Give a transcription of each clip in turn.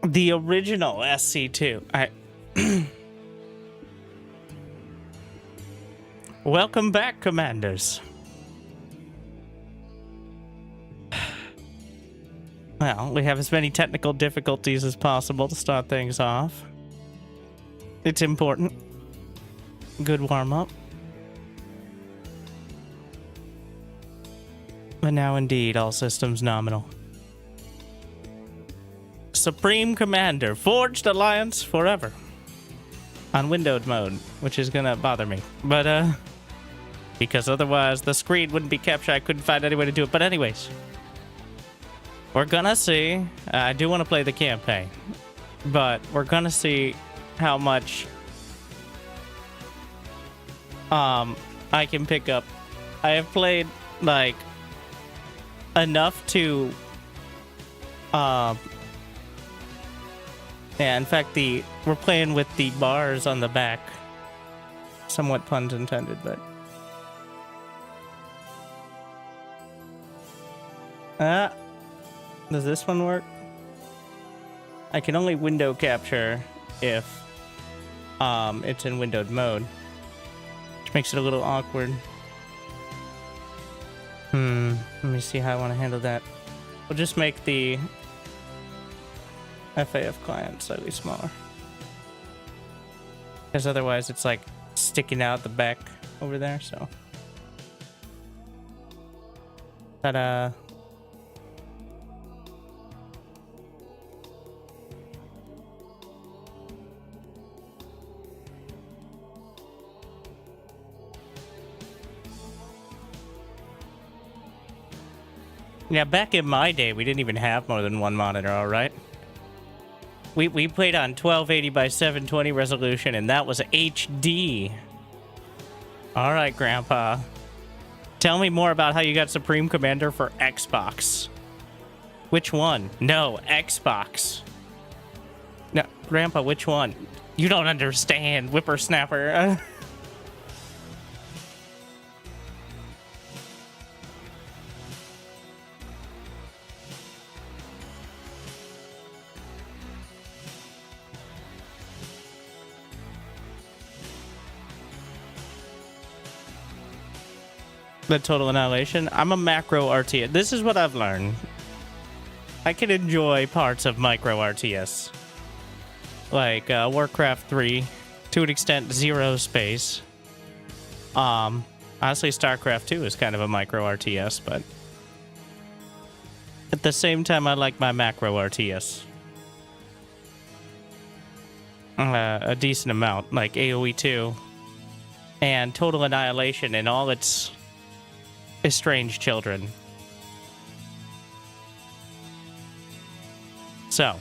The original SC2. Welcome back, Commanders. Well, we have as many technical difficulties as possible to start things off. It's important. Good warm-up. But now indeed, all systems nominal. Supreme Commander, Forged Alliance forever. On windowed mode, which is gonna bother me. But, because otherwise the screen wouldn't be captured. I couldn't find any way to do it. But anyways, we're gonna see. I do want to play the campaign, but we're gonna see how much I can pick up. I have played like enough to yeah, in fact we're playing with the bars on the back. Somewhat puns intended, but does this one work? I can only window capture if it's in windowed mode, which makes it a little awkward. Let me see how I want to handle that. We'll just make the FAF client slightly smaller, because otherwise it's like sticking out the back over there. So ta-da. Yeah, back in my day, we didn't even have more than one monitor, all right? We played on 1280 by 720 resolution, and that was HD. All right, Grandpa. Tell me more about how you got Supreme Commander for Xbox. Which one? No, Xbox. No, Grandpa, which one? You don't understand, whippersnapper. The Total Annihilation. I'm a macro RTS. This is what I've learned. I can enjoy parts of micro RTS. Like Warcraft 3. To an extent, Zero Space. Honestly, Starcraft 2 is kind of a micro RTS, but at the same time, I like my macro RTS. A decent amount, like AoE 2. And Total Annihilation and all its estranged children. So,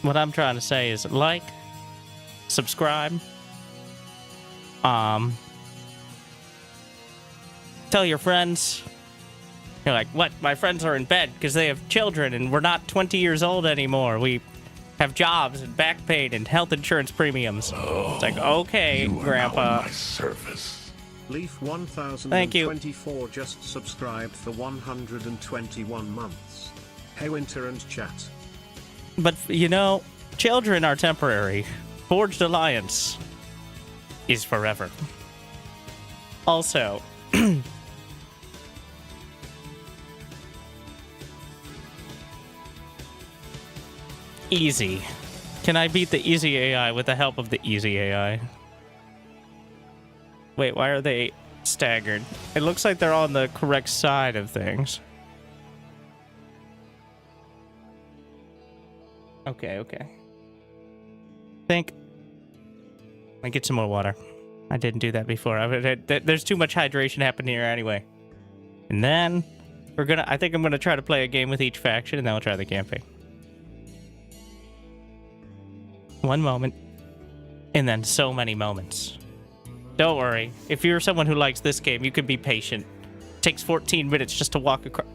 what I'm trying to say is like, subscribe, tell your friends. You're like, what? My friends are in bed because they have children and we're not 20 years old anymore. We have jobs and back pain and health insurance premiums. It's like, okay, Grandpa. Service. Leaf 1024 Thank you. just subscribed for 121 months. Hey Winter and chat. But, you know, children are temporary. Forged Alliance is forever. Also, easy. Can I beat the easy AI with the help of the easy AI? Wait, why are they staggered? It looks like they're on the correct side of things. Okay. Think. I get some more water. I didn't do that before. There's too much hydration happening here anyway. And then I think I'm gonna try to play a game with each faction, and then we'll try the campaign. One moment, and then so many moments. Don't worry. If you're someone who likes this game, you can be patient. It takes 14 minutes just to walk across.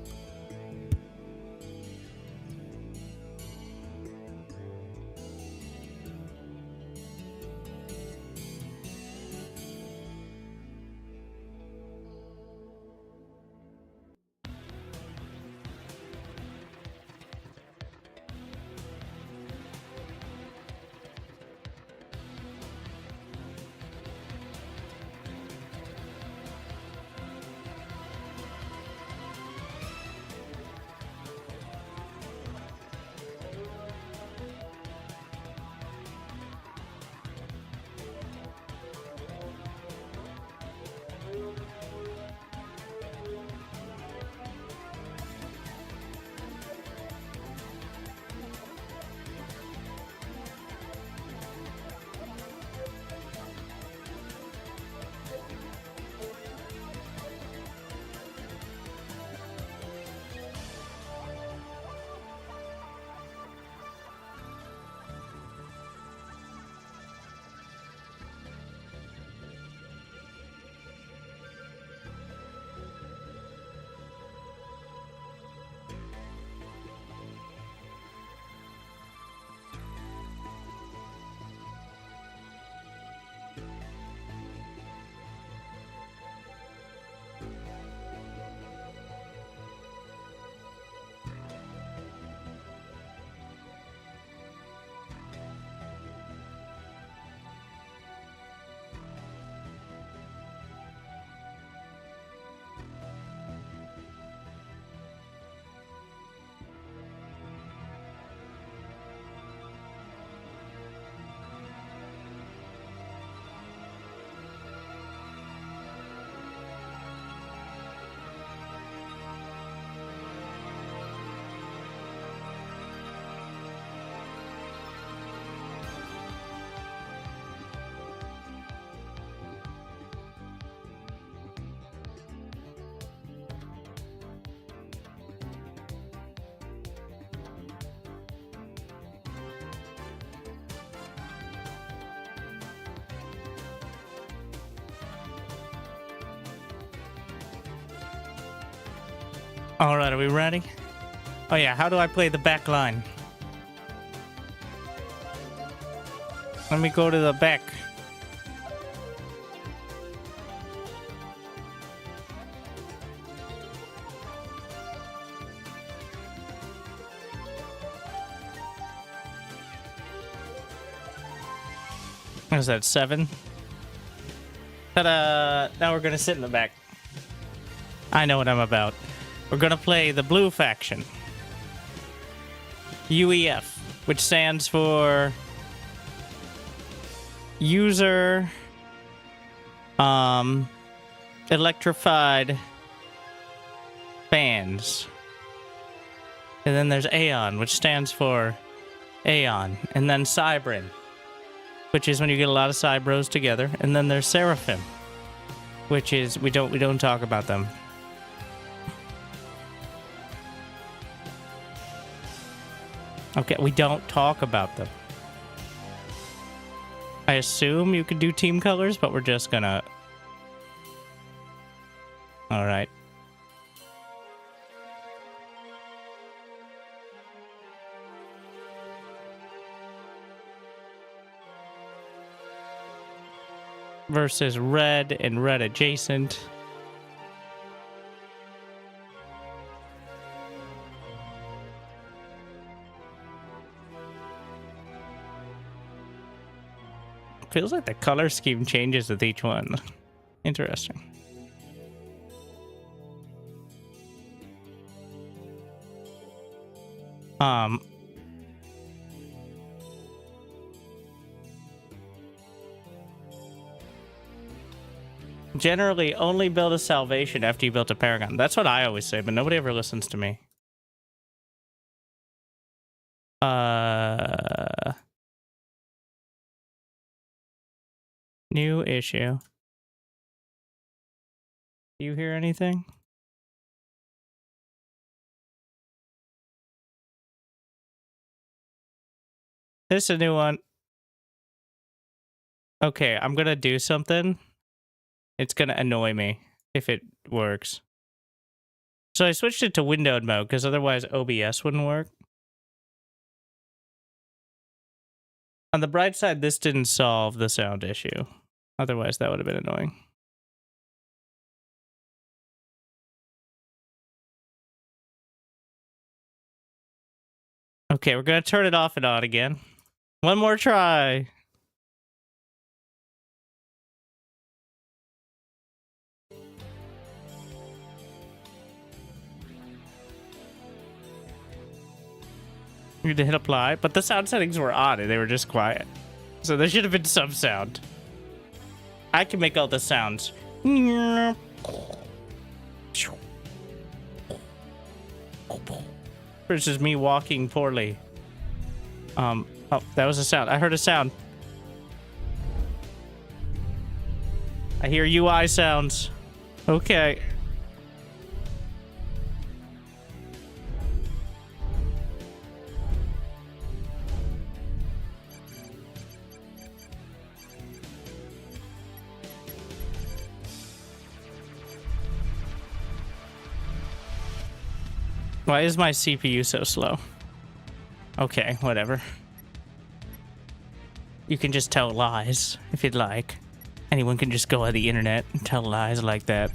All right, are we ready? Oh yeah, how do I play the back line? Let me go to the back. What is that, 7? Ta-da! Now we're gonna sit in the back. I know what I'm about. We're gonna play the blue faction. UEF, which stands for User Electrified Fans. And then there's Aeon, which stands for Aeon. And then Cybrin, which is when you get a lot of Cybros together. And then there's Seraphim, which is we don't talk about them. Okay, we don't talk about them. I assume you could do team colors, but we're just gonna... Alright. Versus red and red adjacent. Feels like the color scheme changes with each one. Interesting. Generally, only build a Salvation after you built a Paragon. That's what I always say, but nobody ever listens to me. New issue. Do you hear anything? This is a new one. Okay, I'm gonna do something. It's gonna annoy me if it works. So I switched it to windowed mode because otherwise OBS wouldn't work. On the bright side, this didn't solve the sound issue. Otherwise, that would have been annoying. Okay, we're gonna turn it off and on again. One more try. You need to hit apply, but the sound settings were odd and they were just quiet. So there should have been some sound. I can make all the sounds. Versus me walking poorly. Oh, that was a sound. I heard a sound. I hear UI sounds. Okay. Why is my CPU so slow? Okay, whatever. You can just tell lies if you'd like. Anyone can just go on the internet and tell lies like that.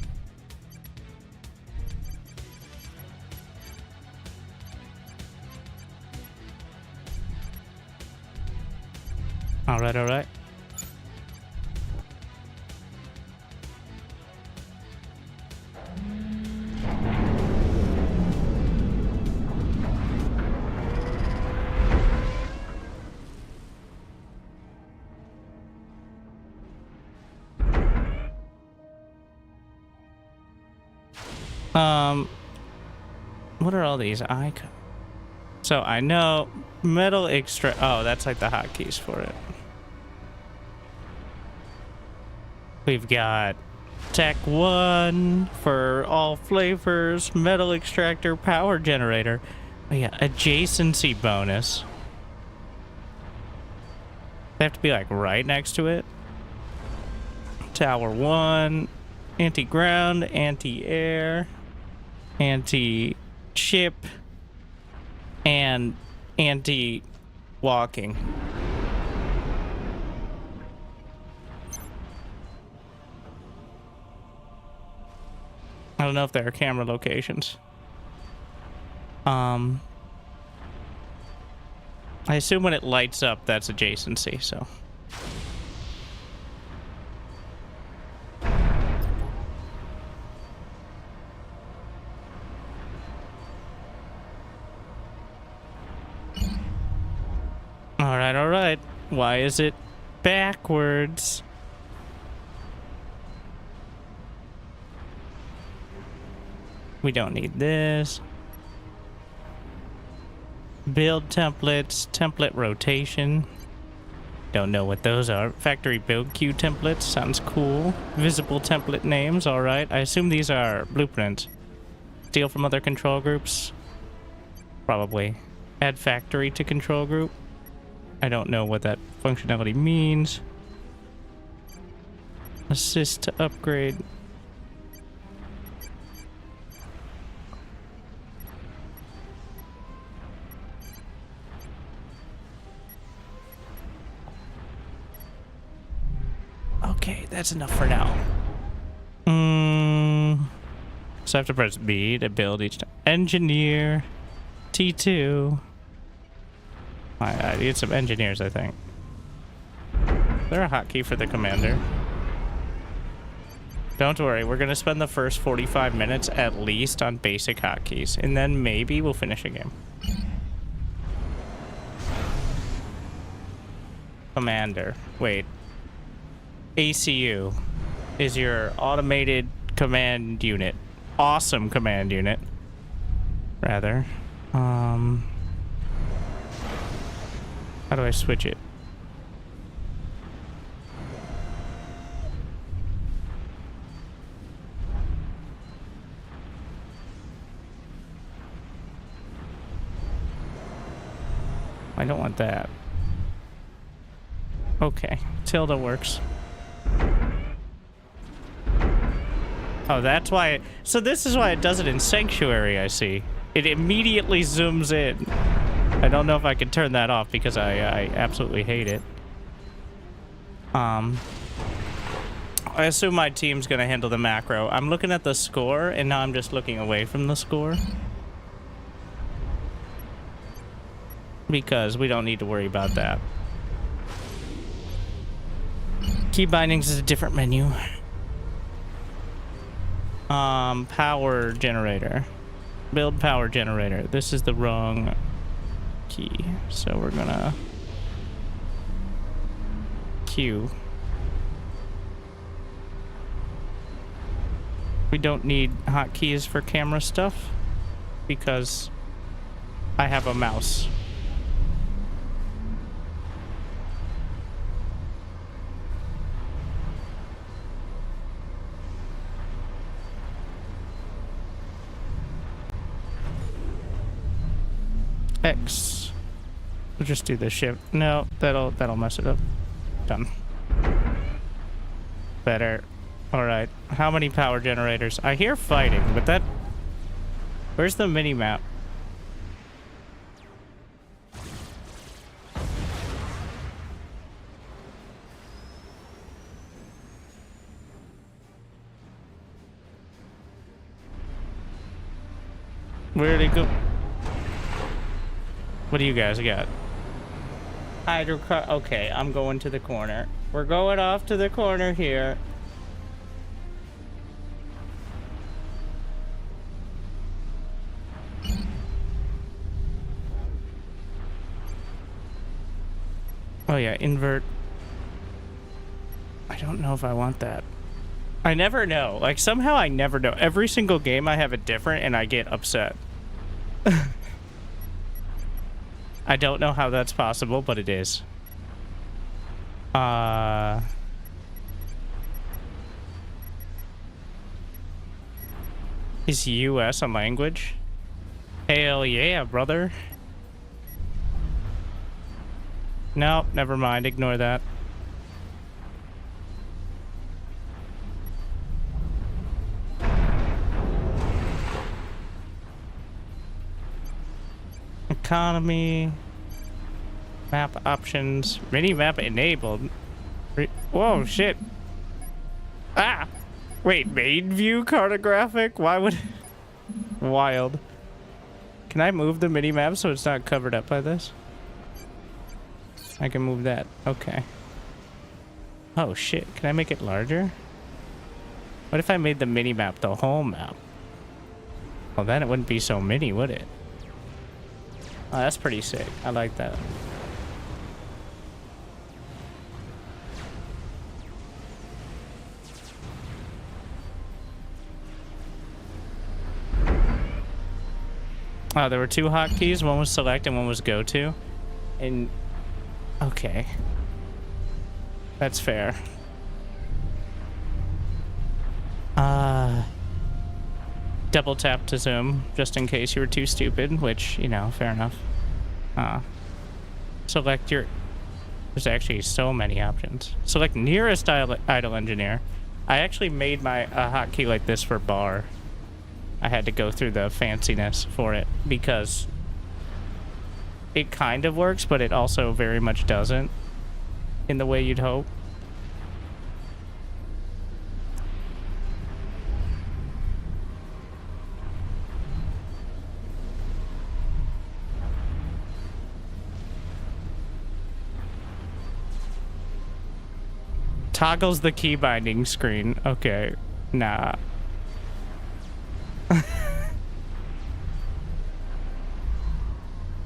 Alright, alright. What are all these icons? So I know metal extra. Oh, that's like the hotkeys for it. We've got Tech 1 for all flavors, metal extractor, power generator. Oh yeah, adjacency bonus. They have to be like right next to it. Tower 1, anti-ground, anti-air. anti-ship, and anti-walking. I don't know if there are camera locations. I assume when it lights up, that's adjacency, so. All right. Why is it backwards? We don't need this. Build templates, template rotation. Don't know what those are. Factory build queue templates, sounds cool. Visible template names, all right. I assume these are blueprints. Steal from other control groups? Probably. Add factory to control group? I don't know what that functionality means. Assist to upgrade. Okay, that's enough for now. So I have to press B to build each time. Engineer. T2. I need some engineers, I think. Is there a hotkey for the commander? Don't worry, we're gonna spend the first 45 minutes at least on basic hotkeys, and then maybe we'll finish a game. Commander. Wait. ACU is your automated command unit. Awesome command unit. Rather. How do I switch it? I don't want that. Okay, tilde works. Oh, that's why. So this is why it does it in Sanctuary, I see. It immediately zooms in. I don't know if I can turn that off because I absolutely hate it. I assume my team's gonna handle the macro. I'm looking at the score, and now I'm just looking away from the score. Because we don't need to worry about that. Key bindings is a different menu. Power generator. Build power generator. This is the wrong key. So we're gonna Q. We don't need hotkeys for camera stuff because I have a mouse. X. We'll just do the shift. No, that'll mess it up. Done. Better. All right. How many power generators? I hear fighting, but that. Where's the mini map? Where'd it go? What do you guys got? Okay, I'm going to the corner. We're going off to the corner here. Oh yeah, invert. I don't know if I want that. I never know. Like, somehow I never know. Every single game I have it different and I get upset. I don't know how that's possible, but it is. Is US a language? Hell yeah, brother. Nope, never mind. Ignore that. economy. Map options. Mini map enabled. Whoa, shit. Ah! Wait, main view cartographic? Why would... Wild. Can I move the mini map so it's not covered up by this? I can move that. Okay. Oh shit, can I make it larger? What if I made the mini map the whole map? Well, then it wouldn't be so mini, would it? Oh, that's pretty sick. I like that. Oh, there were two hotkeys. One was select and one was go to. And okay. That's fair. Double tap to zoom, just in case you were too stupid, which, you know, fair enough. Select your... There's actually so many options. Select nearest idle engineer. I actually made my hotkey like this for bar. I had to go through the fanciness for it because it kind of works, but it also very much doesn't in the way you'd hope. Toggles the key binding screen. Okay, nah.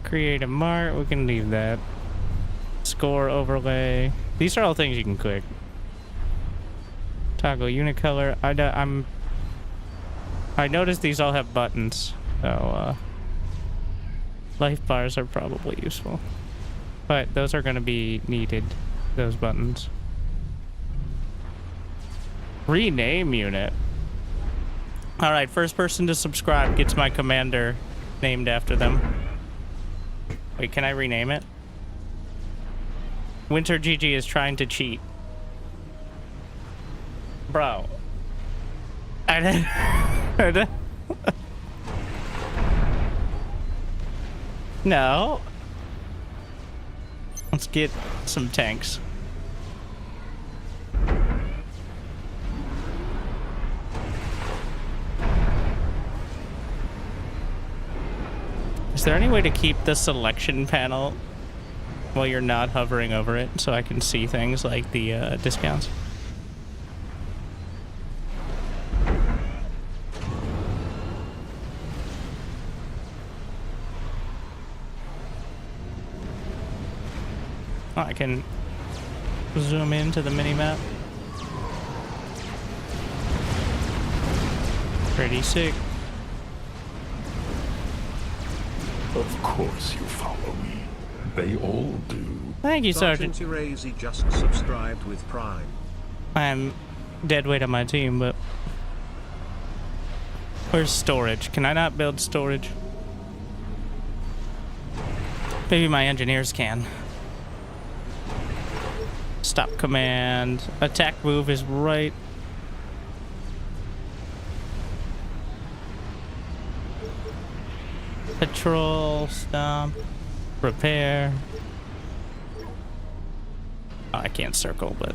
Create a mart, we can leave that. Score overlay. These are all things you can click. Toggle unit color. I noticed these all have buttons, so life bars are probably useful. But those are gonna be needed, those buttons. Rename unit. Alright, first person to subscribe gets my commander named after them. Wait, can I rename it? Winter GG is trying to cheat. Bro. No. Let's get some tanks. Is there any way to keep the selection panel while you're not hovering over it so I can see things like the discounts? Oh, I can zoom into the mini-map. Pretty sick. Of course you follow me. They all do. Thank you, Sergeant. Sergeant just subscribed with Prime. I'm dead weight on my team, but... Where's storage? Can I not build storage? Maybe my engineers can. Stop command. Attack move is right. Patrol, stomp, repair. Oh, I can't circle, but...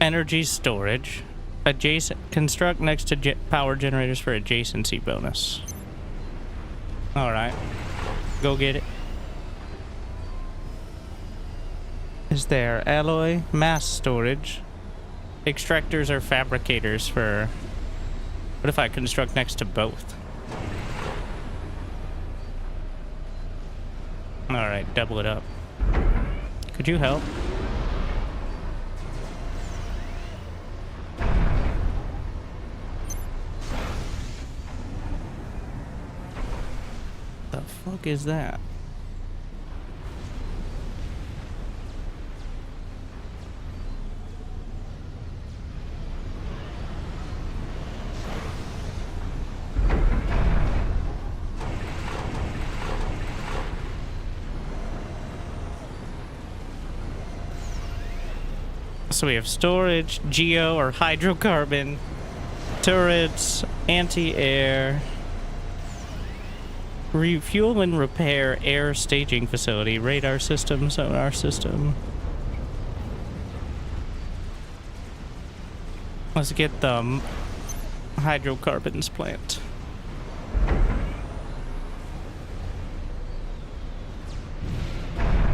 Energy storage. Adjacent. Construct next to power generators for adjacency bonus. Alright. Go get it. Is there alloy? Mass storage. Extractors or fabricators for... What if I construct next to both? Alright, double it up. Could you help? The fuck is that? So we have storage, geo or hydrocarbon, turrets, anti-air, refuel and repair, air staging facility, radar system, sonar system. Let's get the hydrocarbons plant.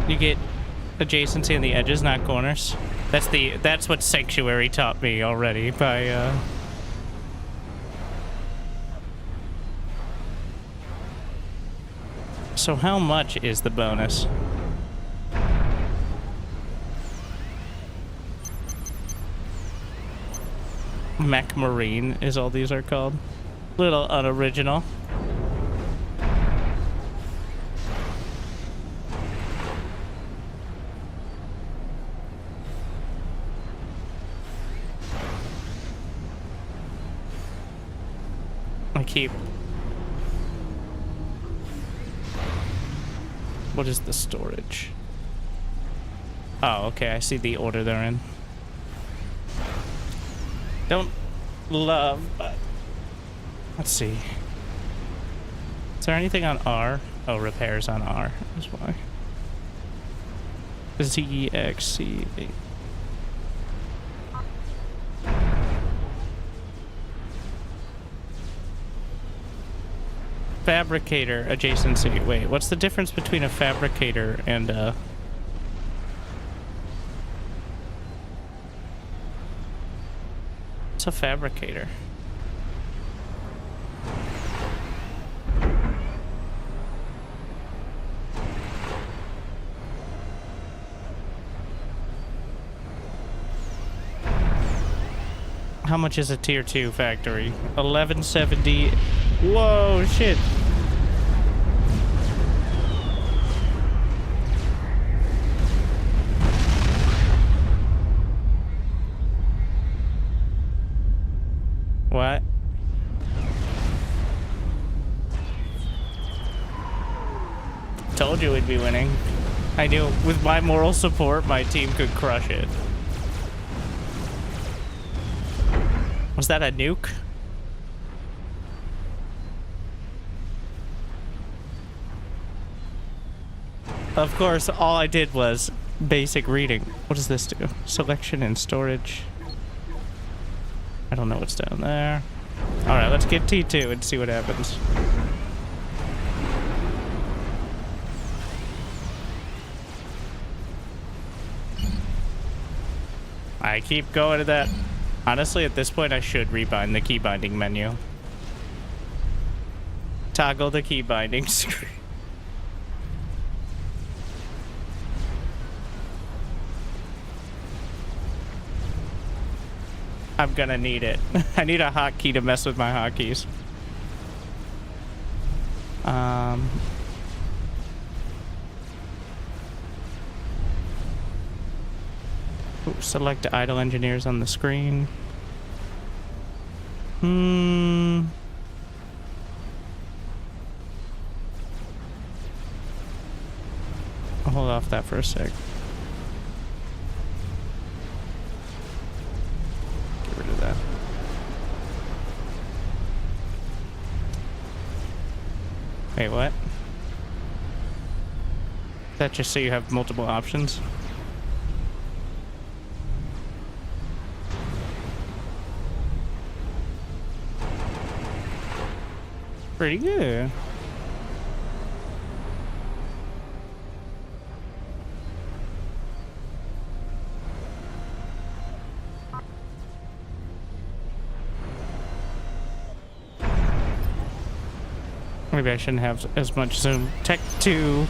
You get adjacency on the edges, not corners. That's what Sanctuary taught me already by So how much is the bonus? Mech Marine is all these are called. Little unoriginal. I keep... What is the storage? Oh, okay, I see the order they're in. Don't love, but... Let's see. Is there anything on R? Oh, repairs on R is why. ZXC. Fabricator adjacency. Wait, what's the difference between a fabricator and a... What's a fabricator? How much is a tier 2 factory? 1170. Whoa, shit. What? Told you we'd be winning. I knew with my moral support, my team could crush it. Was that a nuke? Of course, all I did was basic reading. What does this do? Selection and storage. I don't know what's down there. Alright, let's get T2 and see what happens. I keep going to that. Honestly, at this point, I should rebind the key binding menu. Toggle the key binding screen. I'm gonna need it. I need a hotkey to mess with my hotkeys. Ooh, select idle engineers on the screen. I'll hold off that for a sec. Get rid of that. Wait, what? Is that just so you have multiple options? Pretty good. Maybe I shouldn't have as much zoom. Tech 2.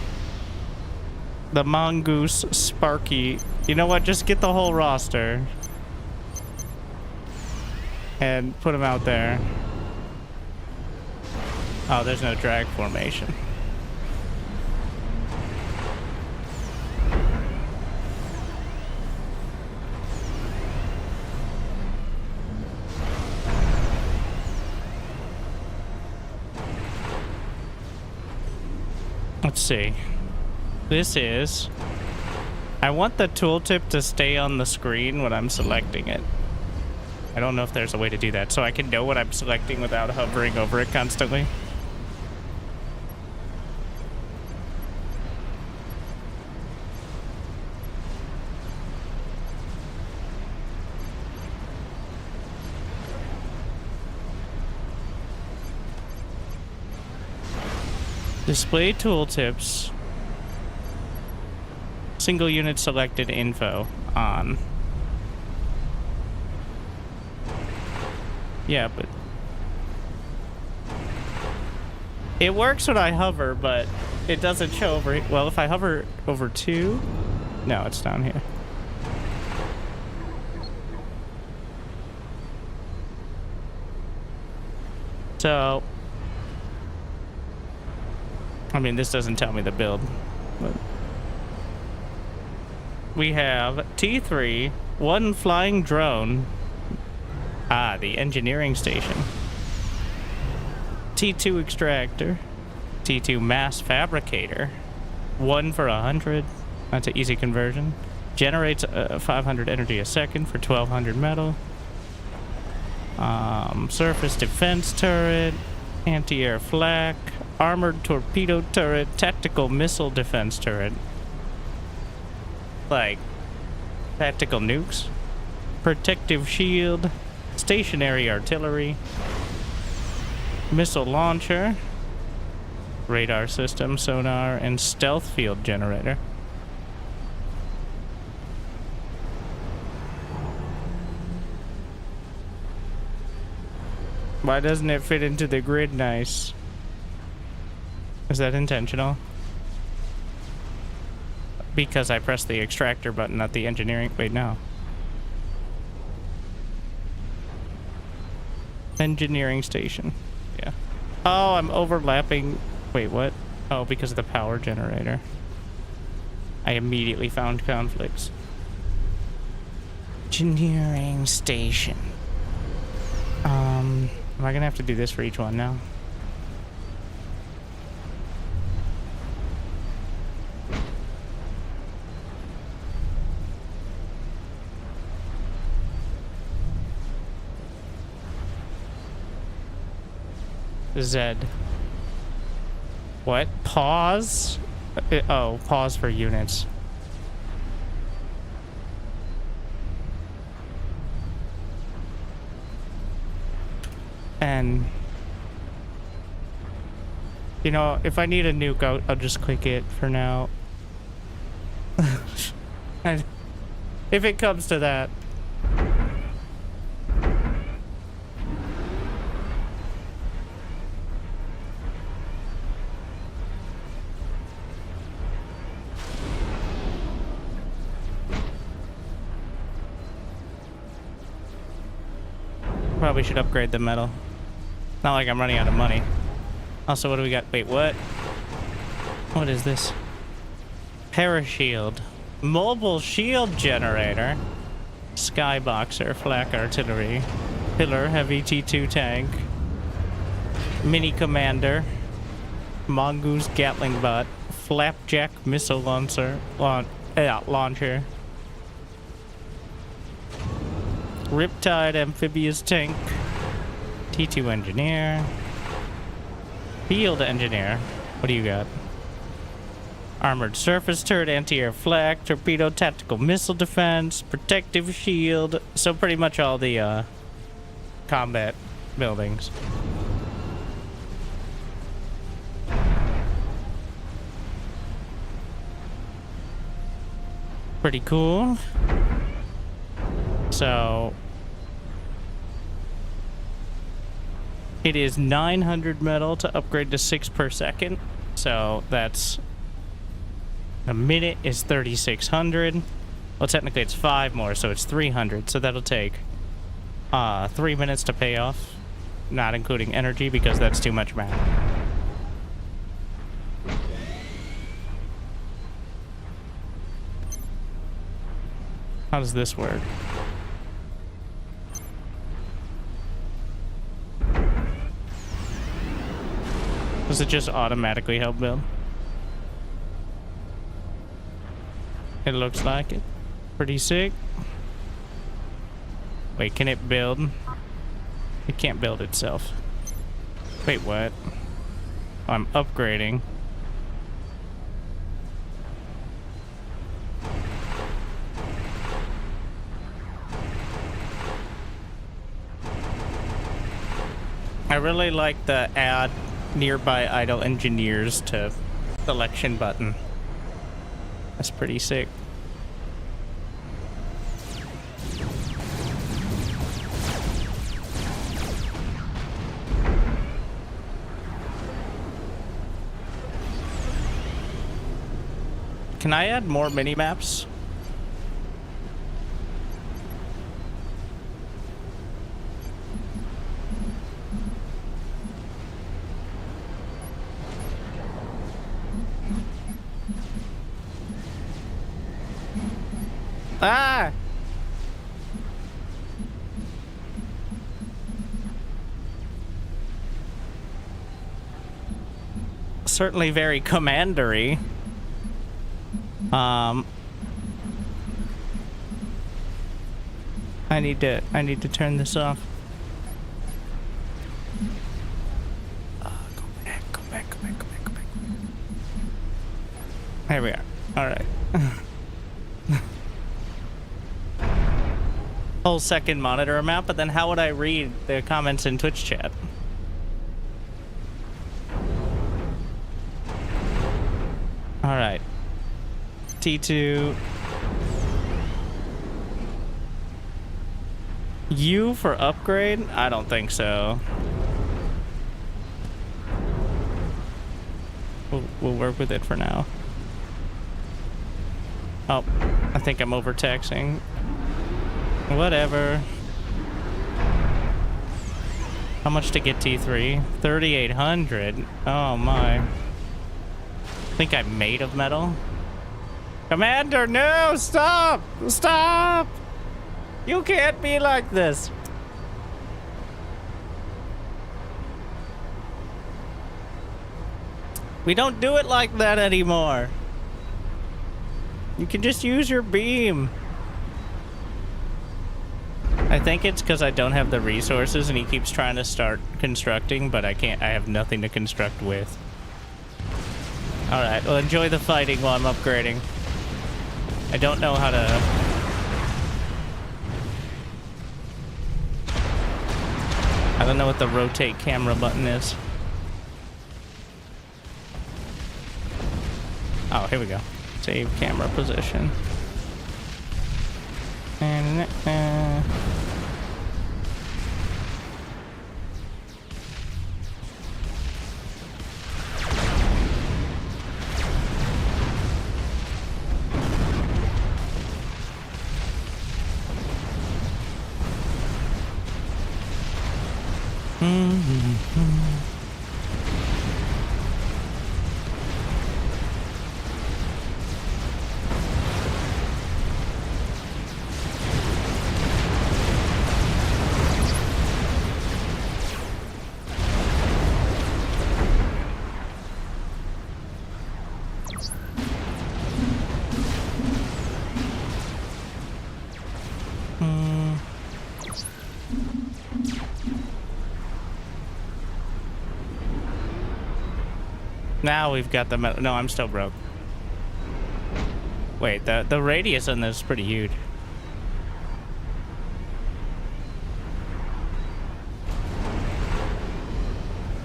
The Mongoose, Sparky. You know what? Just get the whole roster. And put them out there. Oh, there's no drag formation. Let's see. This is... I want the tooltip to stay on the screen when I'm selecting it. I don't know if there's a way to do that, so I can know what I'm selecting without hovering over it constantly. Display tooltips. Single unit selected info on. Yeah, but it works when I hover, but it doesn't show over. Well, if I hover over 2, no, it's down here. So, I mean, this doesn't tell me the build, but we have T3, 1 flying drone. Ah, the engineering station. T2 extractor. T2 mass fabricator. 1 for 100. That's an easy conversion. Generates 500 energy a second for 1200 metal. Surface defense turret. Anti-air flak. Armored torpedo turret. Tactical missile defense turret. Like tactical nukes. Protective shield. Stationary artillery. Missile launcher. Radar system, sonar, and stealth field generator. Why doesn't it fit into the grid nice? Is that intentional? Because I pressed the extractor button, not the engineering. Wait, no. Engineering station. Yeah. Oh, I'm overlapping. Wait, what? Oh, because of the power generator. I immediately found conflicts. Engineering station. Am I gonna have to do this for each one now? Z. What? Pause? Oh, pause for units. And you know, if I need a nuke, I'll just click it for now. And if it comes to that. Probably should upgrade the metal. Not like I'm running out of money. Also, what do we got? Wait, what? What is this? Parashield. Mobile shield generator. Skyboxer, flak artillery. Pillar, heavy T2 tank. Mini commander. Mongoose Gatling bot. Flapjack missile launcher. Launcher. Riptide amphibious tank. T2 engineer. Field engineer. What do you got? Armored surface turret, anti-air flak, torpedo, tactical missile defense, protective shield. So pretty much all the combat buildings. Pretty cool. So it is 900 metal to upgrade to 6 per second. So that's a minute is 3,600. Well, technically it's 5 more, so it's 300. So that'll take 3 minutes to pay off, not including energy because that's too much math. How does this work? Does it just automatically help build? It looks like it. Pretty sick. Wait, can it build? It can't build itself. Wait, what? Oh, I'm upgrading. I really like the add nearby idle engineers to selection button. That's pretty sick. Can I add more mini-maps? Ah! Certainly very commandery. I need to turn this off. Go back. There we are. All right. Whole second monitor amount, but then how would I read the comments in Twitch chat? All right. T2. U for upgrade? I don't think so. We'll work with it for now. Oh, I think I'm overtaxing. Whatever. How much to get T3? 3,800. Oh my. I think I'm made of metal. Commander, no! Stop! Stop! You can't be like this. We don't do it like that anymore. You can just use your beam. I think it's because I don't have the resources and he keeps trying to start constructing, but I can't. I have nothing to construct with. Alright, well, enjoy the fighting while I'm upgrading. I don't know how to... I don't know what the rotate camera button is. Oh, here we go. Save camera position. And now we've got the metal. No, I'm still broke. Wait, the radius on this is pretty huge.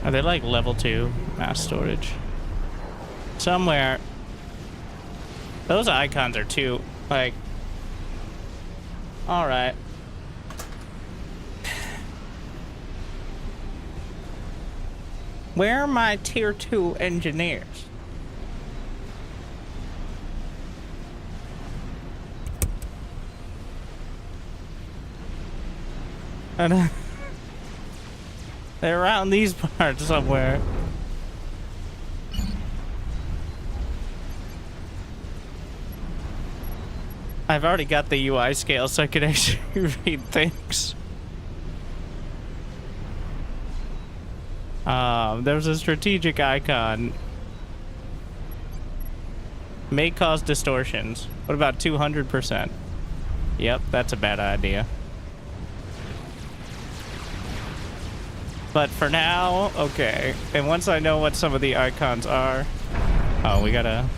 Are they like level 2 mass storage? Somewhere. Those icons are too, like... Alright. Where are my tier 2 engineers? They're around these parts somewhere. I've already got the UI scale so I can actually read things. There's a strategic icon. May cause distortions. What about 200%? Yep, that's a bad idea. But for now, okay. And once I know what some of the icons are... Oh, we gotta...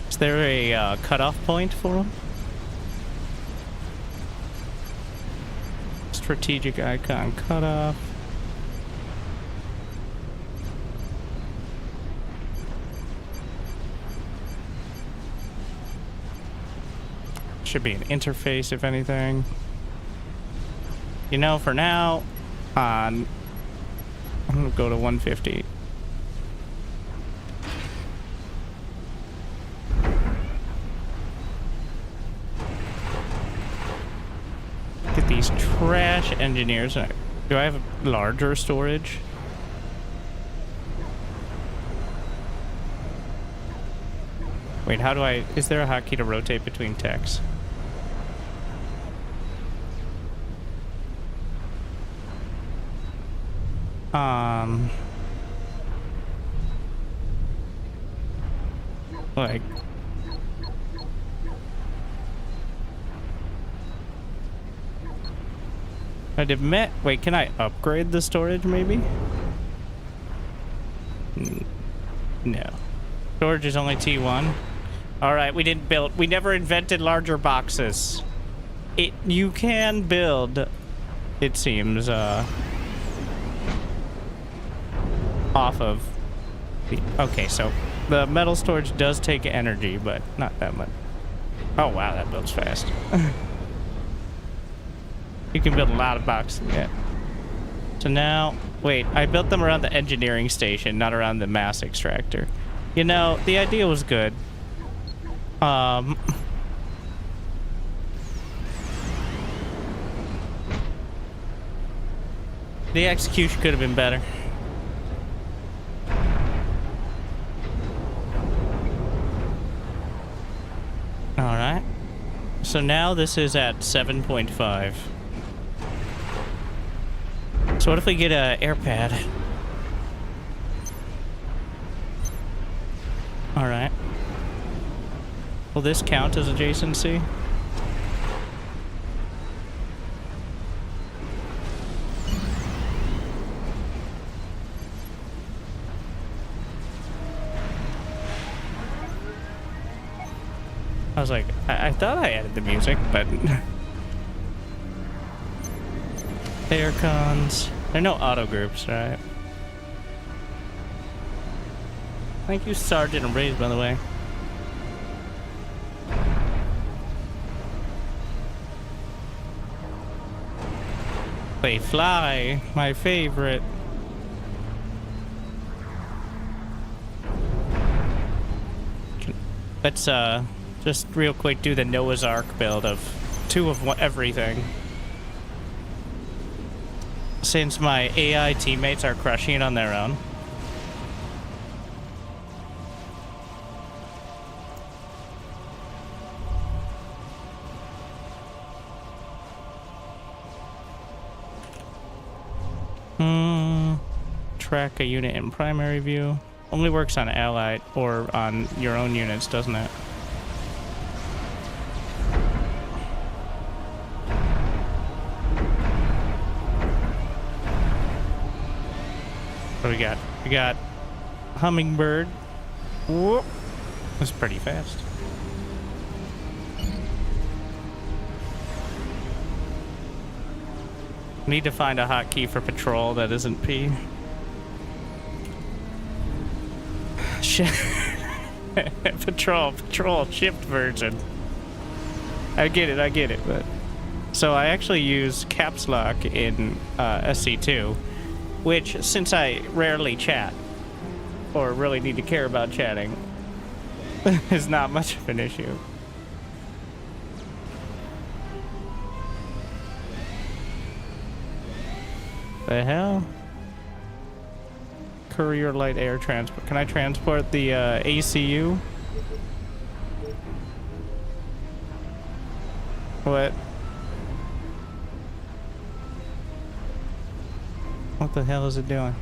Is there a cutoff point for them? Strategic icon cutoff. Should be an interface, if anything. You know, for now, I'm gonna go to 150. Get these trash engineers. Do I have larger storage? Wait, how do I... Is there a hotkey to rotate between techs? Like... I did met. Wait, can I upgrade the storage maybe? No. Storage is only T1. Alright, we didn't build... We never invented larger boxes. You can build, it seems, off of the... Okay, so the metal storage does take energy, but not that much. Oh, wow, that builds fast. You can build a lot of boxes, yeah. So now... Wait, I built them around the engineering station, not around the mass extractor. You know, the idea was good. The execution could have been better. Alright. So now this is at 7.5. So what if we get a air pad? Alright. Will this count as adjacency? I was like, I thought I added the music, but... Air cons. There are no auto groups, right? Thank you, Sergeant and Raise, by the way. They fly, my favorite. Let's just real quick do the Noah's Ark build of 2 of everything. Since my AI teammates are crushing it on their own. Track a unit in primary view. Only works on allied or on your own units, doesn't it? What do we got? We got Hummingbird. Whoop. That's pretty fast. Need to find a hotkey for patrol that isn't P. Patrol, shift version. I get it, but... So I actually use caps lock in SC2, which, since I rarely chat, or really need to care about chatting, is not much of an issue. The hell? Courier light air transport. Can I transport the ACU? What? What the hell is it doing?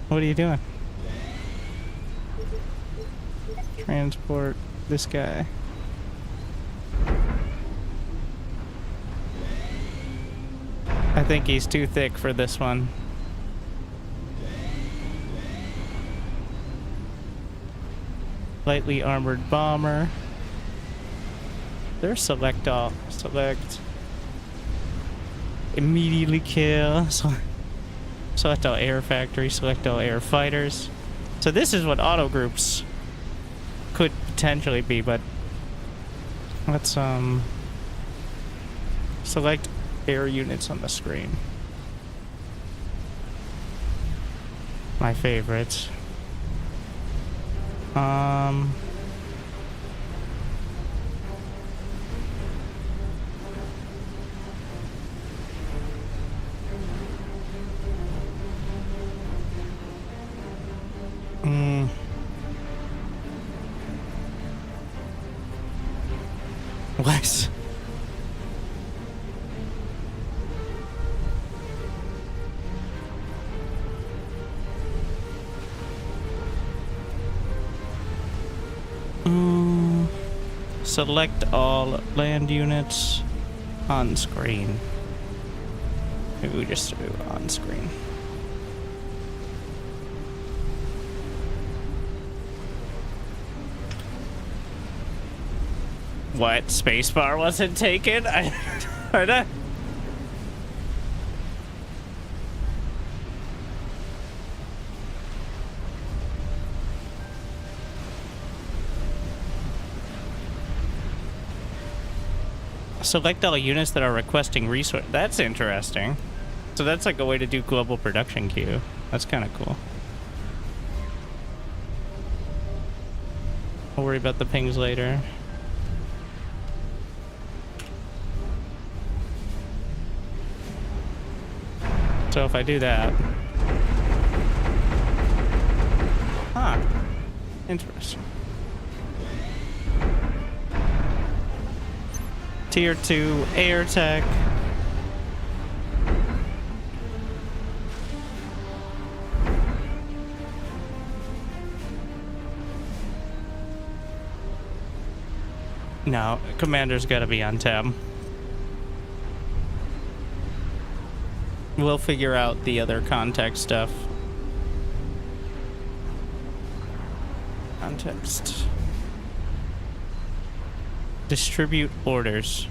What are you doing? Transport this guy. I think he's too thick for this one. Lightly armored bomber. There's select all. Select. Immediately kill. Select all air factory. Select all air fighters. So this is what auto groups could potentially be, but let's select air units on the screen. My favorites. What? Select all land units on screen. Maybe we just do on screen. What? Spacebar wasn't taken? I don't. Select all units that are requesting resource. That's interesting. So that's like a way to do global production queue. That's kind of cool. I'll worry about the pings later. So if I do that... Huh. Interesting. Tier 2 air tech. No, commander's gotta be on tab. We'll figure out the other context stuff. Context. Distribute orders.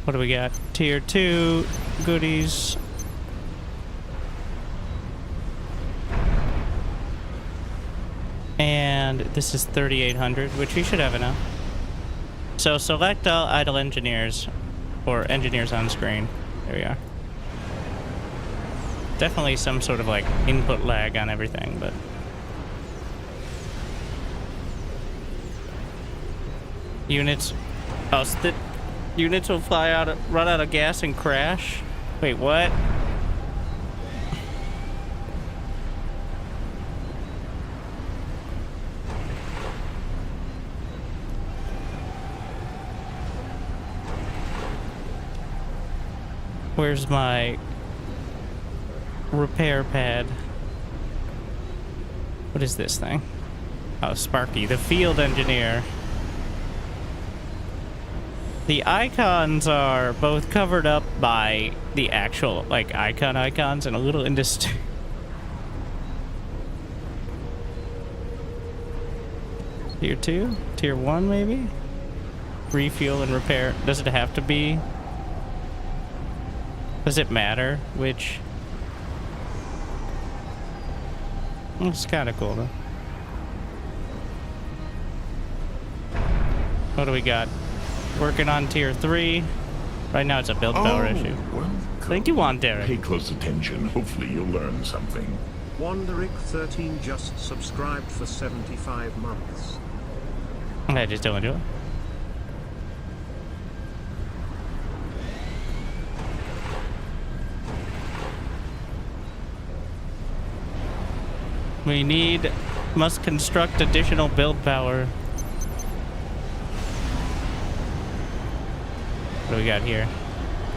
What do we got? Tier 2 goodies. And this is 3,800, which we should have enough. So select all idle engineers, or engineers on screen. There we are. Definitely some sort of like input lag on everything, but units. Oh, units will run out of gas and crash. Wait, what? Where's my repair pad? What is this thing? Oh, Sparky, the field engineer. The icons are both covered up by the actual, like, icons and a little indistinct. Tier 2? Tier 1, maybe? Refuel and repair. Does it have to be? Does it matter which? It's kind of cool, though. What do we got? Working on tier 3. Right now it's a build power issue. Welcome. Thank you, Juan Derek. Pay close attention. Hopefully you'll learn something. Wanderick13 just subscribed for 75 months. I just don't do it. We must construct additional build power. What do we got here?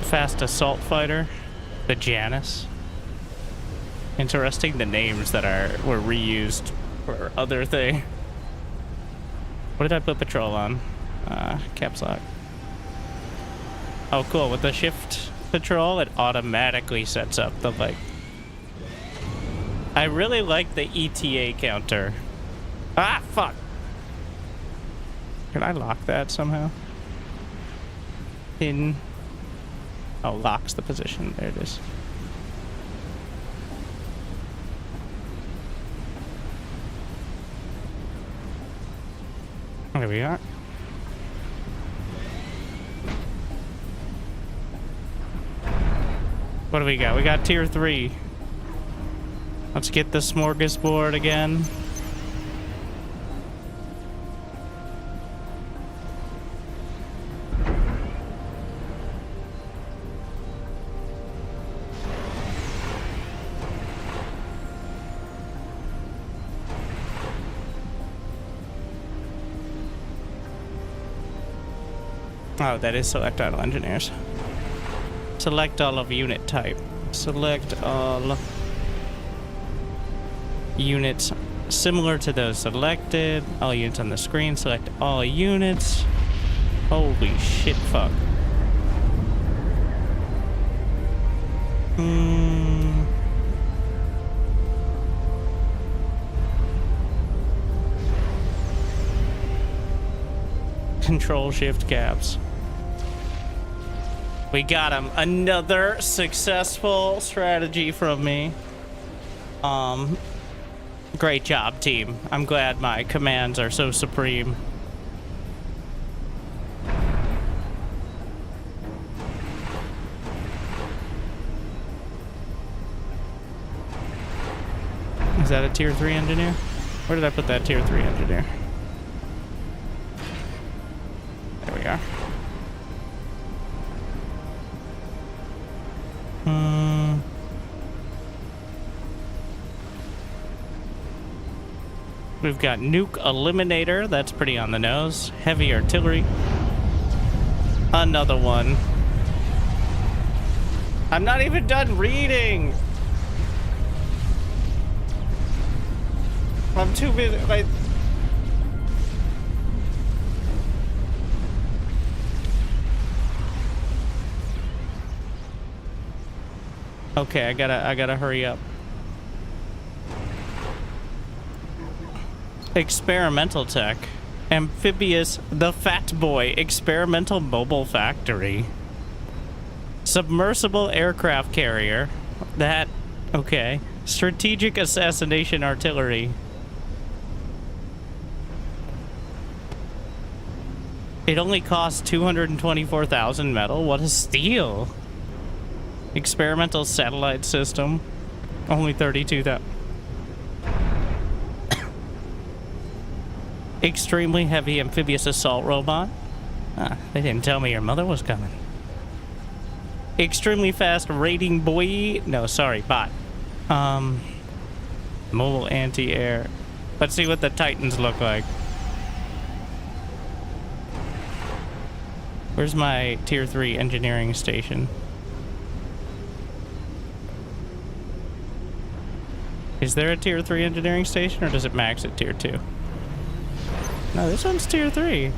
Fast assault fighter. The Janus. Interesting, the names that were reused for other thing. What did I put patrol on? Caps lock. Oh, cool. With the shift patrol, it automatically sets up the, like... I really like the ETA counter. Ah, fuck! Can I lock that somehow? In... Oh, locks the position. There it is. There we are. What do we got? We got tier 3. Let's get the smorgasbord again. Oh, that is select all engineers. Select all of unit type. Select all units similar to those selected. All units on the screen. Select all units. Holy shit, fuck. Control shift caps. We got him. Another successful strategy from me. Great job, team. I'm glad my commands are so supreme. Is that a tier 3 engineer? Where did I put that tier 3 engineer? There we are. We've got nuke eliminator. That's pretty on the nose. Heavy artillery. Another one. I'm not even done reading. I'm too busy. Like, okay, I gotta hurry up. Experimental tech. Amphibious, the Fat Boy, experimental mobile factory. Submersible aircraft carrier. That, okay. Strategic assassination artillery. It only costs 224,000 metal. What a steal. Experimental satellite system. Only 32,000. Extremely heavy amphibious assault robot. Ah, they didn't tell me your mother was coming. Extremely fast raiding boy. No, sorry, bot. Mobile anti-air. Let's see what the Titans look like. Where's my tier 3 engineering station? Is there a tier 3 engineering station, or does it max at tier 2? No, this one's tier 3.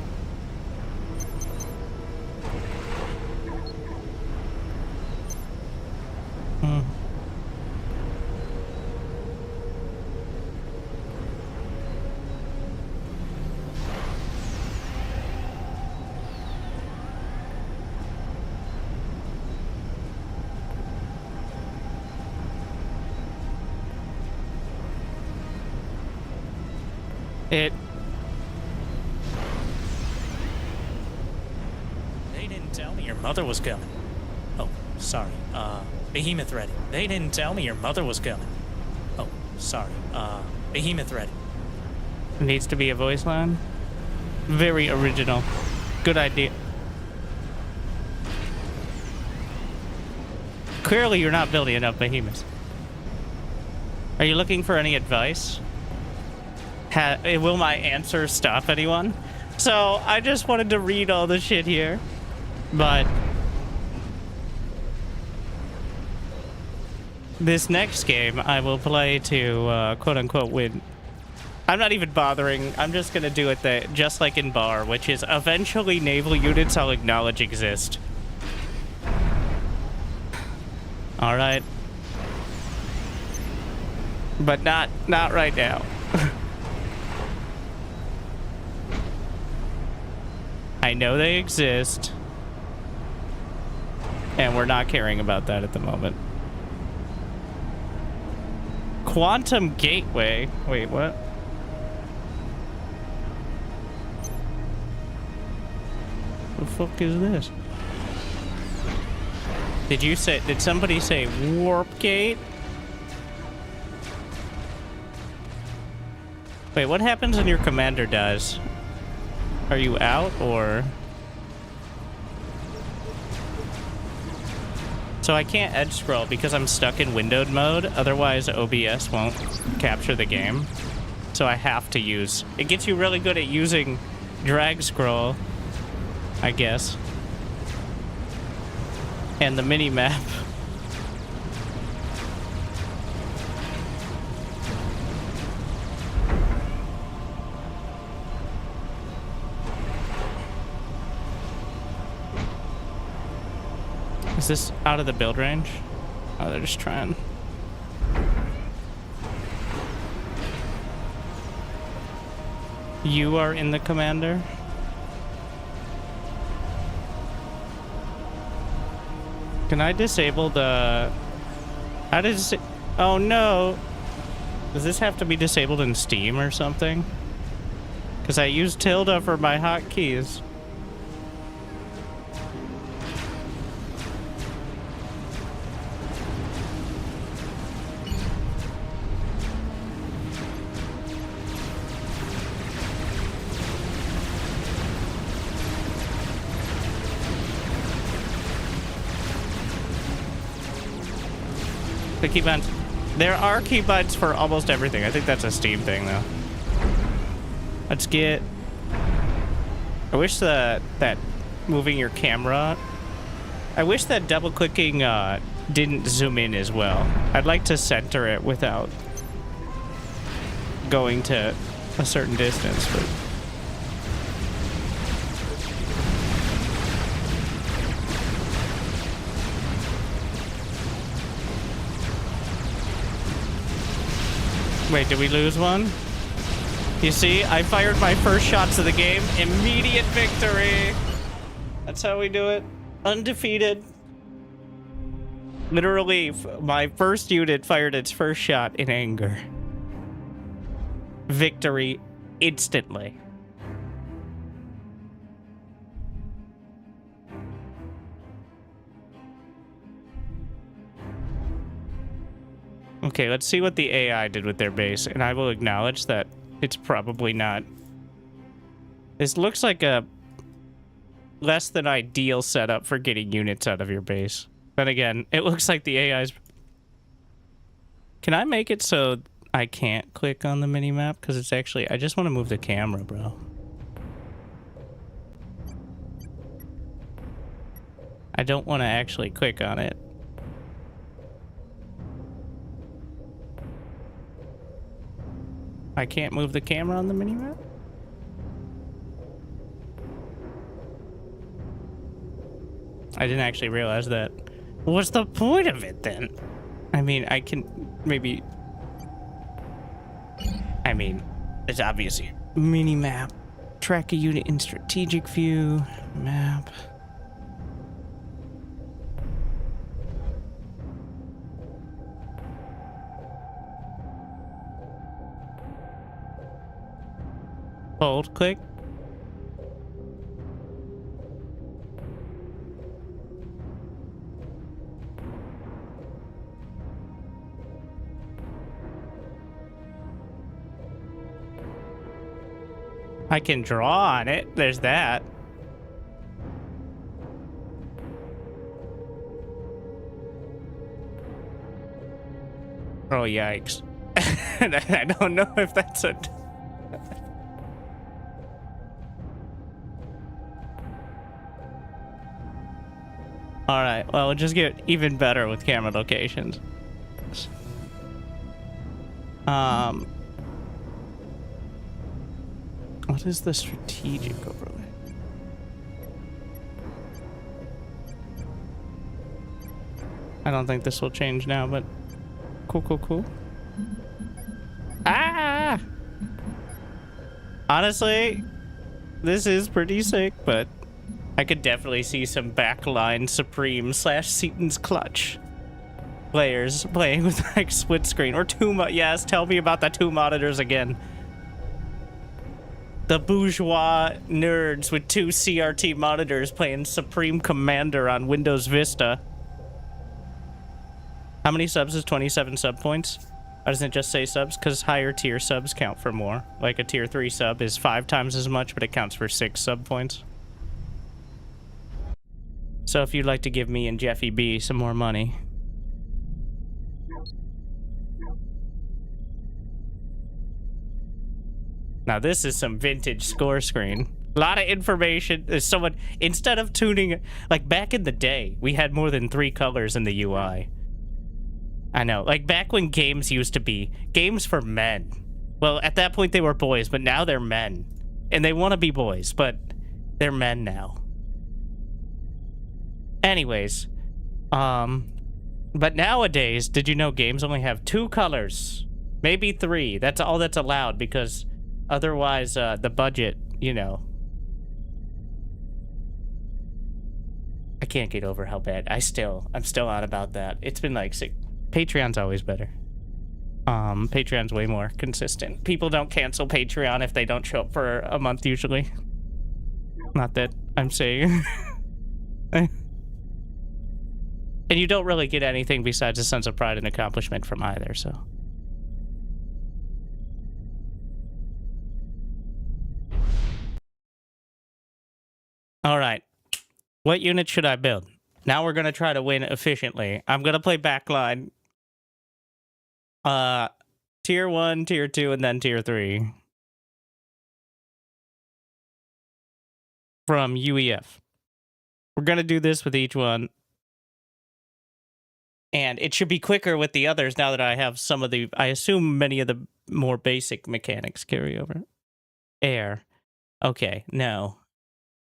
It... They didn't tell me your mother was coming. Oh, sorry. Behemoth ready. They didn't tell me your mother was coming. Oh, sorry. Behemoth ready. Needs to be a voice line. Very original. Good idea. Clearly you're not building enough behemoths. Are you looking for any advice? Will my answer stop anyone? So I just wanted to read all the shit here, but this next game I will play to quote-unquote win. I'm not even bothering. I'm just going to do it just like in Bar, which is eventually naval units I'll acknowledge exist. All right. But not right now. I know they exist. And we're not caring about that at the moment. Quantum Gateway. Wait, what? The fuck is this? Did somebody say warp gate? Wait, what happens when your commander dies? Are you out or? So I can't edge scroll because I'm stuck in windowed mode. Otherwise OBS won't capture the game. So I have to use, it gets you really good at using drag scroll, I guess. And the mini map. Is this out of the build range? Oh, they're just trying. You are in the commander? Can I disable the... How does it... Oh no! Does this have to be disabled in Steam or something? Because I use tilde for my hotkeys. The keybinds. There are keybinds for almost everything. I think that's a Steam thing, though. Let's get... I wish that moving your camera... I wish that double-clicking didn't zoom in as well. I'd like to center it without going to a certain distance, but... Wait, did we lose one? You see, I fired my first shots of the game. Immediate victory. That's how we do it. Undefeated. Literally, my first unit fired its first shot in anger. Victory instantly. Okay, let's see what the AI did with their base, and I will acknowledge that it's probably not. This looks like a less than ideal setup for getting units out of your base. Then again, it looks like the AI's... Can I make it so I can't click on the mini-map? Because it's actually... I just want to move the camera, bro. I don't want to actually click on it. I can't move the camera on the minimap? I didn't actually realize that. What's the point of it then? I mean, I can maybe... I mean, it's obviously mini-map. Track a unit in strategic view. Map. Hold, click. I can draw on it. There's that. Oh, yikes. I don't know if that's a... Alright, well, we'll just get even better with camera locations. What is the strategic overlay? I don't think this will change now, but cool. Ah! Honestly, this is pretty sick, but I could definitely see some backline Supreme / Seaton's Clutch players playing with like split screen or yes, tell me about the 2 monitors again. The bourgeois nerds with 2 CRT monitors playing Supreme Commander on Windows Vista. How many subs is 27 sub points? Why doesn't it just say subs? Because higher tier subs count for more. Like a tier 3 sub is 5 times as much, but it counts for 6 sub points. So if you'd like to give me and Jeffy B some more money. Now this is some vintage score screen. A lot of information. There's someone, instead of tuning, like back in the day, we had more than 3 colors in the UI. I know, like back when games used to be games for men. Well, at that point they were boys, but now they're men. And they want to be boys, but they're men now. Anyways, but nowadays, did you know games only have 2 colors? Maybe 3. That's all that's allowed because otherwise, the budget, you know. I can't get over how bad. I'm still on about that. It's been like 6. Patreon's always better. Patreon's way more consistent. People don't cancel Patreon if they don't show up for a month usually. Not that I'm saying. And you don't really get anything besides a sense of pride and accomplishment from either, so. All right. What unit should I build? Now we're going to try to win efficiently. I'm going to play backline. Tier 1, Tier 2, and then Tier 3. From UEF. We're going to do this with each one. And it should be quicker with the others now that I have some of the... I assume many of the more basic mechanics carry over. Air. Okay, no.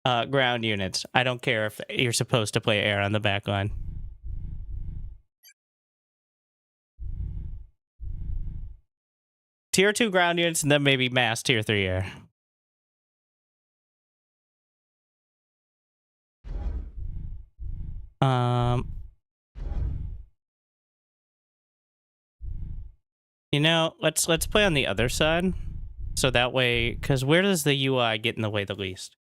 Ground units. I don't care if you're supposed to play air on the back line. Tier 2 ground units, and then maybe mass Tier 3 air. You know, let's play on the other side. So that way, because where does the UI get in the way the least?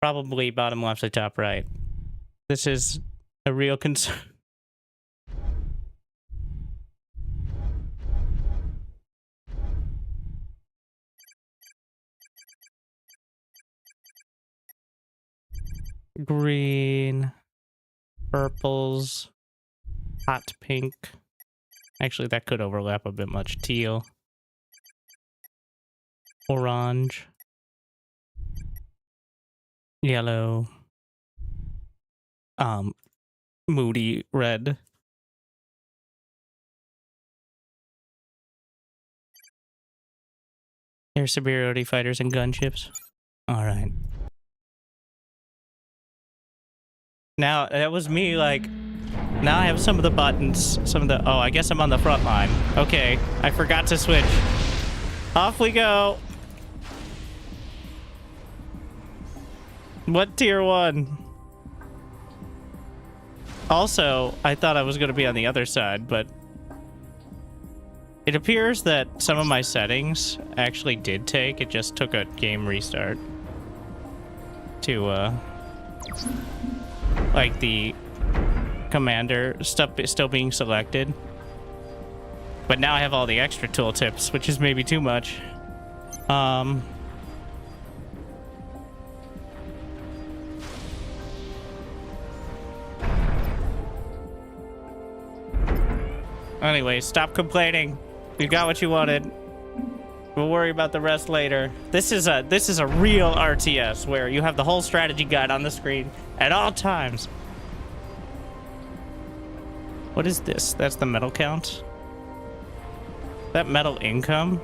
Probably bottom left to top right. This is a real concern. Green, purples, hot pink. Actually, that could overlap a bit much. Teal, orange, yellow, moody red. Air superiority fighters and gunships. All right. Now, that was me, like... Now I have some of the buttons, some of the... Oh, I guess I'm on the front line. Okay, I forgot to switch. Off we go. What tier 1? Also, I thought I was going to be on the other side, but... It appears that some of my settings actually did take. It just took a game restart. To, like the commander stuff is still being selected. But now I have all the extra tooltips, which is maybe too much. Anyway, stop complaining. You got what you wanted. We'll worry about the rest later. This is a real RTS where you have the whole strategy guide on the screen at all times. What is this? That's the medal count? That metal income?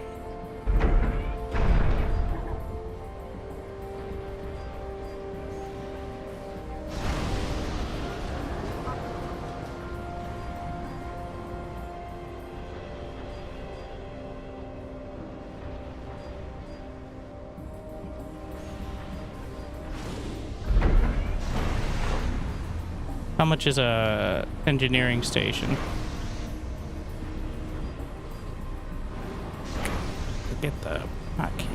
How much is a engineering station? Get the hotkey.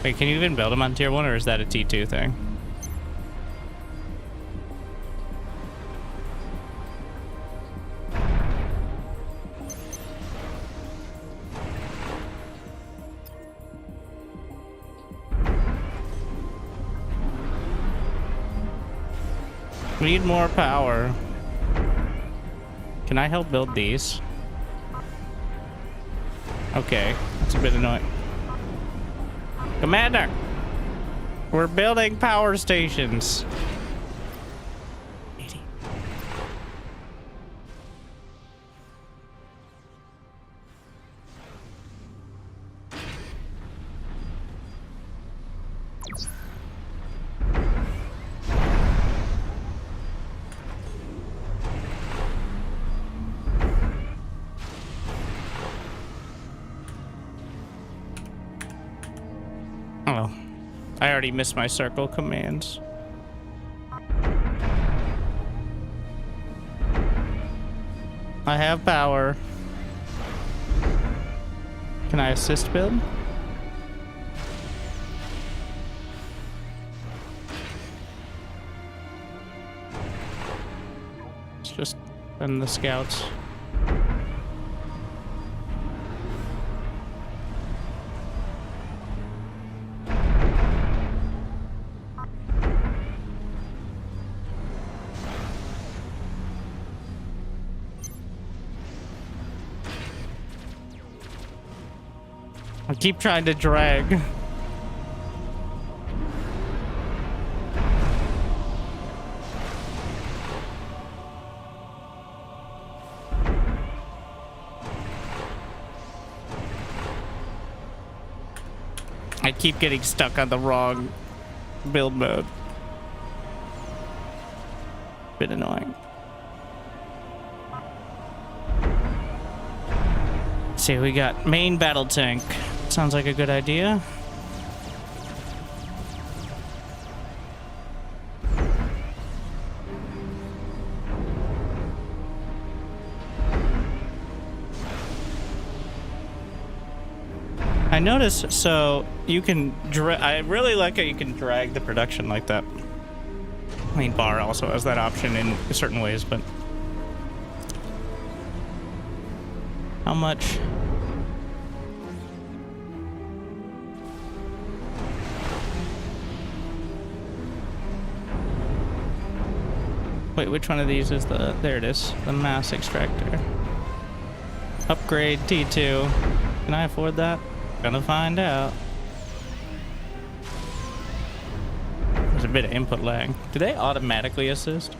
Wait, can you even build them on tier 1, or is that a T2 thing? We need more power. Can I help build these? Okay, that's a bit annoying. Commander! We're building power stations. 80. Oh, I already missed my circle commands. I have power. Can I assist build? Let's just send the scouts. I keep trying to drag. I keep getting stuck on the wrong build mode. Bit annoying. Let's see, we got main battle tank. Sounds like a good idea. I noticed, so you can I really like how you can drag the production like that. I mean, bar also has that option in certain ways, but how much? Wait, which one of these is the... There it is. The mass extractor. Upgrade T2. Can I afford that? Gonna find out. There's a bit of input lag. Do they automatically assist?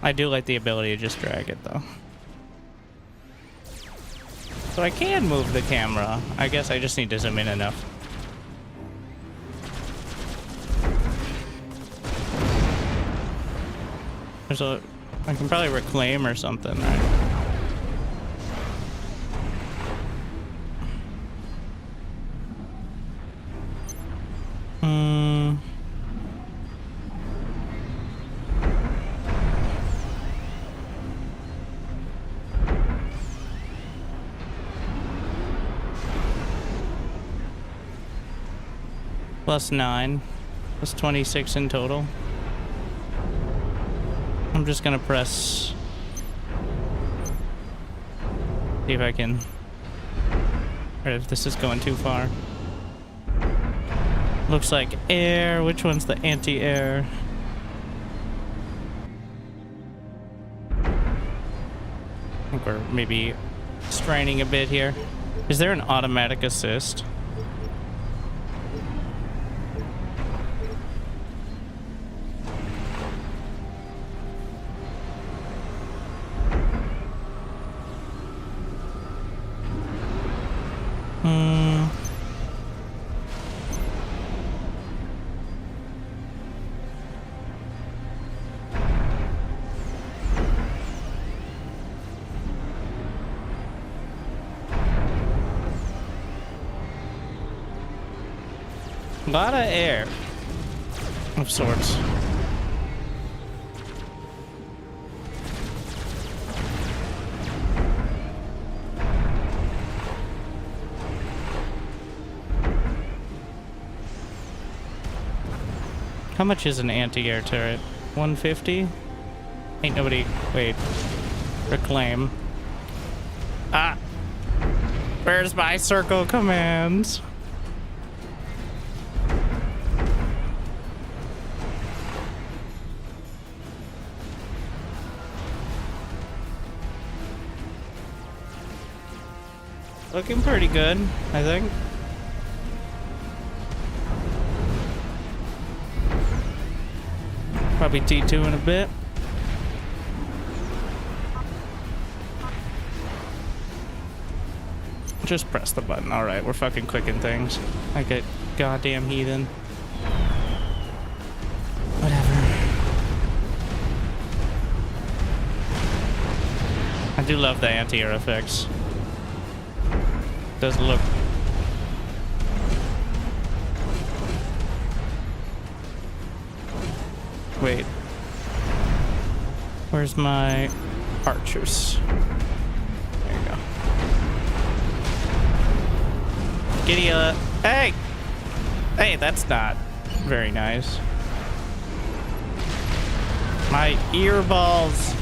I do like the ability to just drag it, though. So I can move the camera. I guess I just need to zoom in enough. There's a... I can probably reclaim or something, right? Plus 9. Plus 26 in total. I'm just gonna press... See if I can... Or if this is going too far. Looks like air. Which one's the anti-air? I think we're maybe straining a bit here. Is there an automatic assist? A lot of air. Of sorts. How much is an anti-air turret? 150? Ain't nobody... Wait. Reclaim. Ah! Where's my circle commands? Looking pretty good, I think. Probably T2 in a bit. Just press the button. Alright, we're fucking clicking things. Like a goddamn heathen. Whatever. I do love the anti-air effects. Does look... Wait. Where's my archers? There you go. Giddy up. Hey! Hey, that's not very nice. My earballs.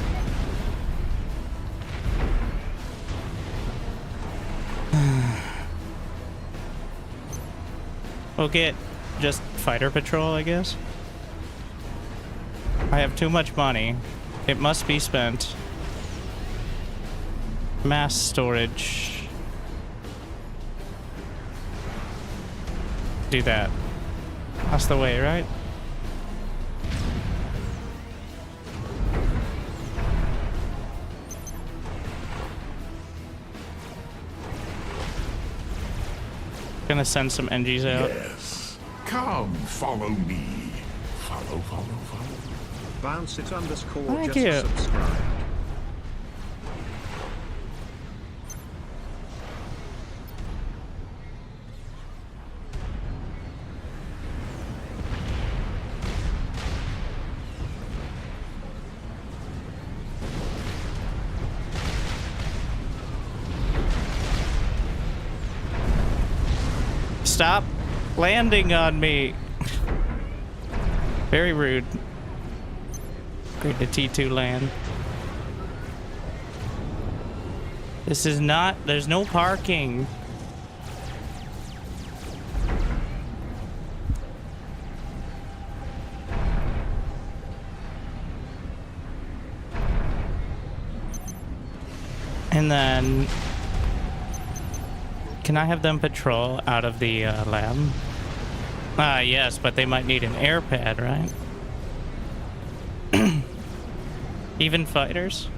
We'll get just fighter patrol, I guess. I have too much money. It must be spent. Mass storage. Do that. That's the way, right? Gonna send some NGs out. Yes. Come, follow me. Follow. Bounce it _ Thank just you. subscribed. Stop landing on me. Very rude. Great to T2 land. This is not... There's no parking. And then... Can I have them patrol out of the lab? Ah, yes, but they might need an air pad, right? Even fighters?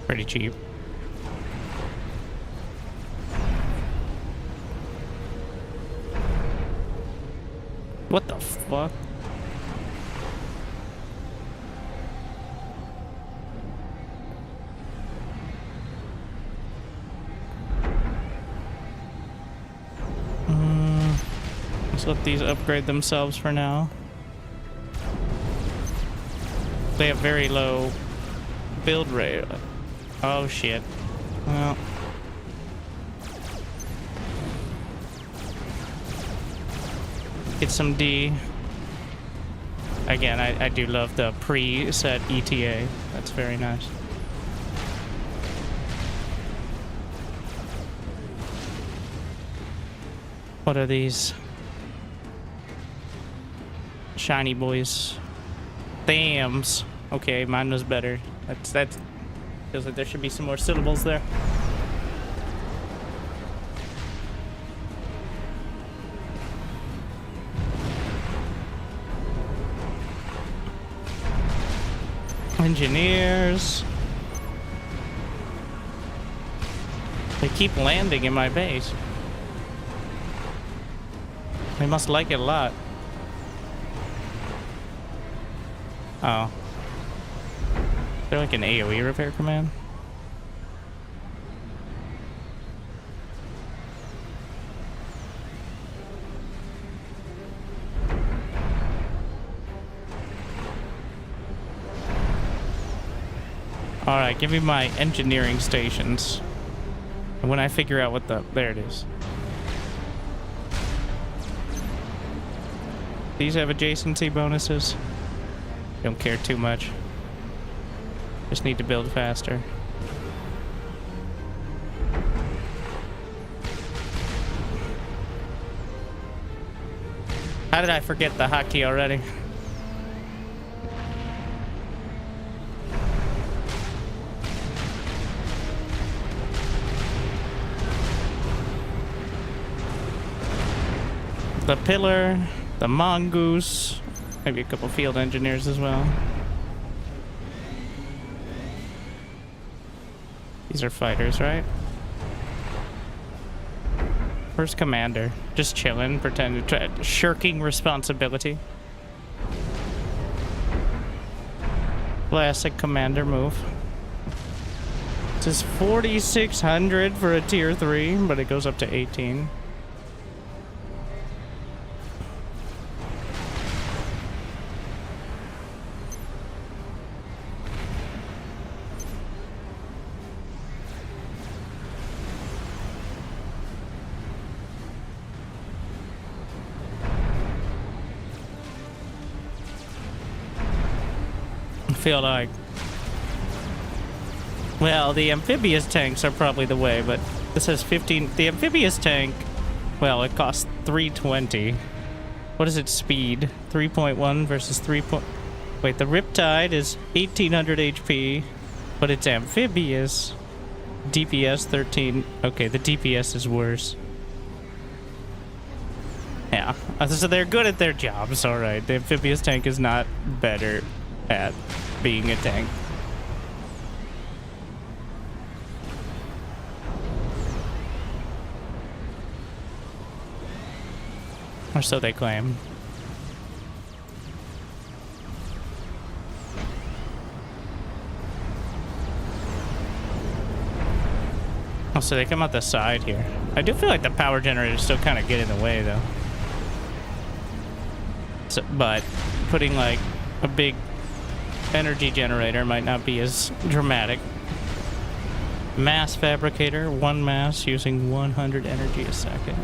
Pretty cheap. What the fuck? Let's let these upgrade themselves for now. They have very low build rate. Oh shit. Well. Get some D. Again, I do love the pre-set ETA. That's very nice. What are these? Shiny boys. Thams. Okay, mine was better. That's feels like there should be some more syllables there. Engineers. They keep landing in my base. They must like it a lot. Oh. They're like an AoE repair command? All right, give me my engineering stations. And when I figure out what the... There it is. These have adjacency bonuses. Don't care too much. Just need to build faster. How did I forget the hotkey already? The pillar, the mongoose, maybe a couple field engineers as well. These are fighters, right? Where's commander? Just chilling, pretending, shirking responsibility. Classic commander move. This is 4,600 for a tier 3, but it goes up to 18. Feel like, well, the amphibious tanks are probably the way, but this says 15. The amphibious tank, well, it costs 320. What is its speed? 3.1 versus 3. Wait, the Riptide is 1800 HP, but it's amphibious. DPS 13. Okay, the DPS is worse. Yeah, so they're good at their jobs. All right, the amphibious tank is not better at being a tank. Or so they claim. Oh, so they come out the side here. I do feel like the power generators still kind of get in the way, though. So, but putting like a big energy generator might not be as dramatic. Mass fabricator, 1 mass using 100 energy a second.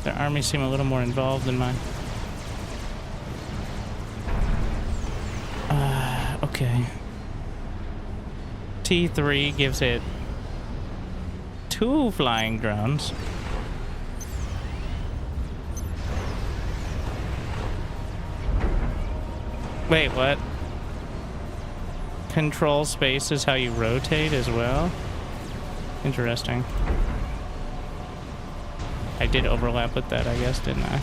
Their armies seem a little more involved than mine. Okay. T3 gives it 2 flying drones. Wait, what? Control space is how you rotate as well? Interesting. I did overlap with that, I guess, didn't I?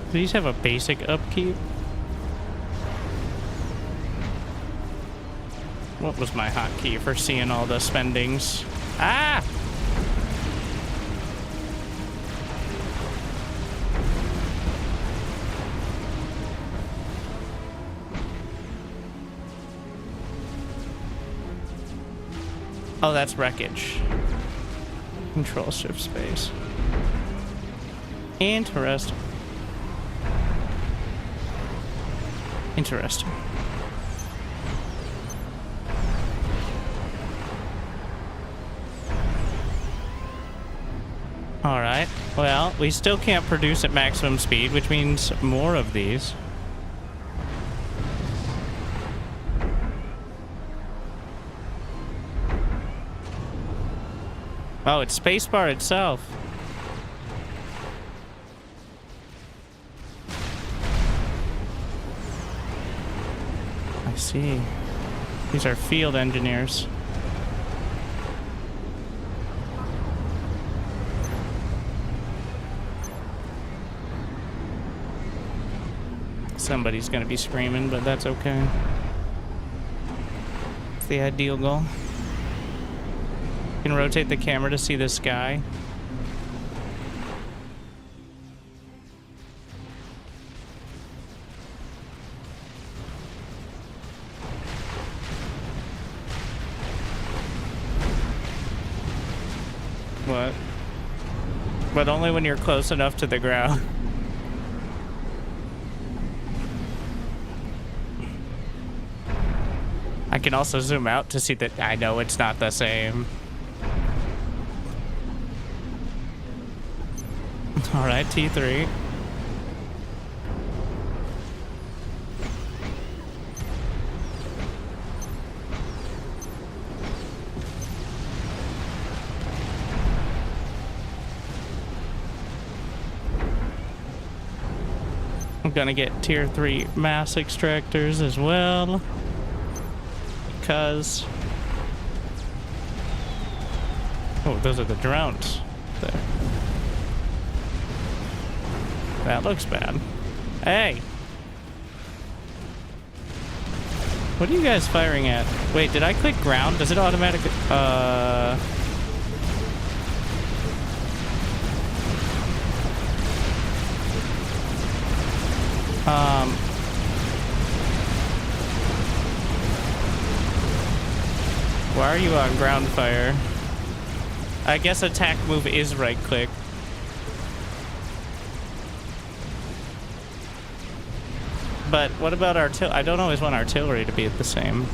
Do these have a basic upkeep? What was my hotkey for seeing all the spendings? Ah! Oh, that's wreckage. Control shift space. Interesting. Interesting. All right. Well, we still can't produce at maximum speed, which means more of these. Oh, it's spacebar itself. I see. These are field engineers. Somebody's gonna be screaming, but that's okay. It's the ideal goal. Can rotate the camera to see the sky. What? But only when you're close enough to the ground. I can also zoom out to see that. I know it's not the same. All right, T3. I'm gonna get tier 3 mass extractors as well. Because... oh, those are the drones there. That looks bad. Hey! What are you guys firing at? Wait, did I click ground? Does it automatically... Why are you on ground fire? I guess attack move is right click. But what about artillery? I don't always want artillery to be the same.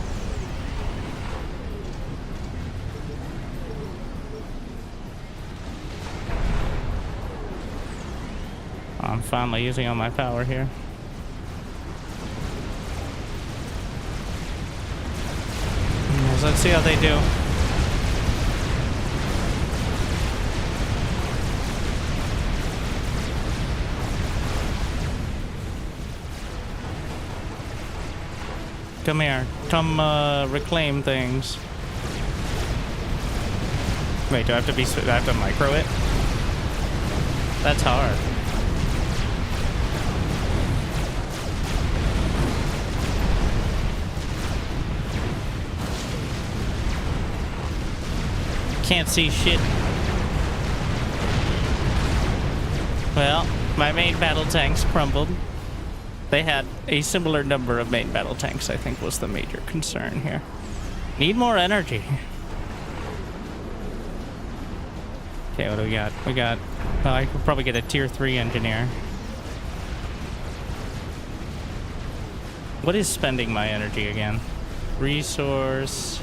I'm finally using all my power here. Let's see how they do. Come here. Come reclaim things. Wait, do I have to be... I have to micro it? That's hard. Can't see shit. Well, my main battle tanks crumbled. They had a similar number of main battle tanks, I think, was the major concern here. Need more energy. Okay, what do we got? We got... I could probably get a tier 3 engineer. What is spending my energy again? Resource...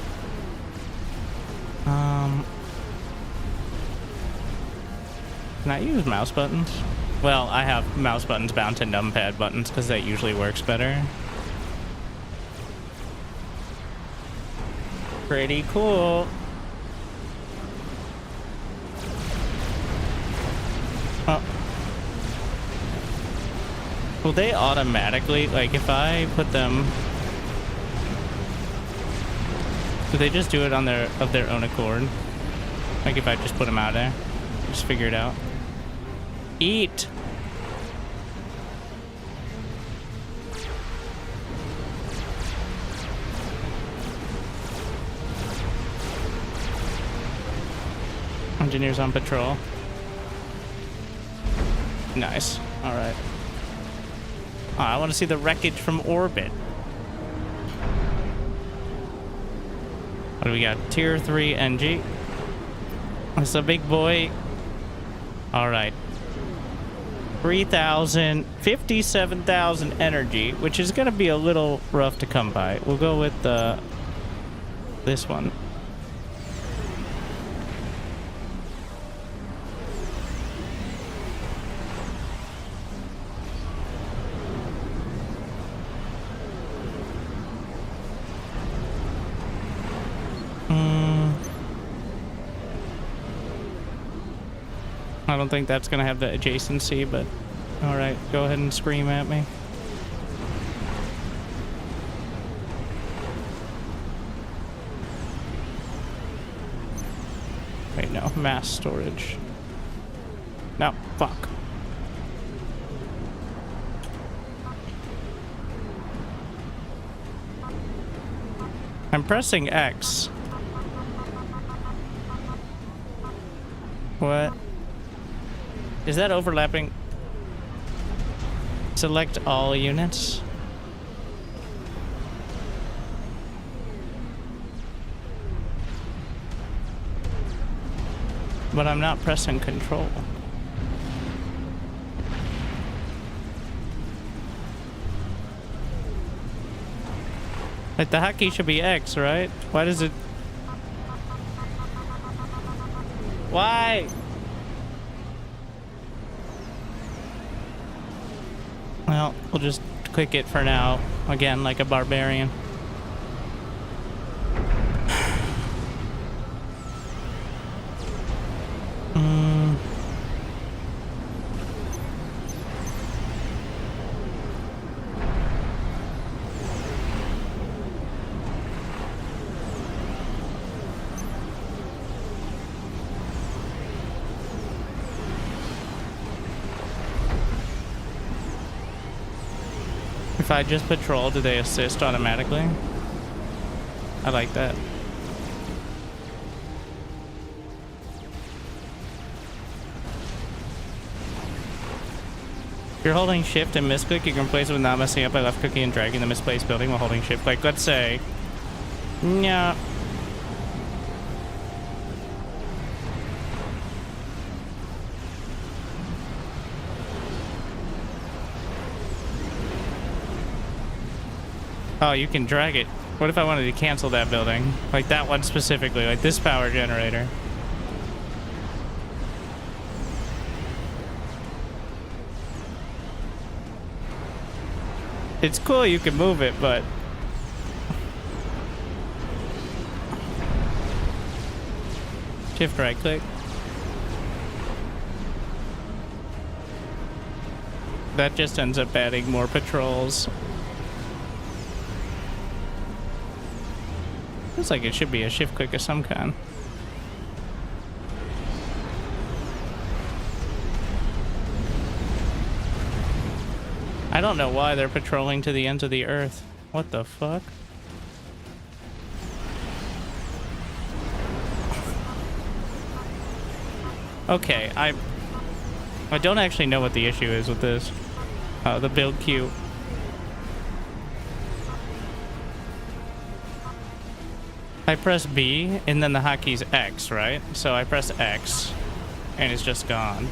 Can I use mouse buttons? Well, I have mouse buttons bound to numpad buttons because that usually works better. Pretty cool. Oh. Will they automatically, like if I put them... do they just do it on of their own accord? Like if I just put them out there? Just figure it out. Eat! Engineers on patrol. Nice. Alright. Oh, I want to see the wreckage from orbit. What do we got? Tier 3 NG. That's a big boy. Alright. 3,000, 57,000 energy, which is going to be a little rough to come by. We'll go with this one. I don't think that's going to have the adjacency, but all right, go ahead and scream at me. Wait, no, mass storage. No, fuck. I'm pressing X. What? Is that overlapping? Select all units. But I'm not pressing control. Like, the hotkey should be X, right? Why does it... Why? Well, we'll just click it for now. Again, like a barbarian. If I just patrol, do they assist automatically? I like that. If you're holding shift and misclick, you can replace it with not messing up by left clicking and dragging the misplaced building while holding shift. Like, let's say... Yeah. Oh, you can drag it. What if I wanted to cancel that building? Like that one specifically, like this power generator. It's cool you can move it, but... Shift right click. That just ends up adding more patrols. Looks like it should be a shift click of some kind. I don't know why they're patrolling to the ends of the earth. What the fuck? Okay, I don't actually know what the issue is with this. The build queue. I press B, and then the hotkey's X, right? So I press X, and it's just gone.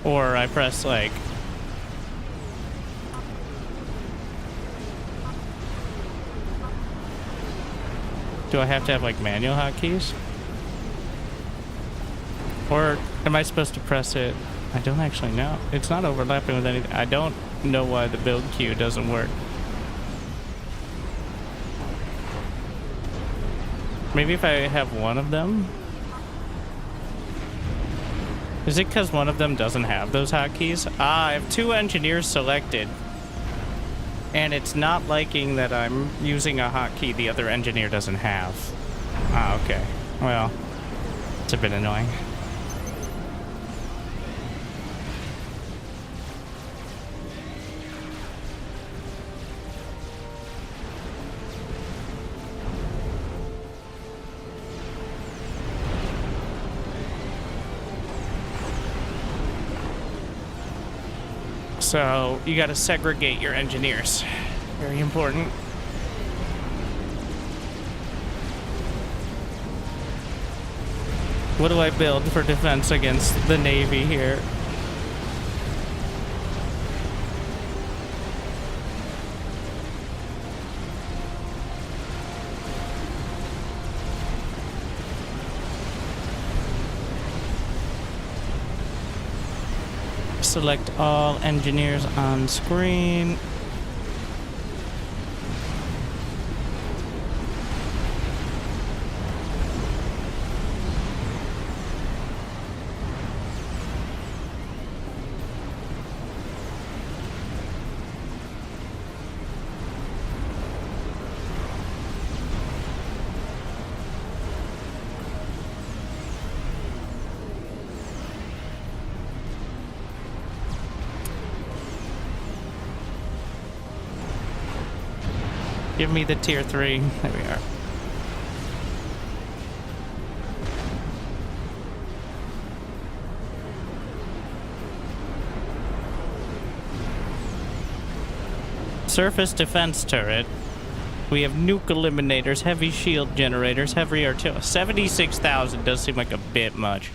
Or I press, like... Do I have to have, like, manual hotkeys? Or am I supposed to press it? I don't actually know. It's not overlapping with anything. I don't know why the build queue doesn't work. Maybe if I have one of them? Is it because one of them doesn't have those hotkeys? Ah, I have 2 engineers selected. And it's not liking that I'm using a hotkey the other engineer doesn't have. Ah, okay. Well, it's a bit annoying. So you got to segregate your engineers. Very important. What do I build for defense against the Navy here? Select all engineers on screen. Give me the tier 3. There we are. Surface defense turret. We have nuke eliminators, heavy shield generators, heavy artillery. 76,000 does seem like a bit much.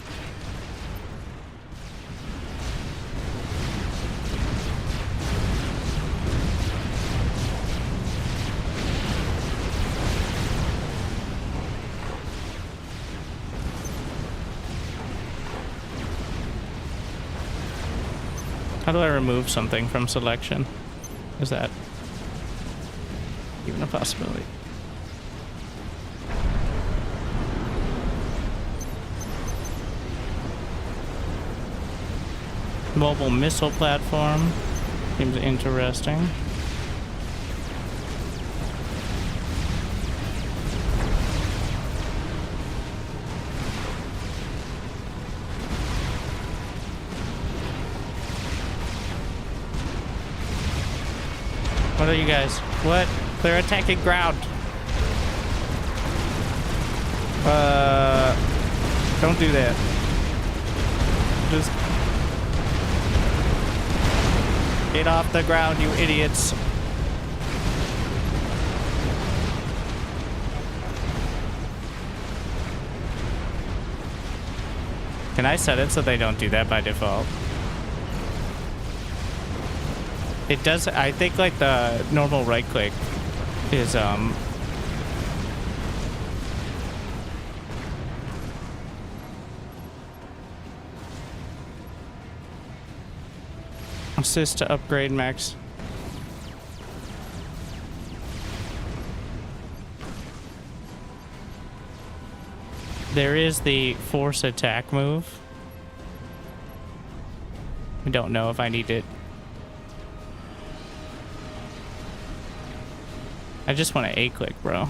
How do I remove something from selection? Is that even a possibility? Mobile missile platform. Seems interesting. What are you guys? What? They're attacking ground. Don't do that. Just get off the ground, you idiots. Can I set it so they don't do that by default? It does, I think, like the normal right click is assist to upgrade max. There is the force attack move. I don't know if I need it. I just want to A-click, bro.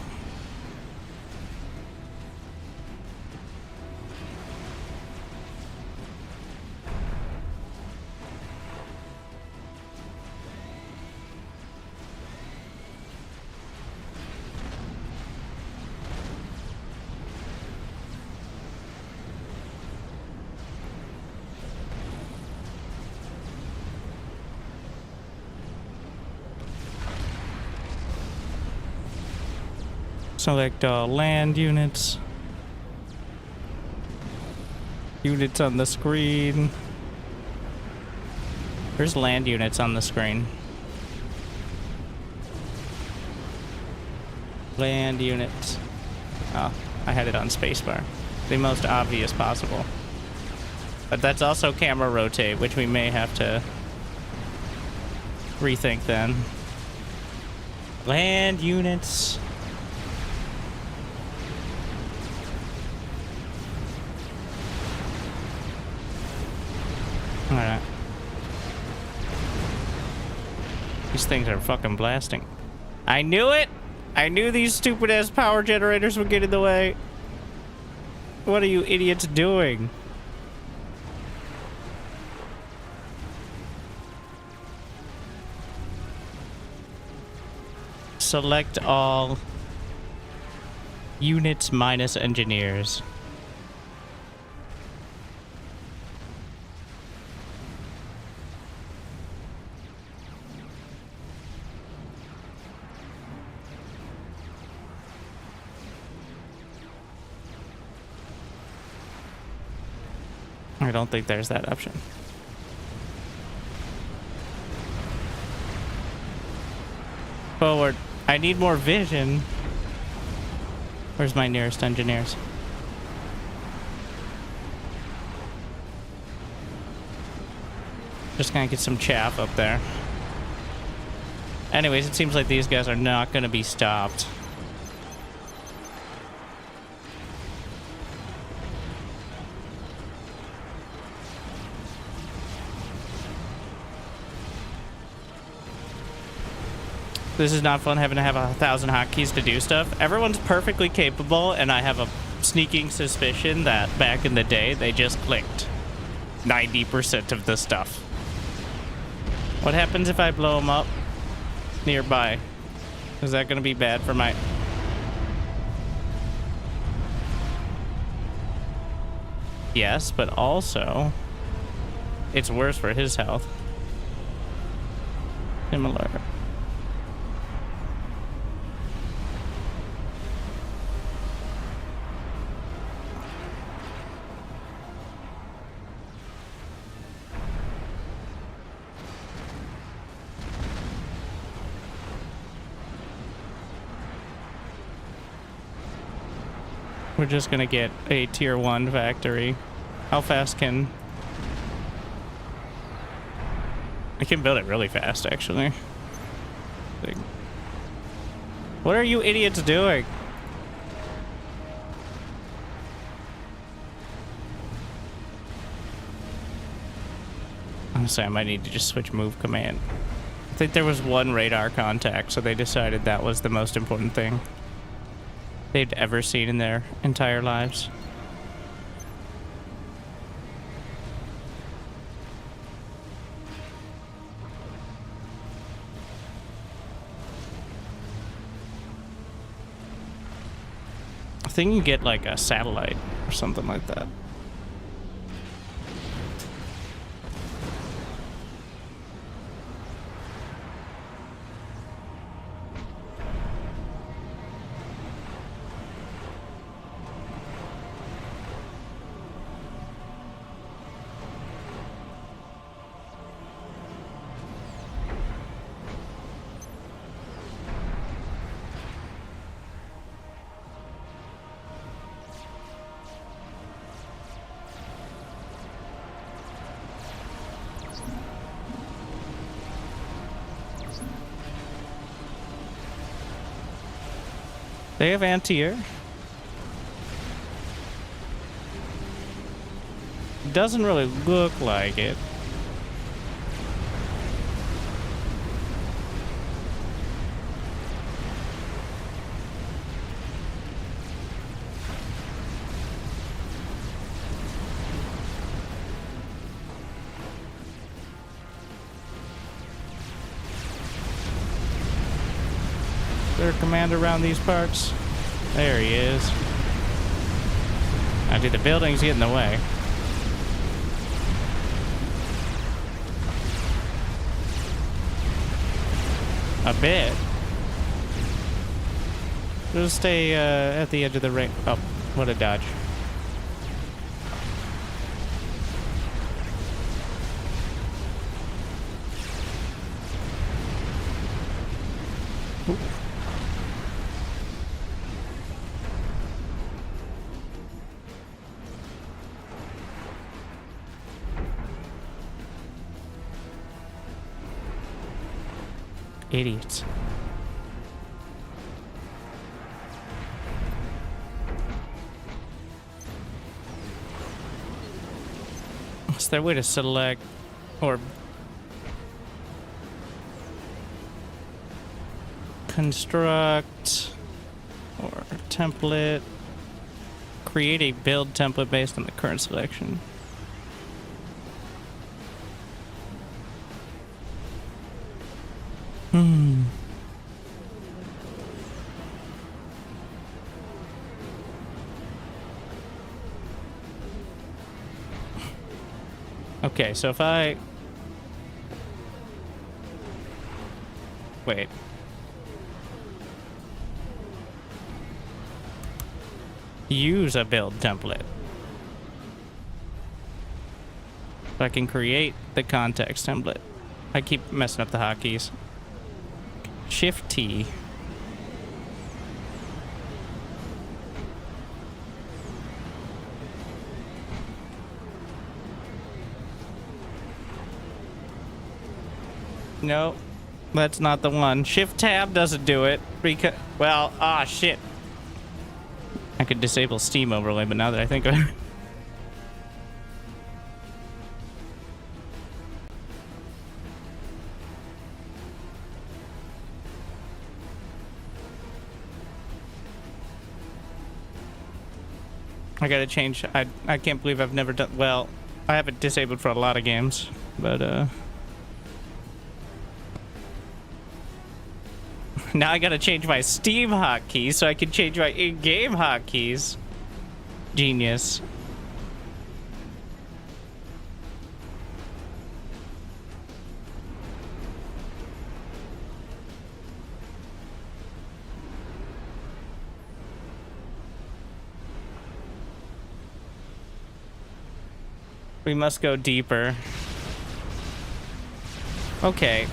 Select land units. Units on the screen. There's land units on the screen. Land units. Oh, I had it on spacebar. The most obvious possible. But that's also camera rotate, which we may have to rethink then. Land units. Alright. These things are fucking blasting. I knew it! I knew these stupid ass power generators would get in the way. What are you idiots doing? Select all units minus engineers. I don't think there's that option. Forward. I need more vision. Where's my nearest engineers? Just gonna get some chaff up there. Anyways, it seems like these guys are not gonna be stopped. This is not fun having to have 1,000 hotkeys to do stuff. Everyone's perfectly capable, and I have a sneaking suspicion that back in the day, they just clicked 90% of the stuff. What happens if I blow them up nearby? Is that going to be bad for my... Yes, but also, it's worse for his health. Similar. We're just gonna get a tier 1 factory. How fast can... I can build it really fast, actually. Like, what are you idiots doing? Honestly, I might need to just switch move command. I think there was one radar contact, so they decided that was the most important thing they'd ever seen in their entire lives. I think you get like a satellite or something like that. They have anti-air. Doesn't really look like it. Is there a commander around these parts? There he is. Now, dude, the building's getting in the way. A bit. Just stay at the edge of the ring. Oh, what a dodge. Oop. Idiots. Is there a way to select or construct or template? Create a build template based on the current selection. Okay, so if I... Wait. Use a build template. So I can create the context template. I keep messing up the hotkeys. Shift T. No, that's not the one. Shift Tab doesn't do it because, well, shit. I could disable Steam overlay, but now that I think of it. I gotta change. I can't believe I've never done, well, I have it disabled for a lot of games, but now I gotta change my Steam hotkeys so I can change my in-game hotkeys. Genius. We must go deeper. Okay.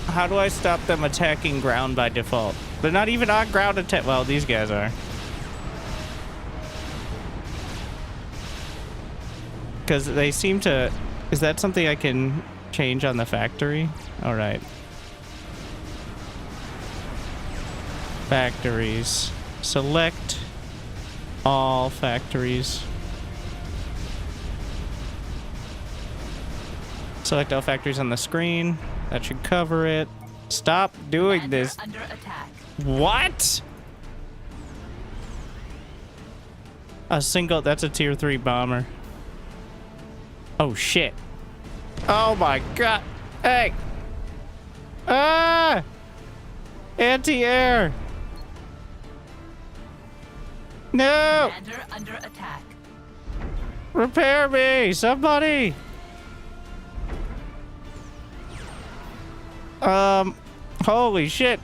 How do I stop them attacking ground by default? They're not even on ground attack. Well, these guys are. Because they seem to... Is that something I can change on the factory? Alright. Factories. Select all factories. Select all factories on the screen. That should cover it. Stop doing this. Under attack. What? A single... That's a tier 3 bomber. Oh, shit. Oh, my God. Hey. Ah! Anti-air. No! Commander under attack. Repair me! Somebody! Holy shit.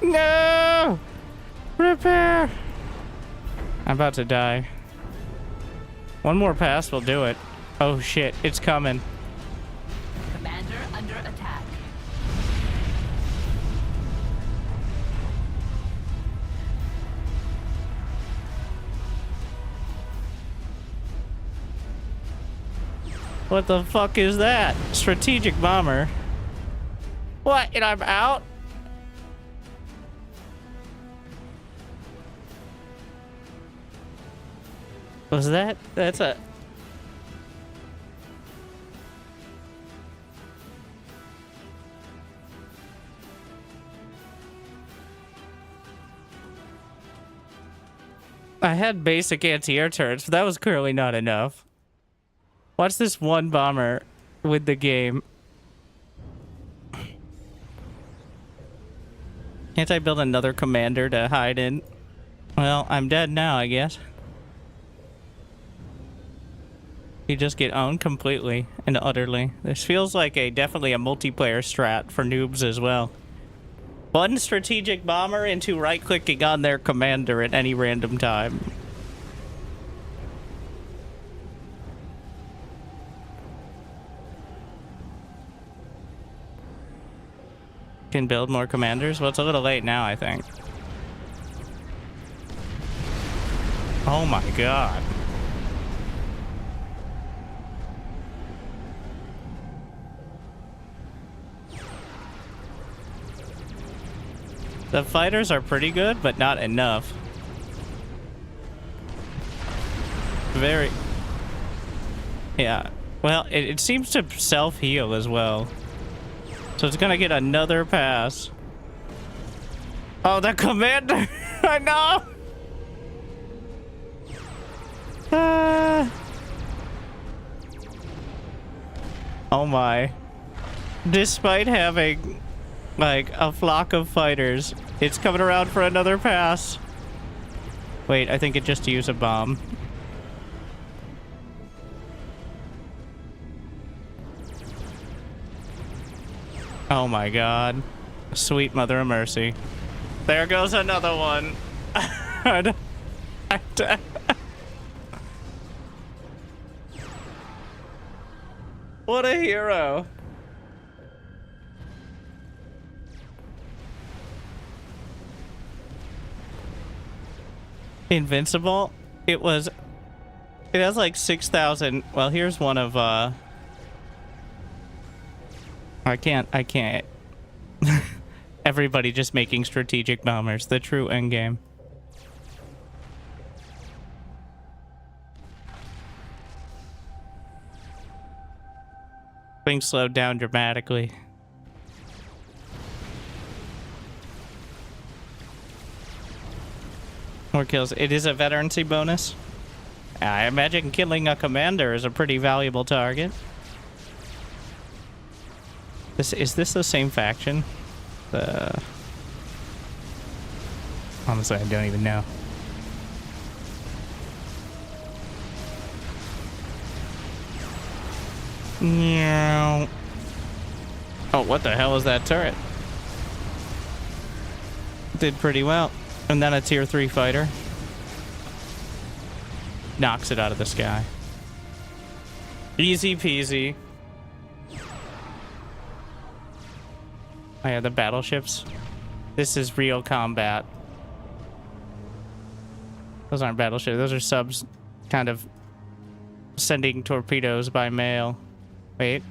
No! Repair! I'm about to die. One more pass will do it. Oh shit, it's coming. Commander under attack. What the fuck is that? Strategic bomber. What? And I'm out? Was that? That's a... I had basic anti-air turrets, but that was clearly not enough. Watch this one bomber with the game. Can't I build another commander to hide in? Well, I'm dead now, I guess. You just get owned completely and utterly. This feels like definitely a multiplayer strat for noobs as well. One strategic bomber into right-clicking on their commander at any random time. Can build more commanders? Well, it's a little late now, I think. Oh my god. The fighters are pretty good, but not enough. Very... Yeah. Well, it seems to self-heal as well. So it's gonna get another pass. Oh, the commander! I know! Oh my. Despite having, like, a flock of fighters, it's coming around for another pass. Wait, I think it just used a bomb. Oh my god. Sweet mother of mercy. There goes another one. What a hero. Invincible? It has like 6,000. Well, here's one of, I can't. Everybody just making strategic bombers. The true endgame. Things slowed down dramatically. More kills. It is a veterancy bonus. I imagine killing a commander is a pretty valuable target. Is this the same faction? Honestly, I don't even know. Meow. Oh, what the hell is that turret? Did pretty well. And then a tier 3 fighter. Knocks it out of the sky. Easy peasy. Oh yeah, the battleships. This is real combat. Those aren't battleships. Those are subs, kind of sending torpedoes by mail. Wait.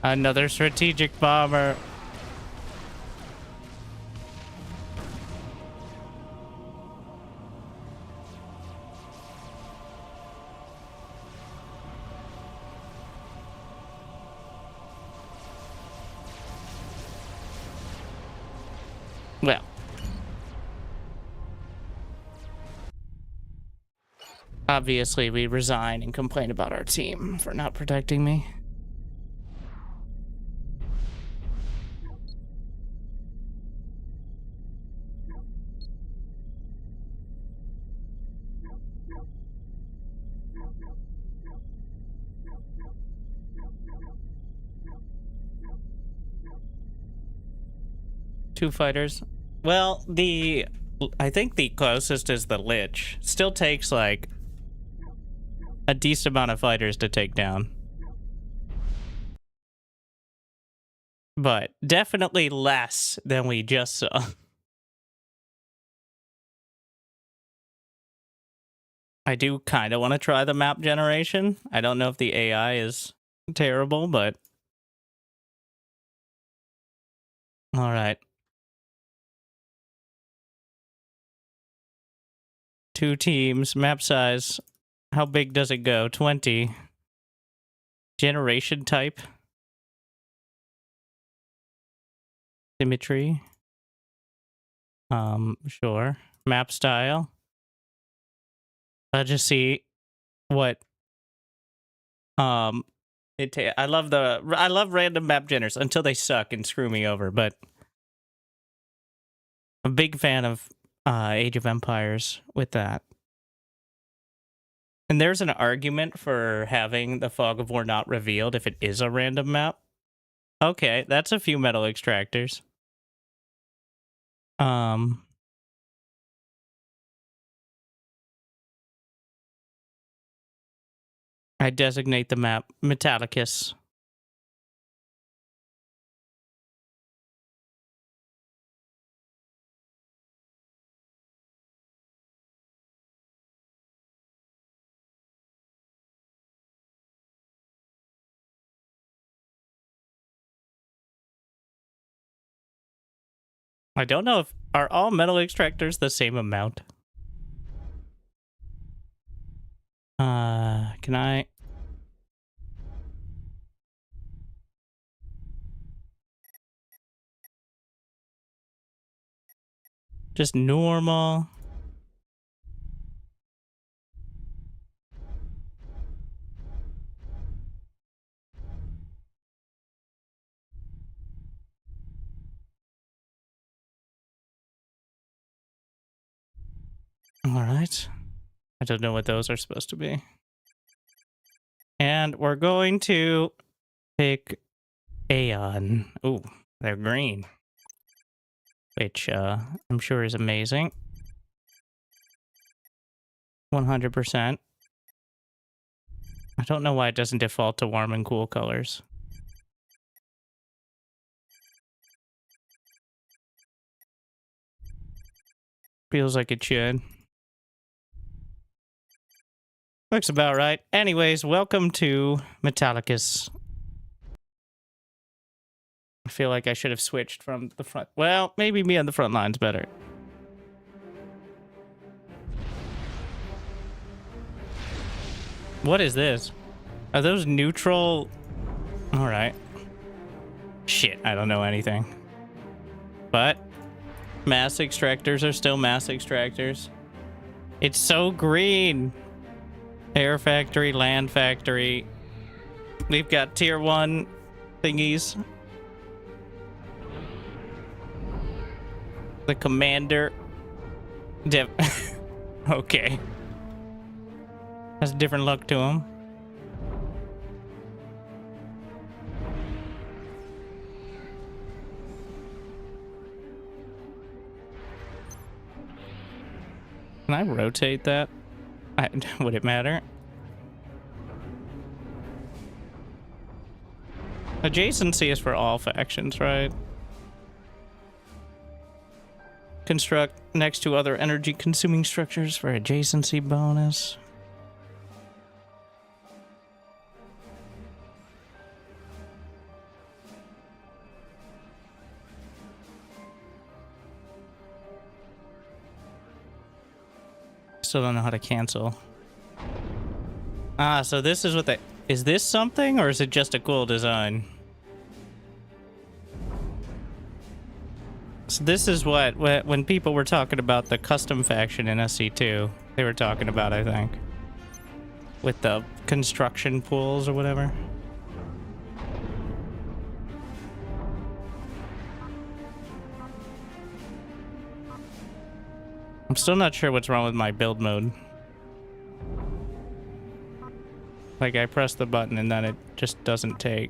Another strategic bomber. Well. Obviously, we resign and complain about our team for not protecting me. Two fighters. Well, I think the closest is the Lich. Still takes like a decent amount of fighters to take down. But definitely less than we just saw. I do kind of want to try the map generation. I don't know if the AI is terrible, but... Alright. 2 teams, map size. How big does it go? 20. Generation type. Symmetry. Sure. Map style. I'll just see what I love random map generators until they suck and screw me over, but I'm a big fan of Age of Empires with that. And there's an argument for having the Fog of War not revealed if it is a random map. Okay, that's a few metal extractors. I designate the map Metallicus. I don't know if... Are all metal extractors the same amount? Can I... Just normal. All right. I don't know what those are supposed to be. And we're going to pick Aeon. Ooh, they're green. Which I'm sure is amazing. 100%. I don't know why it doesn't default to warm and cool colors. Feels like it should. Looks about right. Anyways, welcome to Metallicus. I feel like I should have switched from the front. Well, maybe me on the front line's better. What is this? Are those neutral? Alright. Shit, I don't know anything. But mass extractors are still mass extractors. It's so green. Air factory, land factory. We've got tier 1 thingies. The commander. Okay. Has a different look to him. Can I rotate that? Would it matter? Adjacency is for all factions, right? Construct next to other energy consuming structures for adjacency bonus. Still don't know how to cancel. Ah, so this is what they... Is this something, or is it just a cool design? So this is what when people were talking about the custom faction in SC2, they were talking about, I think. With the construction pools or whatever. I'm still not sure what's wrong with my build mode. Like, I press the button and then it just doesn't take.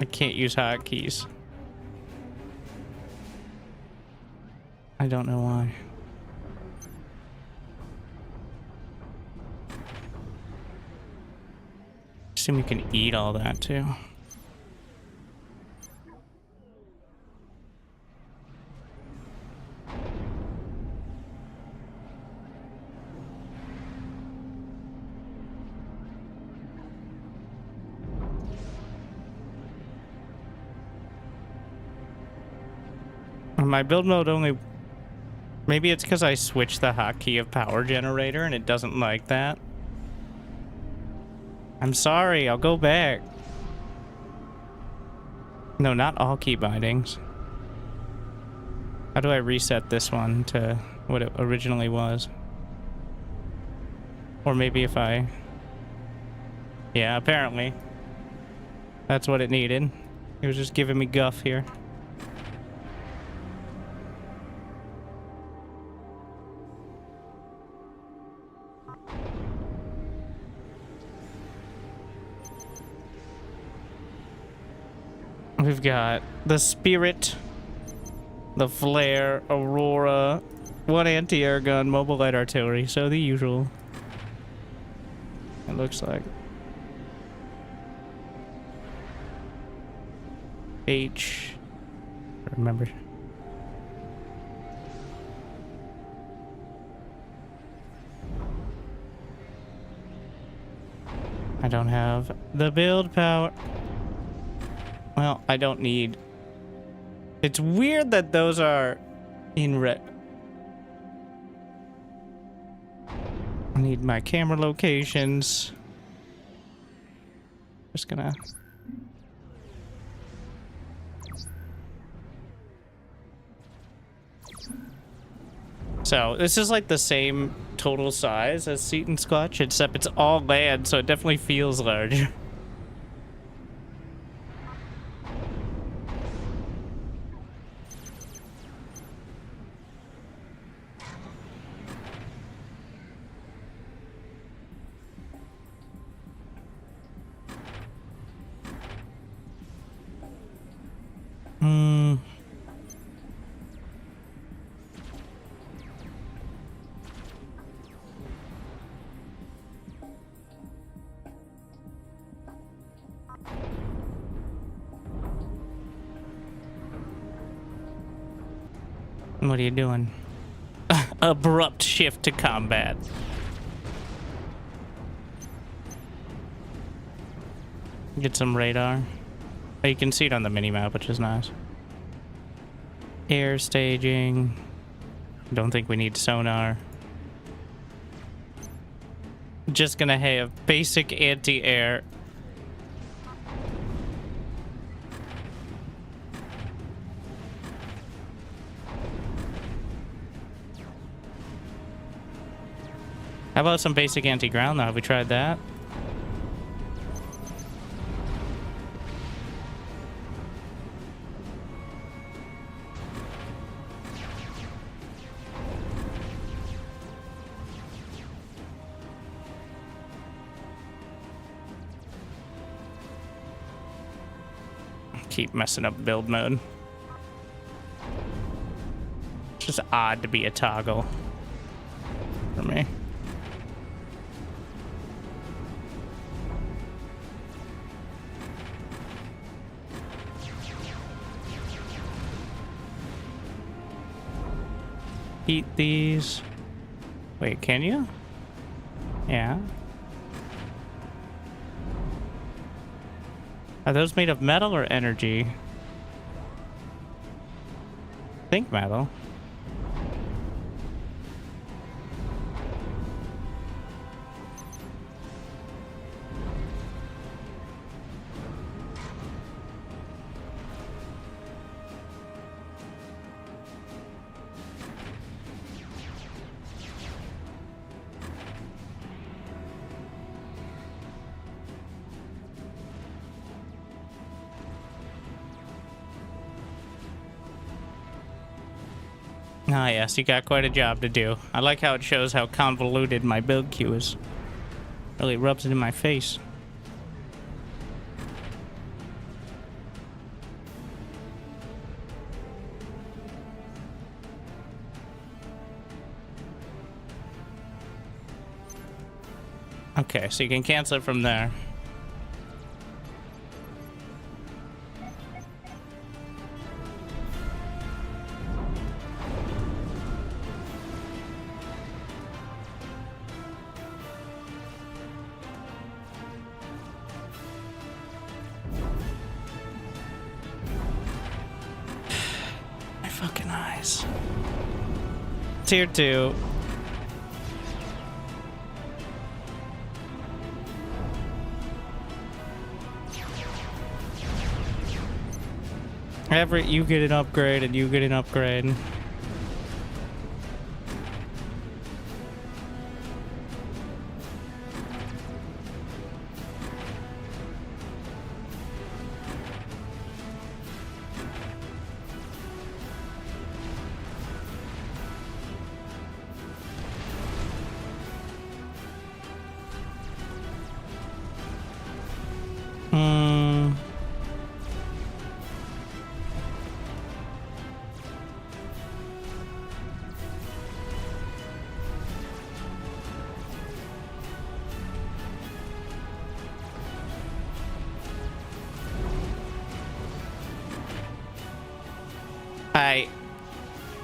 I can't use hotkeys. I don't know why. Assume you can eat all that too. My build mode only... Maybe it's because I switched the hotkey of power generator and it doesn't like that. I'm sorry, I'll go back. No, not all key bindings. How do I reset this one to what it originally was? Or maybe if I... Yeah, apparently. That's what it needed. It was just giving me guff here. We've got the Spirit, the Flare, Aurora, one anti-air gun, mobile light artillery, so the usual. It looks like. H. Remember. I don't have the build power. Well, I don't need... It's weird that those are in red. I need my camera locations. Just gonna... So, this is like the same total size as Seaton's Clutch, except it's all land, so it definitely feels large. What are you doing? Abrupt shift to combat. Get some radar. Oh, you can see it on the mini-map, which is nice. Air staging. Don't think we need sonar. Just gonna have basic anti-air. How about some basic anti-ground though? Have we tried that? Keep messing up build mode. It's just odd to be a toggle for me. Eat these. Wait, can you? Yeah. Are those made of metal or energy? I think metal. Ah, yes, you got quite a job to do. I like how it shows how convoluted my build queue is. Really rubs it in my face. Okay, so you can cancel it from there. My fucking eyes. Tier 2. Everett, you get an upgrade and you get an upgrade.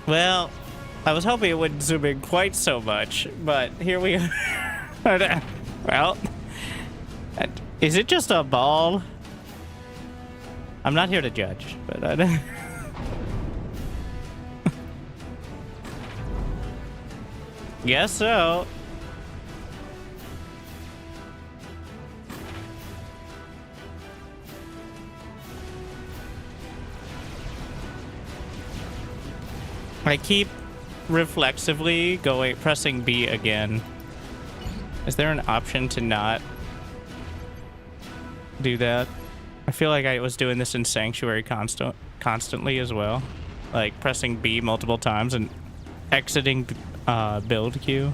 Well, I was hoping it wouldn't zoom in quite so much, but here we are. Well, is it just a ball? I'm not here to judge, but I don't. Guess so. I keep reflexively pressing B again. Is there an option to not do that? I feel like I was doing this in Sanctuary constantly as well. Like pressing B multiple times and exiting build queue.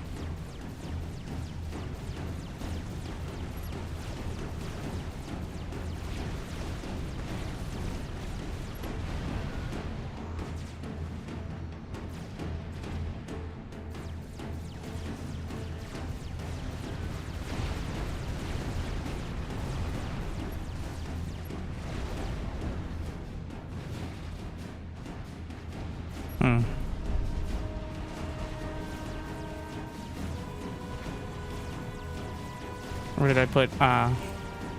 Where did I put?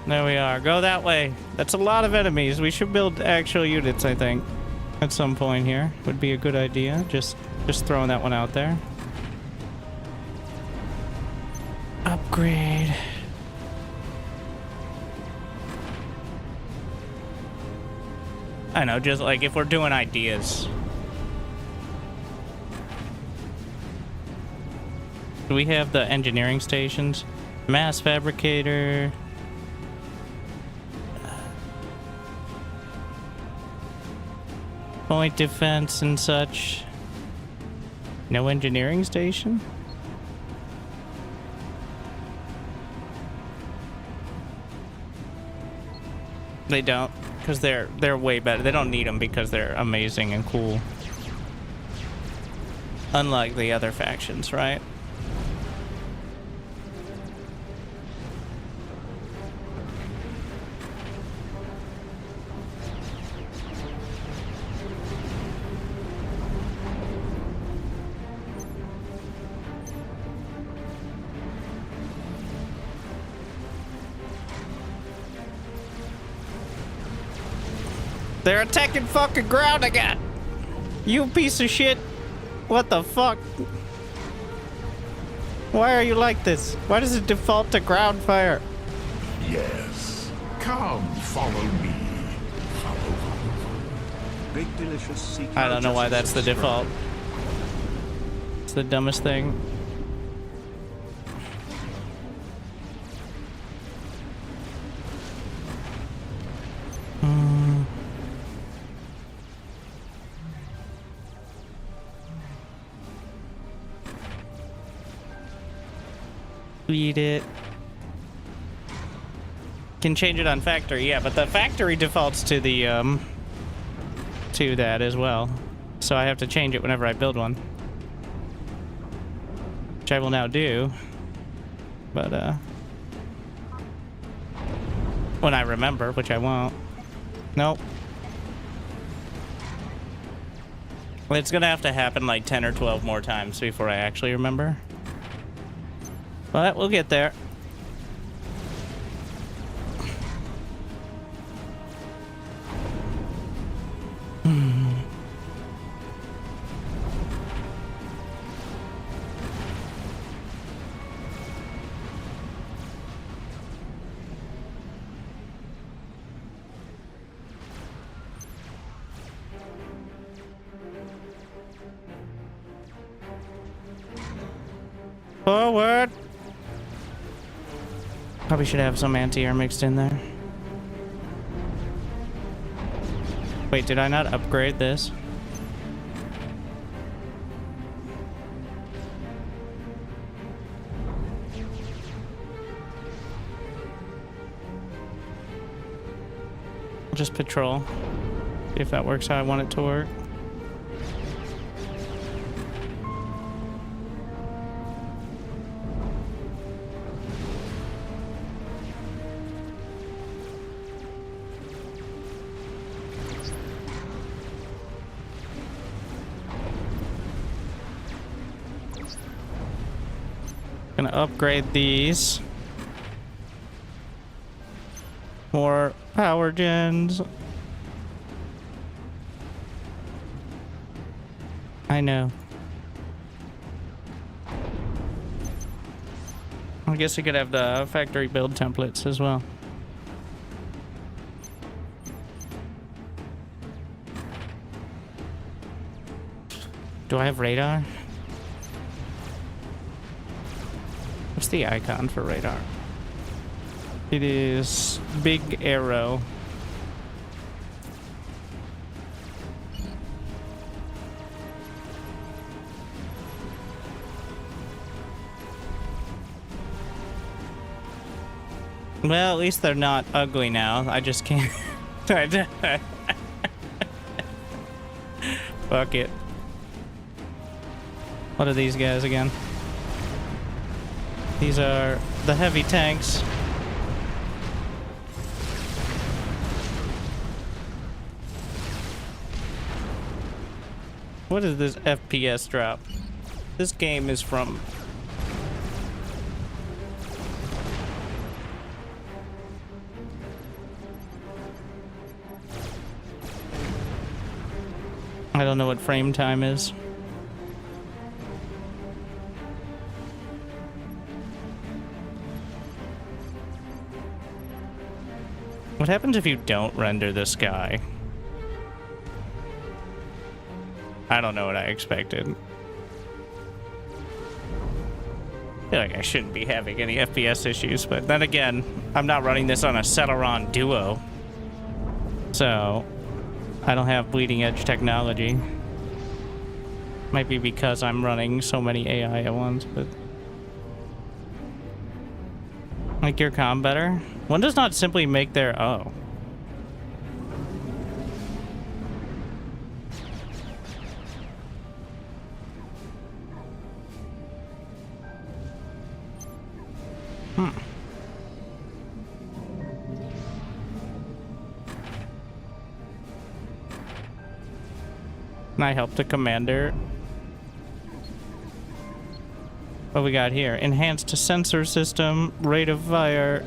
There we are. Go that way. That's a lot of enemies. We should build actual units, I think, at some point here. Would be a good idea. Just throwing that one out there. Upgrade. I know, just like if we're doing ideas. Do we have the engineering stations? Mass fabricator. Point defense and such. No engineering station? They don't, because they're way better. They don't need them because they're amazing and cool. Unlike the other factions, right? They're attacking fucking ground again! You piece of shit! What the fuck? Why are you like this? Why does it default to ground fire? Yes. Come, follow me. Follow. Big delicious secret. I don't know why that's the default. It's the dumbest thing. Read it. Can change it on factory, yeah, but the factory defaults to the to that as well. So I have to change it whenever I build one. Which I will now do. But when I remember, which I won't. Nope. It's gonna have to happen like 10 or 12 more times before I actually remember. But we'll get there. Forward. Probably should have some anti-air mixed in there. Wait, did I not upgrade this? I'll just patrol. See if that works how I want it to work. Gonna upgrade these. More power gens. I know. I guess I could have the factory build templates as well. Do I have radar? What's the icon for radar? It is big arrow. Well, at least they're not ugly now. I just can't. Fuck it. What are these guys again? These are the heavy tanks. What is this FPS drop? This game is from... I don't know what frame time is. What happens if you don't render the sky? I don't know what I expected. I feel like I shouldn't be having any FPS issues, but then again, I'm not running this on a Celeron Duo. So, I don't have bleeding edge technology. Might be because I'm running so many AI at once, but... Like your comm better? One does not simply make their... Oh. Can I help the commander? What we got here? Enhanced sensor system, rate of fire.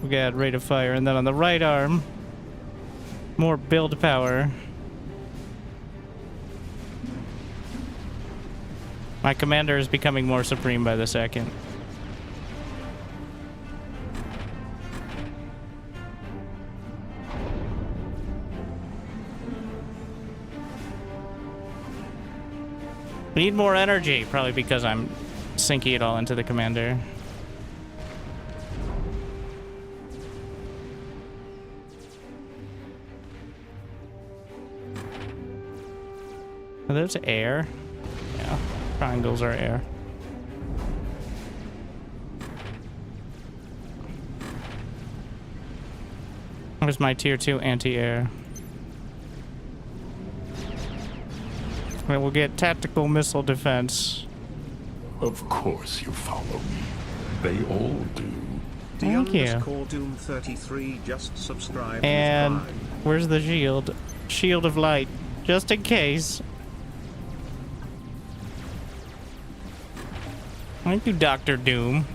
We got rate of fire, and then on the right arm, more build power. My commander is becoming more supreme by the second. Need more energy, probably because I'm sinking it all into the commander. Are those air? Yeah, triangles are air. Where's my tier 2 anti-air? We'll get tactical missile defense. Of course you follow me. They all do. Thank you. Doom 33 just subscribed. And with Prime. where's the shield? Shield of light, just in case. Thank you, Dr. Doom.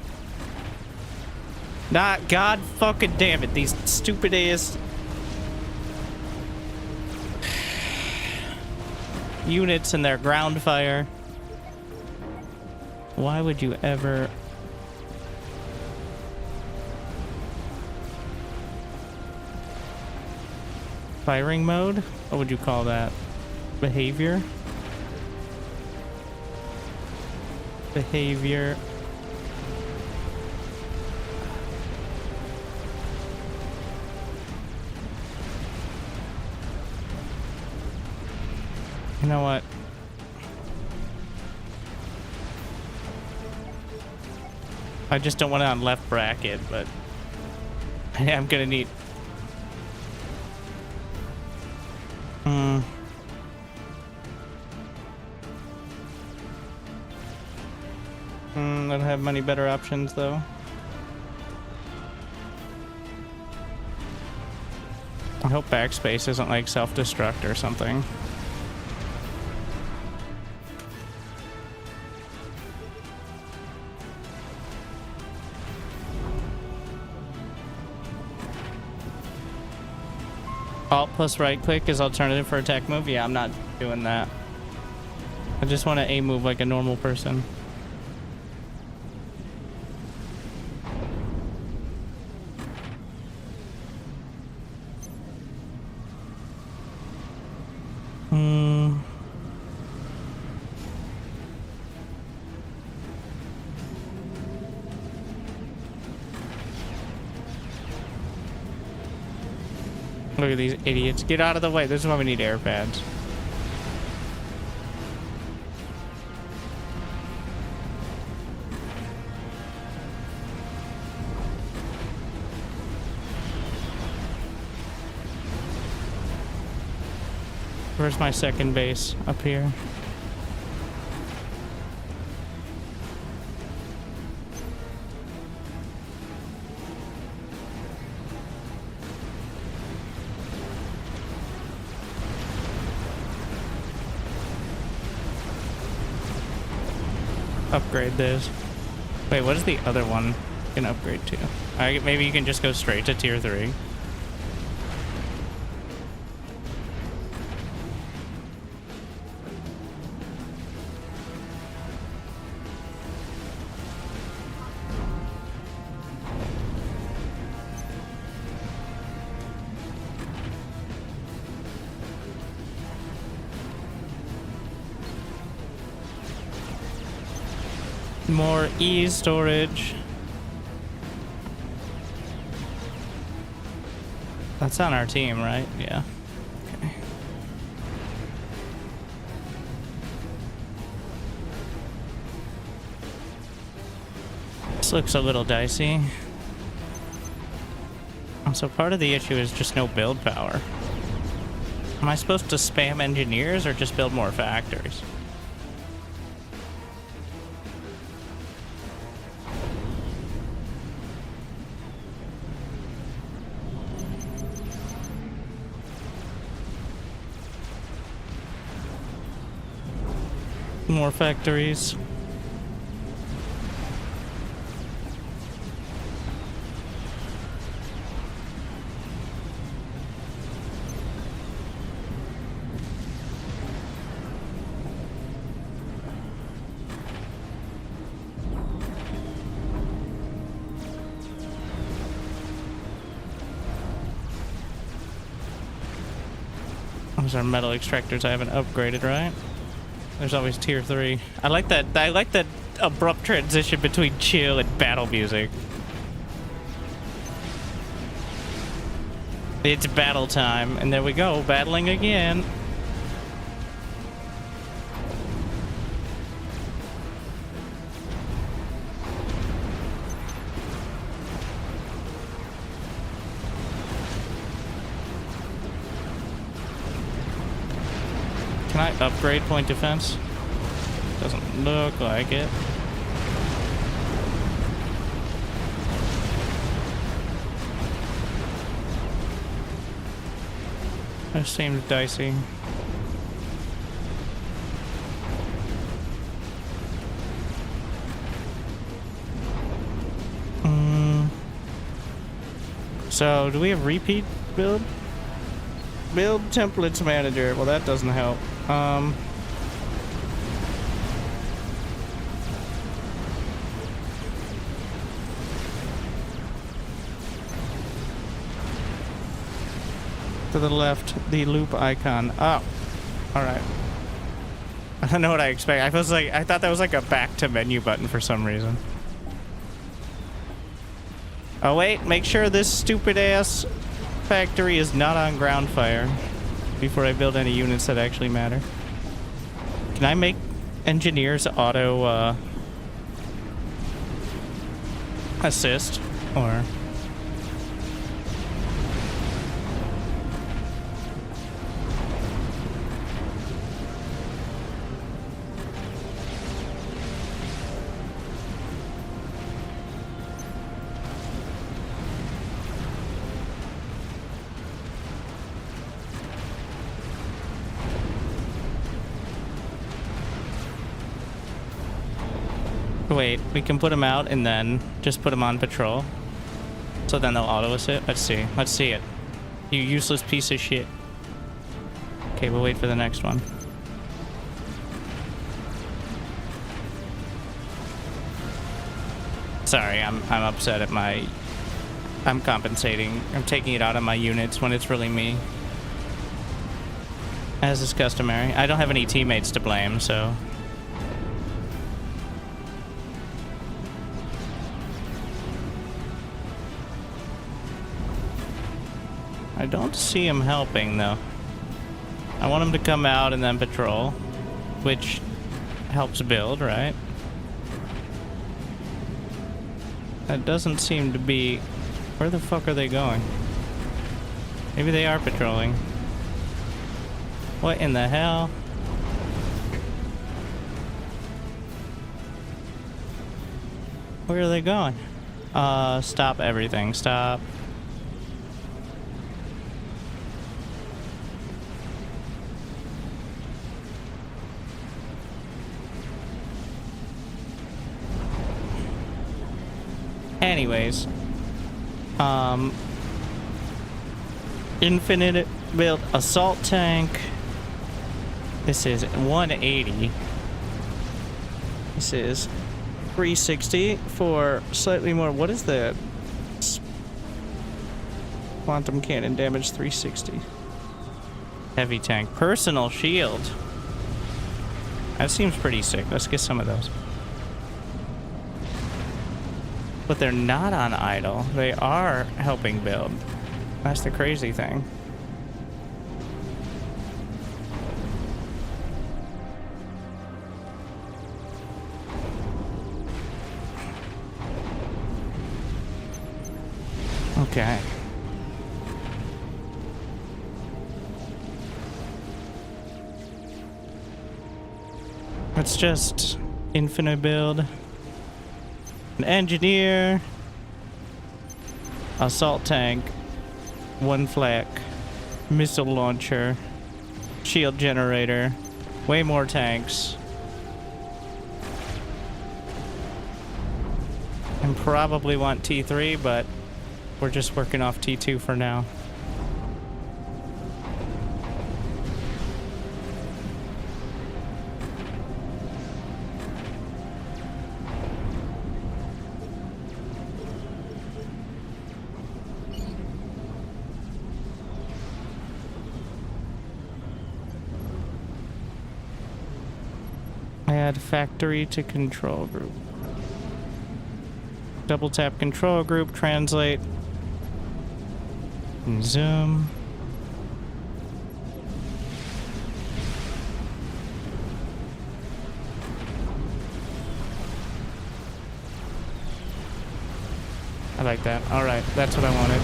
Not God fucking damn it, these stupid ass units and their ground fire. Why would you ever? Firing mode? What would you call that? Behavior? Behavior. You know what? I just don't want it on left bracket, but I'm gonna need. I don't have many better options though. I hope backspace isn't like self-destruct or something. Alt plus right click is alternative for attack move? Yeah, I'm not doing that. I just want to A move like a normal person. Look at these idiots. Get out of the way. This is why we need air pads. Where's my second base? Up here. Upgrade this. Wait, what is the other one can upgrade to? Maybe you can just go straight to tier 3. More E storage. That's on our team, right? Yeah. Okay. This looks a little dicey. So part of the issue is just no build power. Am I supposed to spam engineers or just build more factories? More factories. Those are metal extractors I haven't upgraded, right? There's always tier 3. I like that abrupt transition between chill and battle music. It's battle time, and there we go, battling again. Can I upgrade point defense? Doesn't look like it. That seems dicey. So, do we have repeat build? Build templates manager. Well, that doesn't help. To the left, the loop icon. Oh, all right. I don't know what I expect. I thought that was like a back to menu button for some reason. Oh wait, make sure this stupid ass factory is not on ground fire before I build any units that actually matter. Can I make engineers auto assist or? Wait, we can put them out and then just put them on patrol. So then they'll auto assist. Let's see. Let's see it. You useless piece of shit. Okay, we'll wait for the next one. Sorry, I'm upset at my... I'm compensating. I'm taking it out on my units when it's really me. As is customary. I don't have any teammates to blame, so... I don't see him helping, though. I want him to come out and then patrol, which helps build, right? That doesn't seem to be... Where the fuck are they going? Maybe they are patrolling. What in the hell? Where are they going? Stop everything. Stop. Anyways, infinite build assault tank. This is 180. This is 360 for slightly more. What is that? Quantum cannon damage 360. Heavy tank. Personal shield. That seems pretty sick. Let's get some of those. But they're not on idle. They are helping build. That's the crazy thing. Okay. Let's just infinite build. An engineer, assault tank, one flak, missile launcher, shield generator, way more tanks, and probably want T3, but we're just working off T2 for now. Add factory to control group. Double tap control group, translate, and zoom. I like that. All right, that's what I wanted.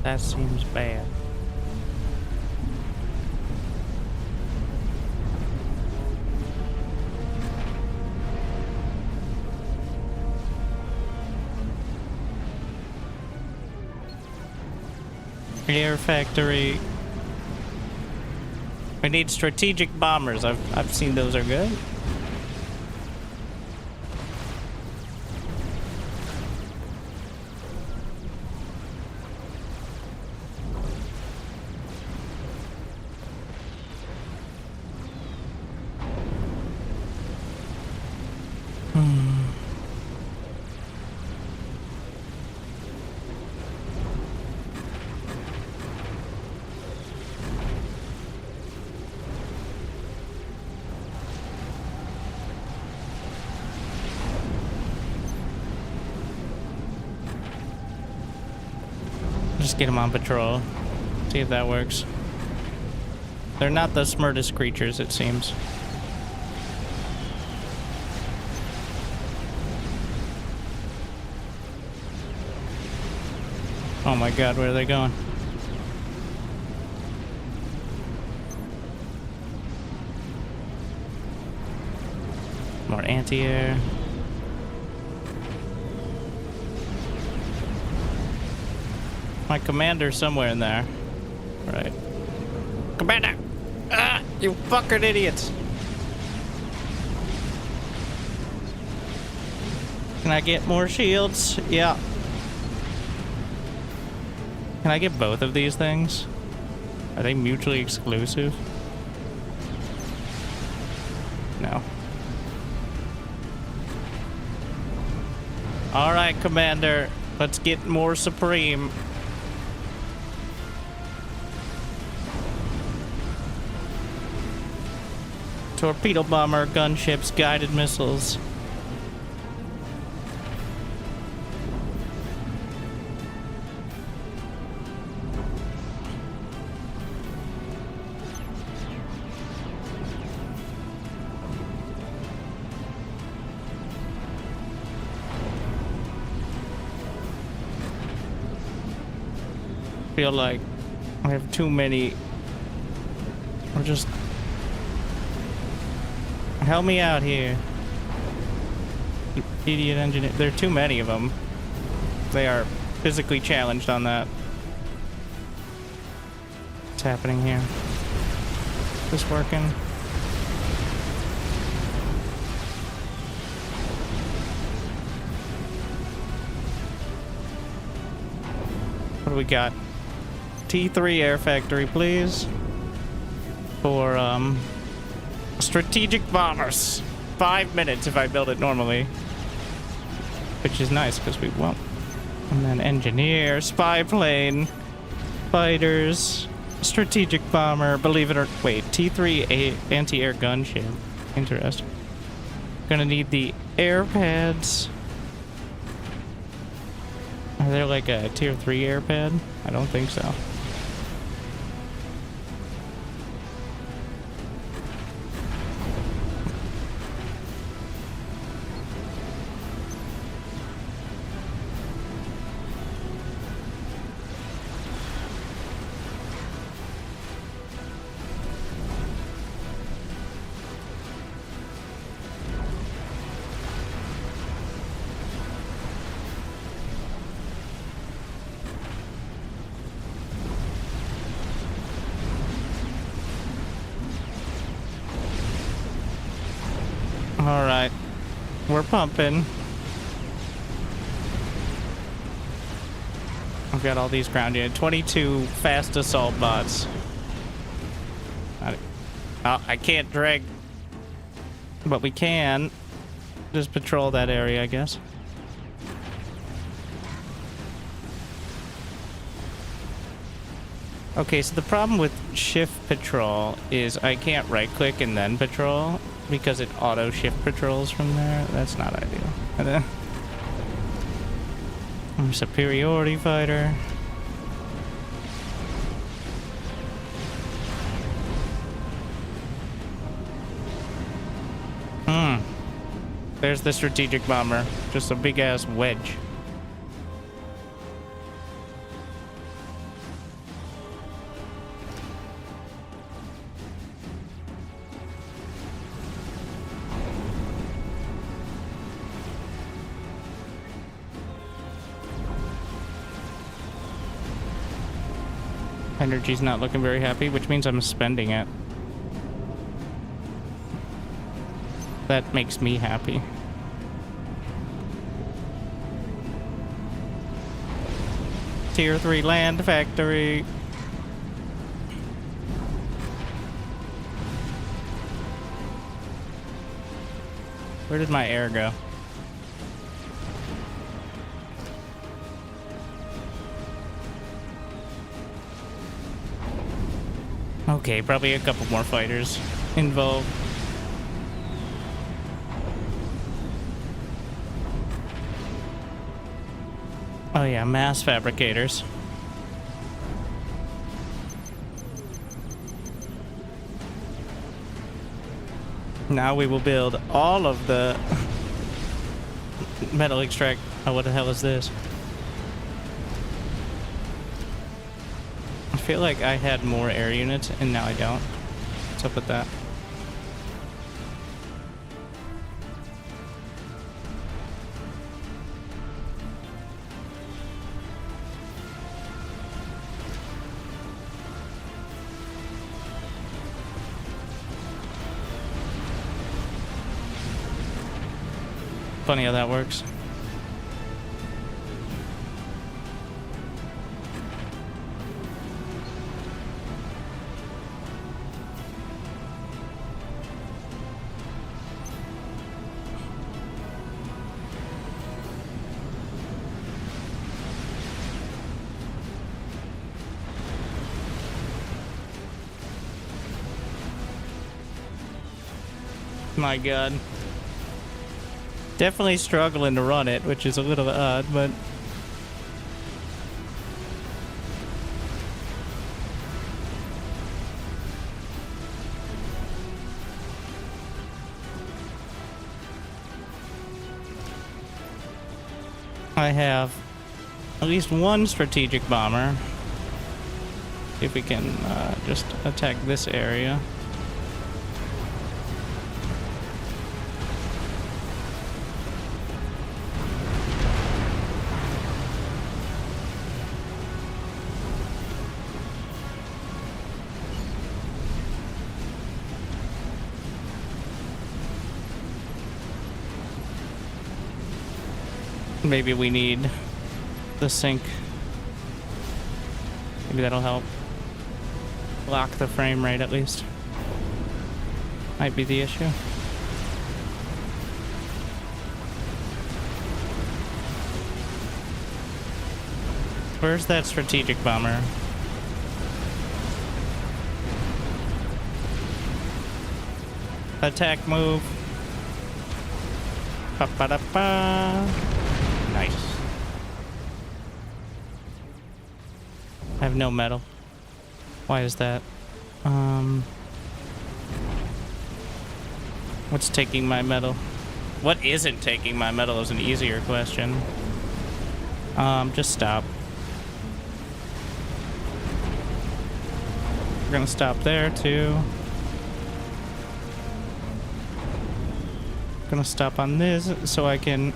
That seems bad. Air factory. We need strategic bombers. I've seen those are good. Just get them on patrol. See if that works. They're not the smartest creatures, it seems. Oh my god, where are they going? More anti-air. My commander's somewhere in there. Right. Commander! Ah! You fucking idiots! Can I get more shields? Yeah. Can I get both of these things? Are they mutually exclusive? No. Alright, Commander. Let's get more supreme. Torpedo bomber, gunships, guided missiles. Feel like I have too many. Or just help me out here, you idiot engineer. There are too many of them. They are physically challenged on that. What's happening here? Is this working? What do we got? T3 air factory, please. For, strategic bombers. 5 minutes if I build it normally. Which is nice, because we won't. And then engineer, spy plane, fighters, strategic bomber, believe it or... Wait, T3 anti-air gunship. Interesting. Gonna need the air pads. Are there like a tier 3 air pad? I don't think so. Alright. We're pumping. I've got all these ground units. 22 fast assault bots. I can't drag. But we can just patrol that area, I guess. Okay, so the problem with shift patrol is I can't right click and then patrol because it auto shift patrols from there. That's not ideal. And then superiority fighter. There's the strategic bomber. Just a big ass wedge. Energy's not looking very happy, which means I'm spending it. That makes me happy. Tier 3 land factory. Where did my air go? Okay, probably a couple more fighters involved. Oh yeah, mass fabricators. Now we will build all of the metal extract. Oh, what the hell is this? I feel like I had more air units and now I don't. What's up with that? Funny how that works. My God. Definitely struggling to run it, which is a little odd, but... I have at least one strategic bomber. See if we can just attack this area. Maybe we need the sync. Maybe that'll help lock the frame rate at least. Might be the issue. Where's that strategic bomber? Attack move. Pa-pa-da-pa. Nice. I have no metal. Why is that? What's taking my metal? What isn't taking my metal is an easier question. Just stop. We're gonna stop there too. Gonna stop on this so I can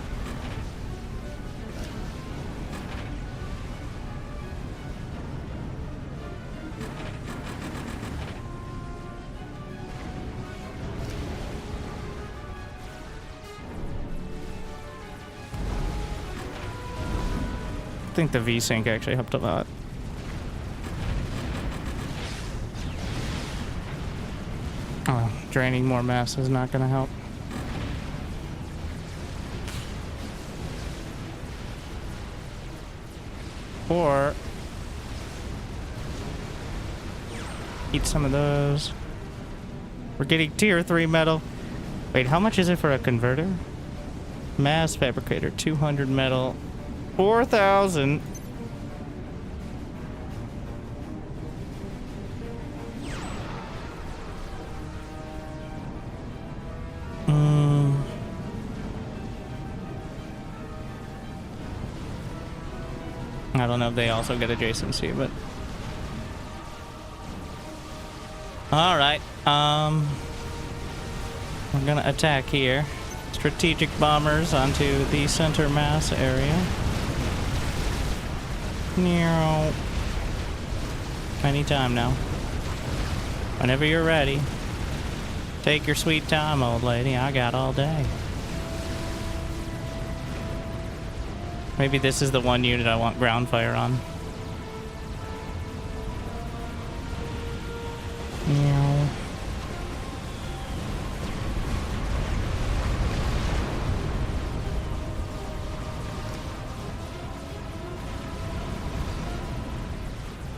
I think the V-Sync actually helped a lot. Oh, draining more mass is not going to help. Or eat some of those. We're getting tier 3 metal. Wait, how much is it for a converter? Mass fabricator, 200 metal. 4,000. I don't know if they also get adjacency, but all right. We're gonna attack here. Strategic bombers onto the center mass area. Anytime now. Whenever you're ready. Take your sweet time, old lady. I got all day. Maybe this is the one unit I want ground fire on. Meow.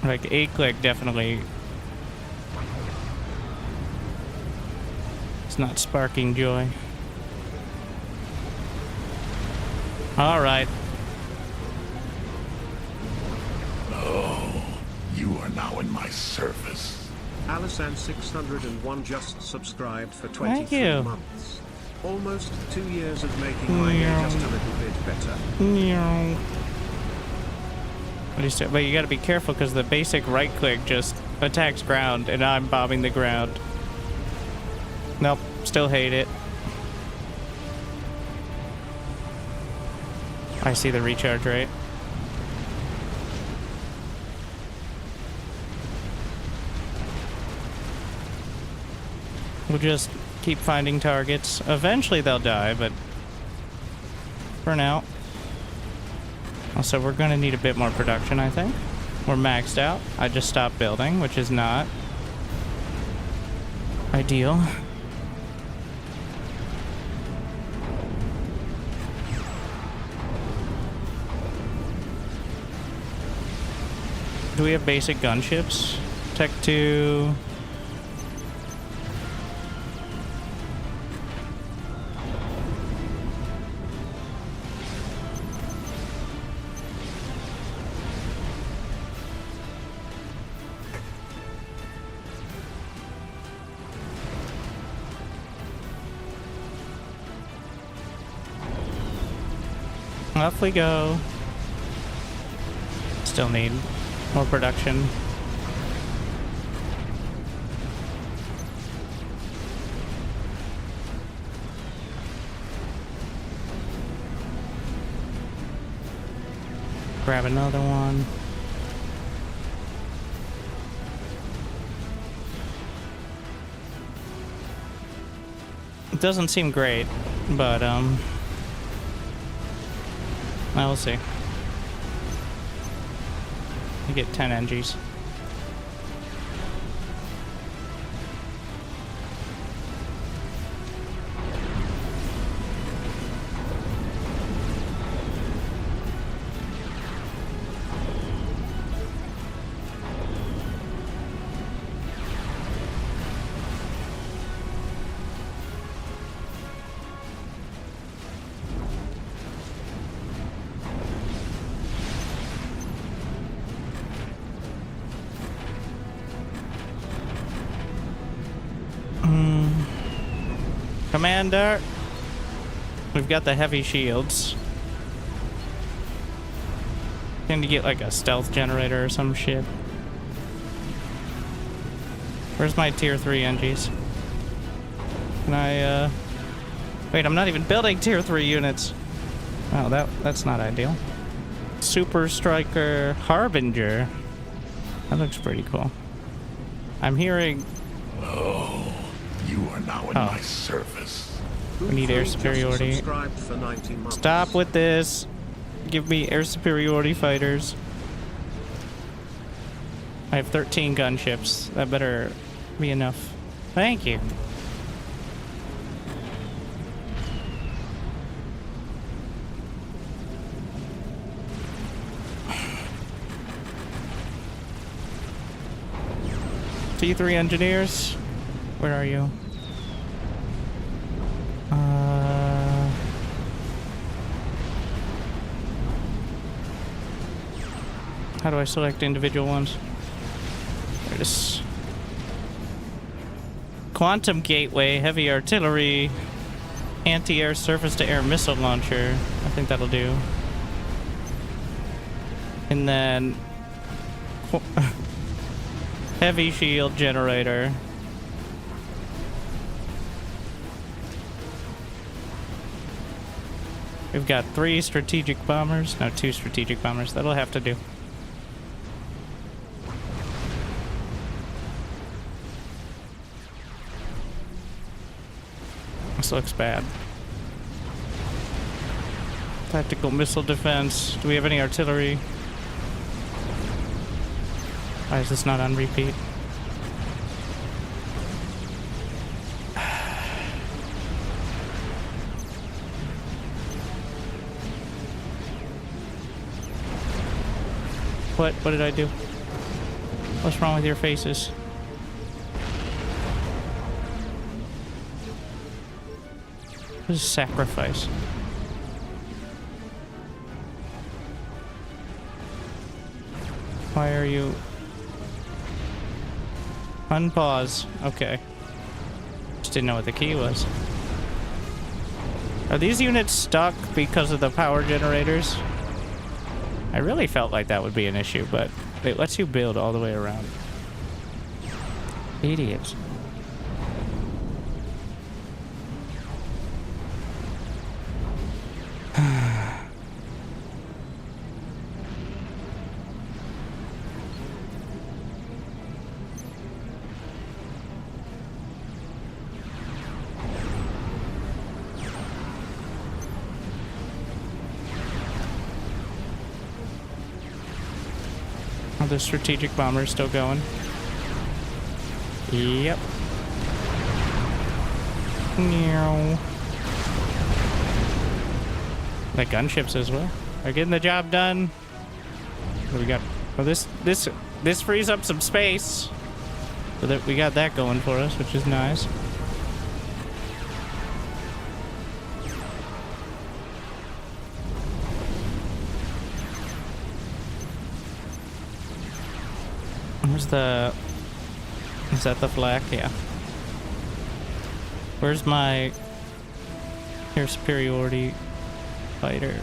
Like, A-click definitely... It's not sparking joy. Alright. Oh, you are now in my service. Alisan601 just subscribed for Thank 23 you. months. Almost 2 years of making my day just a little bit better. But you gotta be careful because the basic right click just attacks ground and I'm bombing the ground. Nope, still hate it. I see the recharge rate. We'll just keep finding targets. Eventually they'll die, but for now. Also, we're gonna need a bit more production, I think. We're maxed out. I just stopped building, which is not ideal. Do we have basic gunships? Tech 2. Off we go. Still need more production. Grab another one. It doesn't seem great, but we'll see. You get 10 NGs. Commander, we've got the heavy shields. Need to get like a stealth generator or some shit. Where's my tier 3 NGs? Can I, wait, I'm not even building tier 3 units. Oh, that's not ideal. Super Striker Harbinger. That looks pretty cool. I'm hearing... Oh, you are now in my service. We need air superiority. Stop with this. Give me air superiority fighters. I have 13 gunships. That better be enough. Thank you. T3 engineers, where are you? How do I select individual ones? There it is. Quantum Gateway, Heavy Artillery, Anti-Air Surface-to-Air Missile Launcher. I think that'll do. And then... Heavy Shield Generator. We've got 3 strategic bombers. No, 2 strategic bombers. That'll have to do. This looks bad. Tactical missile defense. Do we have any artillery? Why is this not on repeat? What did I do? What's wrong with your faces? What is sacrifice? Why are you... Unpause. Okay. Just didn't know what the key was. Are these units stuck because of the power generators? I really felt like that would be an issue, but it lets you build all the way around. Idiots. The strategic bomber is still going. Yep. Meow. The gunships as well. They're getting the job done. What do we got? Oh, this frees up some space. So that we got that going for us, which is nice. Where's the... Is that the flak? Yeah. Where's my... air superiority fighter?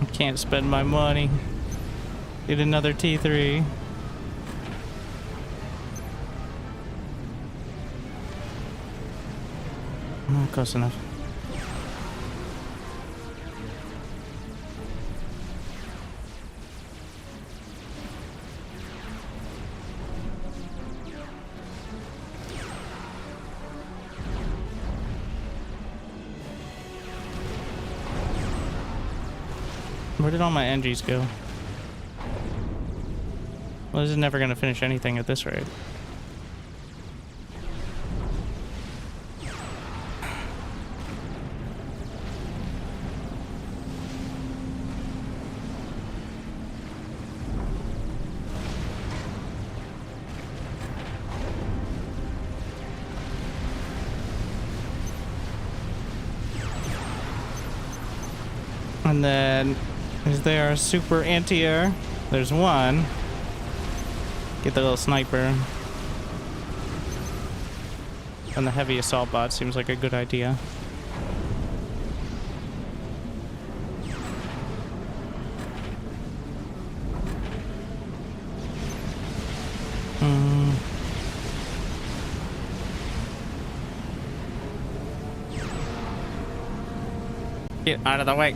I can't spend my money. Get another T3. Not close enough. Where did all my NGs go? Well, this is never going to finish anything at this rate. And then, is there a super anti-air? There's one. Get the little sniper. And the heavy assault bot seems like a good idea. Get out of the way.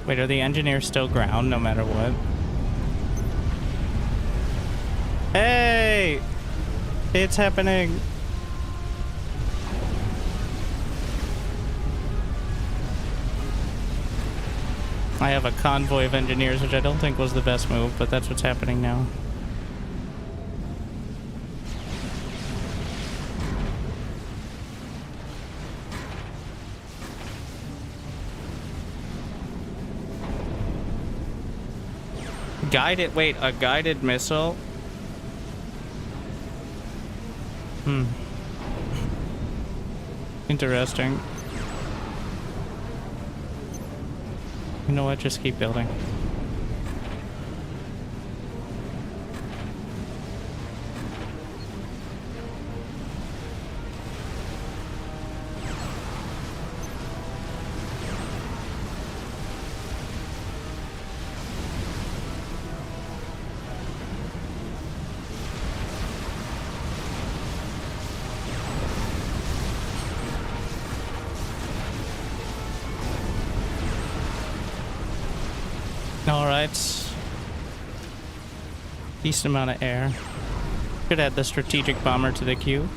Wait, are the engineers still ground no matter what? Hey! It's happening! I have a convoy of engineers, which I don't think was the best move, but that's what's happening now. Guided, wait, a guided missile? Interesting. You know what, just keep building. All right. Decent amount of air. Could add the strategic bomber to the queue.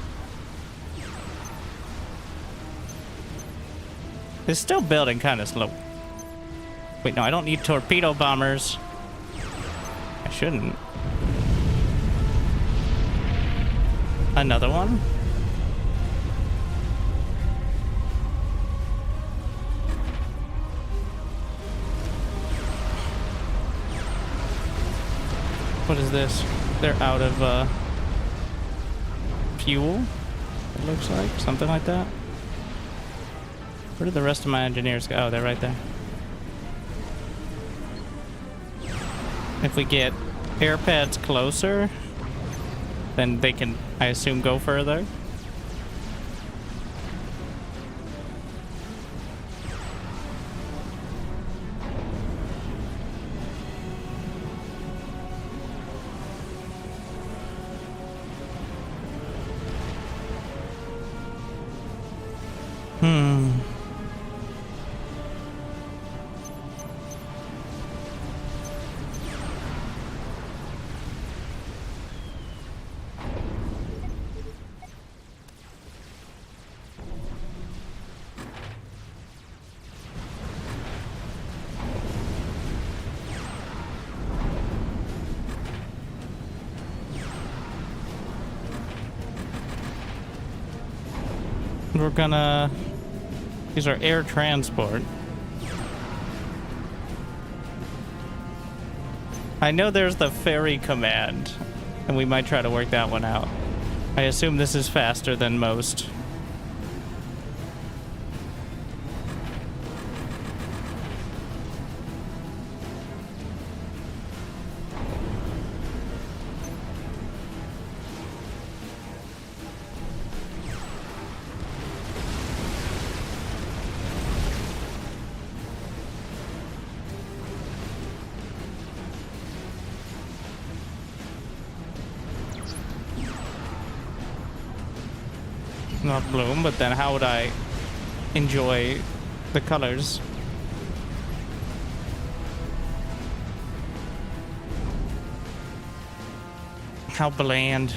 It's still building kind of slow. Wait, no, I don't need torpedo bombers. I shouldn't. Another one? What is this? They're out of fuel, it looks like. Something like that. Where did the rest of my engineers go? Oh, they're right there. If we get air pads closer, then they can, I assume, go further. We're gonna use our air transport. I know there's the ferry command, and we might try to work that one out. I assume this is faster than most. Not bloom, but then how would I enjoy the colors? How bland.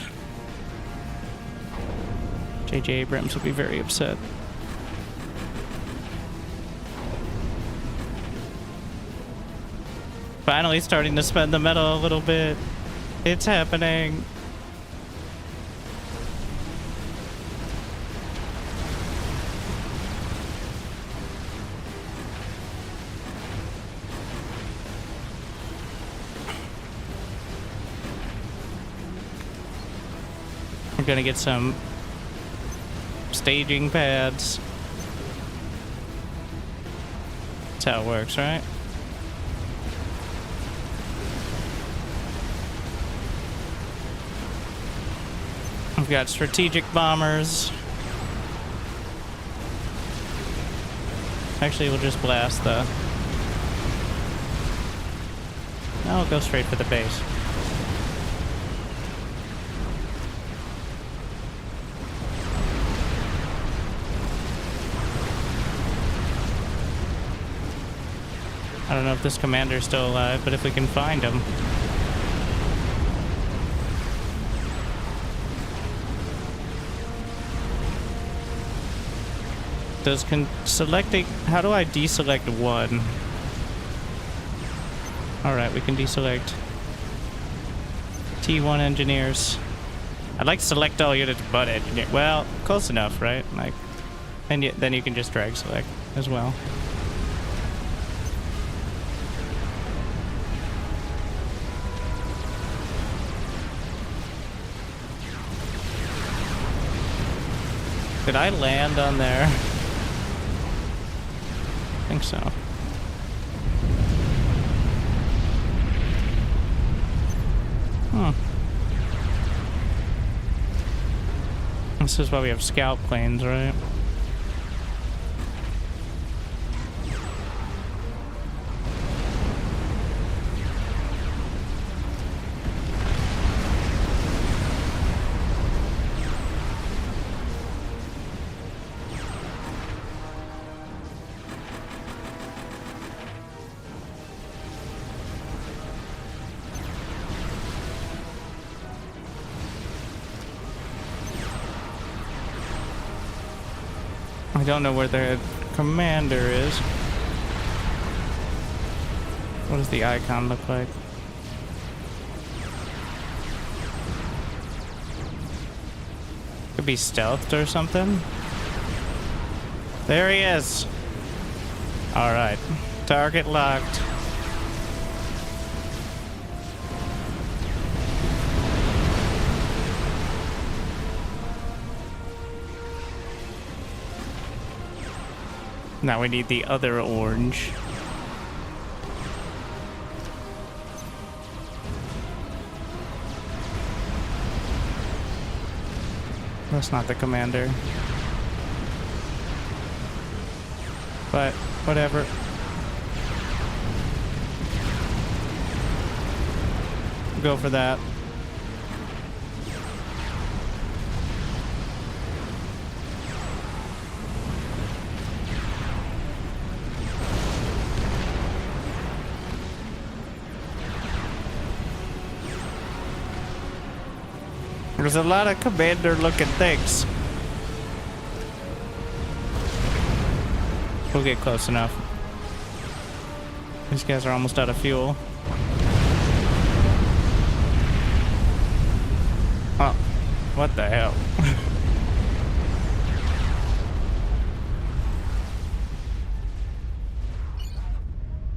J.J. Abrams would be very upset. Finally starting to spend the metal a little bit. It's happening. We're gonna get some staging pads. That's how it works, right? We've got strategic bombers. Actually, we'll just blast the... No, we'll go straight for the base. I don't know if this commander's still alive, but if we can find him. Does selecting... How do I deselect one? Alright, we can deselect T1 engineers. I'd like to select all units but engineer. Well, close enough, right? Like, and then you can just drag select as well. Did I land on there? I think so. This is why we have scout planes, right? I don't know where the commander is. What does the icon look like? Could be stealthed or something. There he is. All right, target locked. Now we need the other orange. That's not the commander. But, whatever. Go for that. There's a lot of commander-looking things. We'll get close enough. These guys are almost out of fuel. Oh, what the hell?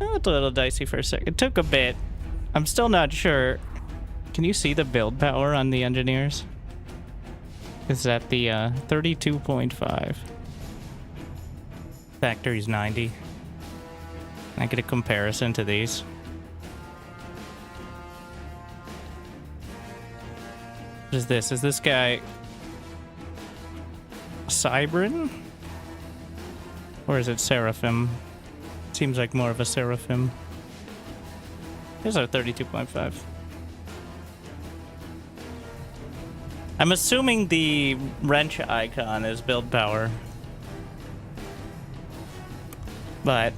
It's a little dicey for a second. It took a bit. I'm still not sure. Can you see the build power on the engineers? It's at the 32.5. Factory's 90. Can I get a comparison to these? What is this? Is this guy Cybrin? Or is it Seraphim? Seems like more of a Seraphim. Here's our 32.5. I'm assuming the wrench icon is build power. But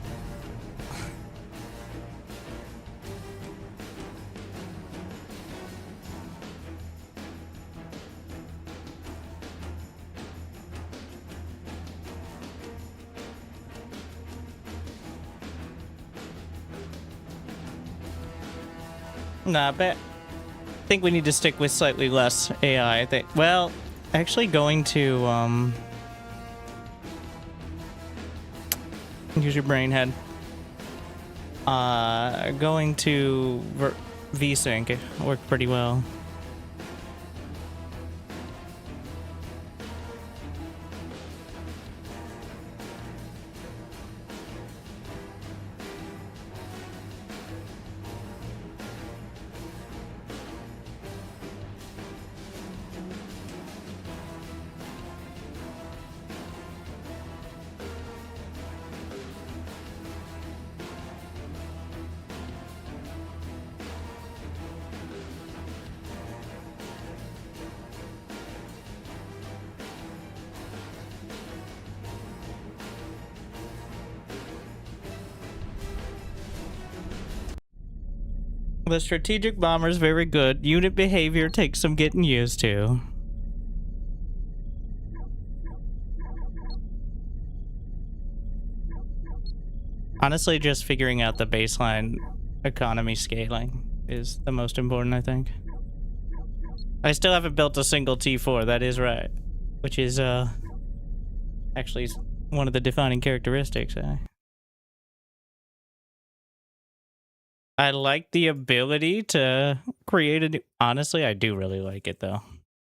nah, I think we need to stick with slightly less AI. I think. Well, actually going to use your brain head. Going to VSync worked pretty well. The strategic bomber is very good. Unit behavior takes some getting used to. Honestly, just figuring out the baseline economy scaling is the most important, I think. I still haven't built a single T4, that is right. Which is, actually one of the defining characteristics, I like the ability to create a new... Honestly, I do really like it, though.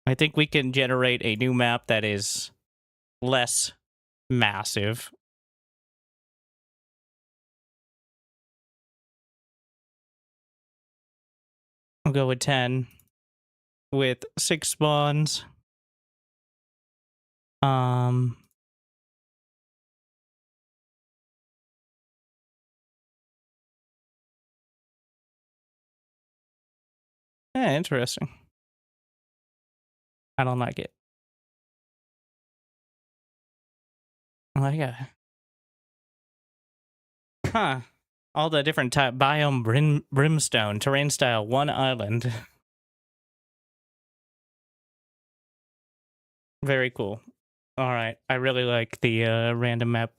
I think we can generate a new map that is less massive. I'll go with 10. With 6 spawns. Yeah, interesting. I don't like it. I like it. Huh. All the different type biome brimstone, terrain style, one island. Very cool. All right. I really like the random map.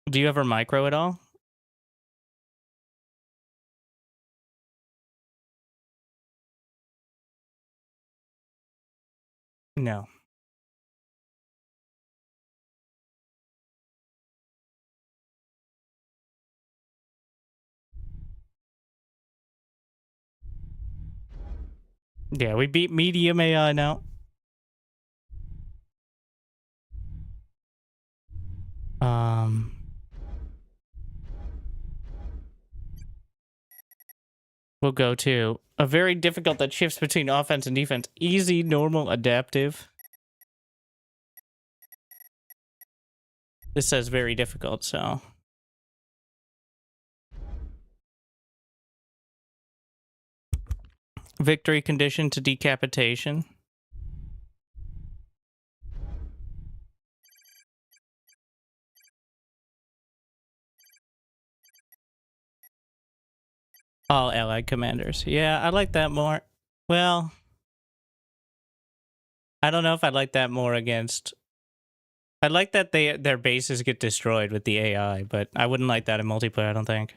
Do you ever micro at all? No. Yeah, we beat medium AI now. We'll go to a very difficult that shifts between offense and defense. Easy, normal, adaptive. This says very difficult, so. Victory condition to decapitation. All allied commanders. Yeah, I like that more. Well, I don't know if I'd like that more against... I like that their bases get destroyed with the AI, but I wouldn't like that in multiplayer, I don't think.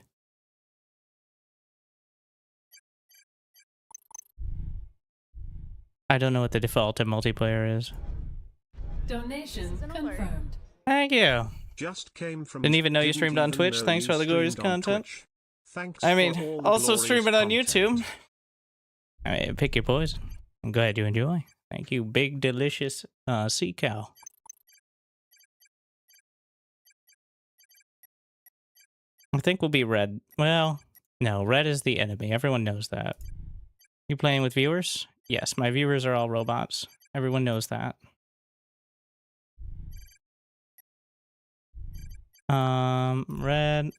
I don't know what the default in multiplayer is. Donation confirmed. Thank you. Just came from. Didn't even know you streamed on Twitch. Thanks for all the glorious content. Thanks. I mean, for all also glorious stream it on content. YouTube. I mean, pick your poison. I'm glad you enjoy. Thank you, big delicious sea cow. I think we'll be red. Well, no, red is the enemy. Everyone knows that. You playing with viewers? Yes, my viewers are all robots. Everyone knows that. Red.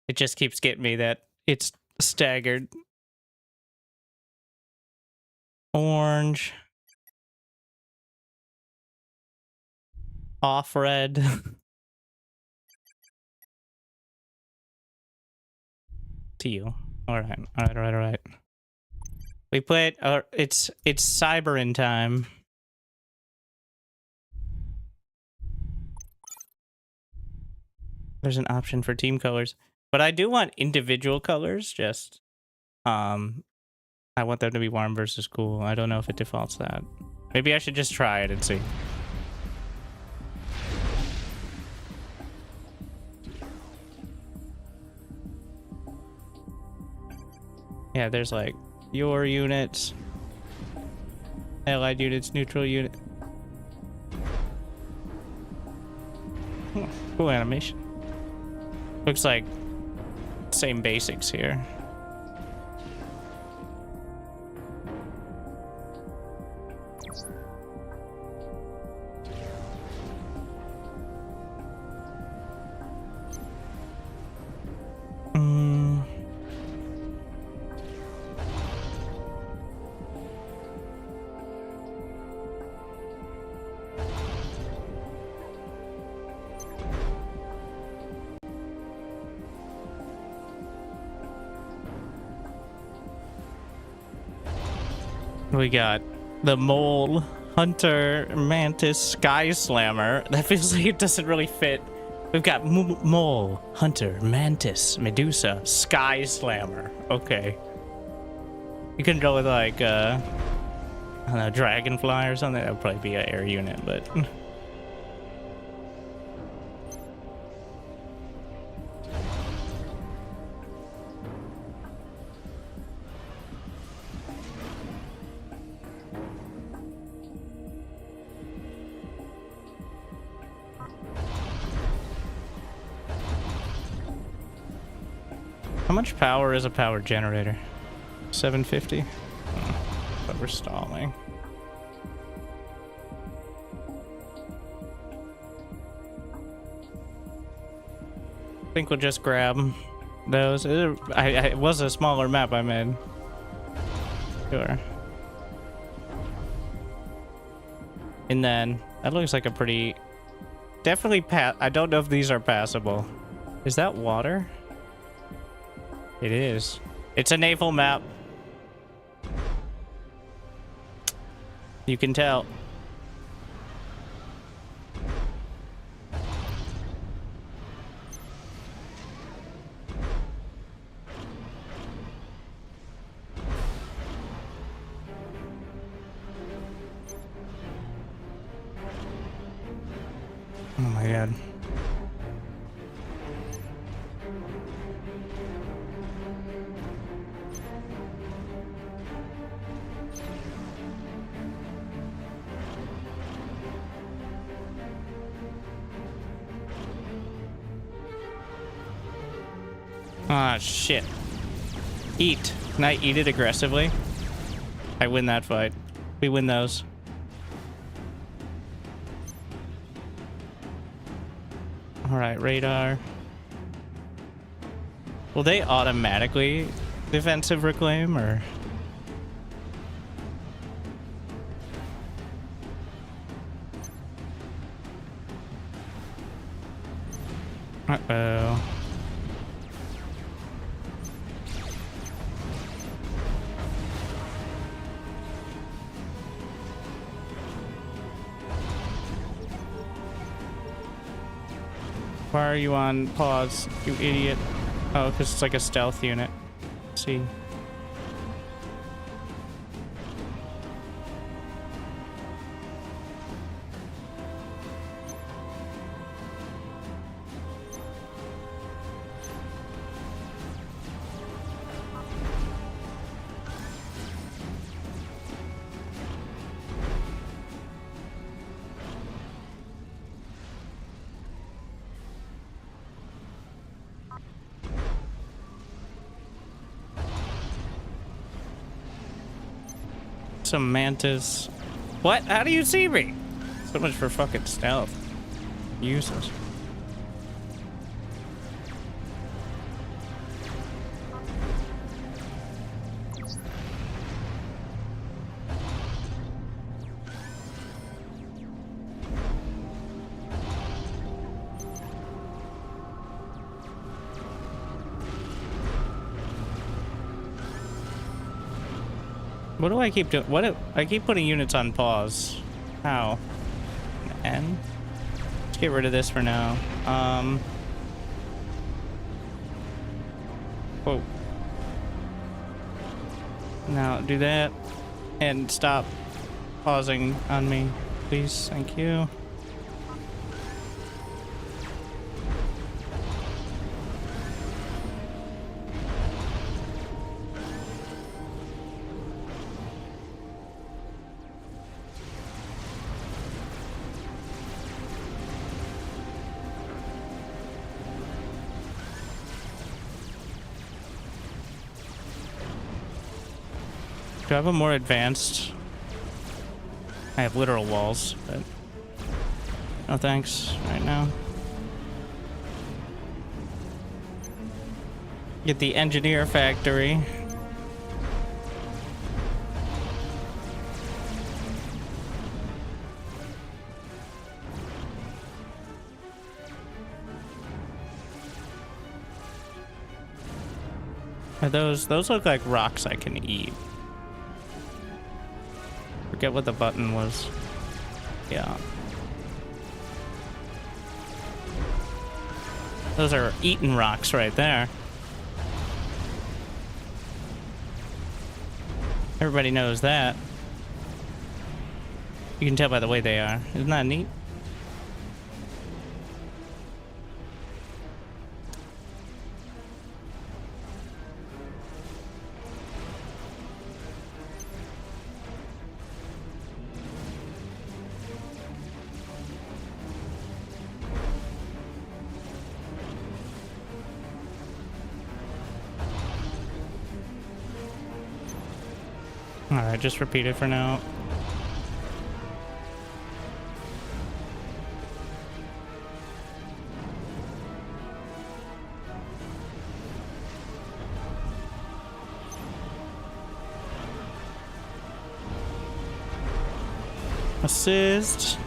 It just keeps getting me that it's staggered. Orange. Off red. To you. Alright, alright. We played, it's Cyberin time. There's an option for team colors. But I do want individual colors, just, I want them to be warm versus cool. I don't know if it defaults that. Maybe I should just try it and see. Yeah, there's like your units, allied units, neutral unit. Cool animation. Looks like same basics here. We got the Mole, Hunter, Mantis, Sky Slammer. That feels like it doesn't really fit. We've got Mole, Hunter, Mantis, Medusa, Sky Slammer. Okay. You can go with like, I don't know, Dragonfly or something. That would probably be an air unit, but... How much power is a power generator? 750? But we're stalling. I think we'll just grab those. It was a smaller map I made. Sure. And then, that looks like a pretty... Definitely I don't know if these are passable. Is that water? It is. It's a naval map. You can tell. Oh my god. Ah, shit. Eat. Can I eat it aggressively? I win that fight. We win those. Alright, radar. Will they automatically defensive reclaim, or? Uh-oh. Why are you on pause, you idiot? Oh, because it's like a stealth unit. Let's see. Some mantis. What? How do you see me? So much for fucking stealth. Useless. What do I keep doing? I keep putting units on pause. How? N? Let's get rid of this for now. Whoa. Now do that and stop pausing on me, please. Thank you. Do I have a more advanced? I have literal walls, but no thanks right now. Get the engineer factory. Are those look like rocks I can eat. Forget what the button was. Yeah. Those are eaten rocks right there. Everybody knows that. You can tell by the way they are. Isn't that neat? Alright, just repeat it for now. Assist.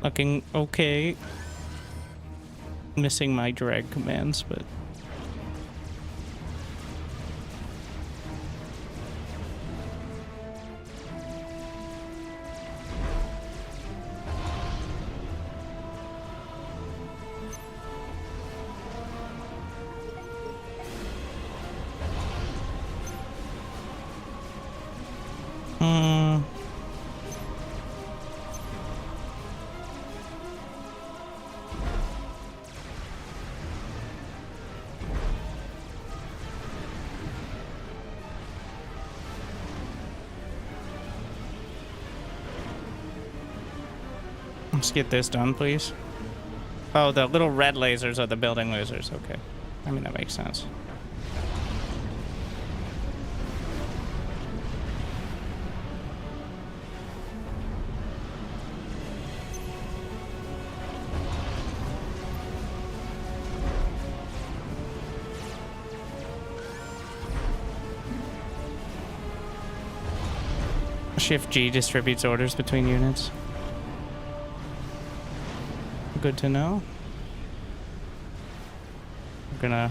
Looking okay. Missing my drag commands, but... Let's get this done, please. Oh, the little red lasers are the building lasers. Okay. I mean, that makes sense. Shift G distributes orders between units. Good to know. We're gonna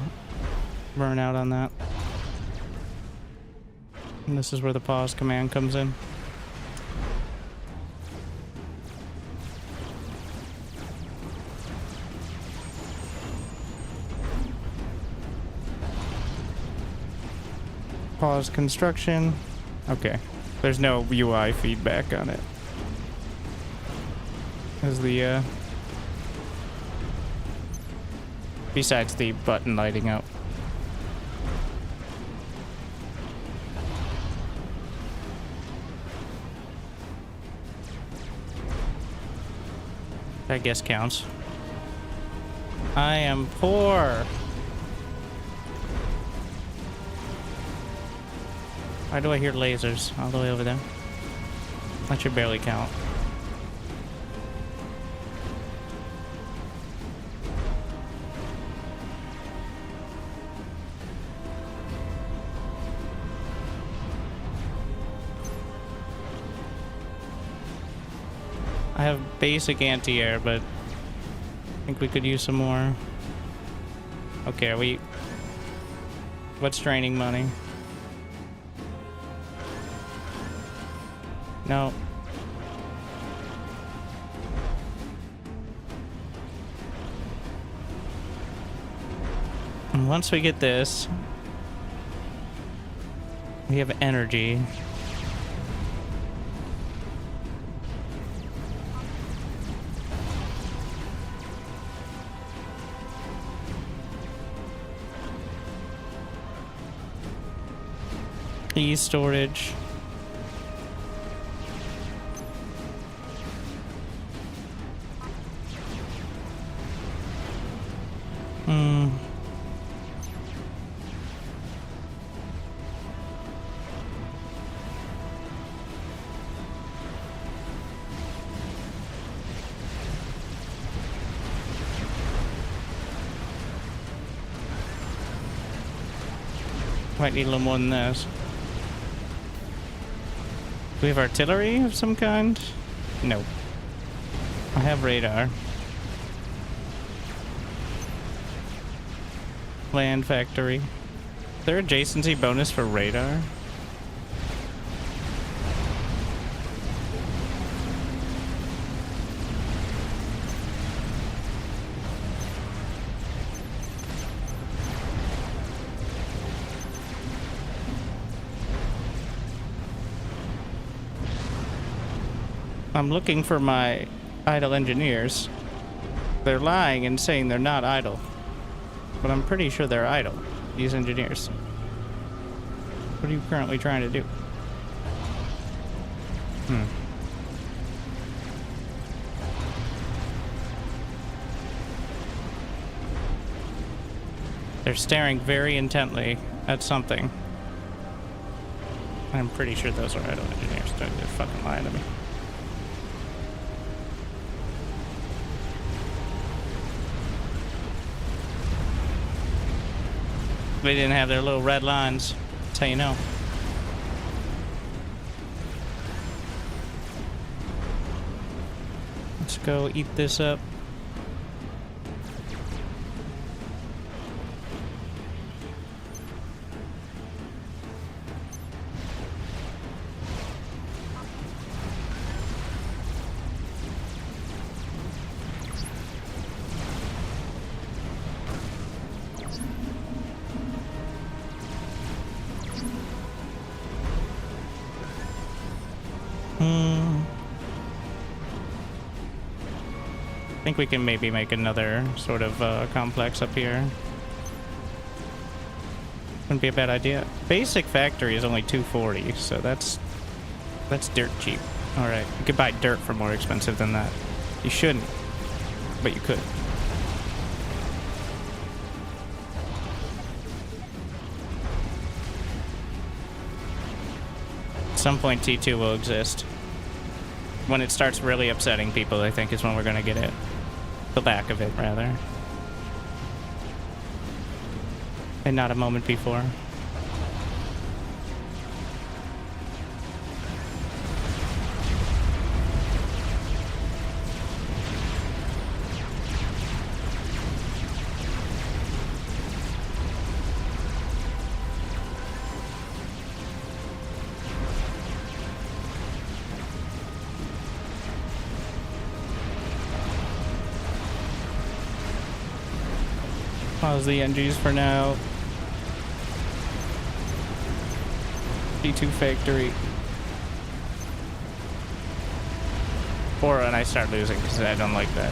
burn out on that. And this is where the pause command comes in. Pause construction. Okay. There's no UI feedback on it. As the besides the button lighting up. I guess counts. I am poor. Why do I hear lasers all the way over there? That should barely count. I have basic anti-air, but I think we could use some more. Okay, are we... What's draining money? No. And once we get this, we have energy. E-storage. Might need a little more than this. Do we have artillery of some kind? No. I have radar. Land factory. Is there adjacency bonus for radar? I'm looking for my idle engineers. They're lying and saying they're not idle. But I'm pretty sure they're idle, these engineers. What are you currently trying to do? They're staring very intently at something. I'm pretty sure those are idle engineers. They're fucking lying to me. They didn't have their little red lines. That's how you know. Let's go eat this up. I think we can maybe make another sort of complex up here. Wouldn't be a bad idea. Basic factory is only 240, so that's dirt cheap. All right, you could buy dirt for more expensive than that. You shouldn't, but you could. At some point, T2 will exist. When it starts really upsetting people, I think is when we're gonna get it. The back of it, rather. And not a moment before. Pause the NGs for now. T2 factory. Or when I start losing, because I don't like that.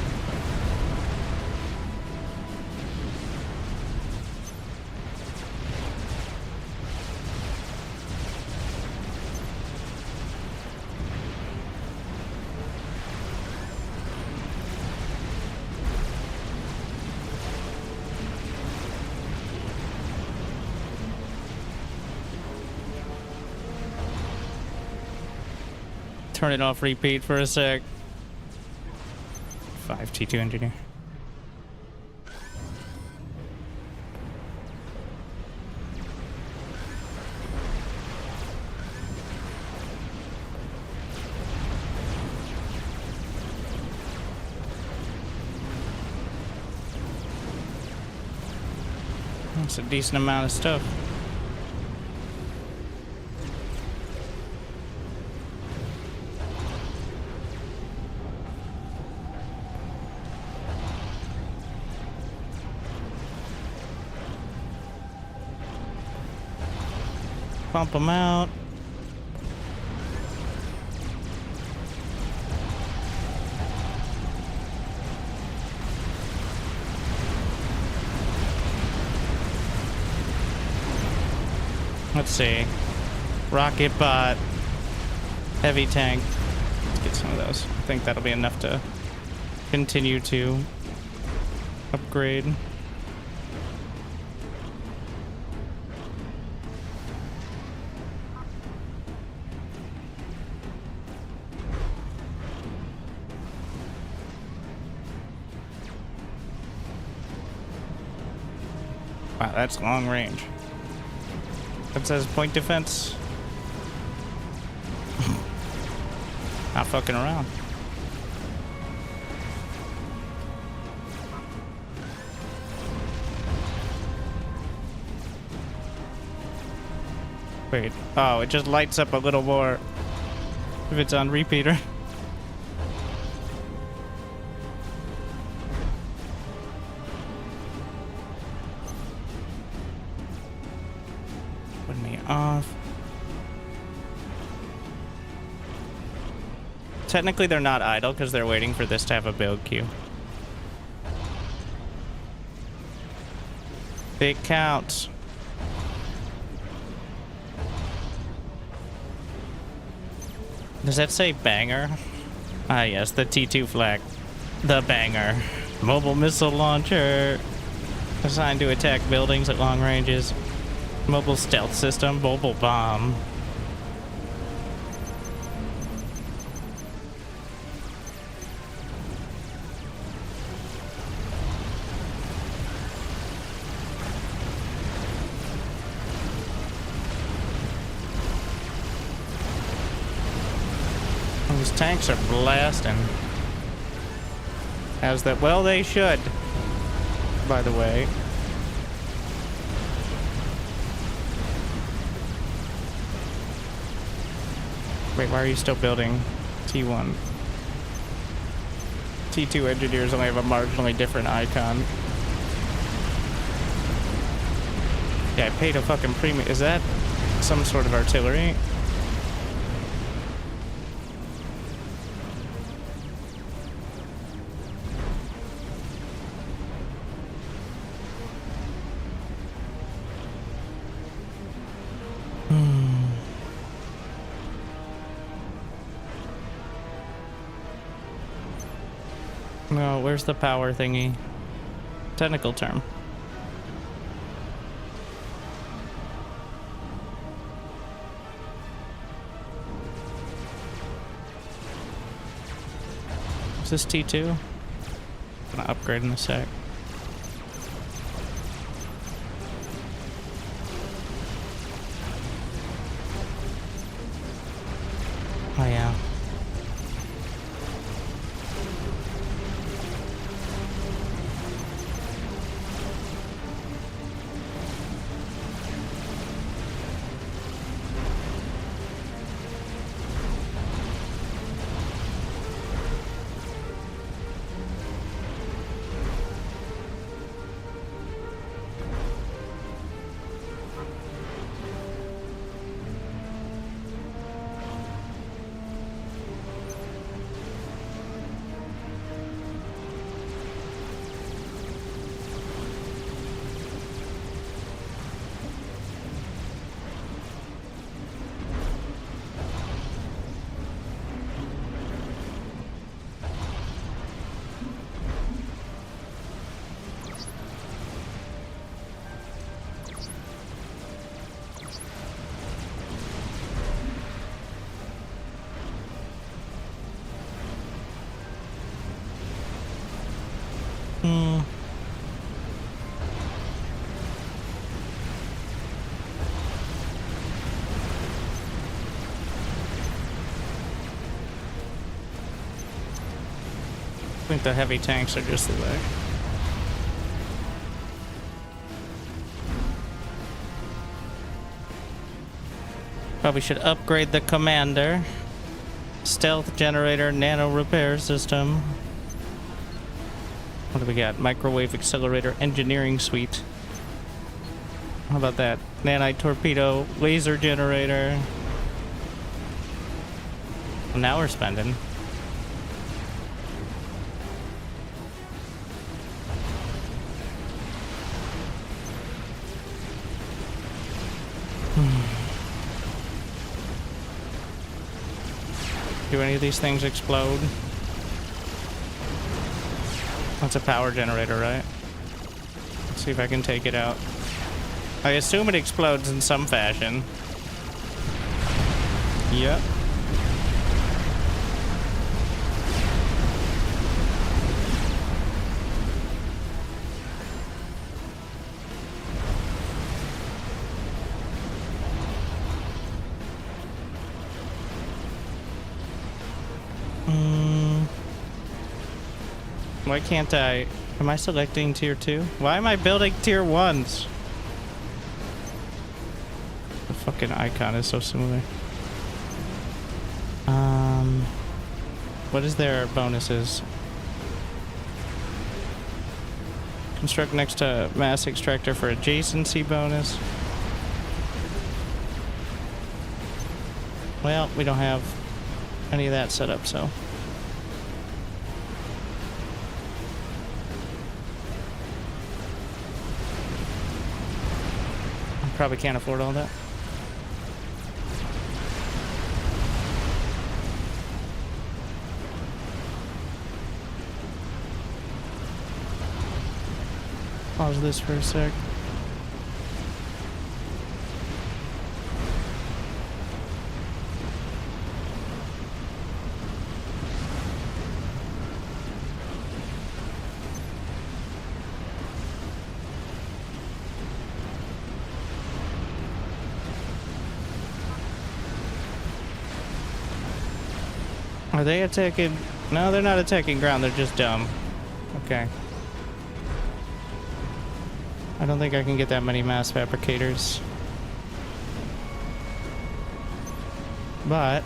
Turn it off, repeat for a sec. 5 T2 engineer. That's a decent amount of stuff. Pump them out. Let's see. Rocket bot. Heavy tank. Let's get some of those. I think that'll be enough to continue to upgrade. Wow, that's long range. That says point defense. Not fucking around. Wait. Oh, it just lights up a little more if it's on repeater. Put me off. Technically, they're not idle because they're waiting for this to have a build queue. It counts. Does that say banger? Ah, yes, the T2 flag. The banger. Mobile missile launcher. Assigned to attack buildings at long ranges. Mobile stealth system. Mobile bomb. Those tanks are blasting. As that, well, they should, by the way. Wait, why are you still building T1? T2 engineers only have a marginally different icon. Yeah, I paid a fucking premium. Is that some sort of artillery? No, where's the power thingy? Technical term. Is this T2? I'm gonna upgrade in a sec. Oh yeah. I think the heavy tanks are just the way. Probably should upgrade the commander. Stealth generator, nano repair system. What do we got? Microwave accelerator engineering suite. How about that? Nanite torpedo, laser generator. Well, now we're spending. Do any of these things explode? That's a power generator, right? Let's see if I can take it out. I assume it explodes in some fashion. Yep. Why can't I? Am I selecting tier 2? Why am I building tier 1s? The fucking icon is so similar. What is their bonuses? Construct next to mass extractor for adjacency bonus. Well, we don't have any of that set up, so. Probably can't afford all that. Pause this for a sec. Are they attacking? No, they're not attacking ground. They're just dumb. Okay. I don't think I can get that many mass fabricators. But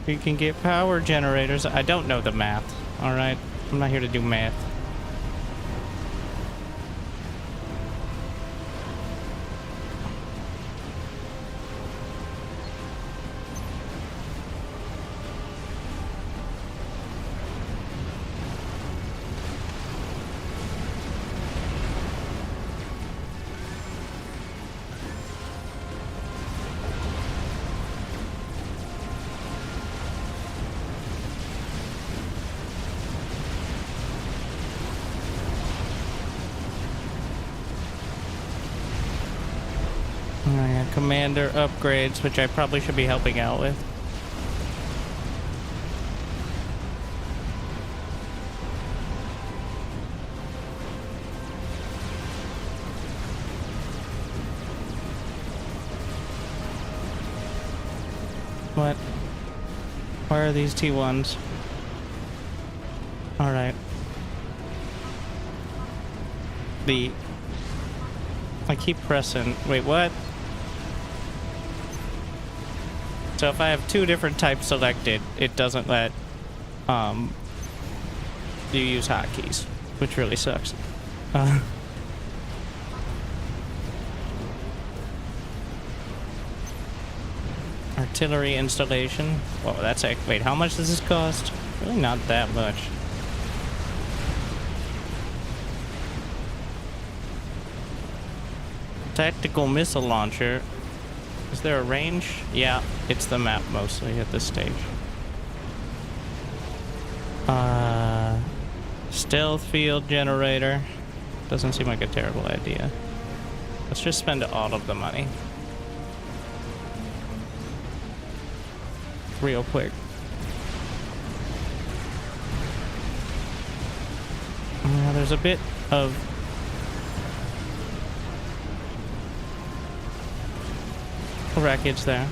we can get power generators. I don't know the math. Alright. I'm not here to do math. Commander upgrades, which I probably should be helping out with. What? Where are these T1s? Alright. I keep pressing. Wait, what? So if I have two different types selected, it doesn't let you use hotkeys, which really sucks. Artillery installation. Whoa, that's like, wait, how much does this cost? Really not that much. Tactical missile launcher. Is there a range? Yeah, it's the map mostly at this stage. Stealth field generator. Doesn't seem like a terrible idea. Let's just spend all of the money. Real quick. There's a bit of wreckage there.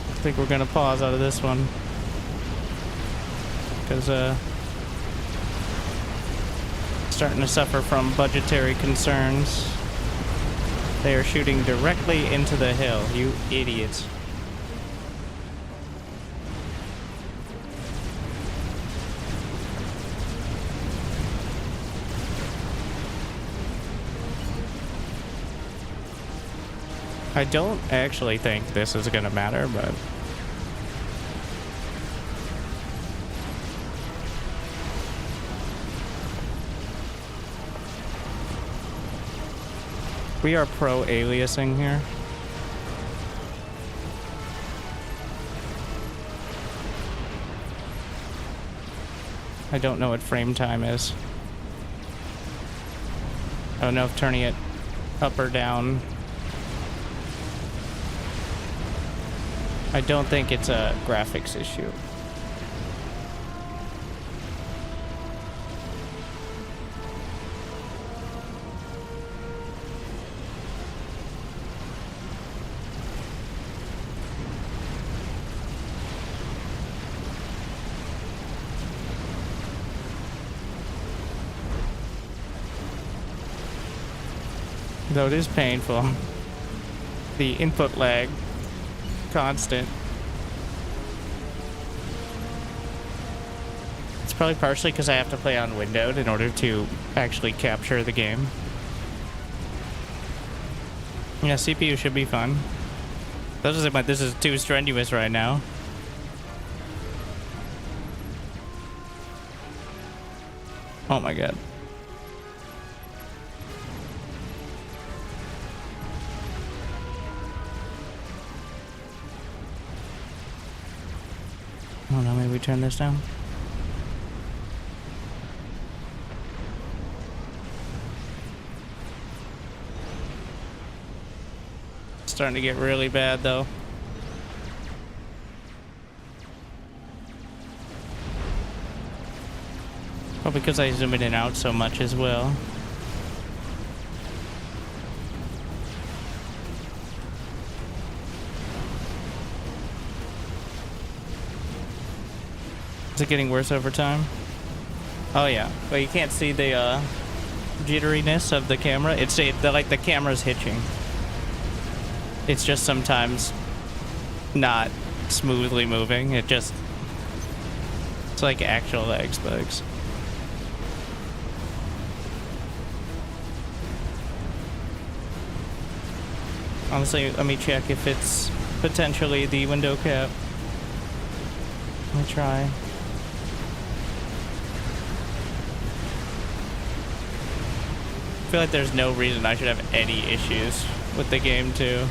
I think we're gonna pause out of this one because starting to suffer from budgetary concerns. They are shooting directly into the hill, you idiots. I don't actually think this is gonna matter, but we are pro aliasing here. I don't know what frame time is. I don't know if turning it up or down. I don't think it's a graphics issue. Though it is painful. The input lag. Constant. It's probably partially because I have to play on windowed in order to actually capture the game. Yeah, CPU should be fun. That doesn't mean this is too strenuous right now. Oh my god. Oh no, maybe we turn this down. It's starting to get really bad though. Well, because I zoom in and out so much as well. Is it getting worse over time? Oh yeah. Well, you can't see the jitteriness of the camera. It's like the camera's hitching. It's just sometimes not smoothly moving. It's like actual lag spikes. Honestly, let me check if it's potentially the window cap. Let me try. I feel like there's no reason I should have any issues with the game too.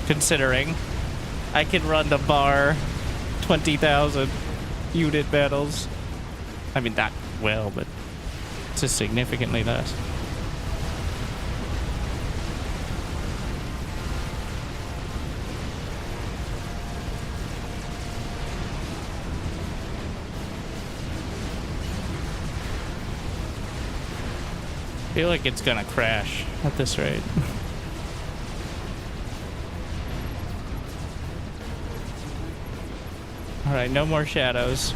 Considering I can run the bar 20,000 unit battles. I mean, not well, but it's just significantly less. I feel like it's gonna crash at this rate. Alright, no more shadows.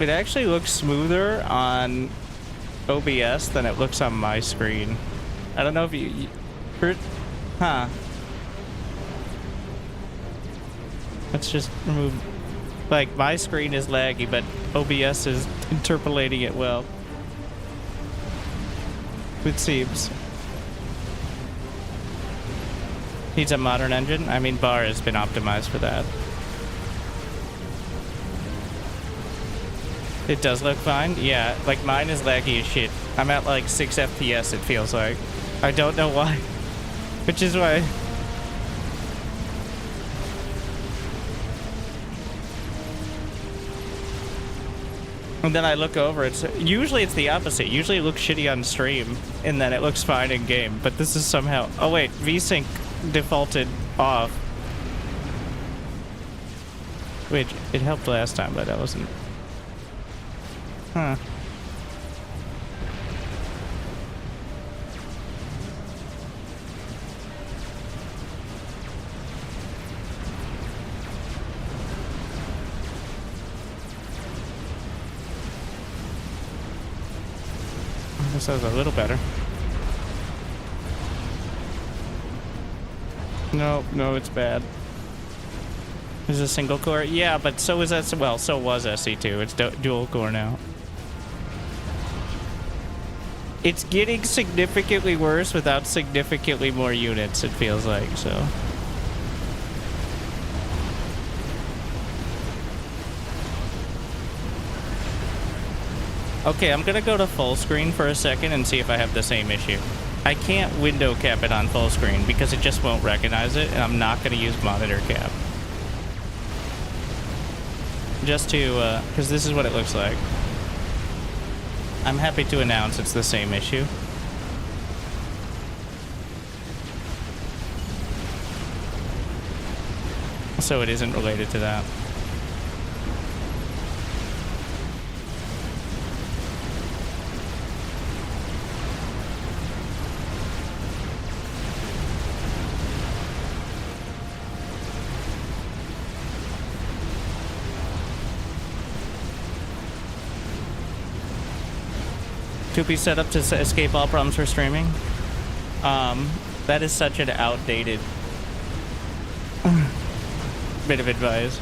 It actually looks smoother on OBS than it looks on my screen. I don't know if you heard. Huh. Let's just remove. Like, my screen is laggy, but OBS is interpolating it well. It seems. Needs a modern engine? I mean, bar has been optimized for that. It does look fine? Yeah, like mine is laggy as shit. I'm at like 6 FPS, it feels like. I don't know why. Which is why... And then I look over, usually it's the opposite. Usually it looks shitty on stream, and then it looks fine in game. But this is somehow... Oh wait, VSync defaulted off. Which, it helped last time, but that wasn't... Huh. This is a little better. No, it's bad. Is it a single core? Yeah, but so is that. Well, so was SC2. It's dual core now. It's getting significantly worse without significantly more units, it feels like, so. Okay, I'm gonna go to full screen for a second and see if I have the same issue. I can't window cap it on full screen because it just won't recognize it, and I'm not gonna use monitor cap. Just to, because this is what it looks like. I'm happy to announce it's the same issue. So it isn't related to that. To be set up to escape all problems for streaming. That is such an outdated bit of advice.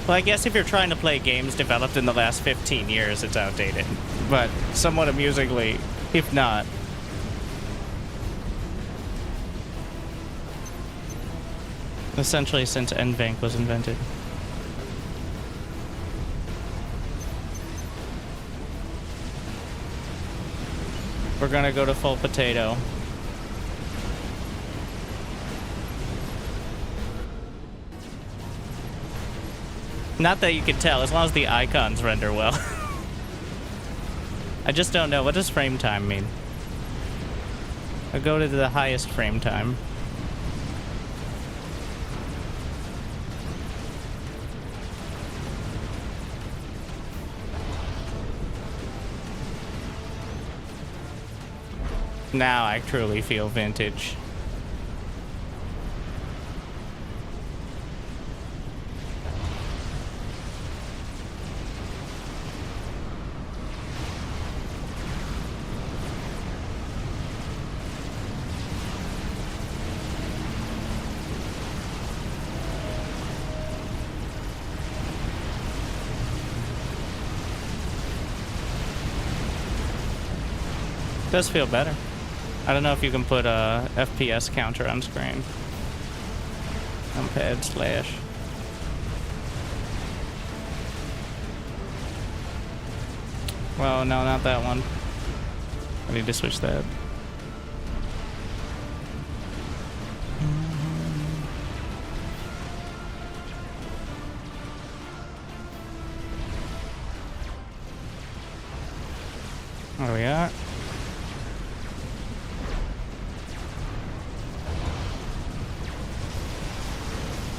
Well, I guess if you're trying to play games developed in the last 15 years, it's outdated. But somewhat amusingly, if not. Essentially since NVANC was invented. We're gonna go to full potato. Not that you can tell, as long as the icons render well. I just don't know. What does frame time mean? I'll go to the highest frame time. Now I truly feel vintage. Does feel better. I don't know if you can put a FPS counter on screen. Numpad slash. Well, no, not that one. I need to switch that. There we are.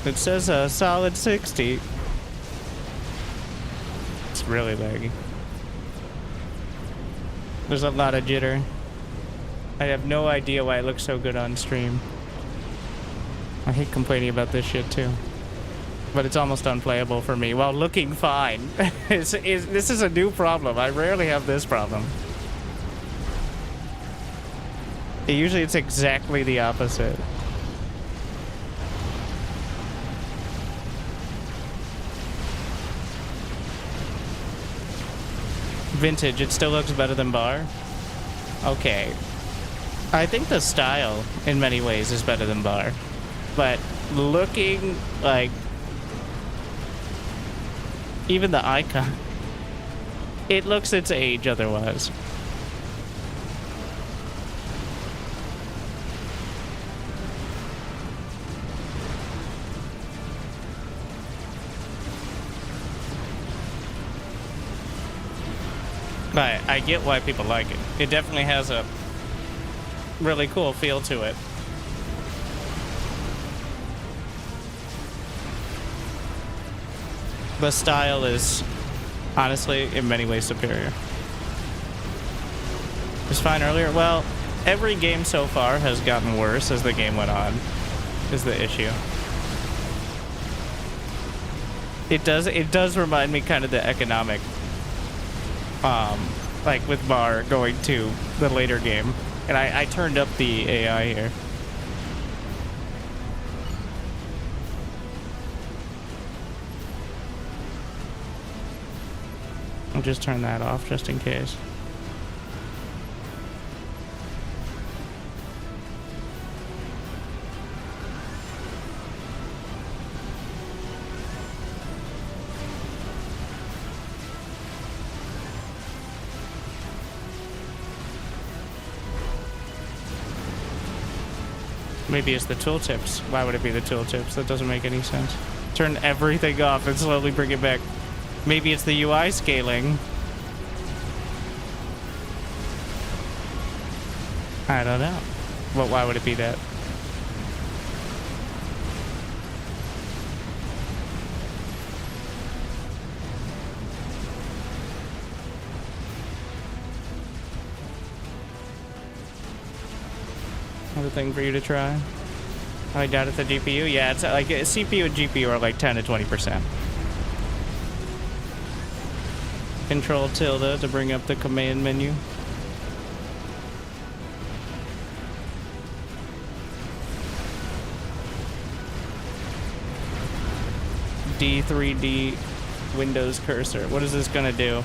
It says a solid 60. It's really laggy. There's a lot of jitter. I have no idea why it looks so good on stream. I hate complaining about this shit too. But it's almost unplayable for me while looking fine. This is a new problem. I rarely have this problem. Usually it's exactly the opposite. Vintage, it still looks better than bar? Okay. I think the style, in many ways, is better than bar. But looking, like... even the icon... it looks its age otherwise. I get why people like it. It definitely has a really cool feel to it. The style is honestly in many ways superior. It was fine earlier. Well, every game so far has gotten worse as the game went on, is the issue. It does remind me kind of the economic like with bar going to the later game. And I turned up the AI here. I'll just turn that off just in case. Maybe it's the tooltips. Why would it be the tooltips? That doesn't make any sense. Turn everything off and slowly bring it back. Maybe it's the UI scaling. I don't know. Well, why would it be that? Another thing for you to try. I doubt it's the GPU. Yeah, it's like CPU and GPU are like 10 to 20%. Control tilde to bring up the command menu. D3D Windows cursor. What is this gonna do?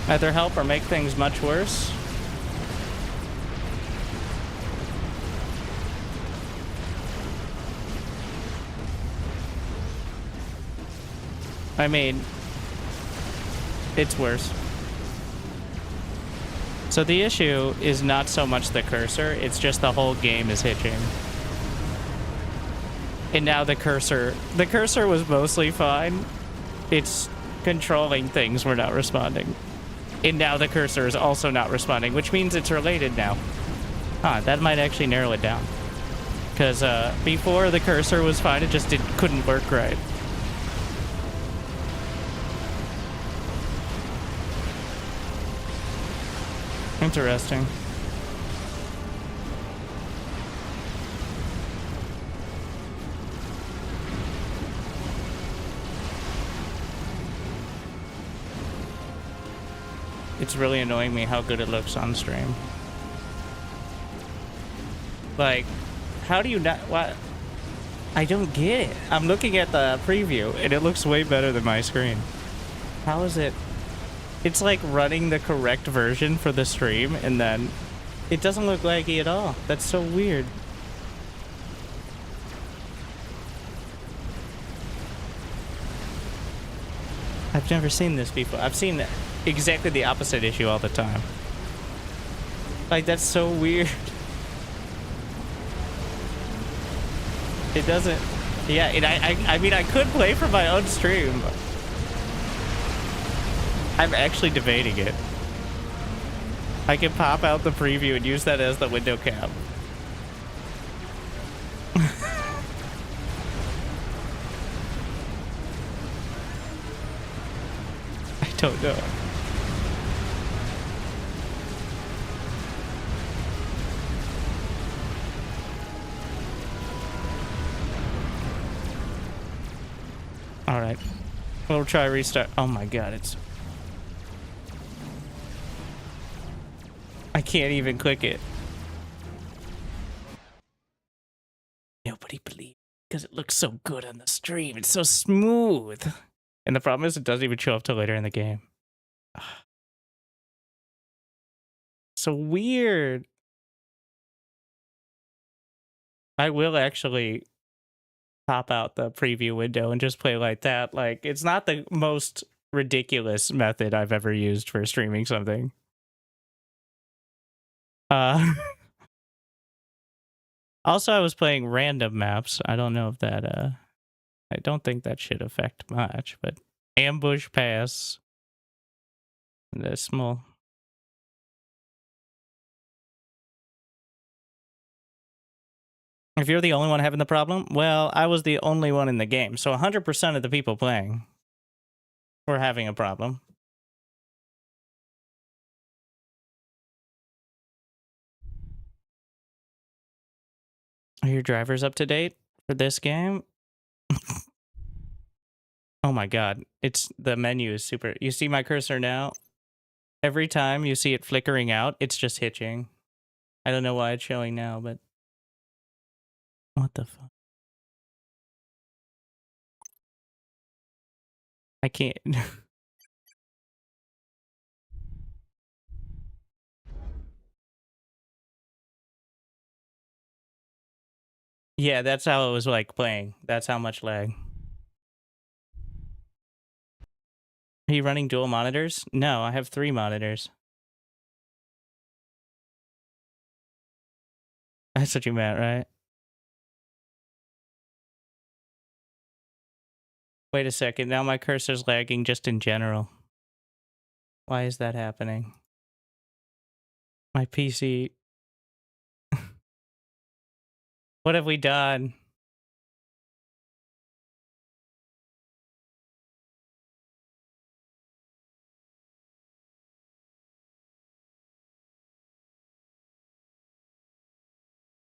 Either help or make things much worse. I mean, it's worse. So the issue is not so much the cursor, it's just the whole game is hitching. And now the cursor was mostly fine. It's controlling things were not responding. And now the cursor is also not responding, which means it's related now. Huh, that might actually narrow it down. Because before the cursor was fine, it just couldn't work right. Interesting. It's really annoying me how good it looks on stream. Like, How do you not? What? I don't get it. I'm looking at the preview and it looks way better than my screen. How is it? It's like running the correct version for the stream and then it doesn't look laggy at all. That's so weird. I've never seen this before. I've seen exactly the opposite issue all the time. Like, that's so weird. It doesn't... Yeah, and I mean, I could play for my own stream. I'm actually debating it. I can pop out the preview and use that as the window cap. I don't know. All right, we'll try restart. Oh my god, it's... I can't even click it. Nobody believes because it looks so good on the stream. It's so smooth. And the problem is it doesn't even show up till later in the game. So weird. I will actually pop out the preview window and just play like that. Like, it's not the most ridiculous method I've ever used for streaming something. Also, I was playing random maps. I don't know if that, I don't think that should affect much, but ambush pass. The small. If you're the only one having the problem, well, I was the only one in the game. So 100% of the people playing were having a problem. Are your drivers up to date for this game? Oh my god, it's the menu is super. You see my cursor now? Every time you see it flickering out, it's just hitching. I don't know why it's showing now, but what the fuck? I can't. Yeah, that's how it was like playing. That's how much lag. Are you running dual monitors? No, I have 3 monitors. That's what you meant, right? Wait a second, now my cursor's lagging just in general. Why is that happening? My PC... What have we done?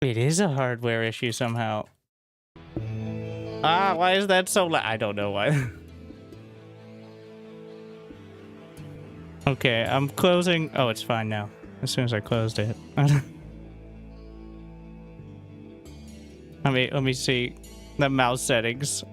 It is a hardware issue somehow. Ah, why is that so loud? I don't know why. Okay, I'm closing. Oh, it's fine now. As soon as I closed it. Let me see the mouse settings.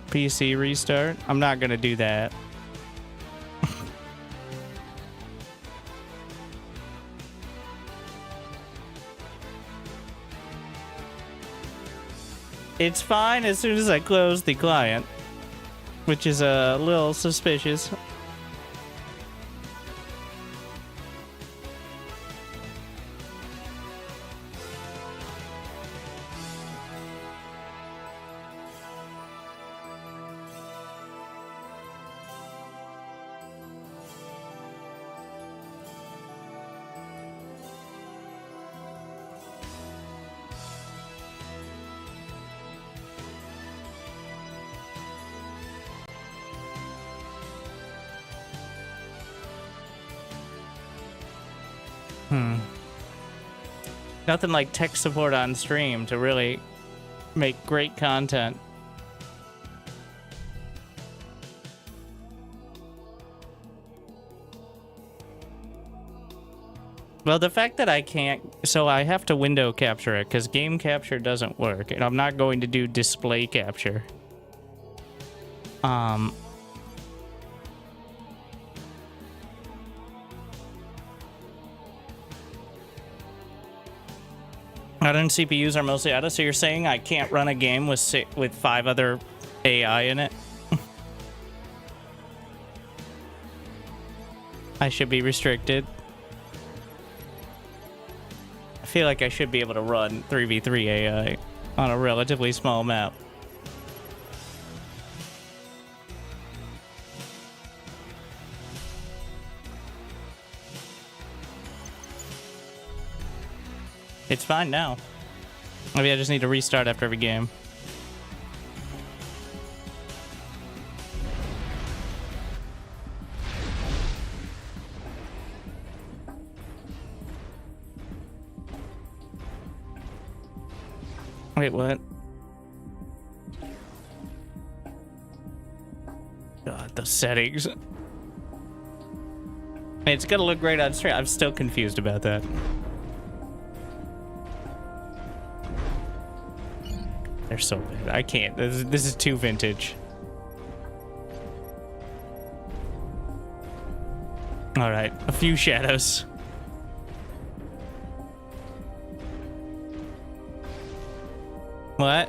PC restart? I'm not gonna do that. It's fine as soon as I close the client, which is a little suspicious. Nothing like tech support on stream to really make great content. Well, the fact that I can't... So I have to window capture it, because game capture doesn't work. And I'm not going to do display capture. Modern CPUs are mostly out of, so you're saying I can't run a game with 5 other AI in it? I should be restricted. I feel like I should be able to run 3v3 AI on a relatively small map. It's fine now. Maybe I just need to restart after every game. Wait, what? God, the settings. It's gonna look great on stream. I'm still confused about that. They're so bad. I can't. This is too vintage. All right, a few shadows. What?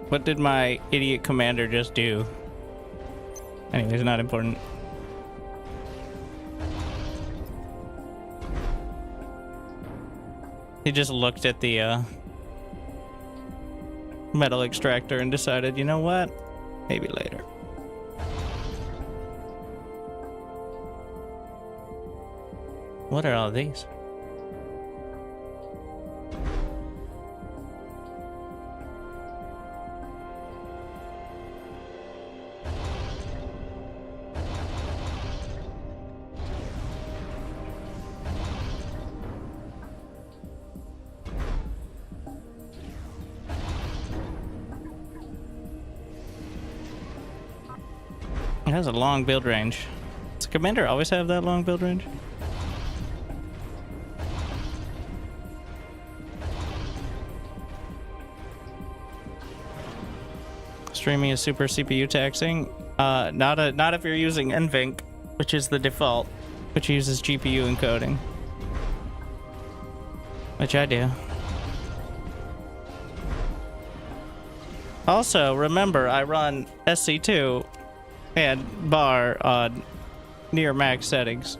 What did my idiot commander just do? Anyways, not important. He just looked at the metal extractor and decided, you know what? Maybe later. What are all these? It has a long build range. Does the commander always have that long build range? Streaming is super CPU taxing. Not if you're using NVENC, which is the default, which uses GPU encoding. Which I do. Also, remember, I run SC2 and bar on near max settings.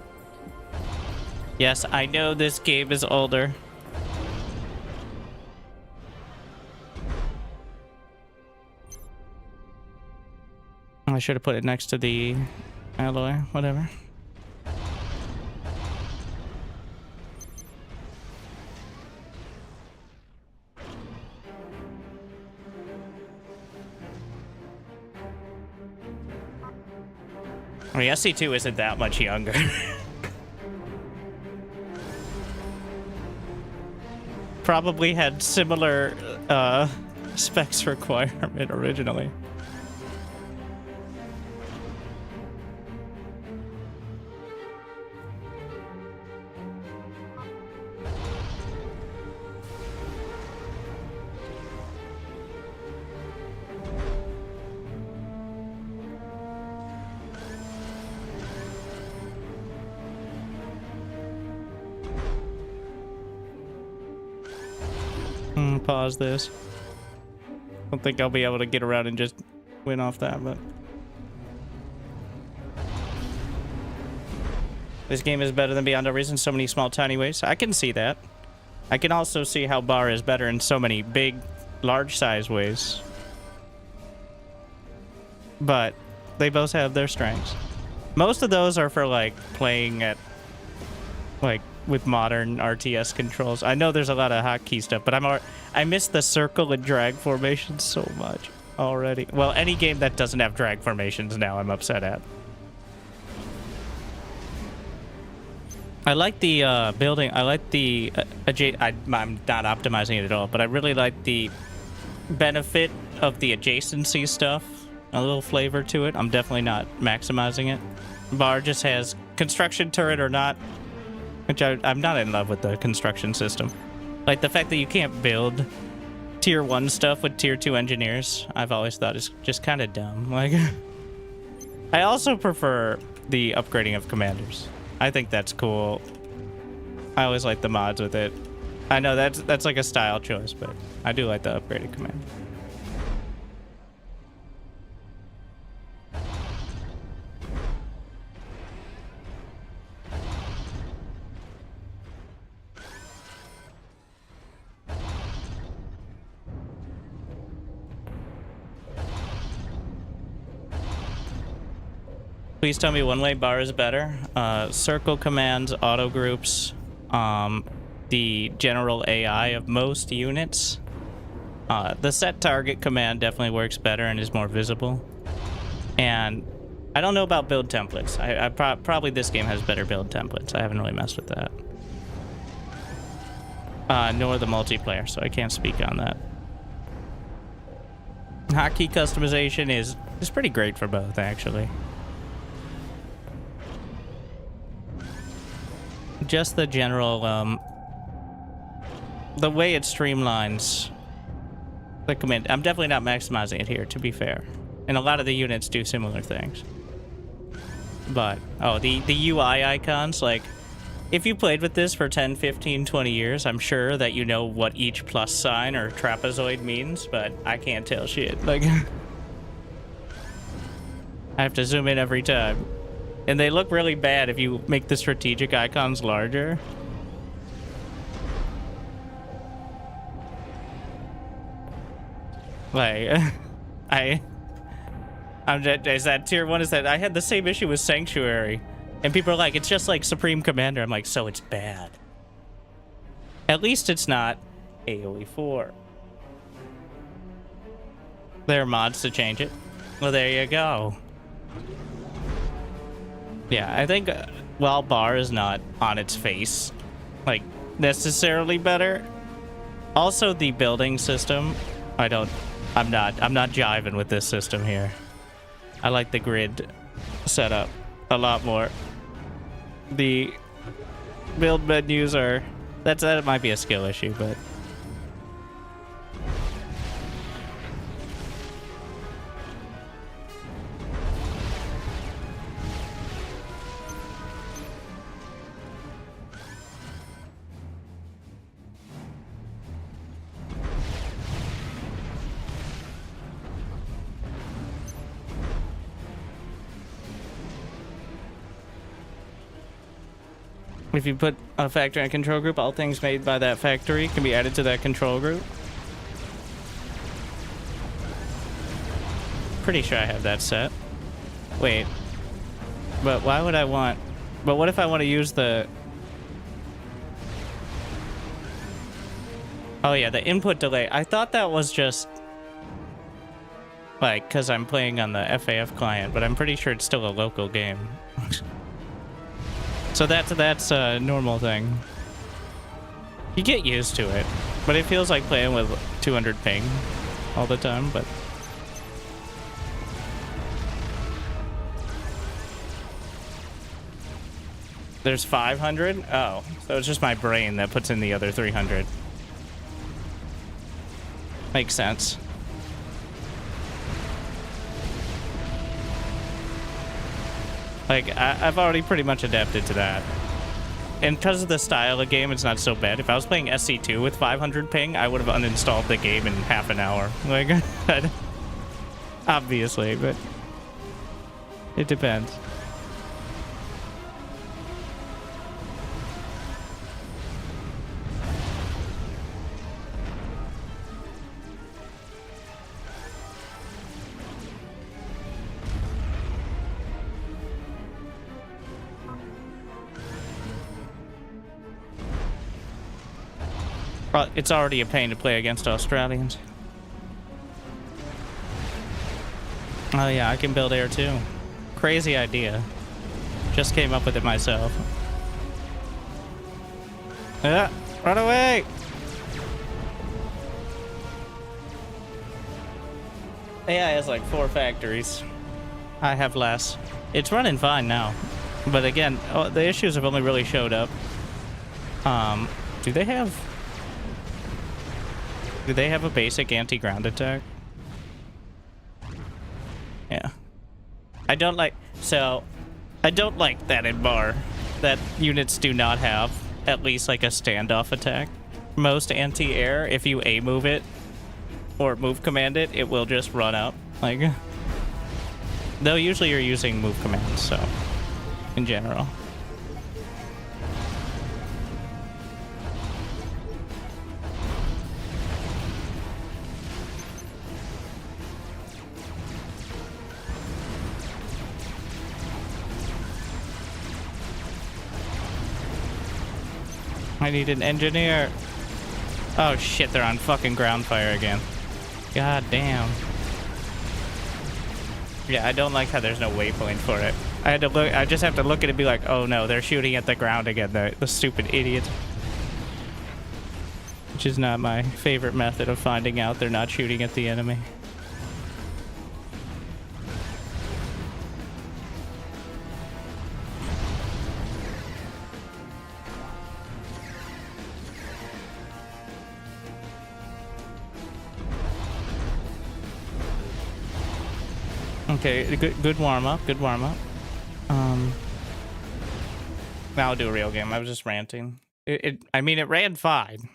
Yes, I know this game is older. I should have put it next to the alloy, whatever. I mean, SC2 isn't that much younger. Probably had similar specs requirement originally. Pause this. Don't think I'll be able to get around and just win off that, but this game is better than Beyond Our Reason in so many small, tiny ways. I can see that. I can also see how Bar is better in so many big, large size ways. But they both have their strengths. Most of those are for like playing at like with modern RTS controls. I know there's a lot of hotkey stuff, but I miss the circle and drag formations so much already. Well, any game that doesn't have drag formations now I'm upset at. I like the building. I like the I'm not optimizing it at all, but I really like the benefit of the adjacency stuff. A little flavor to it. I'm definitely not maximizing it. Bar just has construction turret or not, which I'm not in love with the construction system. Like the fact that you can't build tier 1 stuff with tier 2 engineers, I've always thought is just kind of dumb. Like, I also prefer the upgrading of commanders. I think that's cool. I always like the mods with it. I know that's like a style choice, but I do like the upgraded commander. Please tell me one-way bar is better. Circle commands, auto groups, the general AI of most units. The set target command definitely works better and is more visible. And I don't know about build templates. Probably this game has better build templates. I haven't really messed with that. Nor the multiplayer, so I can't speak on that. Hotkey customization is pretty great for both, actually. Just the general, the way it streamlines the command. I'm definitely not maximizing it here, to be fair. And a lot of the units do similar things. But, oh, the UI icons, like, if you played with this for 10, 15, 20 years, I'm sure that you know what each plus sign or trapezoid means, but I can't tell shit. Like, I have to zoom in every time. And they look really bad if you make the strategic icons larger. Like, is that tier 1? Is that I had the same issue with Sanctuary, and people are like, it's just like Supreme Commander. I'm like, so it's bad. At least it's not AoE 4. There are mods to change it. Well, there you go. Yeah, I think while bar is not on its face, like, necessarily better, also the building system, I'm not jiving with this system here. I like the grid setup a lot more. The build menus are, that might be a skill issue, but if you put a factory in a control group, all things made by that factory can be added to that control group. Pretty sure I have that set. Wait. But why would I want... But what if I want to use the... Oh yeah, the input delay. I thought that was just... like, because I'm playing on the FAF client, but I'm pretty sure it's still a local game. So that's a normal thing. You get used to it, but it feels like playing with 200 ping all the time, but... There's 500? Oh, so it's just my brain that puts in the other 300. Makes sense. Like, I've already pretty much adapted to that. And because of the style of game, it's not so bad. If I was playing SC2 with 500 ping, I would have uninstalled the game in half an hour. Like, obviously, but it depends. It's already a pain to play against Australians. Oh yeah, I can build air too. Crazy idea. Just came up with it myself. Run away! AI has like 4 factories. I have less. It's running fine now. But again, the issues have only really showed up. Do they have a basic anti-ground attack? Yeah. I don't like that in bar. That units do not have at least like a standoff attack. Most anti-air, if you A-move it or move command it, it will just run up. Like, though usually you're using move commands, so in general. I need an engineer. Oh shit, they're on fucking ground fire again. God damn. Yeah, I don't like how there's no waypoint for it. I had to look. I just have to look at it and be like, oh no, they're shooting at the ground again. The stupid idiots. Which is not my favorite method of finding out they're not shooting at the enemy. Okay, good warm up. Good warm up. Now I'll do a real game. I was just ranting. I mean, it ran fine,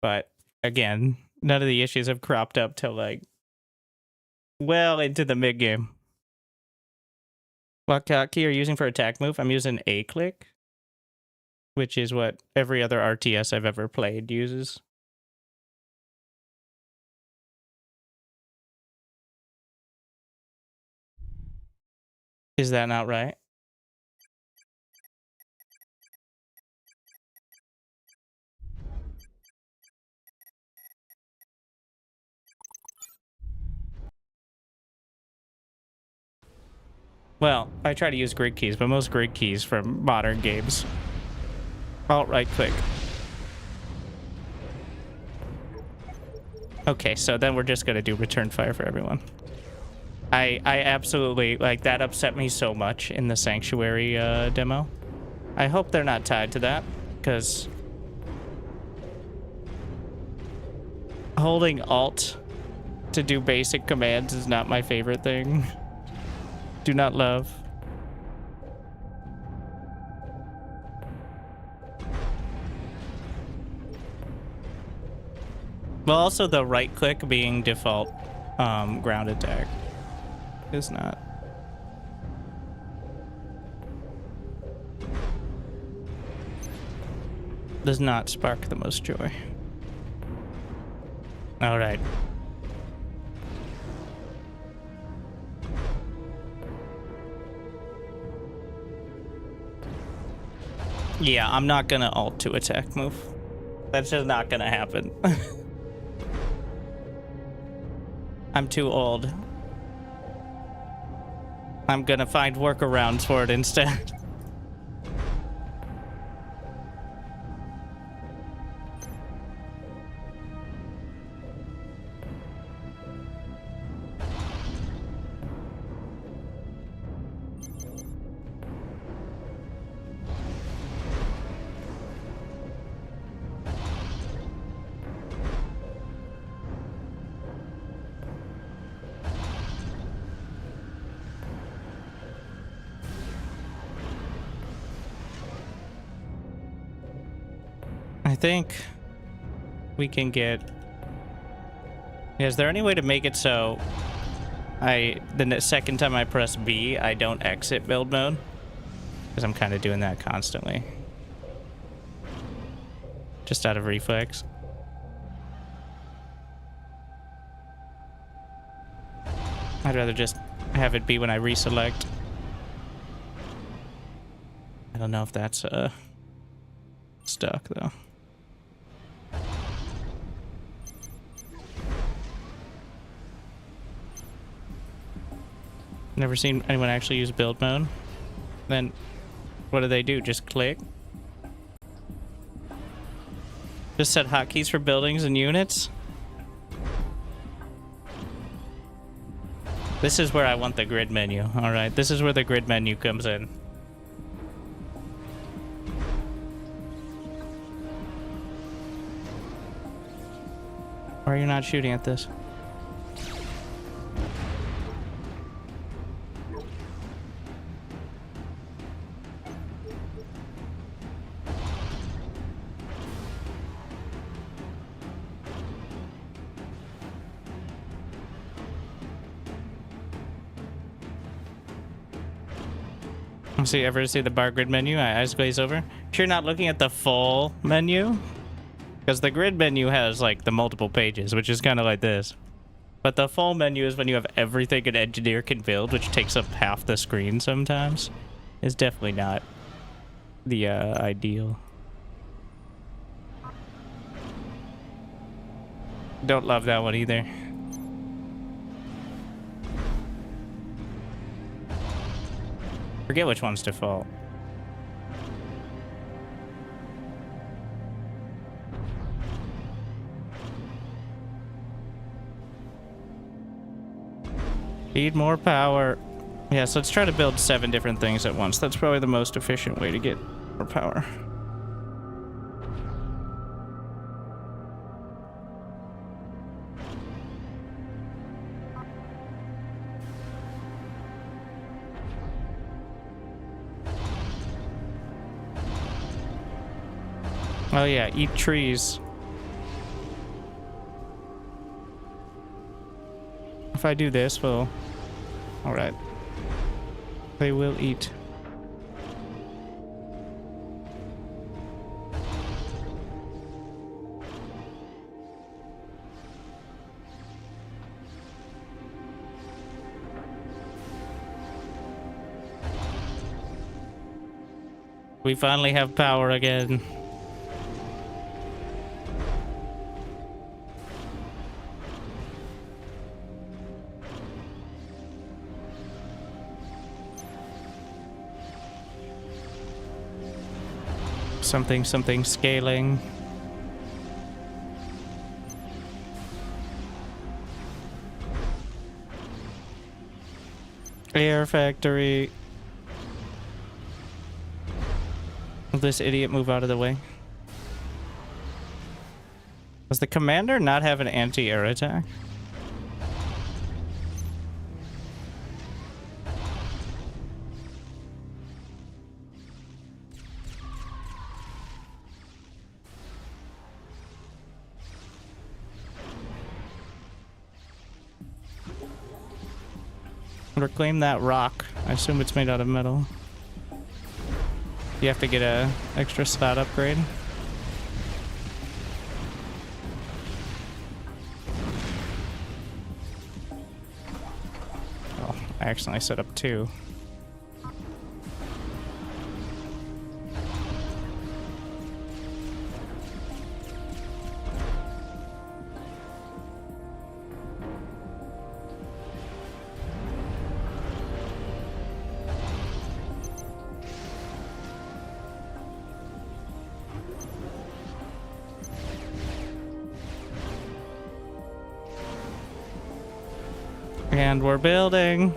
but again, none of the issues have cropped up till like well into the mid game. What key are you using for attack move? I'm using A click, which is what every other RTS I've ever played uses. Is that not right? Well, I try to use grid keys, but most grid keys from modern games. Alt right click. Okay, so then we're just gonna do return fire for everyone. I absolutely, like, that upset me so much in the Sanctuary demo. I hope they're not tied to that, because holding Alt to do basic commands is not my favorite thing. Do not love. Well, also the right click being default ground attack is not. Does not spark the most joy. All right. Yeah, I'm not gonna alt to attack move. That's just not gonna happen. I'm too old. I'm gonna find workarounds for it instead. I think we can get... Is there any way to make it so the second time I press B, I don't exit build mode? Because I'm kind of doing that constantly. Just out of reflex. I'd rather just have it be when I reselect. I don't know if that's stuck though. Never seen anyone actually use build mode. Then what do? Just click? Just set hotkeys for buildings and units. This is where I want the grid menu. Alright, this is where the grid menu comes in. Why are you not shooting at this? See, ever see the bar grid menu? I eyes glaze over. Sure, not looking at the full menu, because the grid menu has like the multiple pages, which is kind of like this. But the full menu is when you have everything an engineer can build, which takes up half the screen sometimes. It's definitely not the ideal. Don't love that one either. Forget which one's default. Need more power. Yeah, so let's try to build 7 different things at once. That's probably the most efficient way to get more power. Oh yeah, eat trees. If I do this, well... Alright. They will eat. We finally have power again. Something scaling. Air factory. Will this idiot move out of the way? Does the commander not have an anti-air attack? Reclaim that rock. I assume it's made out of metal. You have to get a extra slot upgrade. Oh, I accidentally set up 2. And we're building.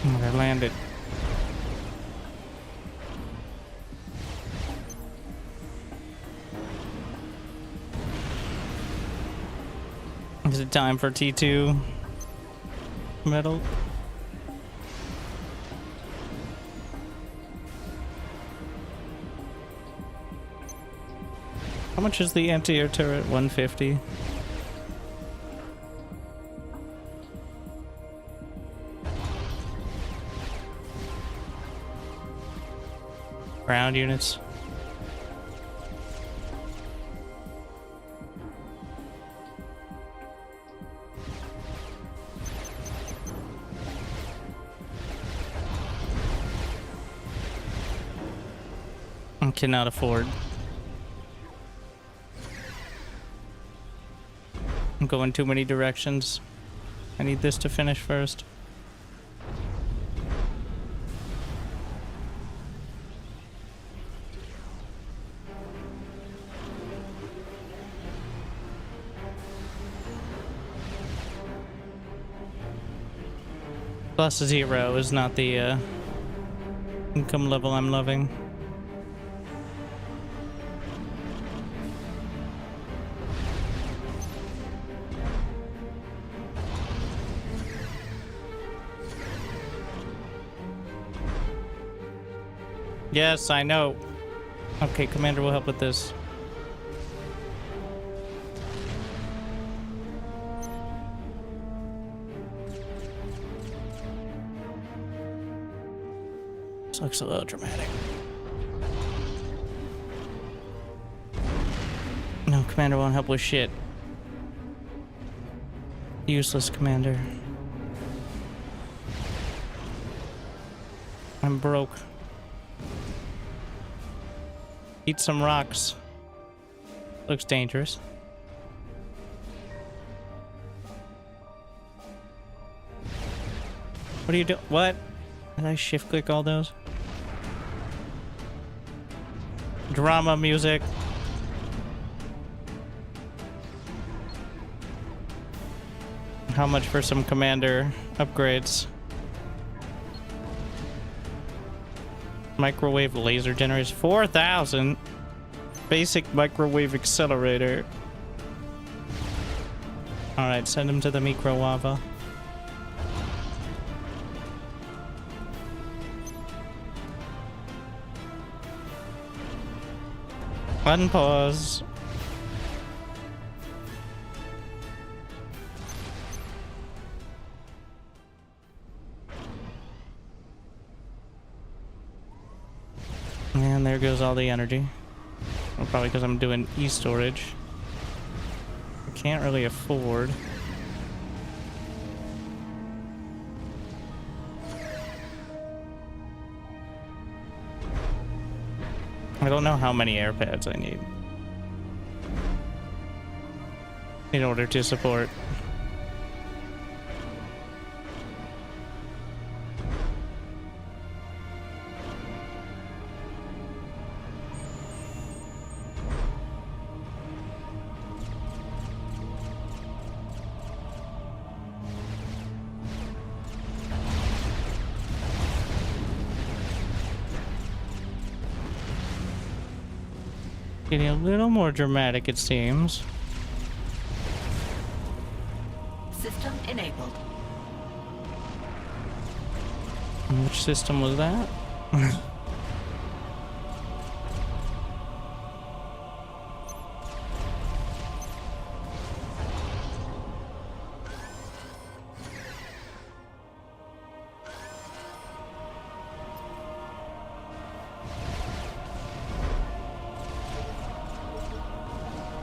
I landed. Is it time for T2 metal? How much is the anti-air turret? 150. Ground units. I cannot afford. I'm going too many directions. I need this to finish first. +0 is not the income level I'm loving. Yes, I know. Okay, Commander will help with this. This looks a little dramatic. No, Commander won't help with shit. Useless, Commander. I'm broke. Eat some rocks. Looks dangerous. What are you doing? What? Did I shift click all those? Drama music. How much for some commander upgrades? Microwave laser generators, 4,000. Basic microwave accelerator. All right, send him to the microwava. Unpause. And there goes all the energy. Well, probably because I'm doing e-storage. I can't really afford. I don't know how many air pads I need in order to support. Getting a little more dramatic, it seems. System enabled. Which system was that?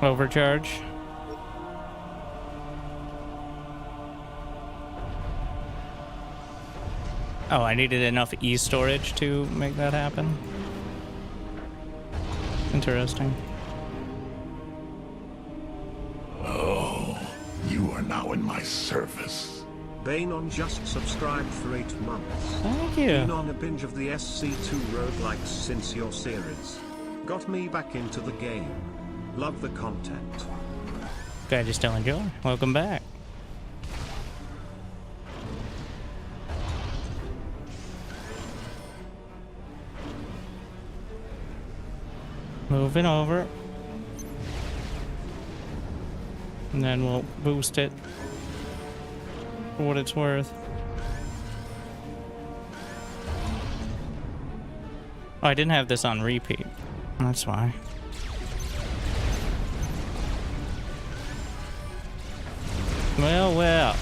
Overcharge. Oh, I needed enough e-storage to make that happen. Interesting. Oh, you are now in my service. Banon just subscribed for 8 months. Thank you. Been on a binge of the SC2 roguelikes since your series. Got me back into the game. Love the content. Glad you still enjoy. Welcome back. Moving over. And then we'll boost it for what it's worth. Oh, I didn't have this on repeat. That's why. Well, well.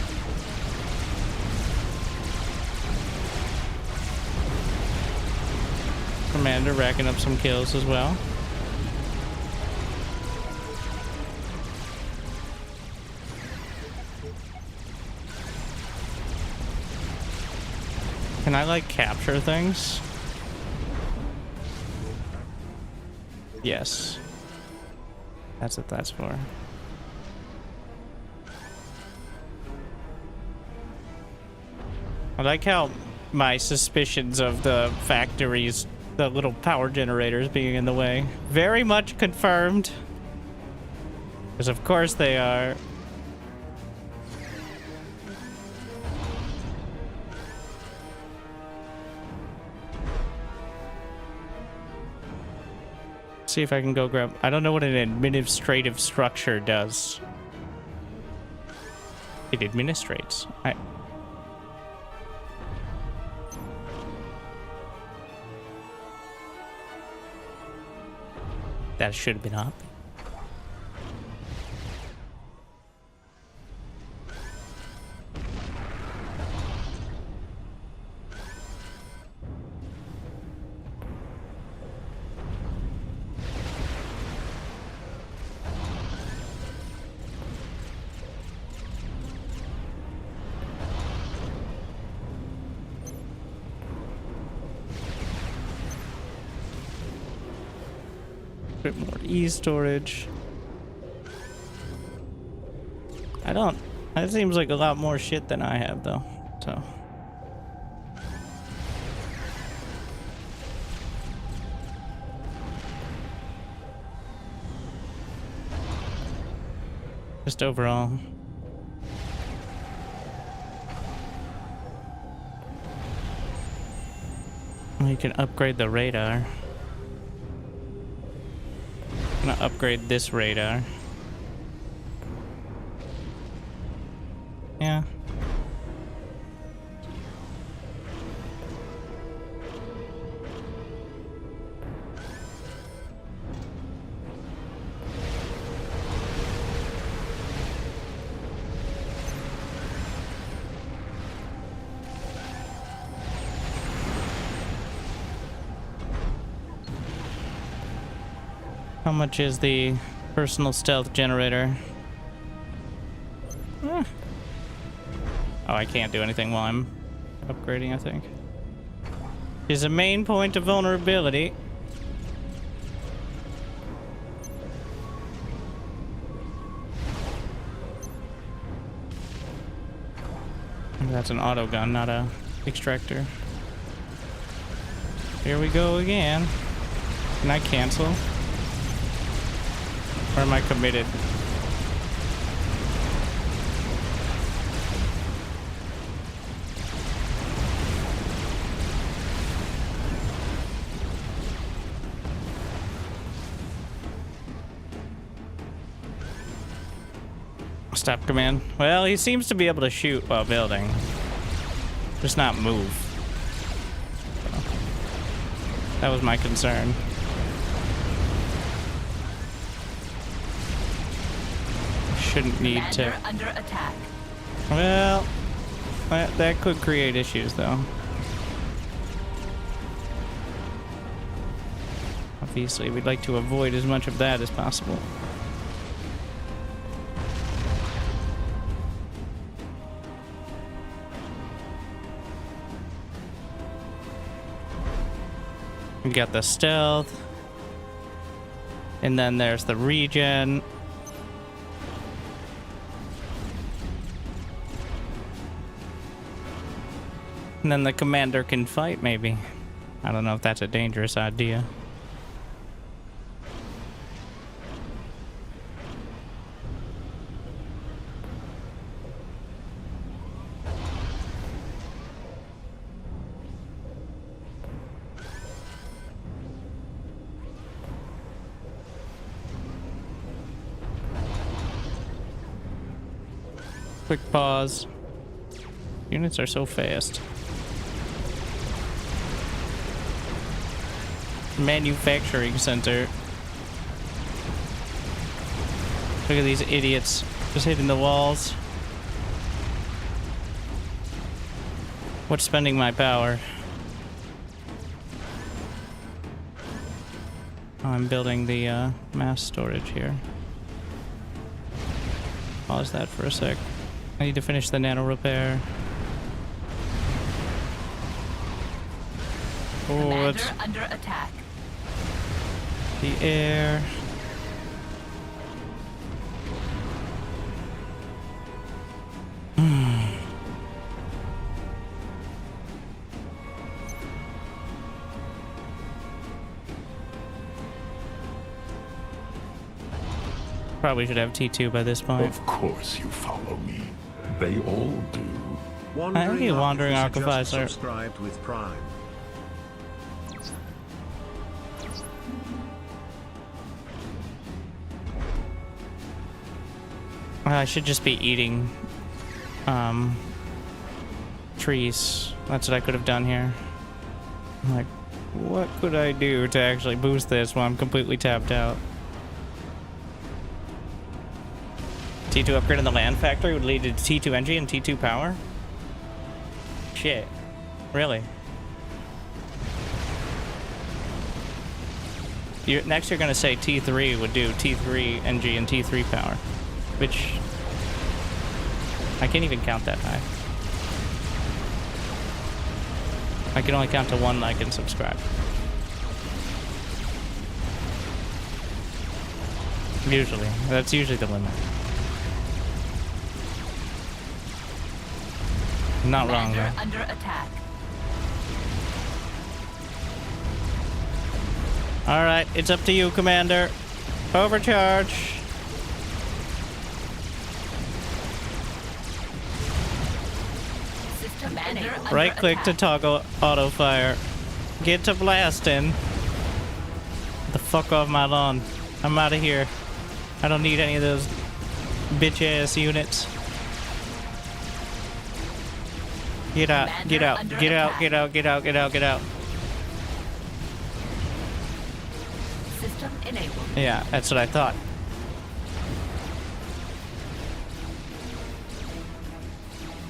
commander racking up some kills as well. Can I, like, capture things? Yes. That's what that's for. I like how my suspicions of the factories, the little power generators being in the way, very much confirmed. Because of course they are. See if I can go grab. I don't know what an administrative structure does. It administrates. That should have been up. Bit more e-storage. That seems like a lot more shit than I have though, so. Just overall. You can upgrade the radar. I'm gonna upgrade this radar. Yeah. How much is the personal stealth generator? Oh, I can't do anything while I'm upgrading, I think. Is a main point of vulnerability. That's an auto gun, not a extractor. Here we go again. Can I cancel? Or am I committed? Stop command. Well, he seems to be able to shoot while building. Just not move. So, that was my concern. Shouldn't need to. Under attack. Well, that could create issues, though. Obviously, we'd like to avoid as much of that as possible. We got the stealth, and then there's the regen. And then the commander can fight, maybe. I don't know if that's a dangerous idea. Quick pause. Units are so fast. Manufacturing center. Look at these idiots just hitting the walls. What's spending my power? I'm building the mass storage here. Pause that for a sec. I need to finish the nano repair. Oh, it's Commander under attack. the air. Probably should have T2 by this point. Of course you follow me. They all do. Wandering Hey, Wandering Artificer just Artificer. subscribed with Prime. I should just be eating trees. That's what I could have done here. I'm like, what could I do to actually boost this while I'm completely tapped out? T2 upgrade in the land factory would lead to T2 energy and T2 power? Shit. Really? Next you're gonna say T3 would do T3 NG and T3 power. Which... I can't even count that high. I can only count to 1 like and subscribe. Usually. That's usually the limit. Not wrong Commander though. under attack. Alright, it's up to you, Commander. Overcharge. System Commander under Right click to attack. toggle auto fire. Get to blasting. Get the fuck off my lawn. I'm out of here. I don't need any of those bitch ass units. Get out, get out, Commander get under out, attack. get out, get out, get out, get out. System enabled. Yeah, that's what I thought.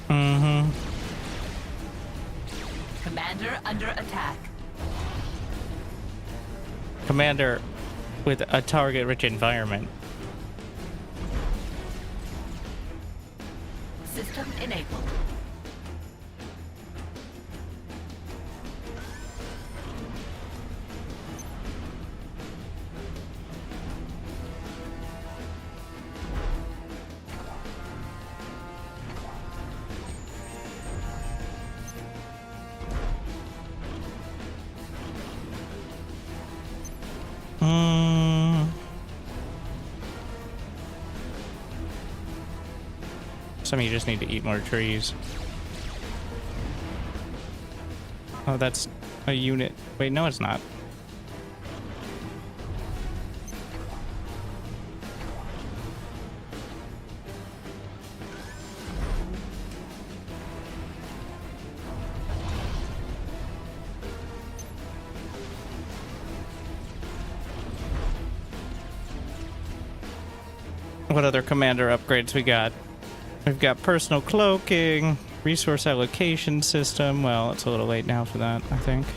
Mm-hmm. Commander under attack. Commander with a target-rich environment. System enabled. Some of you just need to eat more trees. Oh, that's a unit. Wait, no, it's not. What other commander upgrades we got? We've got personal cloaking, resource allocation system. Well, it's a little late now for that, I think.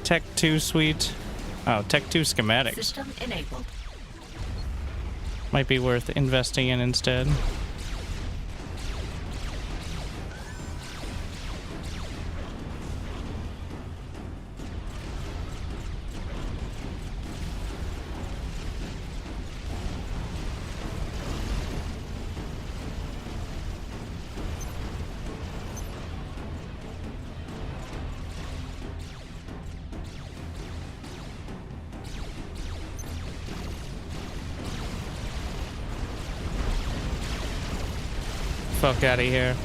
Tech 2 suite. Oh, Tech 2 schematics. System enabled. Might be worth investing in instead. Fuck out of here.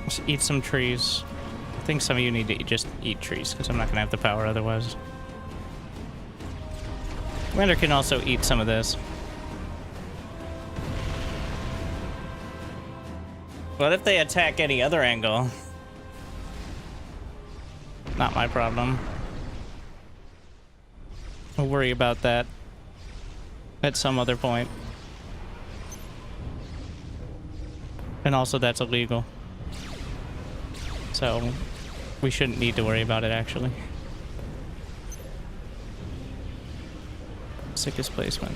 Just eat some trees. I think some of you need to just eat trees because I'm not gonna have the power otherwise. Commander can also eat some of this. What if they attack any other angle? Not my problem. We'll worry about that at some other point. And also that's illegal. So we shouldn't need to worry about it actually. Sickest placement.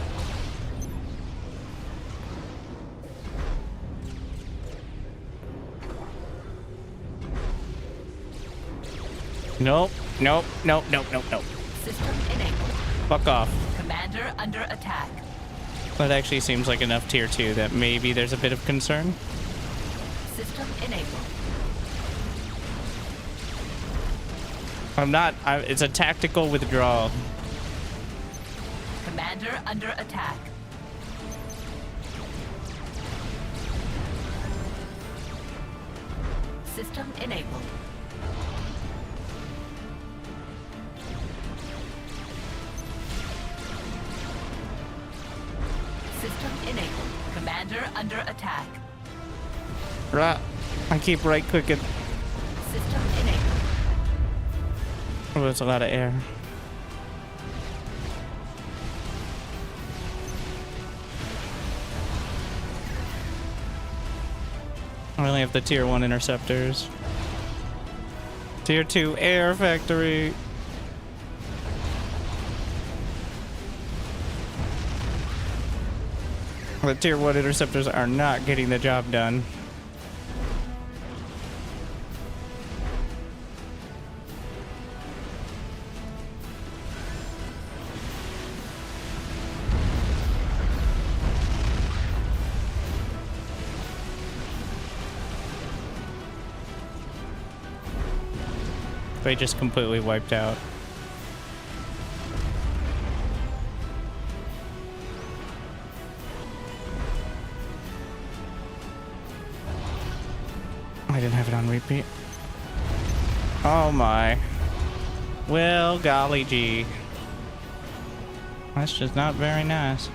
Nope, nope, nope, nope, nope, nope. System enabled. Fuck off. Commander under attack. That actually seems like enough tier 2 that maybe there's a bit of concern. System enabled. It's a tactical withdrawal. Commander under attack. System enabled. System enabled. Commander under attack. Right. I keep right clicking. System enabled. Oh, there's a lot of air. I only have the tier 1 interceptors. Tier 2 air factory. The tier 1 interceptors are not getting the job done. They just completely wiped out. I didn't have it on repeat. Oh my. Well, golly gee. That's just not very nice.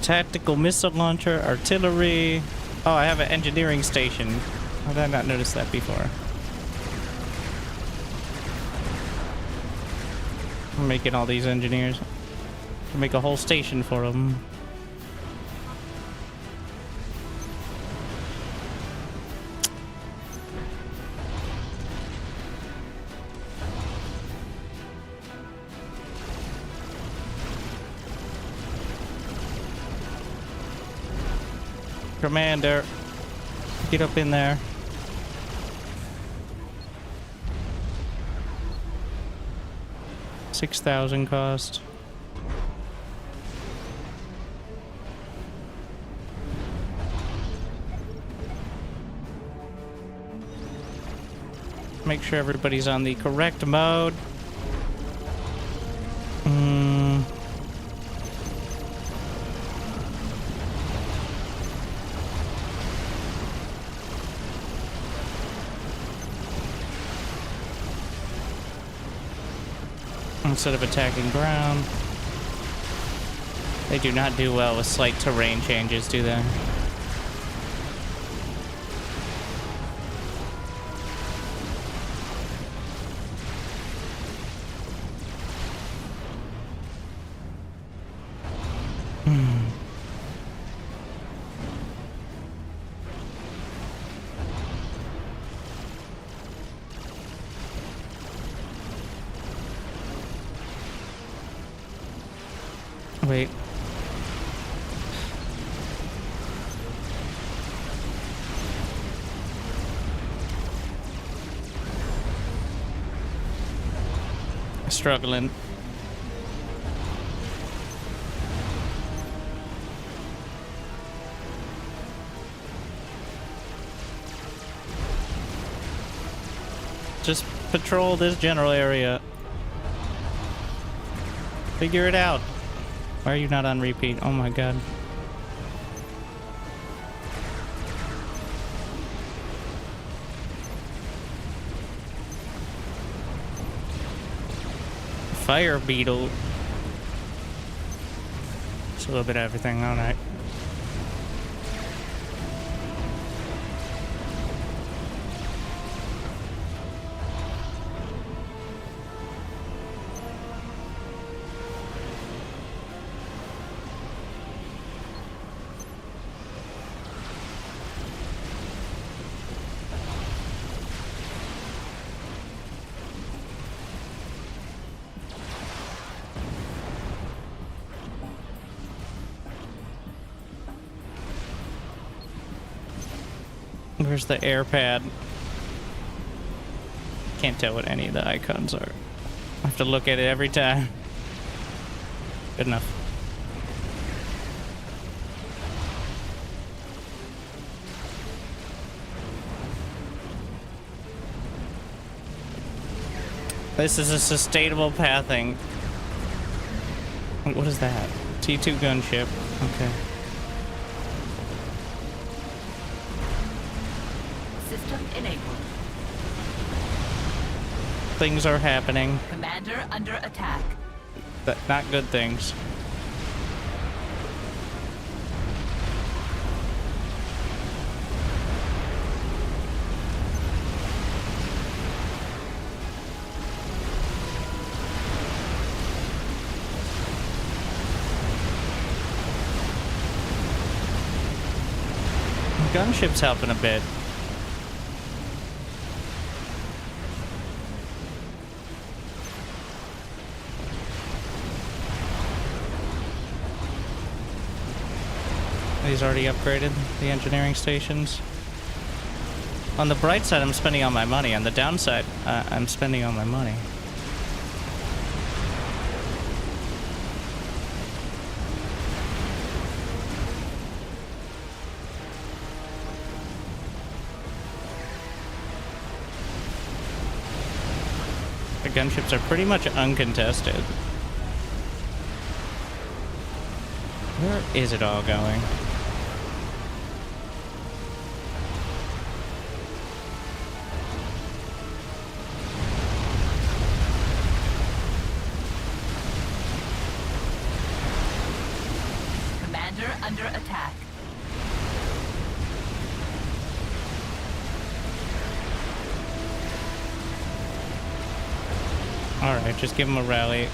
Tactical missile launcher, artillery. Oh, I have an engineering station. How did I not notice that before? I'm making all these engineers. I'll make a whole station for them. Commander, get up in there. $6,000 cost. Make sure everybody's on the correct mode. Instead of attacking ground. They do not do well with slight terrain changes, do they? Wait. Struggling. Just patrol this general area. Figure it out. Why are you not on repeat? Oh my god. Fire beetle. It's a little bit of everything, alright. Where's the air pad? Can't tell what any of the icons are. I have to look at it every time. Good enough. This is a sustainable pathing. What is that? T2 gunship. Okay. System enabled. Things are happening. Commander under attack. Not good things. Gunship's helping a bit. He's already upgraded the engineering stations. On the bright side, I'm spending all my money. On the downside, I'm spending all my money. The gunships are pretty much uncontested. Where is it all going? Commander under attack. Alright, just give him a rally.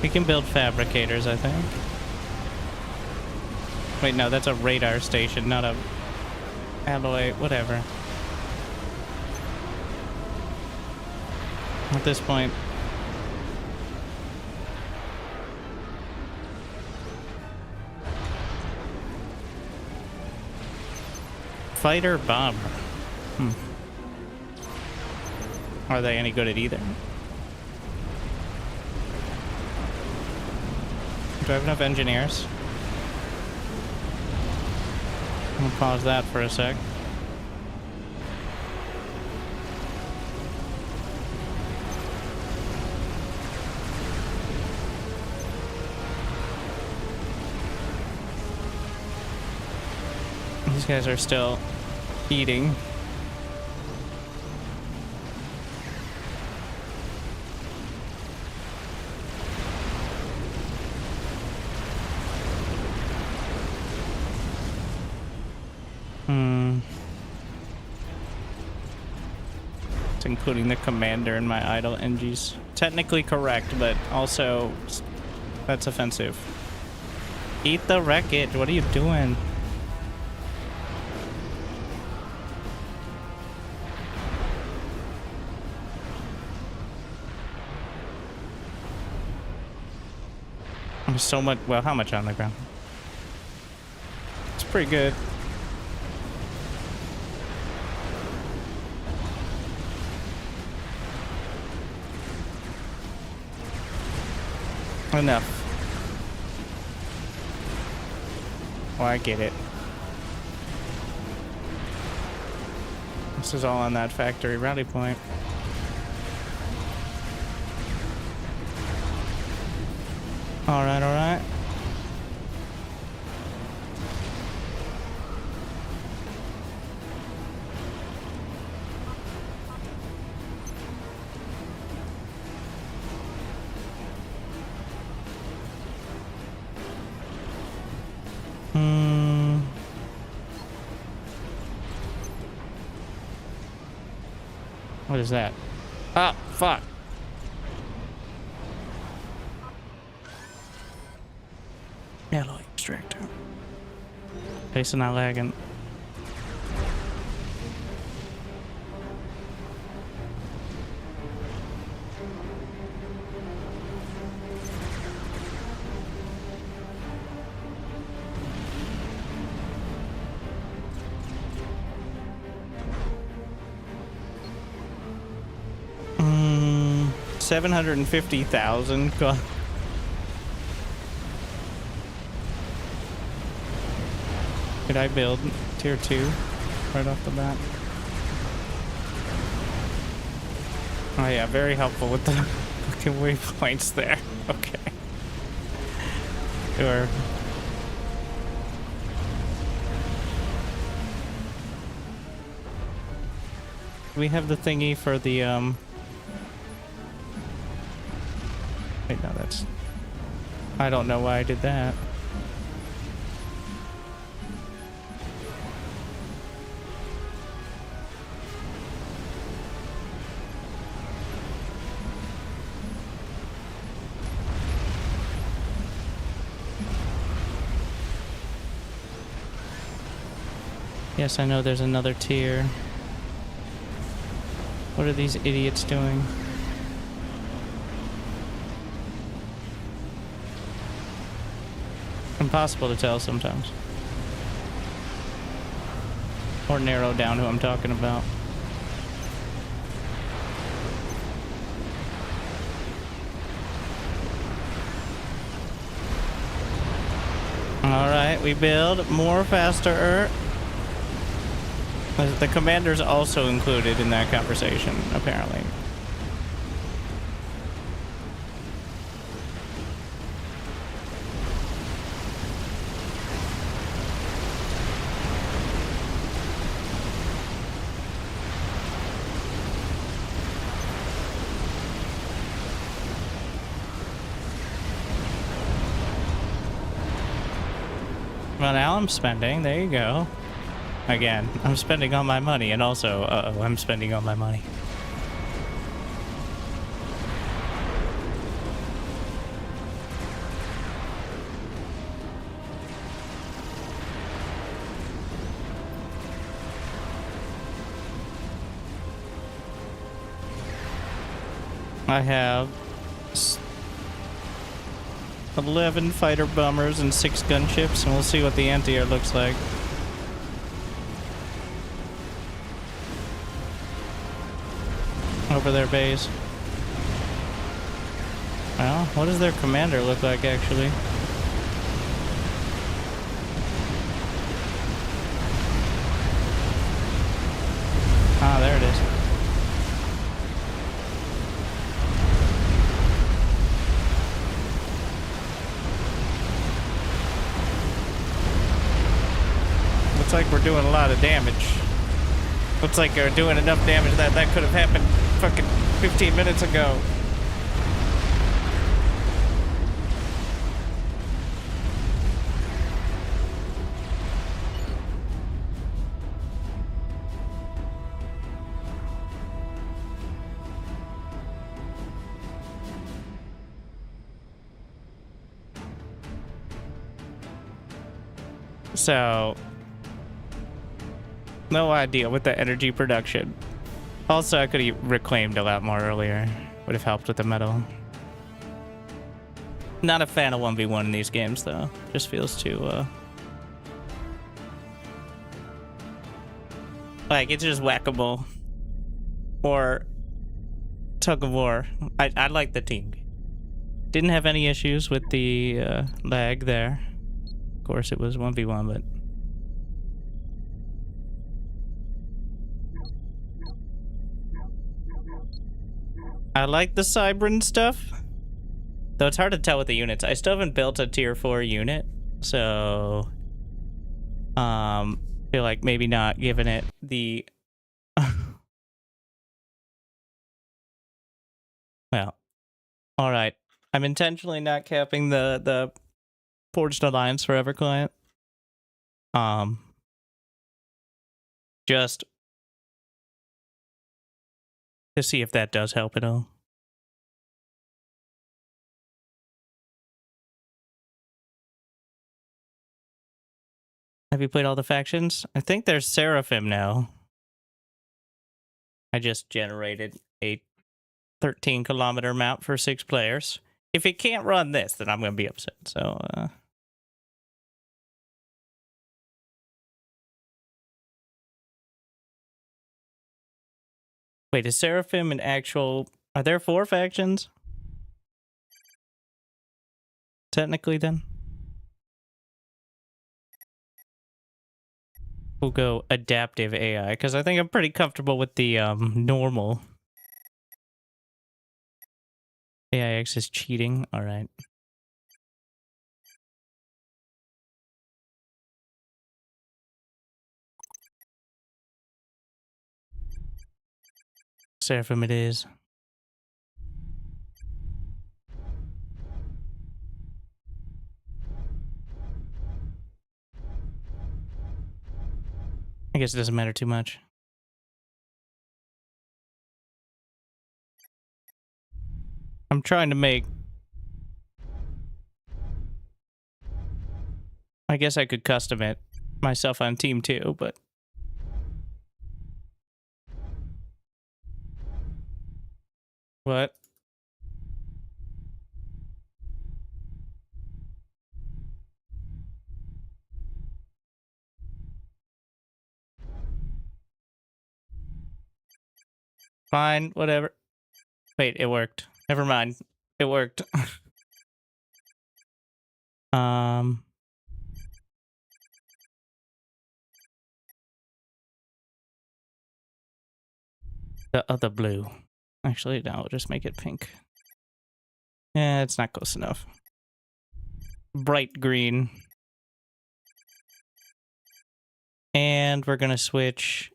We can build fabricators, I think. Wait, no, that's a radar station, not a alloy, whatever. At this point. Fighter bomber. Are they any good at either? Do I have enough engineers? I'm gonna pause that for a sec. These guys are still eating. It's including the commander in my idle NGs. Technically correct, but also that's offensive. Eat the wreckage. What are you doing? There's so much. Well, how much on the ground? It's pretty good. Enough. Oh, I get it. This is all on that factory rally point. Alright, alright. What is that? Ah, fuck. Alloy extractor. Pace not lagging. 750,000. Could I build tier 2 right off the bat? Oh yeah, very helpful with the fucking waypoints there. Okay. Sure. We have the thingy for the wait, no, that's... I don't know why I did that. Yes, I know there's another tier. What are these idiots doing? Impossible to tell sometimes. Or narrow down who I'm talking about. Alright, we build more faster. The commander's also included in that conversation, apparently. Well, now I'm spending. There you go. Again, I'm spending all my money, and also, uh-oh, I'm spending all my money. I have 11 fighter bombers and 6 gunships, and we'll see what the anti-air looks like. Over their base. Well, what does their commander look like, actually? Ah, there it is. Looks like we're doing a lot of damage. Looks like we're doing enough damage that could have happened fucking 15 minutes ago. So, no idea with the energy production. Also, I could have reclaimed a lot more earlier. Would have helped with the metal. Not a fan of 1v1 in these games, though. Just feels too, like, it's just whack-a-mole. Or tug of war. I like the team. Didn't have any issues with the lag there. Of course, it was 1v1, but... I like the Cybran stuff, though it's hard to tell with the units. I still haven't built a tier 4 unit, so feel like maybe not giving it the well, all right. I'm intentionally not capping the Forged Alliance Forever client. Just to see if that does help at all. Have you played all the factions? I think there's Seraphim now. I just generated a 13-kilometer map for 6 players. If it can't run this, then I'm going to be upset. So, wait, is Seraphim an actual Are there 4 factions? Technically, then? We'll go adaptive AI, because I think I'm pretty comfortable with the normal. AIX is cheating. All right. Seraphim it is. I guess it doesn't matter too much. I'm trying to make... I guess I could custom it myself on Team 2, but... What? Fine, whatever. Wait, it worked. Never mind. It worked. The other blue. Actually, no, I'll just make it pink. Yeah, it's not close enough. Bright green. And we're gonna switch.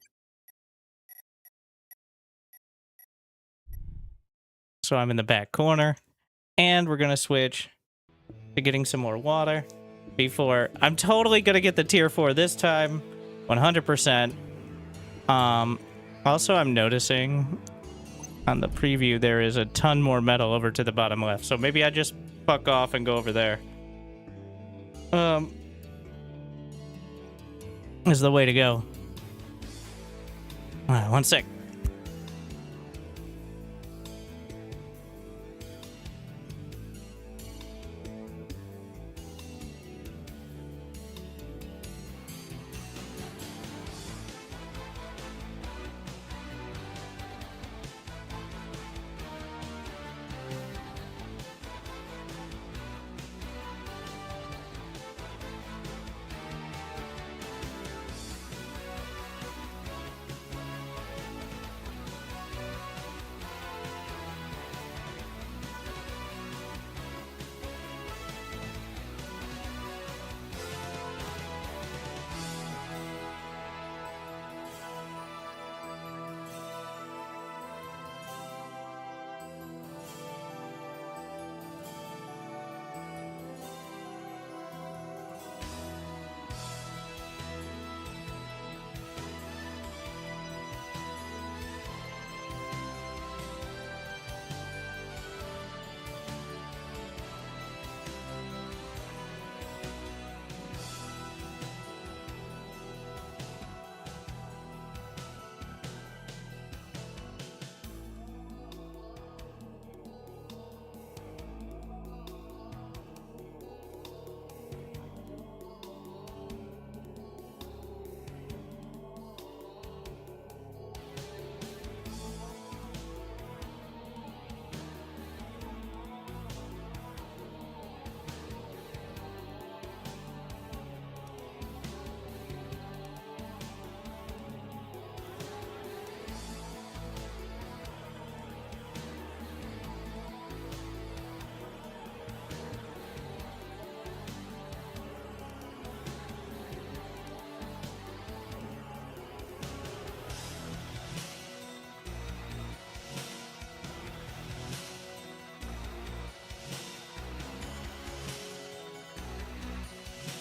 So I'm in the back corner. And we're gonna switch to getting some more water before... I'm totally gonna get the tier 4 this time. 100%. Also, I'm noticing on the preview there is a ton more metal over to the bottom left. So maybe I just fuck off and go over there. Is the way to go. Alright, 1 sec.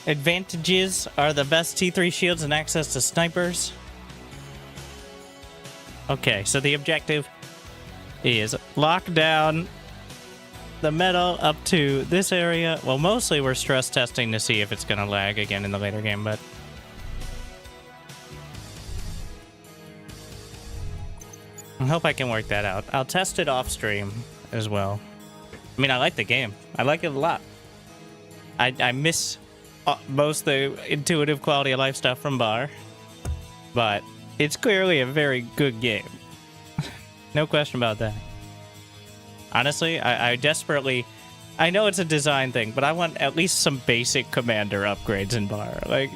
Advantages are the best T3 shields and access to snipers. Okay, so the objective is lock down the metal up to this area. Well, mostly we're stress testing to see if it's going to lag again in the later game, but... I hope I can work that out. I'll test it off stream as well. I mean, I like the game. I like it a lot. I miss... most the intuitive quality of life stuff from Bar, but it's clearly a very good game. No question about that. Honestly, I desperately... I know it's a design thing, but I want at least some basic commander upgrades in bar. Like...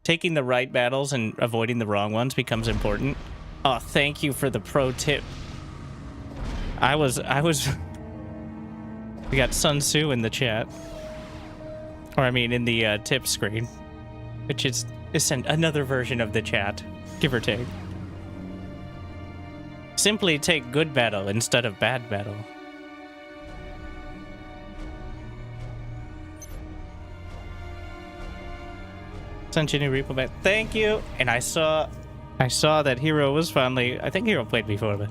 taking the right battles and avoiding the wrong ones becomes important. Oh, thank you for the pro tip. I was... We got Sun Tzu in the chat. Or I mean in the tip screen. Which is another version of the chat. Give or take. Simply take good battle instead of bad battle. Sent you a new repo back. Thank you. And I saw that Hero was finally. I think Hero played before, but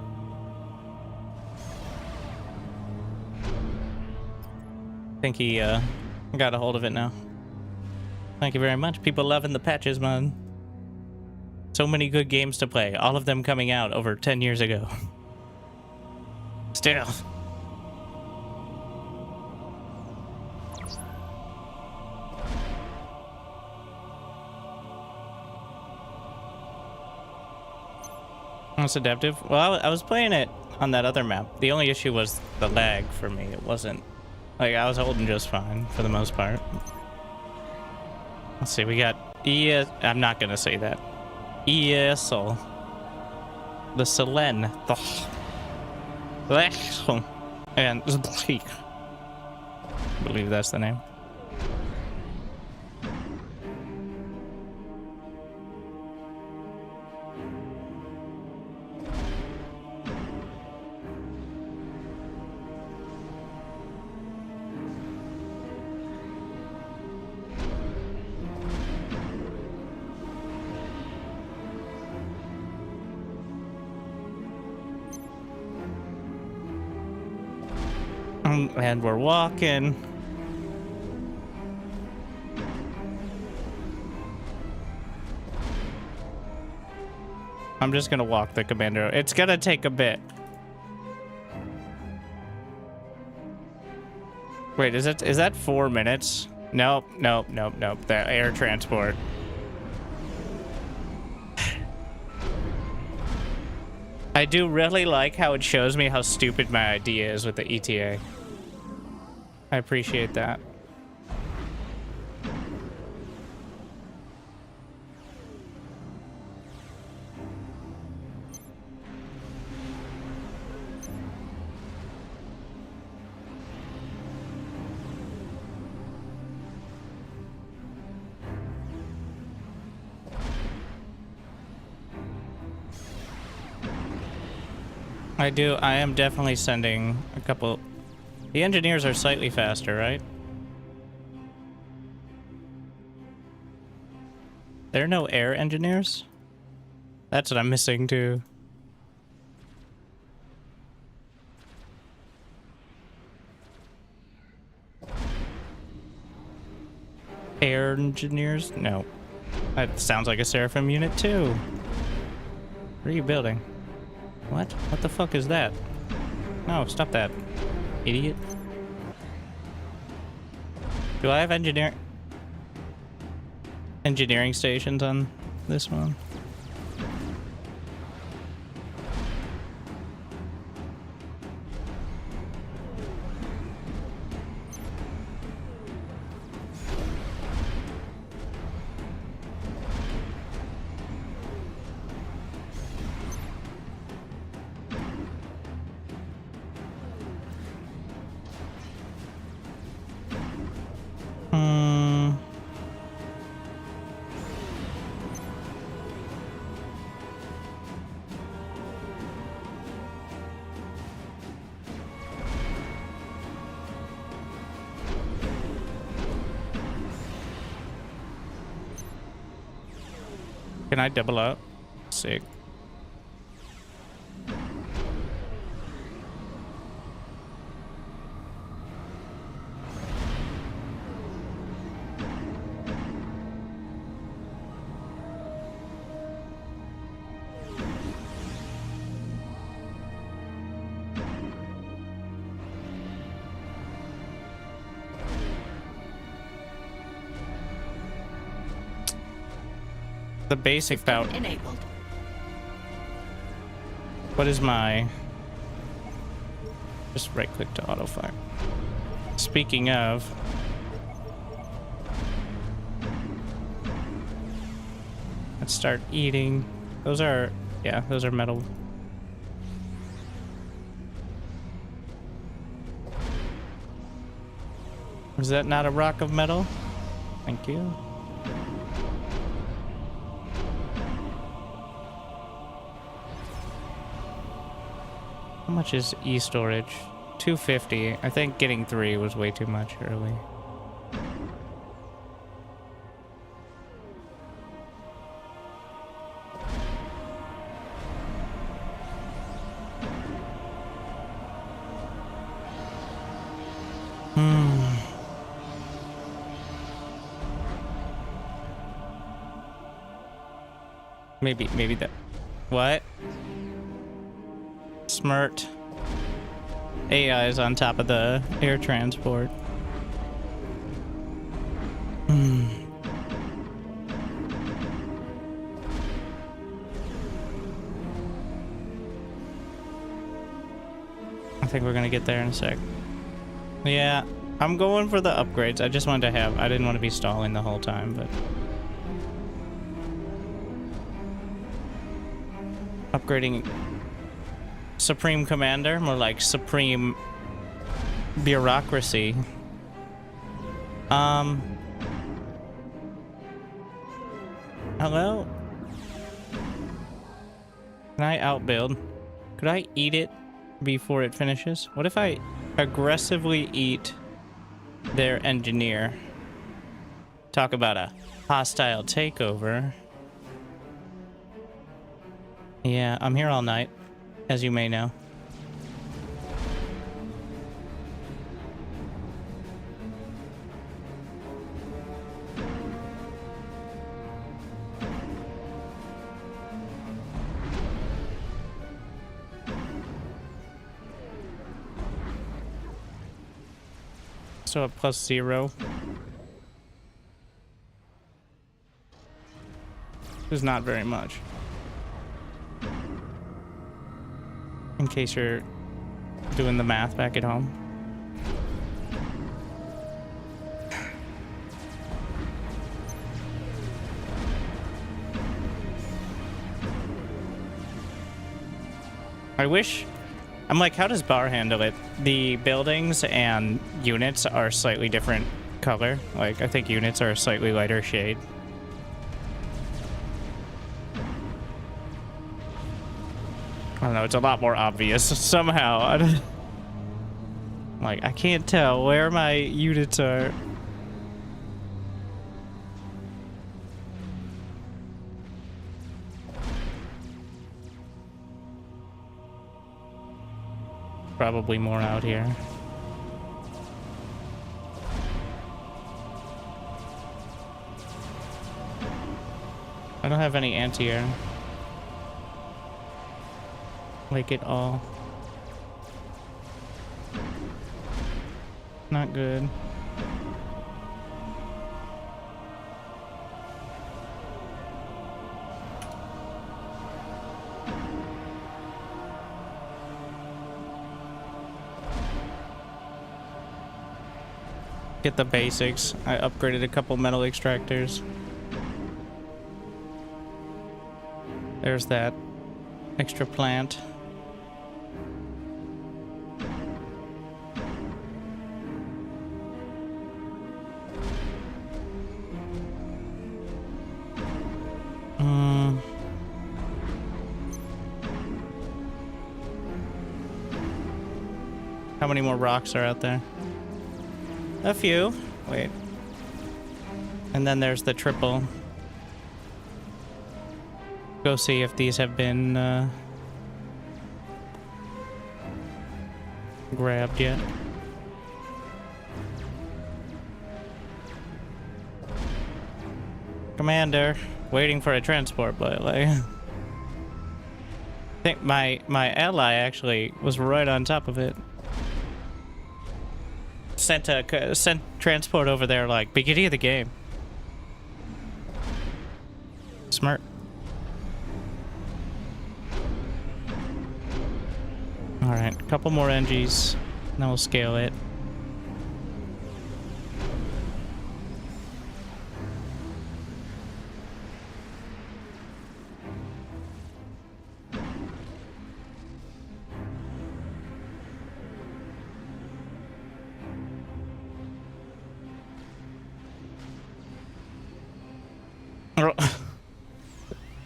I think he got a hold of it now. Thank you very much. People loving the patches, man. So many good games to play. All of them coming out over 10 years ago. Still. It's adaptive. Well, I was playing it on that other map. The only issue was the lag for me. It wasn't... like, I was holding just fine for the most part. Let's see, we got... I'm not gonna say that. ESL. The Selen. And... I believe that's the name. And we're walking. I'm just gonna walk the commander. It's gonna take a bit. Wait, is that 4 minutes? Nope. The air transport. I do really like how it shows me how stupid my idea is with the ETA. I appreciate that. I am definitely sending a couple... The engineers are slightly faster, right? There are no air engineers? That's what I'm missing too. Air engineers? No. That sounds like a Seraphim unit too. What are you building? What? What the fuck is that? No, stop that. Idiot. Do I have engineering stations on this one? Can I double up? Sick. The basic power. Enabled. What is my... Just right click to auto fire. Speaking of... Let's start eating. Those are... Yeah, those are metal. Is that not a rock of metal? Thank you. How much is e-storage? 250. I think getting 3 was way too much early. Maybe that... What? Smirt. AI is on top of the air transport. I think we're gonna get there in a sec. Yeah, I'm going for the upgrades. I just wanted to have... I didn't want to be stalling the whole time, but... Upgrading Supreme Commander, more like Supreme Bureaucracy. Hello? Can I outbuild? Could I eat it before it finishes? What if I aggressively eat their engineer? Talk about a hostile takeover. Yeah, I'm here all night, as you may know. So at +0. Is not very much. In case you're doing the math back at home. I wish... I'm like, how does Bar handle it? The buildings and units are slightly different color. Like, I think units are a slightly lighter shade. I don't know, it's a lot more obvious somehow. Like, I can't tell where my units are. Probably more out here. I don't have any anti-air. Like it all. Not good. Get the basics. I upgraded a couple metal extractors. There's that extra plant. How many more rocks are out there? A few. Wait. And then there's the triple. Go see if these have been grabbed yet. Commander, waiting for a transport, but like, I think my ally actually was right on top of it. Sent transport over there like beginning of the game. Smart. couple more NGs, and then we'll scale it.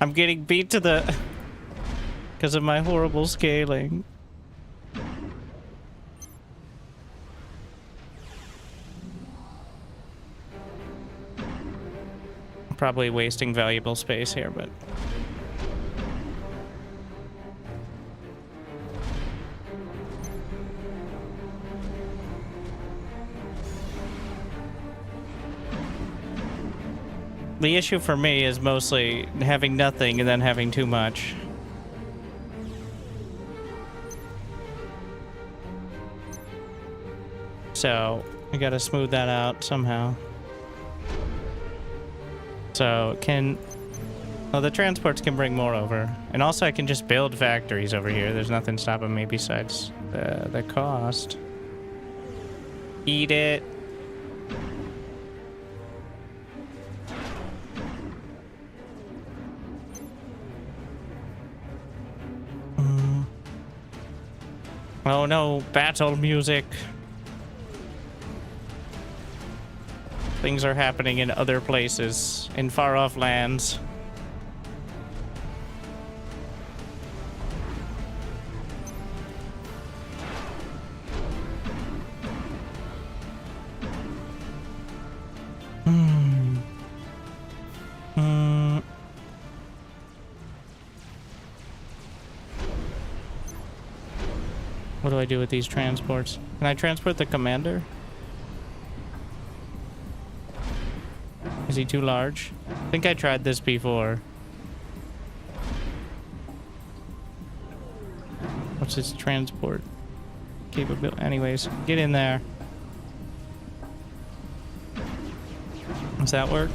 I'm getting beat to the... because of my horrible scaling. Probably wasting valuable space here, but... the issue for me is mostly having nothing and then having too much. So, I gotta smooth that out somehow. So, can... well, the transports can bring more over. And also I can just build factories over here. There's nothing stopping me besides the cost. Eat it. Oh no, battle music. Things are happening in other places, in far-off lands. What do I do with these transports? Can I transport the commander? Is he too large? I think I tried this before. What's his transport capability? Anyways, get in there. Does that work?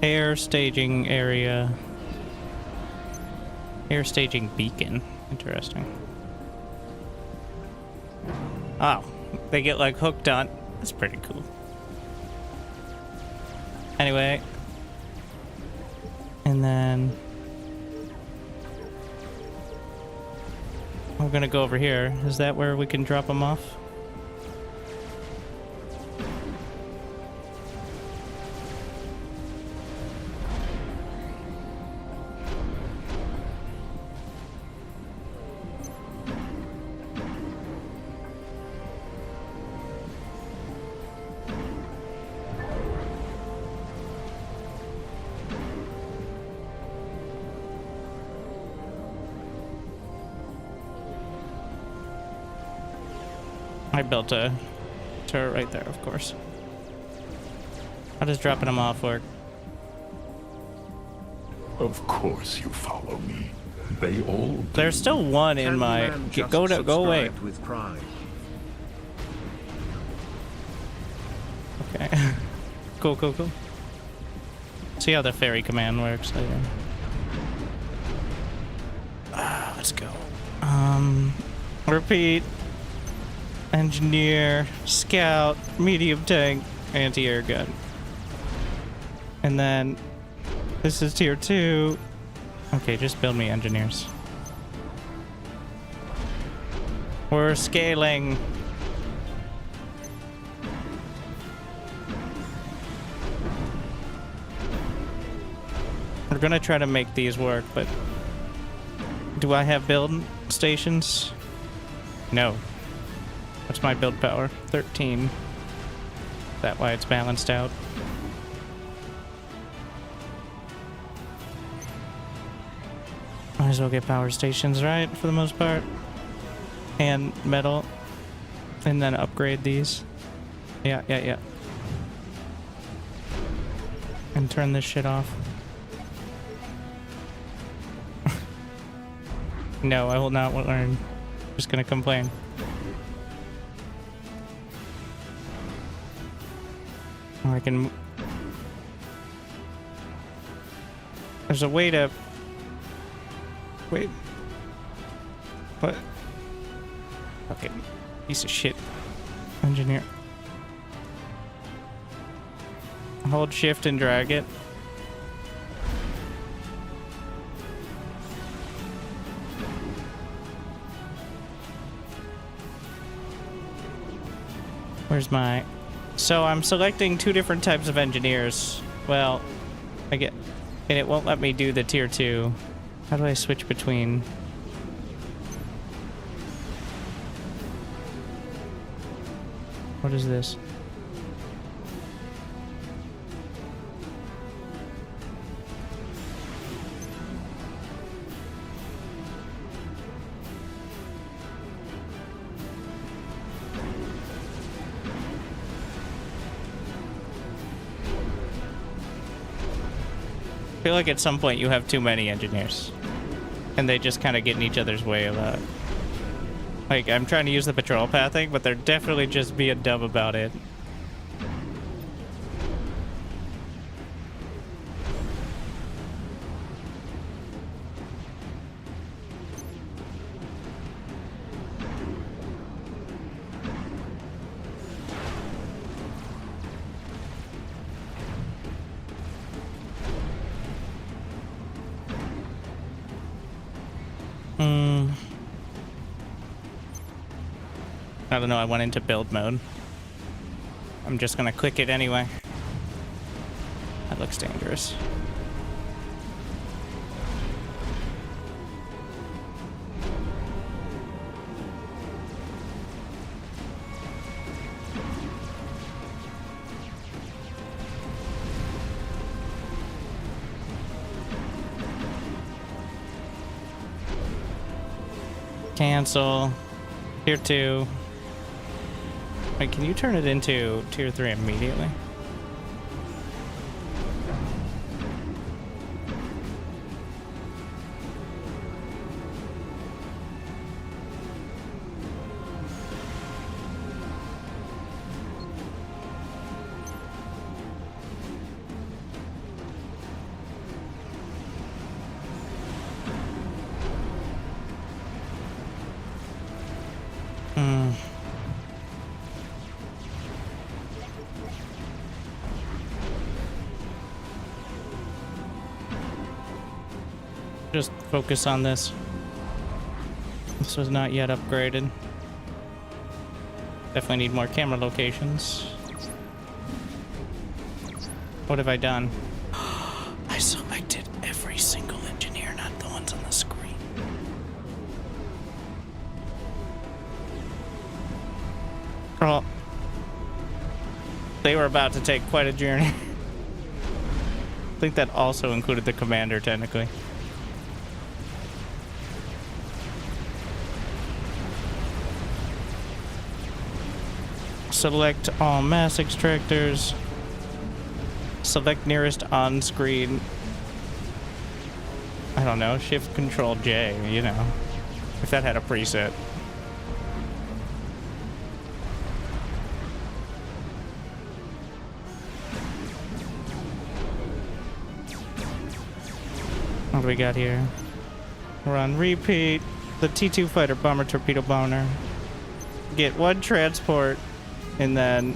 Air staging area. Air staging beacon. Interesting. Oh, they get like hooked on. That's pretty cool. Anyway. And then we're gonna go over here. Is that where we can drop them off? I built a turret right there, of course. How does dropping them off work? Of course you follow me. They all do. There's still one in my... Go away. With pride. Okay. Cool. See how the ferry command works later. Let's go. Repeat. Engineer, scout, medium tank, anti-air gun. And then this is tier 2. Okay, just build me engineers. We're scaling. We're gonna try to make these work, but do I have build stations? No. What's my build power? 13. Is that why it's balanced out? Might as well get power stations, right? For the most part. And metal. And then upgrade these. Yeah. And turn this shit off. No, I will not learn. Just gonna complain. I can... There's a way to... Wait. What? Okay. Piece of shit. Engineer. Hold shift and drag it. Where's my... So I'm selecting two different types of engineers. Well, I get... And it won't let me do the tier 2. How do I switch between... What is this? I feel like at some point you have too many engineers. And they just kind of get in each other's way a lot. Like, I'm trying to use the patrol pathing, but they're definitely just being dumb about it. I don't know, I went into build mode. I'm just gonna click it anyway. That looks dangerous. Cancel. Tier 2. Wait, can you turn it into tier 3 immediately? Just focus on this. This was not yet upgraded. Definitely need more camera locations. What have I done? I selected every single engineer, not the ones on the screen. Well, they were about to take quite a journey. I think that also included the commander, technically. Select all mass extractors. Select nearest on screen. I don't know, Shift Control J, you know. If that had a preset. What do we got here? We're on repeat. The T2 fighter bomber torpedo bomber. Get one transport. And then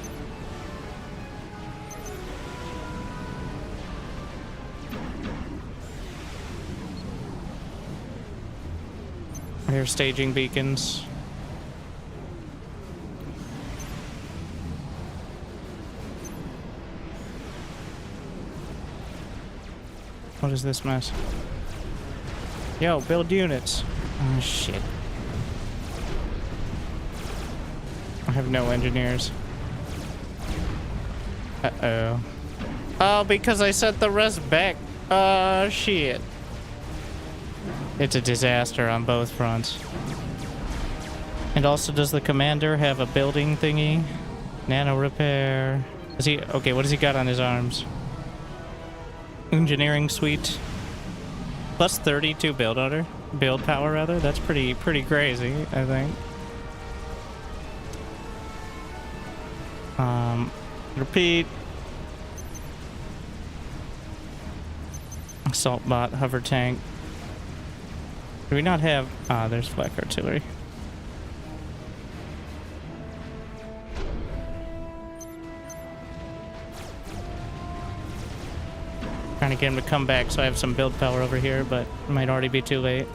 air staging beacons. What is this mess? Yo, build units. Oh shit. I have no engineers. Uh-oh. Oh, because I sent the rest back. Shit. It's a disaster on both fronts. And also, does the commander have a building thingy? Nano repair. Is he... Okay, what does he got on his arms? Engineering suite. Plus 32 build order. Build power, rather. That's pretty crazy, I think. Repeat. Assault bot, hover tank. Do we not have... Ah, there's flak artillery. Trying to get him to come back so I have some build power over here, but it might already be too late.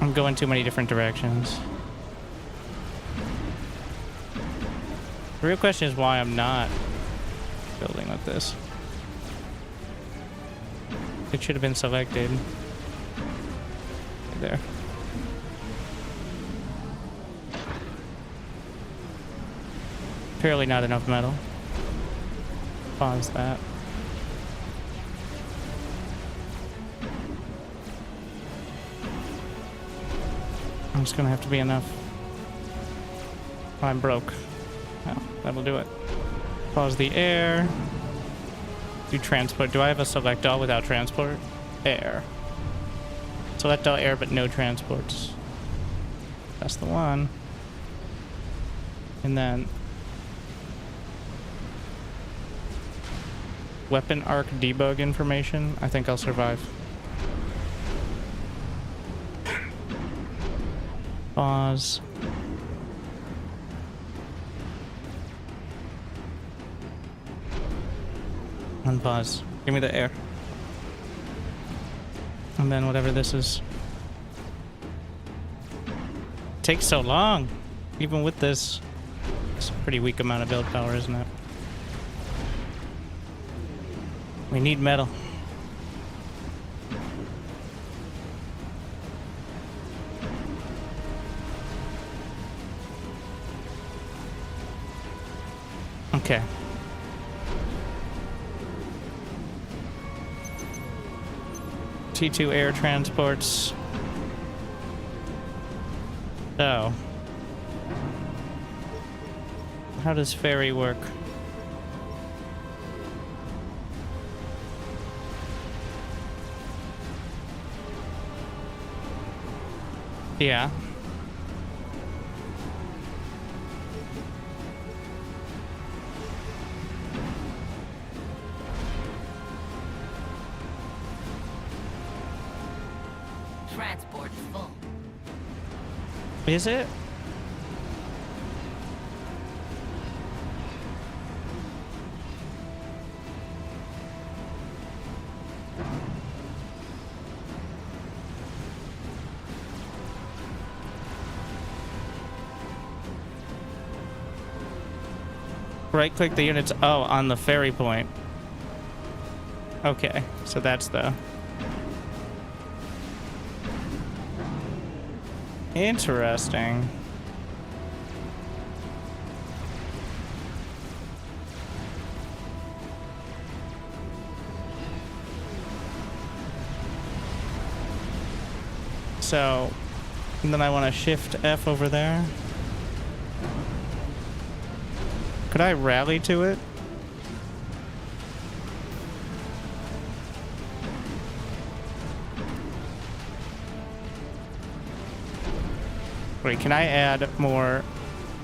I'm going too many different directions. The real question is why I'm not building with this. It should have been selected. Right there. Apparently not enough metal. Pause that. I'm just gonna have to be enough. I'm broke. Oh, that'll do it. Pause the air. Do transport. Do I have a select all without transport? Air. Select all air but no transports. That's the one. And then weapon arc debug information. I think I'll survive. Pause. Unpause. Give me the air. And then whatever this is. It takes so long. Even with this. It's a pretty weak amount of build power, isn't it? We need metal. Okay. T2 air transports. So, how does ferry work? Yeah. Transport full. Is it? Right click the units. Oh, on the ferry point. Okay, so that's the... Interesting. So, and then I want to shift F over there. Could I rally to it? Wait, can I add more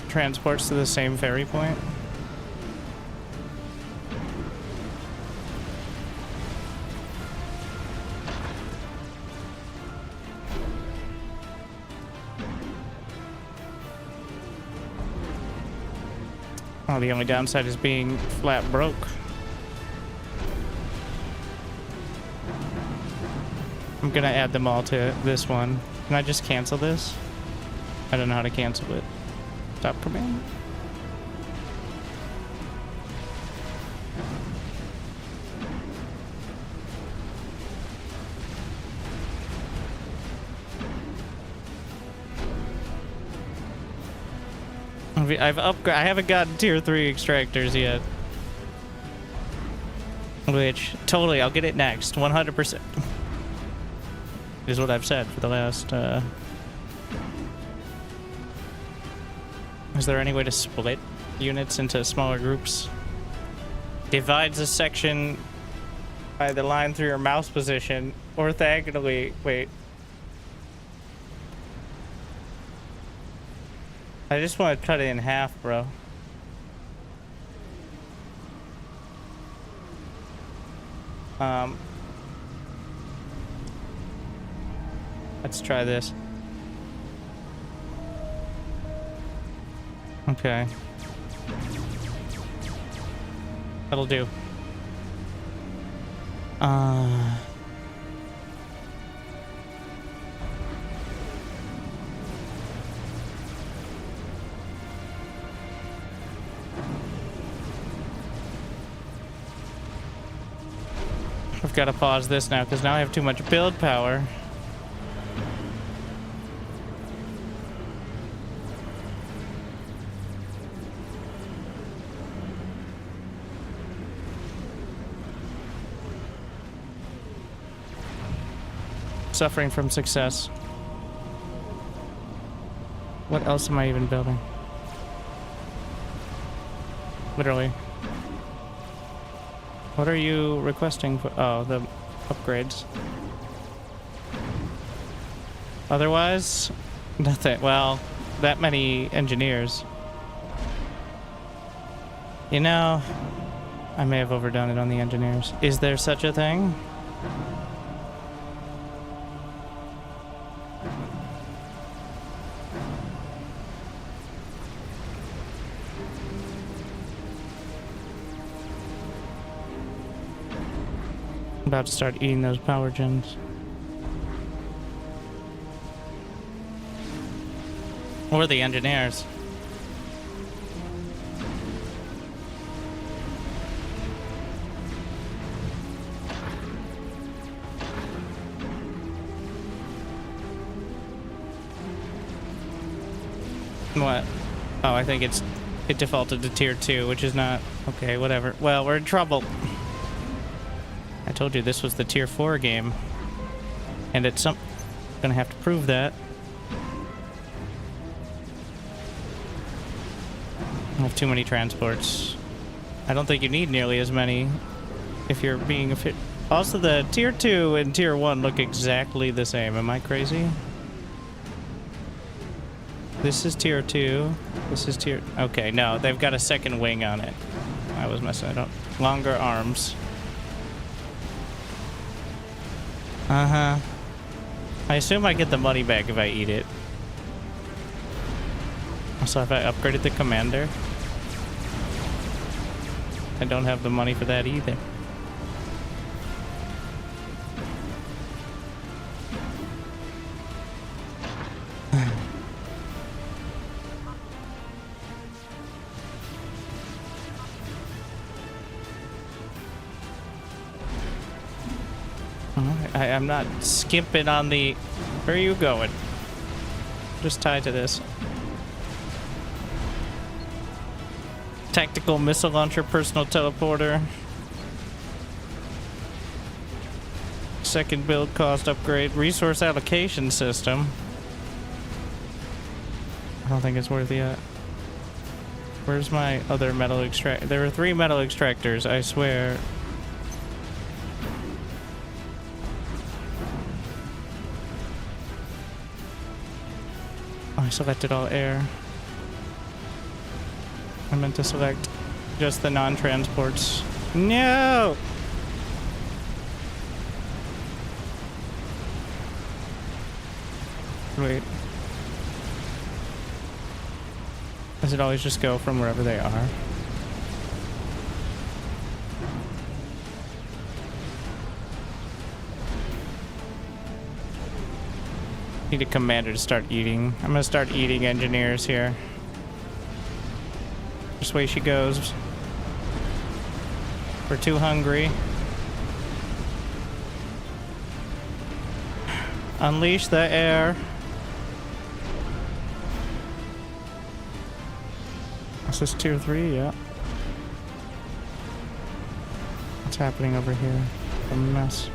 transports to the same ferry point? Oh, the only downside is being flat broke. I'm gonna add them all to this one. Can I just cancel this? I don't know how to cancel it. Stop command. I haven't gotten tier 3 extractors yet. Which, totally, I'll get it next. 100%. Is what I've said for the last, Is there any way to split units into smaller groups? Divides a section by the line through your mouse position orthogonally. Wait. I just want to cut it in half, bro. Let's try this. Okay. That'll do. I've got to pause this now because now I have too much build power. Suffering from success. What else am I even building? Literally. What are you requesting for? Oh, the upgrades. Otherwise, nothing. Well, that many engineers. You know, I may have overdone it on the engineers. Is there such a thing? About to start eating those power gens. Or the engineers. What? Oh, I think it defaulted to tier 2, which is not okay, whatever. Well, we're in trouble. I told you this was the tier 4 game. And it's gonna have to prove that. I have too many transports. I don't think you need nearly as many if you're being a fit. Also, the tier 2 and tier 1 look exactly the same. Am I crazy? This is tier 2. This is tier... Okay, no, they've got a second wing on it. I was messing it up. Longer arms. Uh-huh. I assume I get the money back if I eat it. Also, have I upgraded the commander? I don't have the money for that either. I'm not skimping on the... Where are you going? Just tied to this. Tactical missile launcher, personal teleporter. Second build cost upgrade. Resource allocation system. I don't think it's worth it. Where's my other metal extract? There are 3 metal extractors, I swear. I selected all air. I meant to select just the non-transports. No! Wait. Does it always just go from wherever they are? Need a commander to start eating. I'm gonna start eating engineers here. This way she goes. We're too hungry. Unleash the air. This is tier 3, yeah. What's happening over here? A mess.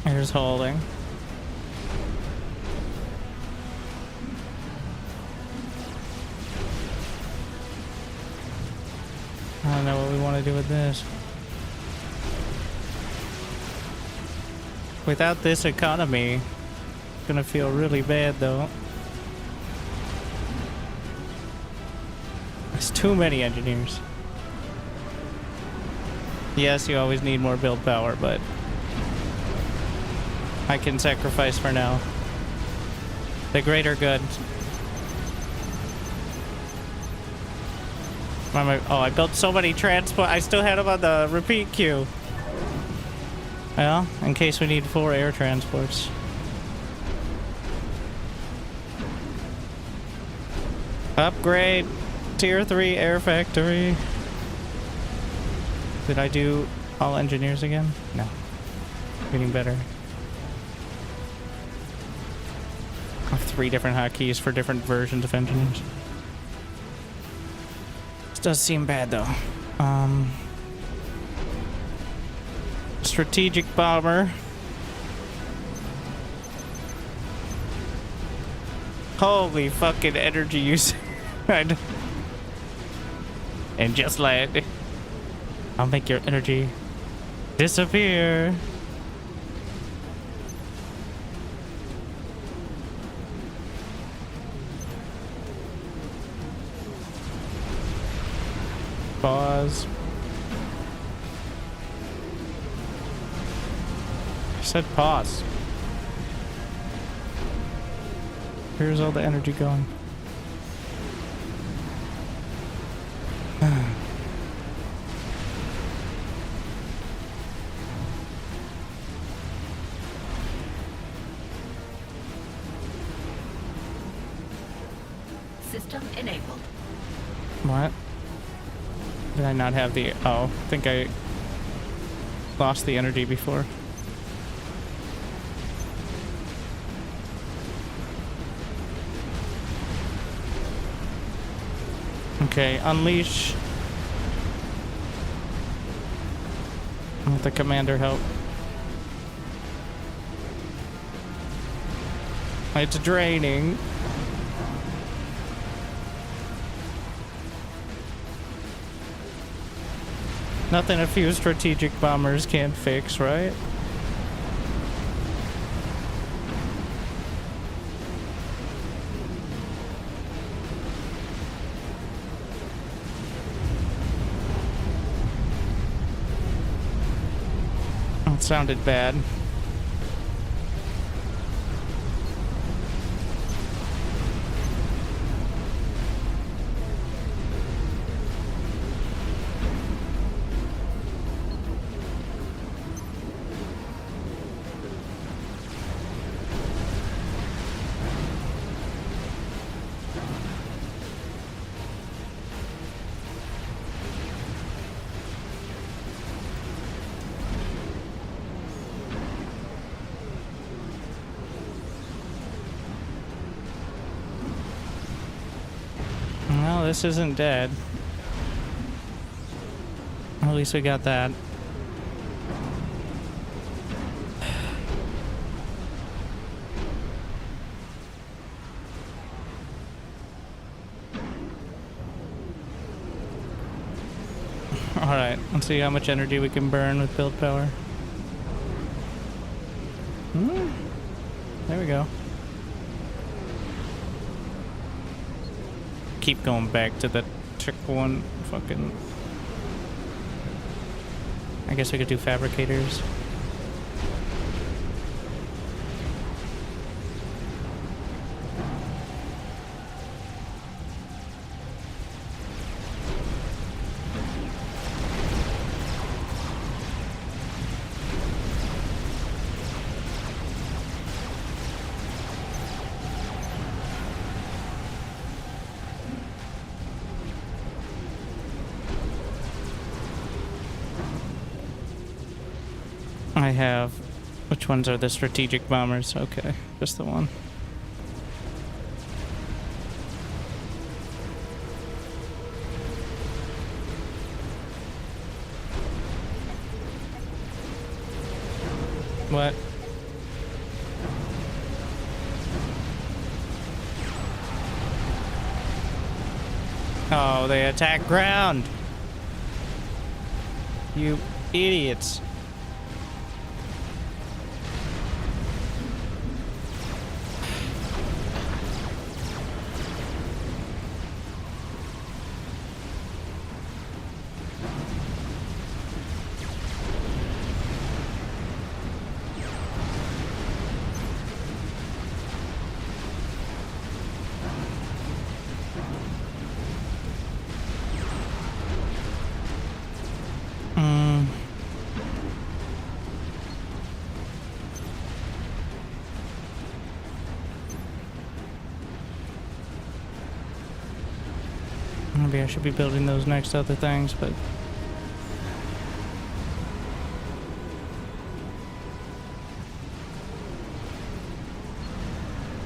Here's holding. I don't know what we want to do with this. Without this economy, it's gonna feel really bad though. There's too many engineers. Yes, you always need more build power, but I can sacrifice for now. The greater good. Oh, I built so many transport. I still had them on the repeat queue. Well, in case we need 4 air transports. Upgrade. Tier 3 air factory. Did I do all engineers again? No. Getting better. I have 3 different hotkeys for different versions of engineers. This does seem bad though. Strategic bomber. Holy fucking energy use. And just land. I'll make your energy disappear. Pause. I said pause. Here's all the energy going. System enabled. What? Did I not have the... Oh, I think I lost the energy before. Okay, unleash. Let the commander help. It's draining. Nothing a few strategic bombers can't fix, right? That sounded bad. Well, this isn't dead. At least we got that. Alright, let's see how much energy we can burn with build power. There we go. Keep going back to the trick one. Fucking. I guess we could do fabricators. I have... Which ones are the strategic bombers? Okay, just the one. What? Oh, they attack ground! You idiots. Maybe I should be building those next to other things, but...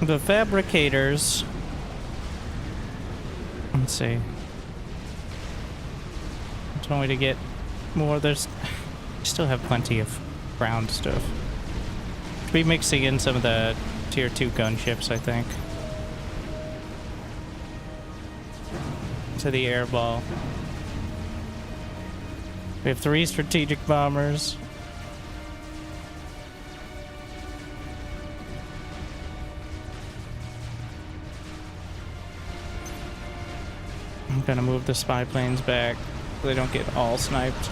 The fabricators... Let's see. It's one way to get more. There's... I still have plenty of ground stuff. Should be mixing in some of the tier 2 gunships, I think. To the air ball. We have 3 strategic bombers. I'm gonna move the spy planes back so they don't get all sniped.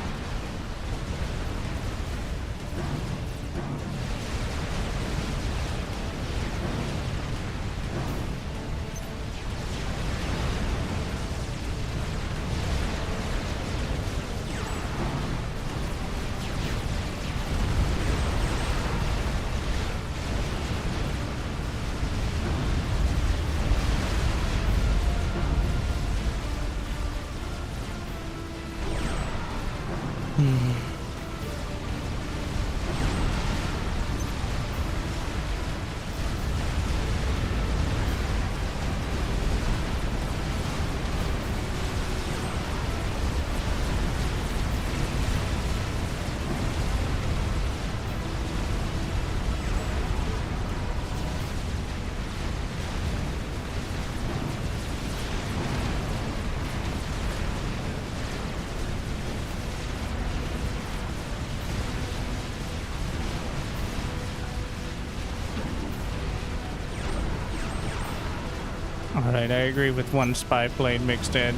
Alright, I agree with 1 spy plane mixed in.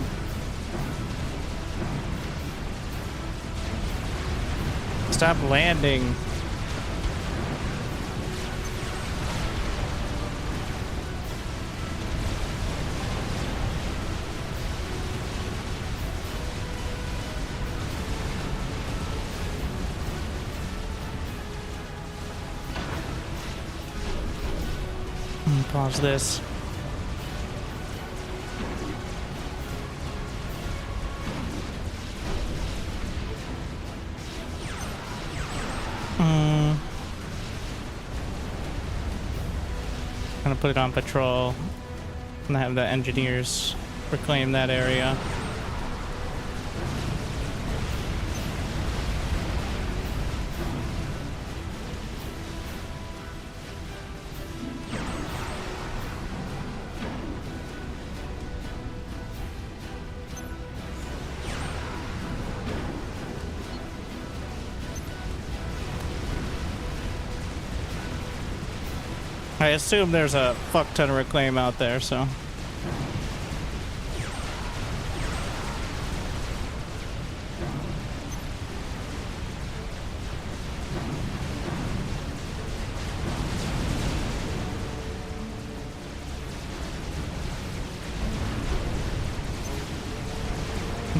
Stop landing. Pause this. Gonna put it on patrol and have the engineers reclaim that area. I assume there's a fuck ton of reclaim out there, so.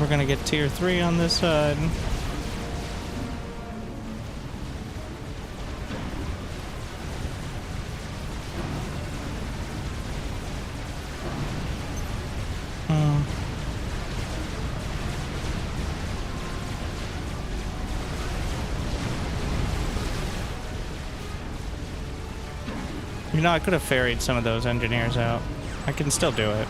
We're gonna get tier 3 on this side. You know, I could have ferried some of those engineers out. I can still do it.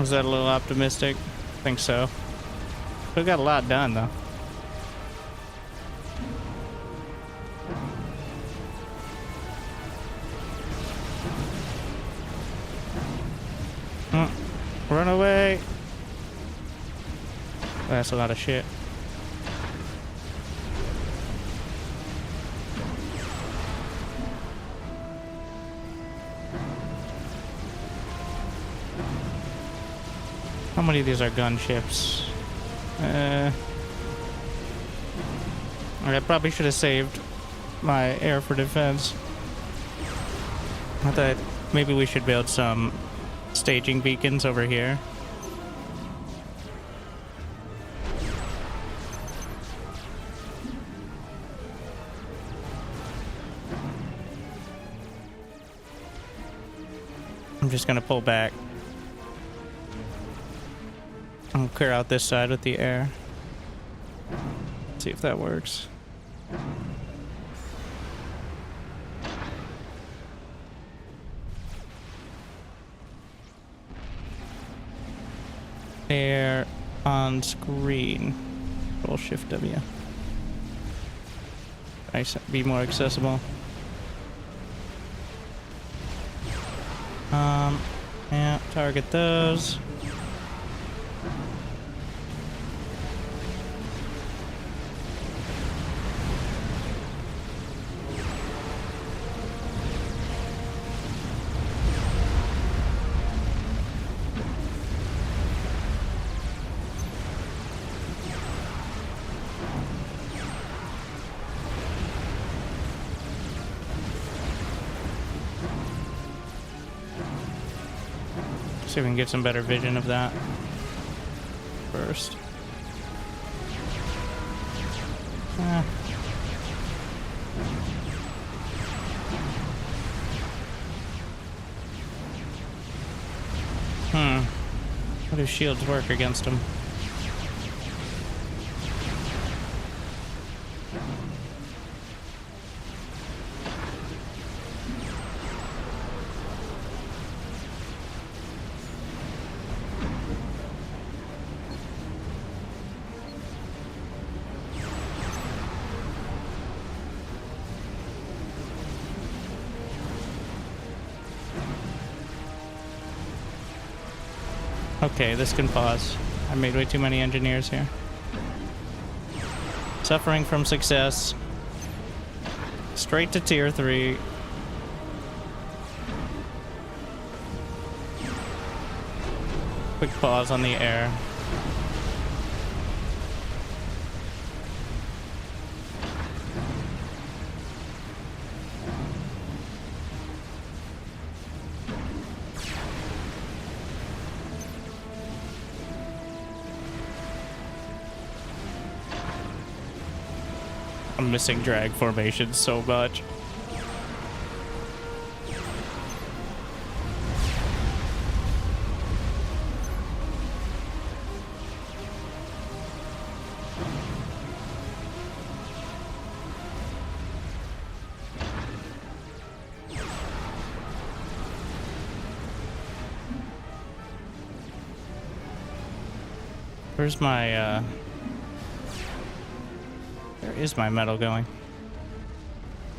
Was that a little optimistic? I think so. We got a lot done, though. Run away! That's a lot of shit. How many of these are gunships? I probably should have saved my air for defense. I thought maybe we should build some staging beacons over here. I'm just gonna pull back. I'll clear out this side with the air. See if that works. Air on screen. Control Shift W. Nice, be more accessible. Yeah, target those. See if we can get some better vision of that first. How do shields work against them? Okay, this can pause. I made way too many engineers here. Suffering from success. Straight to tier 3. Quick pause on the air. I'm missing drag formation so much. Where's my, where is my metal going?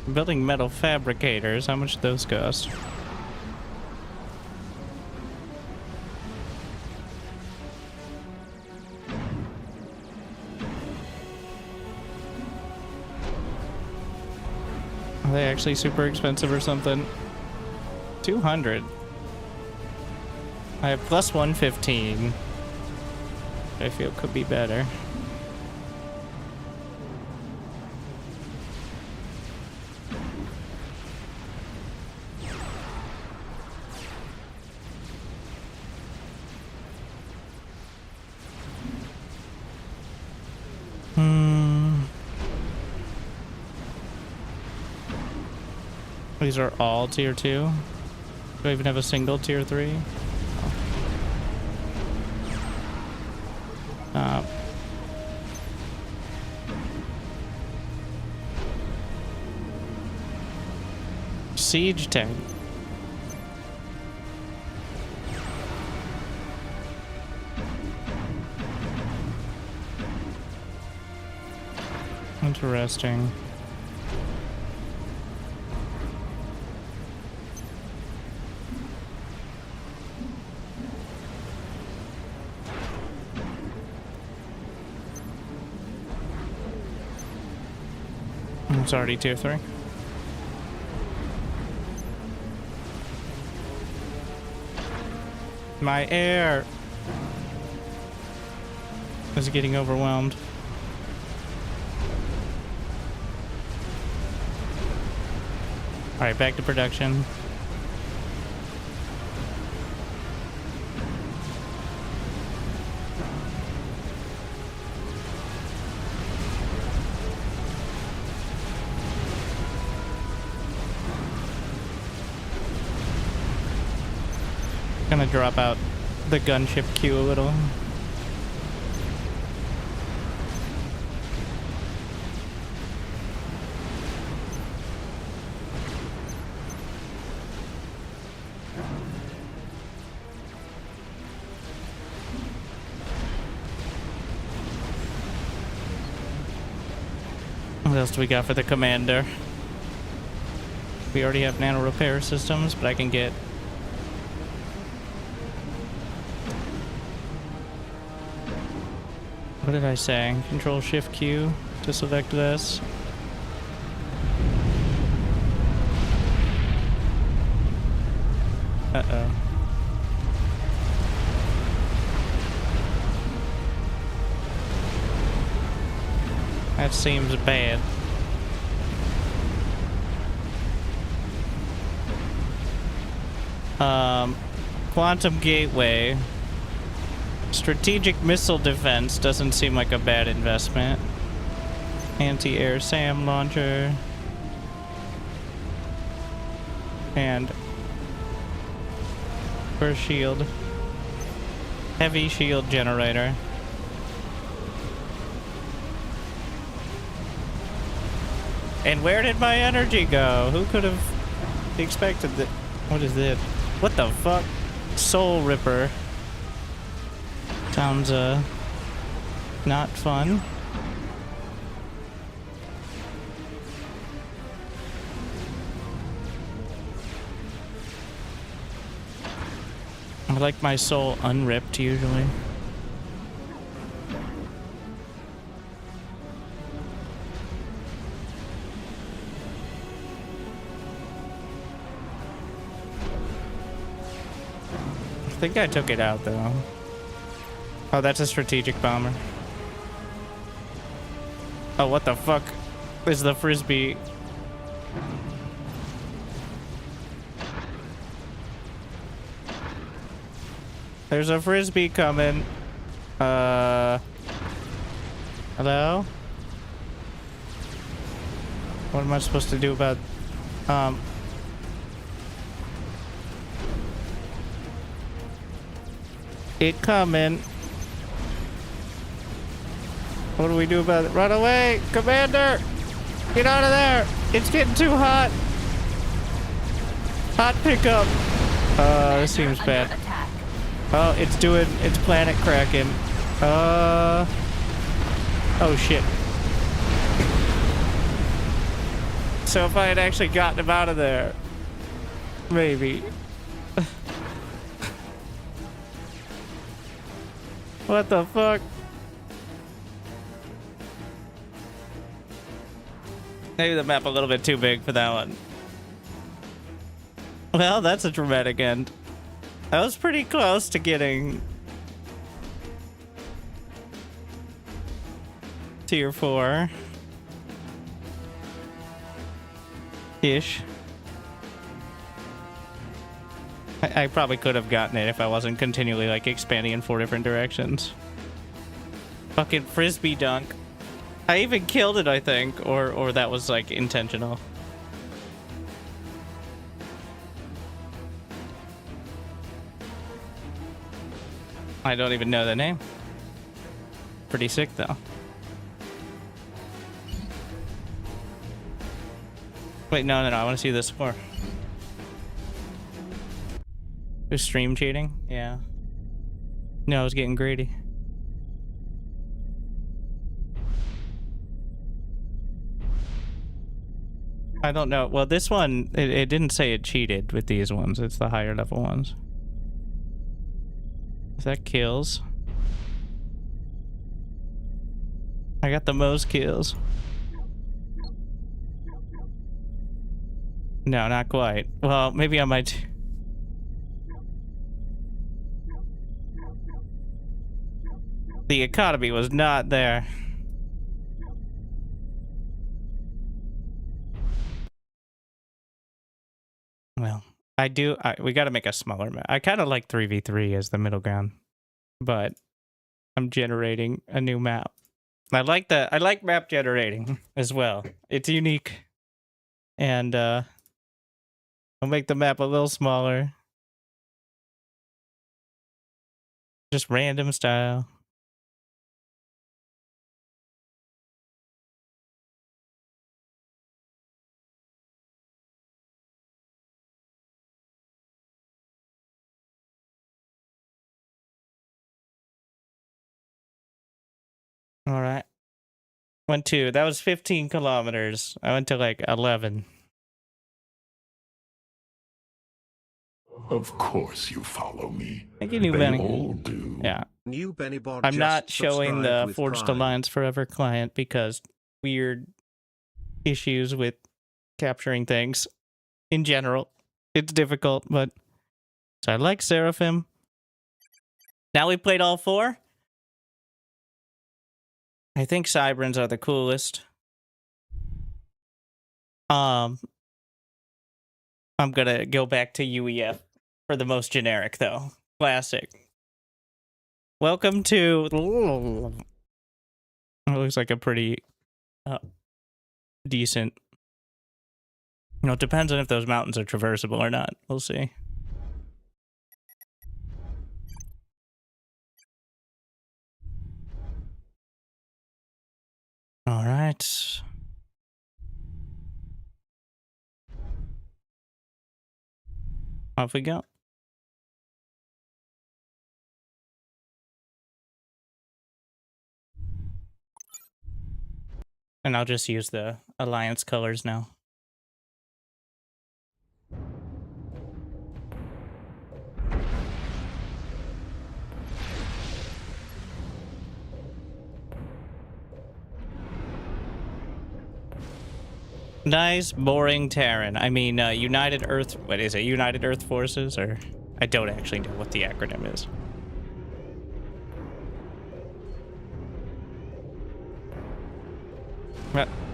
I'm building metal fabricators. How much do those cost? Are they actually super expensive or something? 200. I have plus 115. I feel could be better. These are all tier 2. Do I even have a single tier 3? Siege tank. Interesting. It's already tier 3. My air is getting overwhelmed. All right, back to production. Gonna drop out the gunship queue a little. What else do we got for the commander? We already have nano repair systems, but I can get... What did I say? Control Shift Q to select this. Uh-oh. That seems bad. Quantum Gateway. Strategic missile defense doesn't seem like a bad investment. Anti-air SAM launcher. And first shield. Heavy shield generator. And where did my energy go? Who could have expected that? What is this? What the fuck? Soul Ripper. Sounds, not fun. I like my soul unripped usually. I think I took it out though. Oh, that's a strategic bomber. Oh, what the fuck is the frisbee? There's a frisbee coming. Hello? What am I supposed to do about... It coming. What do we do about it? Run away! Commander! Get out of there! It's getting too hot! Hot pickup! This seems bad. Oh, it's planet cracking. Oh shit. So if I had actually gotten him out of there, maybe. What the fuck? Maybe the map a little bit too big for that one. Well, that's a dramatic end. I was pretty close to getting tier 4 ish. I probably could have gotten it if I wasn't continually like expanding in 4 different directions. Fucking frisbee dunk. I even killed it, I think, or that was like intentional. I don't even know the name. Pretty sick though. Wait, no, I want to see this score. Who's stream cheating? Yeah. No, I was getting greedy. I don't know. Well, this one, it didn't say it cheated with these ones. It's the higher level ones. If that kills. I got the most kills. No, not quite. Well, maybe I might... The economy was not there. Well, we gotta make a smaller map. I kind of like 3v3 as the middle ground, but I'm generating a new map. I like map generating as well. It's unique. And I'll make the map a little smaller. Just random style. All right. That was 15 kilometers. I went to like 11. Of course you follow me. Thank you, New They Benny. all do. Yeah. New Benny Bod I'm just not showing subscribed the with Forged Prime. Alliance Forever client because weird issues with capturing things in general. It's difficult, but... So I like Seraphim. Now we played all 4. I think Cyberns are the coolest. I'm gonna go back to UEF for the most generic, though. Classic. Welcome to... It looks like a pretty decent... You know, it depends on if those mountains are traversable or not. We'll see. All right. Off we go. And I'll just use the Alliance colors now. Nice, boring Terran. I mean, United Earth... What is it? United Earth Forces? Or... I don't actually know what the acronym is.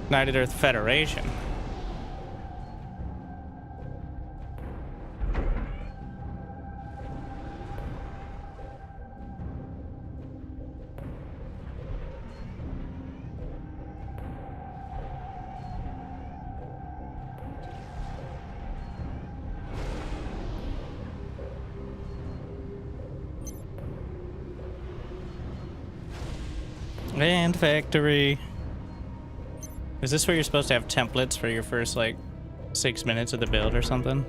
United Earth Federation. And factory. Is this where you're supposed to have templates for your first, like, 6 minutes of the build or something?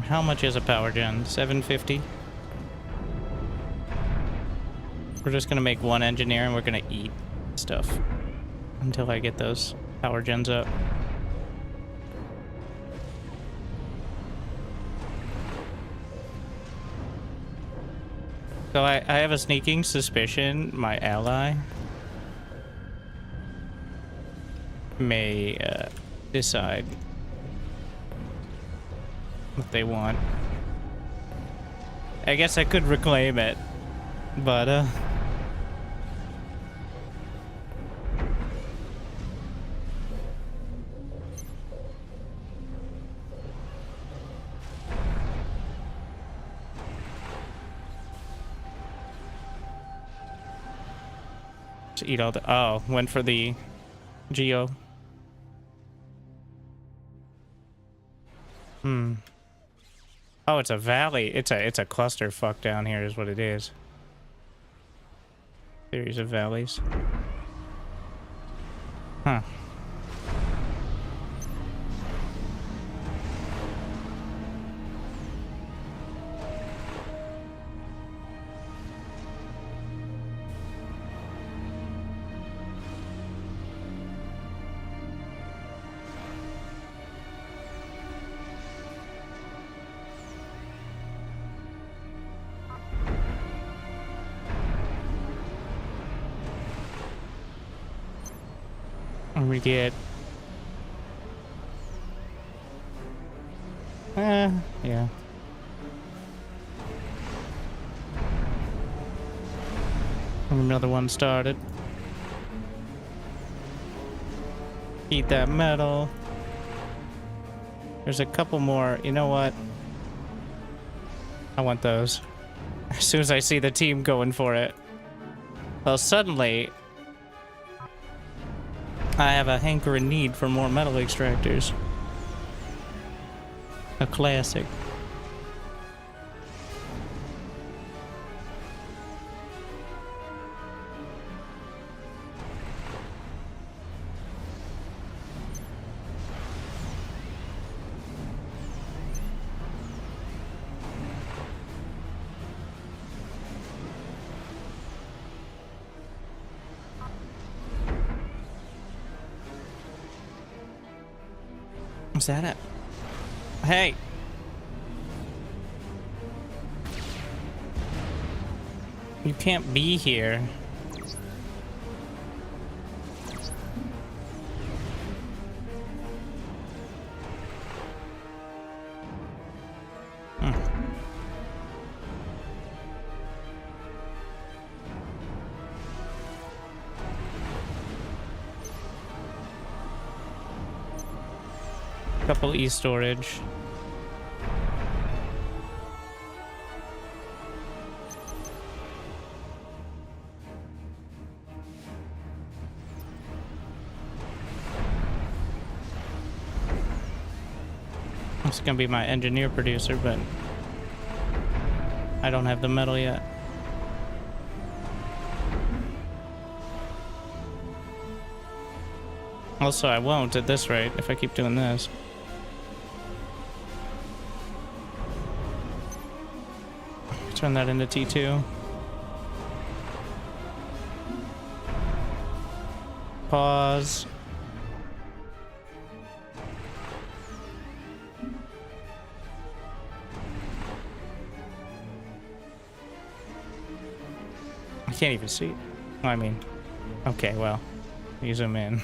How much is a power gen? 750? We're just gonna make one engineer and we're gonna eat stuff until I get those power gens up. So I have a sneaking suspicion my ally may decide what they want. I guess I could reclaim it, but to eat all the... Oh, went for the Geo. Oh, it's a valley. It's a clusterfuck down here is what it is. Series of valleys. Huh. We get yeah. Another one started. Eat that metal. There's a couple more. You know what? I want those. As soon as I see the team going for it. Well, suddenly I have a hankering need for more metal extractors. A classic. Is that it? Hey! You can't be here. Couple e-storage. It's gonna be my engineer producer, but I don't have the metal yet. Also, I won't at this rate if I keep doing this. Turn that into T2. Pause. I can't even see. I mean, okay, well, you zoom in.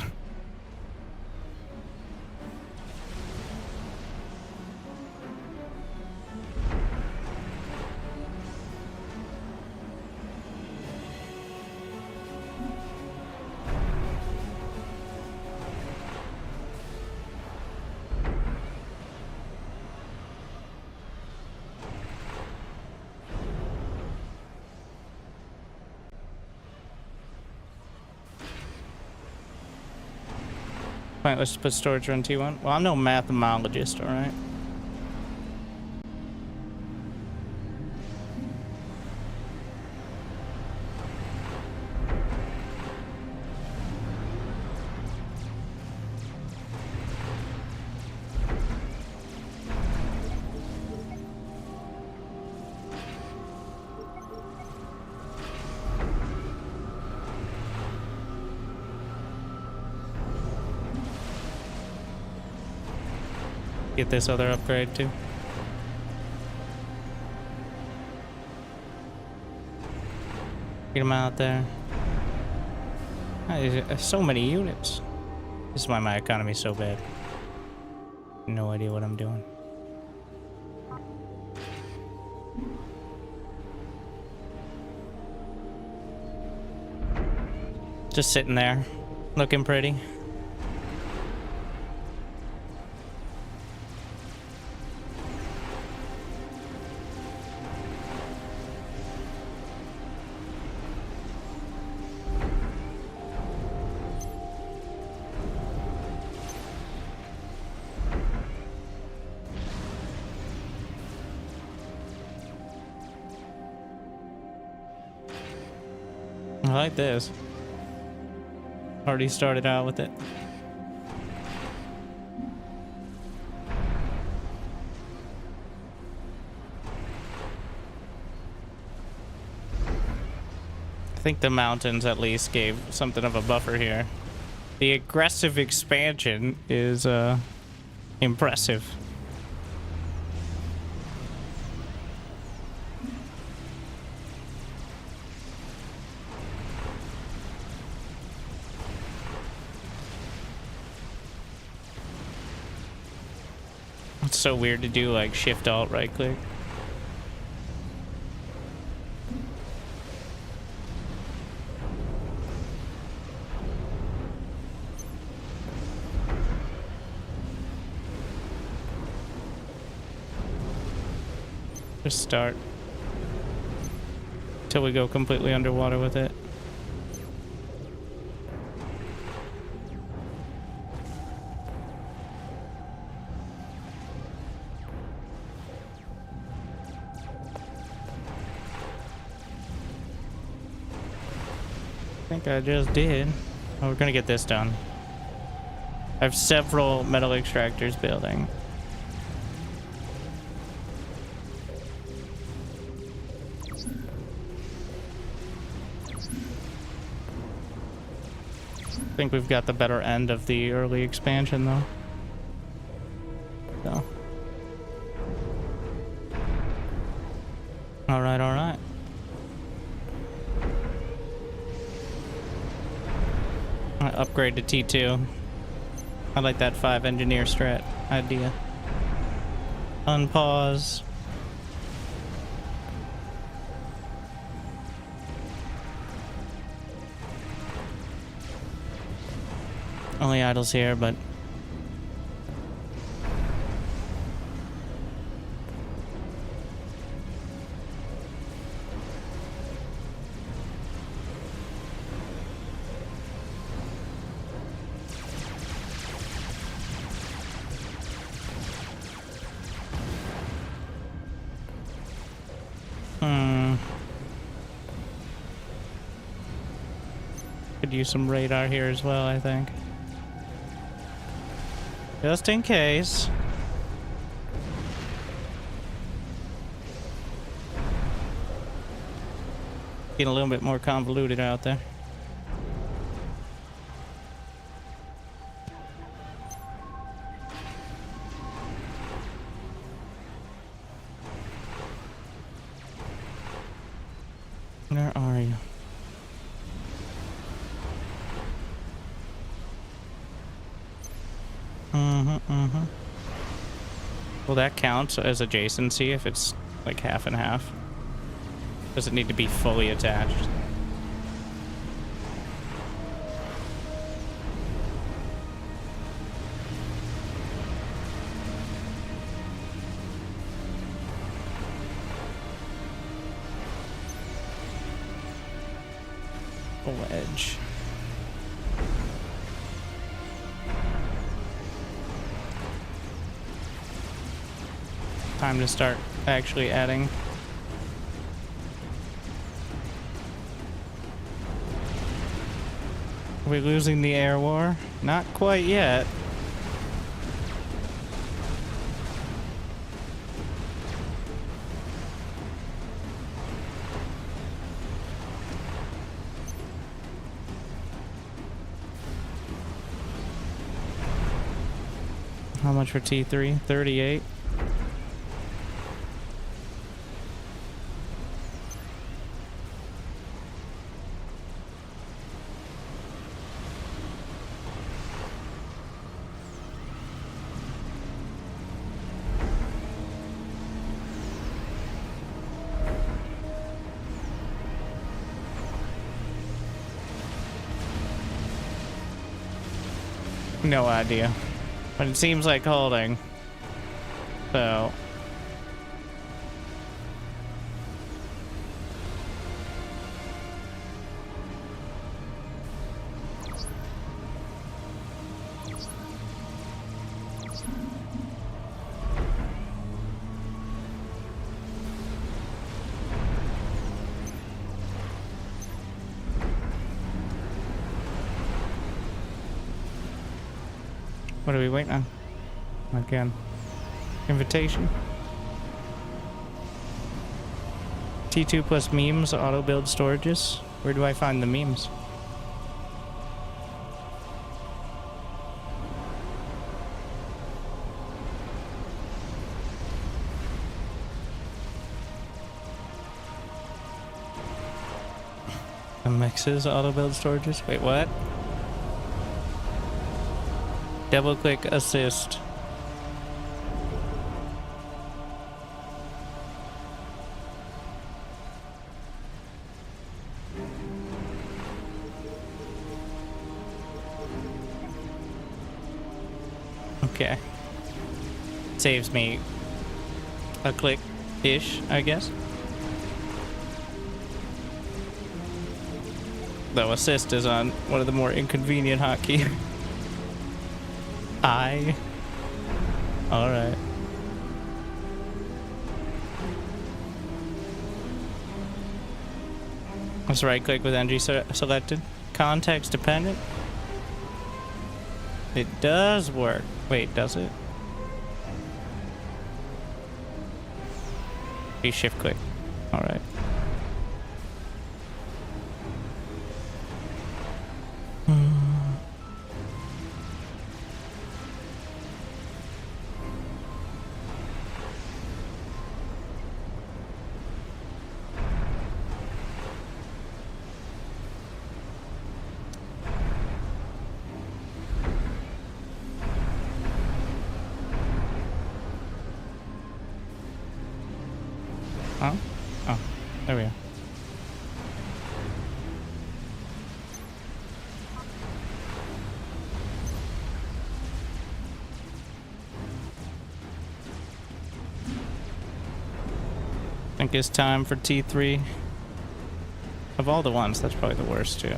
Fine, let's put storage on T1. Well, I'm no mathemologist, alright? Get this other upgrade too. Get them out there. There's so many units. This is why my economy's so bad. No idea what I'm doing. Just sitting there, looking pretty. like this. Already started out with it. I think the mountains at least gave something of a buffer here. The aggressive expansion is impressive. It's so weird to do like shift alt right click. Just start till we go completely underwater with it. I think I just did. Oh, we're gonna get this done. I have several metal extractors building. I think we've got the better end of the early expansion though. So. Alright, alright. Upgrade to T2. I like that 5 engineer strat idea. Unpause. Only idols here, but could use some radar here as well, I think. Just in case. Getting a little bit more convoluted out there. Where are you? Well, that counts as adjacency if it's like half and half. Does it need to be fully attached? Wedge. Time to start actually adding. Are we losing the air war? Not quite yet. How much for T3? 38. No idea. But it seems like holding. So. What are we waiting on? Again. Invitation. T2 plus memes, auto build storages. Where do I find the memes? The mixes, auto build storages. Wait, what? Double click assist. Okay. Saves me a click-ish, I guess. Though assist is on one of the more inconvenient hotkey. Alright. Let's right click with NG selected. Context dependent. It does work. Wait, does it? Shift click. Alright. Huh? Oh, there we are. I think it's time for T3. Of all the ones, that's probably the worst too.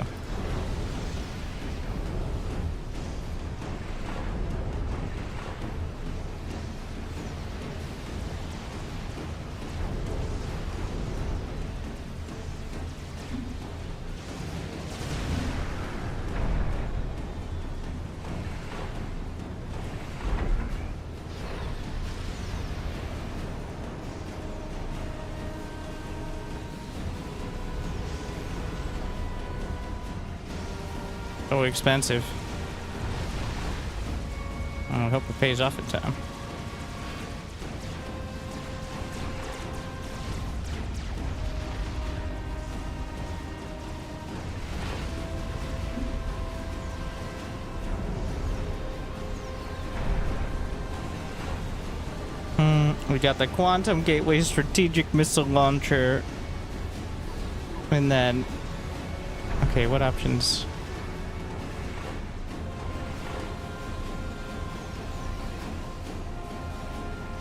So expensive. I hope it pays off in time. We got the Quantum Gateway Strategic Missile Launcher. And then... Okay, what options?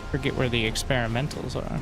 Forget where the experimentals are.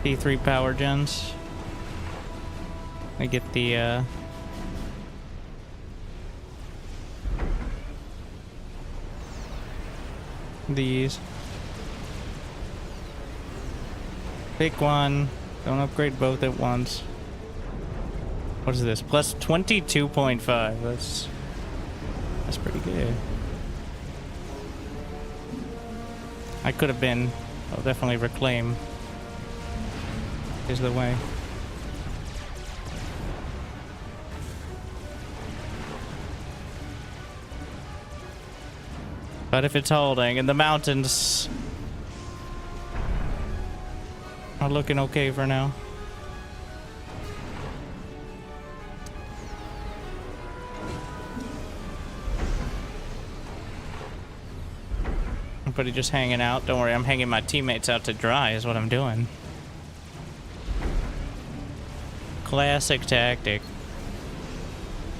T3 power gens. I get the these. Pick one. Don't upgrade both at once. What is this? Plus 22.5. That's pretty good. I could have been. I'll definitely reclaim. Is the way. But if it's holding, and the mountains are looking okay for now. Everybody just hanging out. Don't worry, I'm hanging my teammates out to dry is what I'm doing. classic tactic.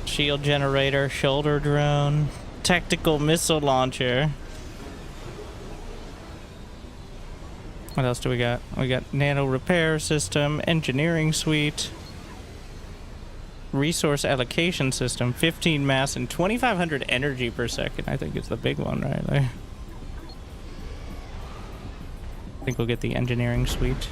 Shield generator, shoulder drone, tactical missile launcher. What else do we got? We got nano repair system, engineering suite, resource allocation system, 15 mass and 2500 energy per second. I think it's the big one right there. I think we'll get the engineering suite.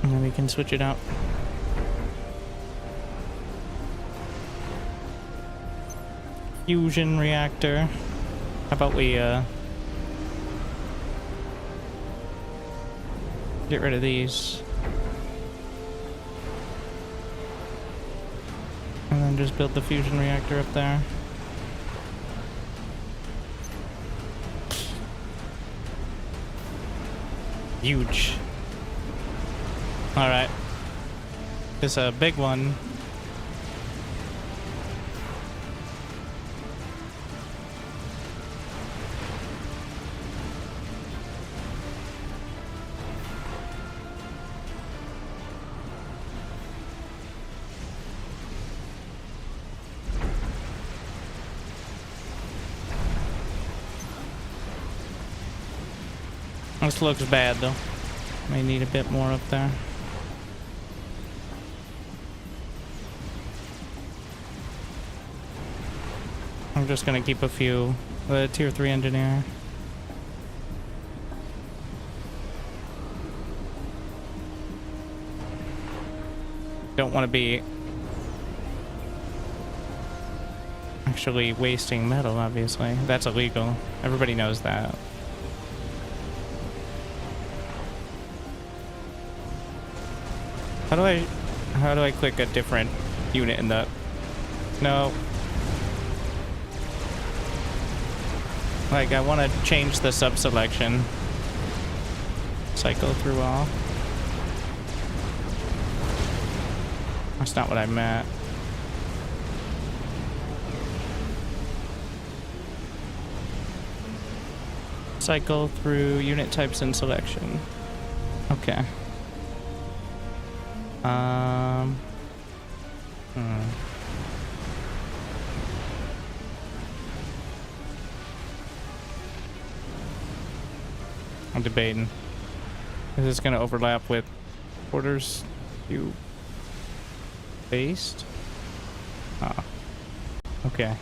And then we can switch it out. Fusion reactor. How about we get rid of these. And then just build the fusion reactor up there. Huge. Alright. It's a big one. This looks bad though. May need a bit more up there. I'm just gonna keep a few. Tier 3 engineer. Don't want to be actually wasting metal, obviously. That's illegal. Everybody knows that. How do I click a different unit in the... No. Like, I want to change the sub-selection. Cycle through all. That's not what I meant. Cycle through unit types and selection. Okay. I'm debating. Is this going to overlap with orders you based? Ah. Okay.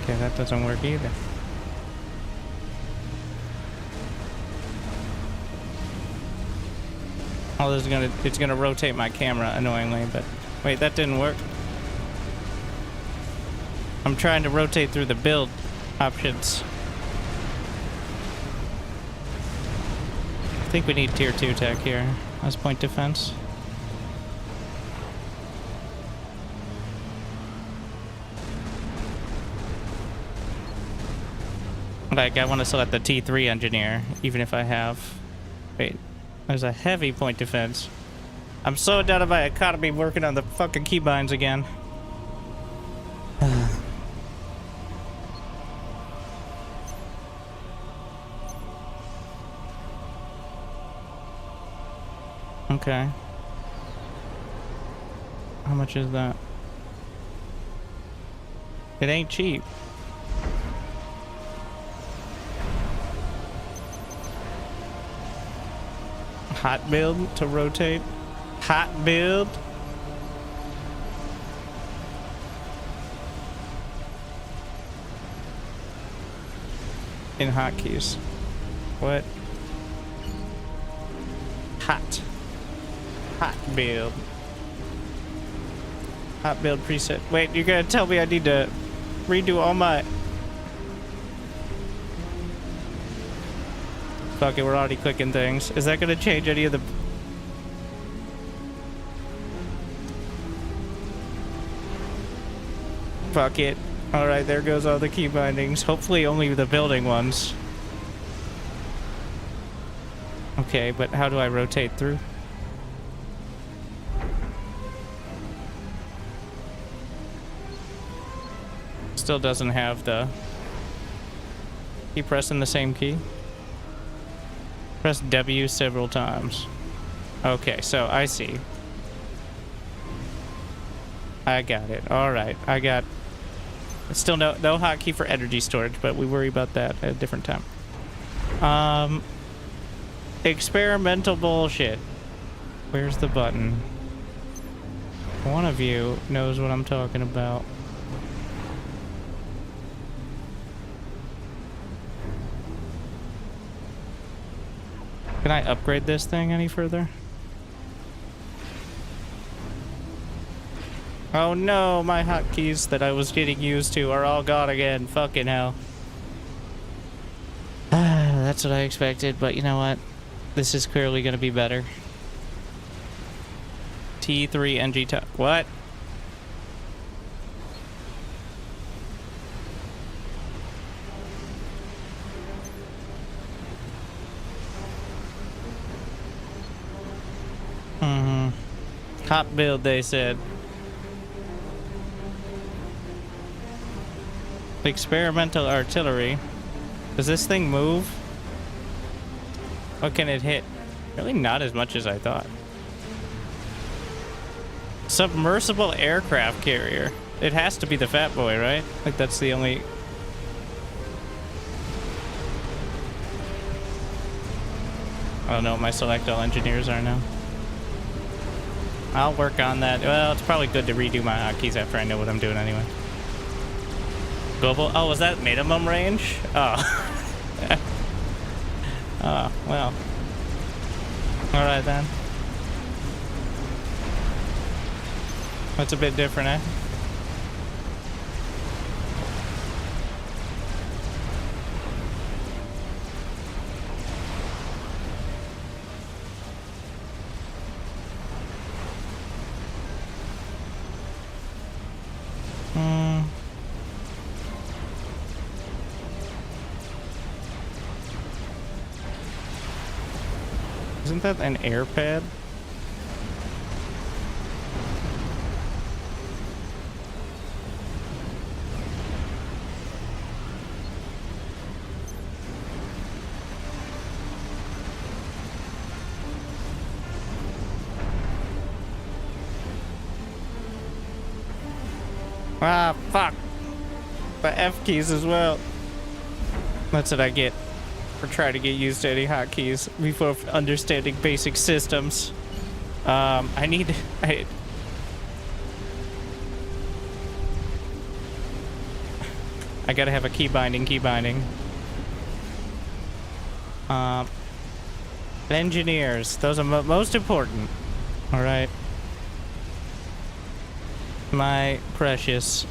Okay, that doesn't work either. Oh, this is it's gonna rotate my camera annoyingly, but wait, that didn't work. I'm trying to rotate through the build options. I think we need tier 2 tech here as point defense. Like, I want to select the T3 engineer, even if I have... Wait, there's a heavy point defense. I'm so done with my economy working on the fucking keybinds again. Okay. How much is that? It ain't cheap. Hot build to rotate. Hot build. In hotkeys. What? Hot. Hot build. Hot build preset. Wait, you're gonna tell me I need to redo all my... Fuck it, we're already clicking things. Is that gonna change any of the... Fuck it. Alright, there goes all the key bindings. Hopefully only the building ones. Okay, but how do I rotate through? Still doesn't have the... Keep pressing the same key. Press W several times. Okay, so I see. I got it. Alright, I got... Still no hotkey for energy storage, but we worry about that at a different time. Experimental bullshit. Where's the button? One of you knows what I'm talking about. Can I upgrade this thing any further? Oh no, my hotkeys that I was getting used to are all gone again. Fucking hell. That's what I expected, but you know what? This is clearly going to be better. T3 NG top. What? Hot build, they said. Experimental artillery. Does this thing move? What can it hit? Really not as much as I thought. Submersible aircraft carrier. It has to be the Fat Boy, right? Like that's the only... I don't know what my select all engineers are now. I'll work on that. Well, it's probably good to redo my hotkeys after I know what I'm doing anyway. Global... Oh, was that minimum range? Oh. Oh, well. Alright then. That's a bit different, eh? Isn't that an air pad? Ah, fuck. The F keys as well. That's what I get for trying to get used to any hotkeys before understanding basic systems. I gotta have a key binding. Engineers, those are most important. All right. My precious.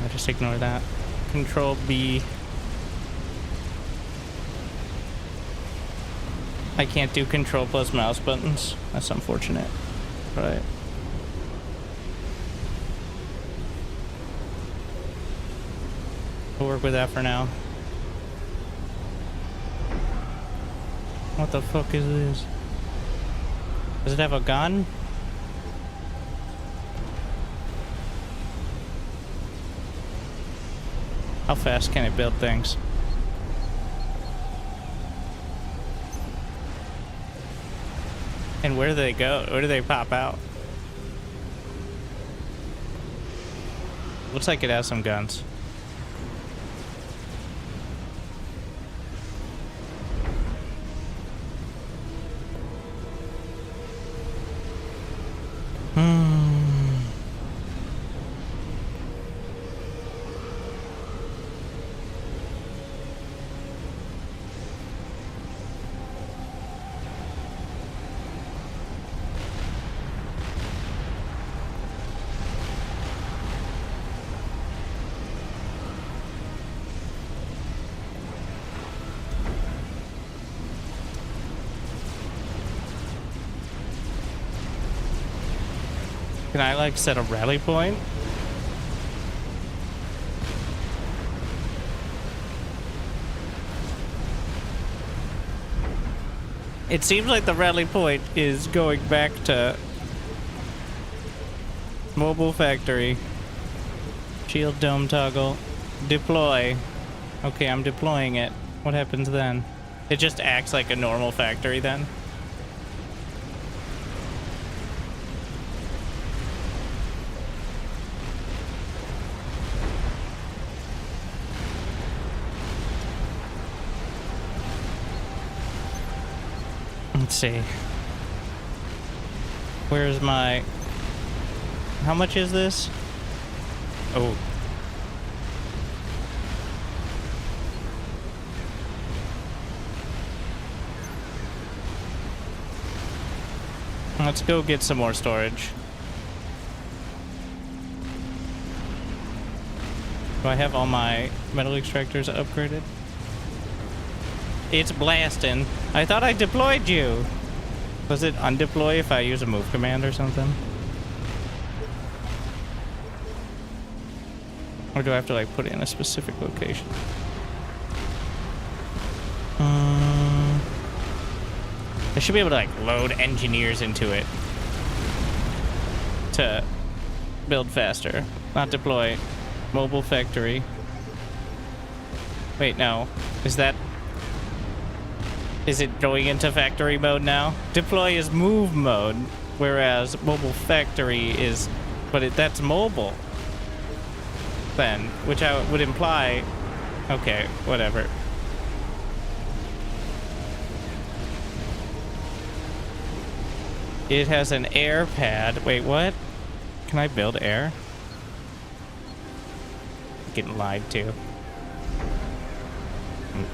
I'll just ignore that. Control B. I can't do control plus mouse buttons. That's unfortunate. Right. We'll work with that for now. What the fuck is this? Does it have a gun? How fast can it build things? And where do they go? Where do they pop out? Looks like it has some guns. Can I, like, set a rally point? It seems like the rally point is going back to mobile factory. Shield dome toggle. Deploy. Okay, I'm deploying it. What happens then? It just acts like a normal factory then? Let's see. Where's my... How much is this? Oh. Let's go get some more storage. Do I have all my metal extractors upgraded? It's blasting. I thought I deployed you. Was it undeploy if I use a move command or something? Or do I have to like put it in a specific location? I should be able to like load engineers into it to build faster. Not deploy. Mobile factory. Wait, no. Is it going into factory mode now? Deploy is move mode, whereas mobile factory is, but that's mobile. Then, which would imply, okay, whatever. It has an air pad. Wait, what? Can I build air? I'm getting lied to.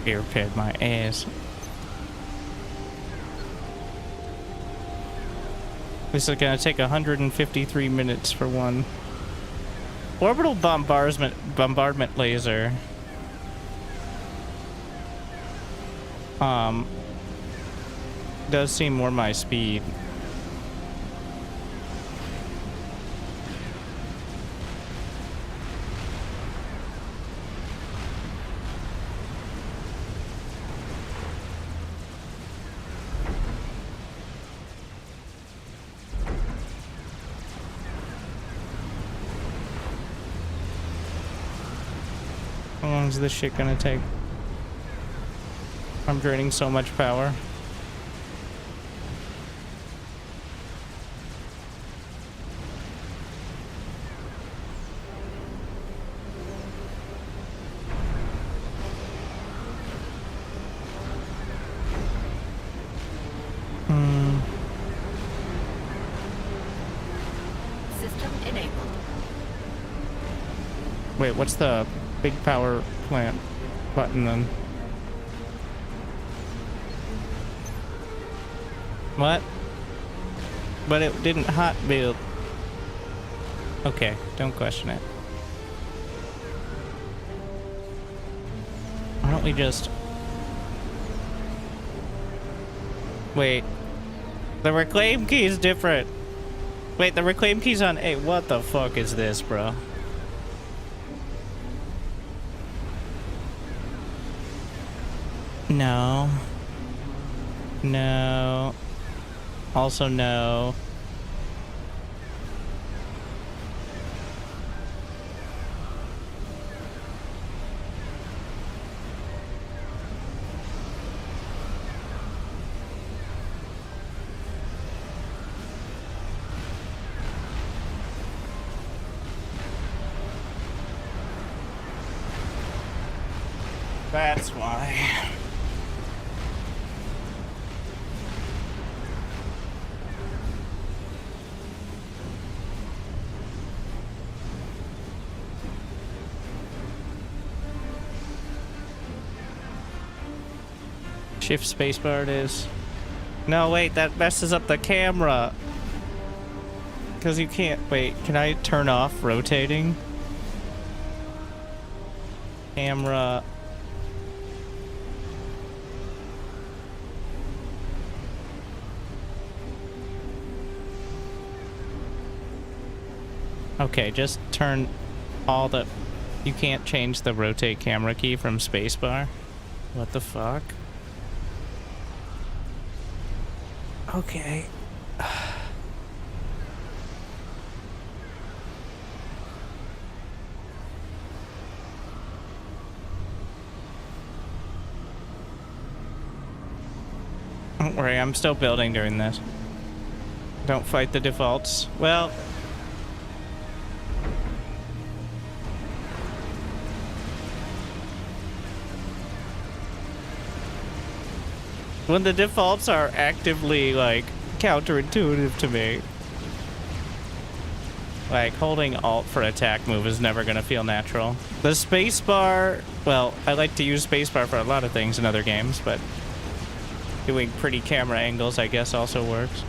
Air pad my ass. This is gonna take 153 minutes for one. Orbital bombardment laser. Does seem more my speed. How long is this shit gonna take? I'm draining so much power. System enabled. Wait, what's the big power plant button then? What? But it didn't hot build. Okay, don't question it. Why don't we just... Wait. The reclaim key is different. Wait, the reclaim key's on A. What the fuck is this, bro? No. No. Also no. That's why. Shift spacebar it is. No, wait, that messes up the camera. Because you can't... Wait, can I turn off rotating? Camera... Okay, just turn all the... You can't change the rotate camera key from spacebar? What the fuck? Okay. Don't worry, I'm still building during this. Don't fight the defaults. Well... when the defaults are actively, like, counterintuitive to me. Like, holding Alt for attack move is never gonna feel natural. The spacebar... Well, I like to use spacebar for a lot of things in other games, but... doing pretty camera angles, I guess, also works.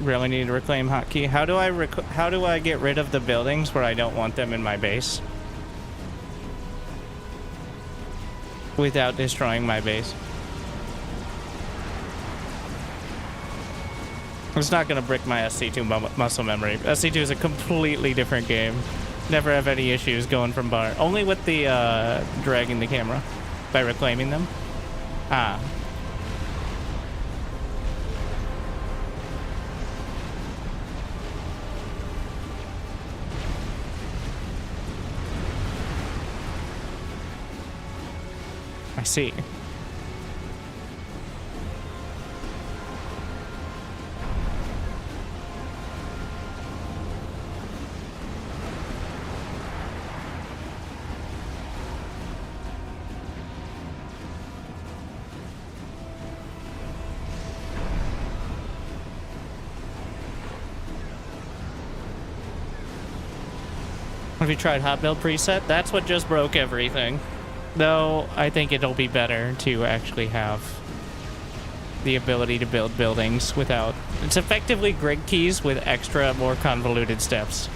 Really need to reclaim hotkey. How do I get rid of the buildings where I don't want them in my base without destroying my base? It's not gonna brick my SC2 muscle memory. SC2 is a completely different game. Never have any issues going from bar. Only with the dragging the camera by reclaiming them. Ah. I see. Have you tried hot build preset? That's what just broke everything. Though, I think it'll be better to actually have the ability to build buildings without... It's effectively grid keys with extra, more convoluted steps.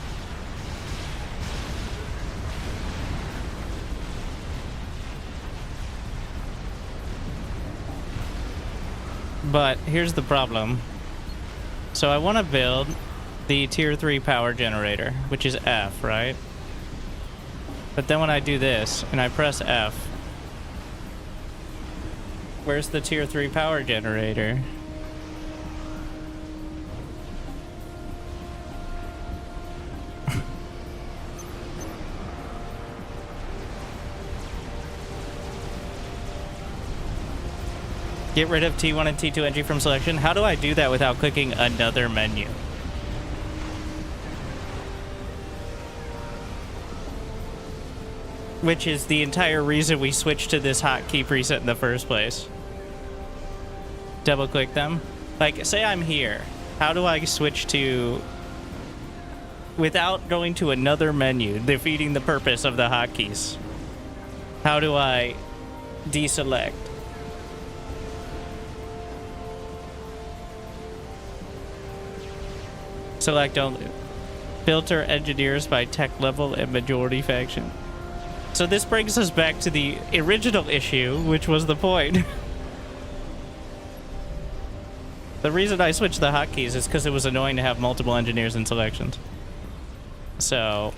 But here's the problem. So I want to build the tier 3 power generator, which is F, right? But then when I do this, and I press F, where's the tier 3 power generator? Get rid of T1 and T2 entry from selection. How do I do that without clicking another menu? Which is the entire reason we switched to this hotkey preset in the first place. Double click them. Like, say I'm here. How do I switch to... without going to another menu, defeating the purpose of the hotkeys? How do I deselect? Select only. Filter engineers by tech level and majority faction. So this brings us back to the original issue, which was the point. The reason I switched the hotkeys is because it was annoying to have multiple engineers and selections. So,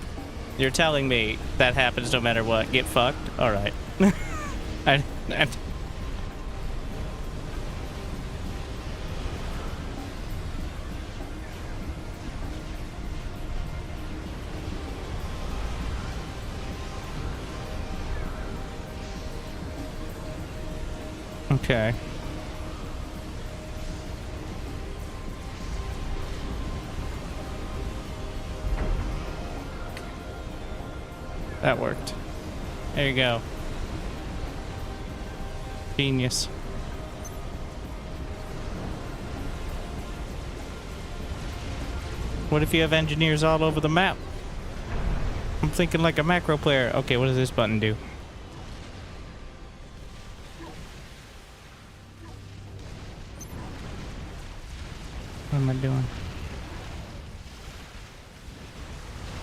you're telling me that happens no matter what. Get fucked? Alright. Okay. That worked. There you go. Genius. What if you have engineers all over the map? I'm thinking like a macro player. Okay, what does this button do? What am I doing?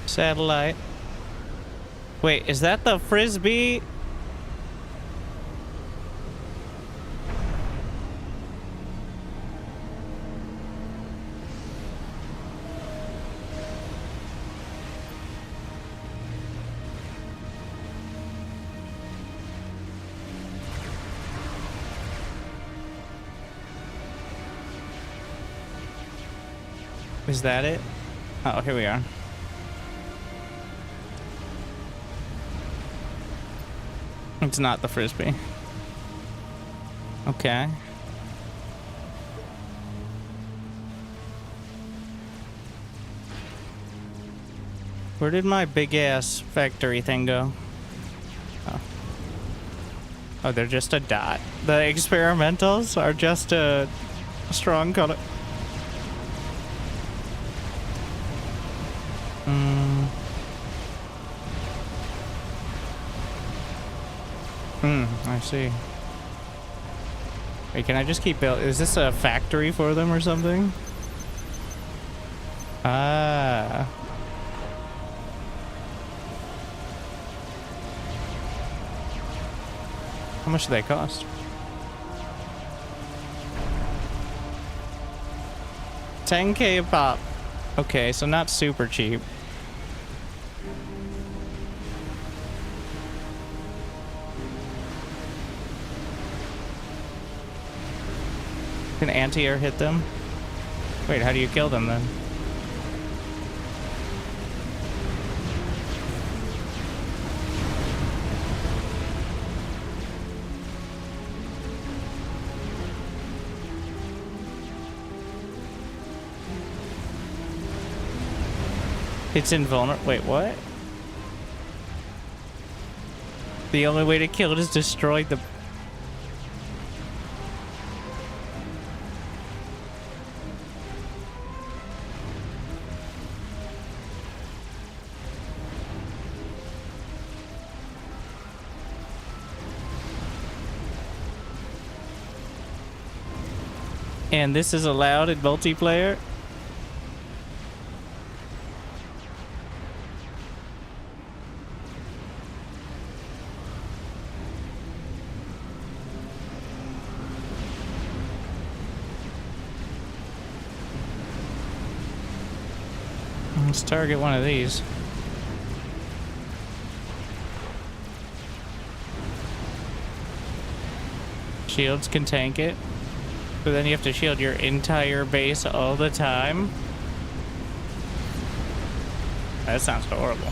Satellite. Wait, is that the frisbee? Is that it? Oh, here we are. It's not the frisbee. Okay. Where did my big ass factory thing go? Oh. Oh, they're just a dot. The experimentals are just a strong color. I see. Wait, can I just keep building? Is this a factory for them or something? Ah. How much do they cost? 10K a pop. Okay, so not super cheap. Can anti-air hit them? Wait, how do you kill them then? It's invulnerable. Wait, what? The only way to kill it is destroy the... And this is allowed in multiplayer? Let's target one of these. Shields can tank it. But then you have to shield your entire base all the time. That sounds horrible.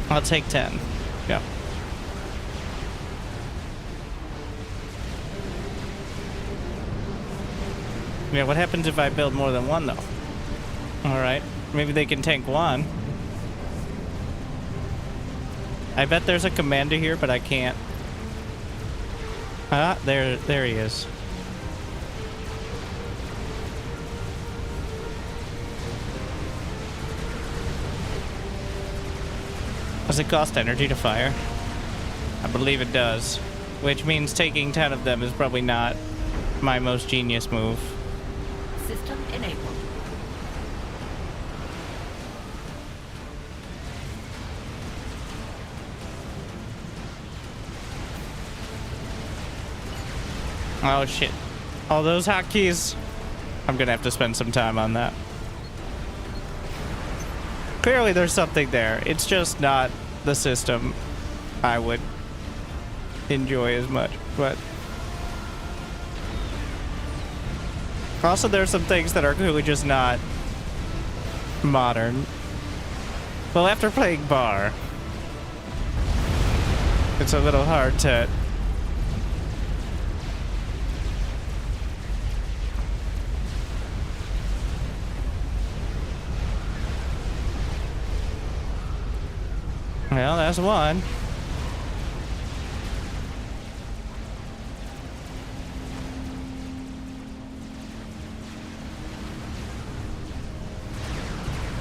I'll take 10. Yeah. Yeah, what happens if I build more than one, though? Alright. Maybe they can tank one. I bet there's a commander here, but I can't. Ah, there he is. Does it cost energy to fire? I believe it does. Which means taking 10 of them is probably not my most genius move. System enabled. Oh shit. All those hotkeys. I'm gonna have to spend some time on that. Clearly there's something there. It's just not the system I would enjoy as much, but also there's some things that are clearly just not modern. Well, after playing Bar, it's a little hard to well, that's one.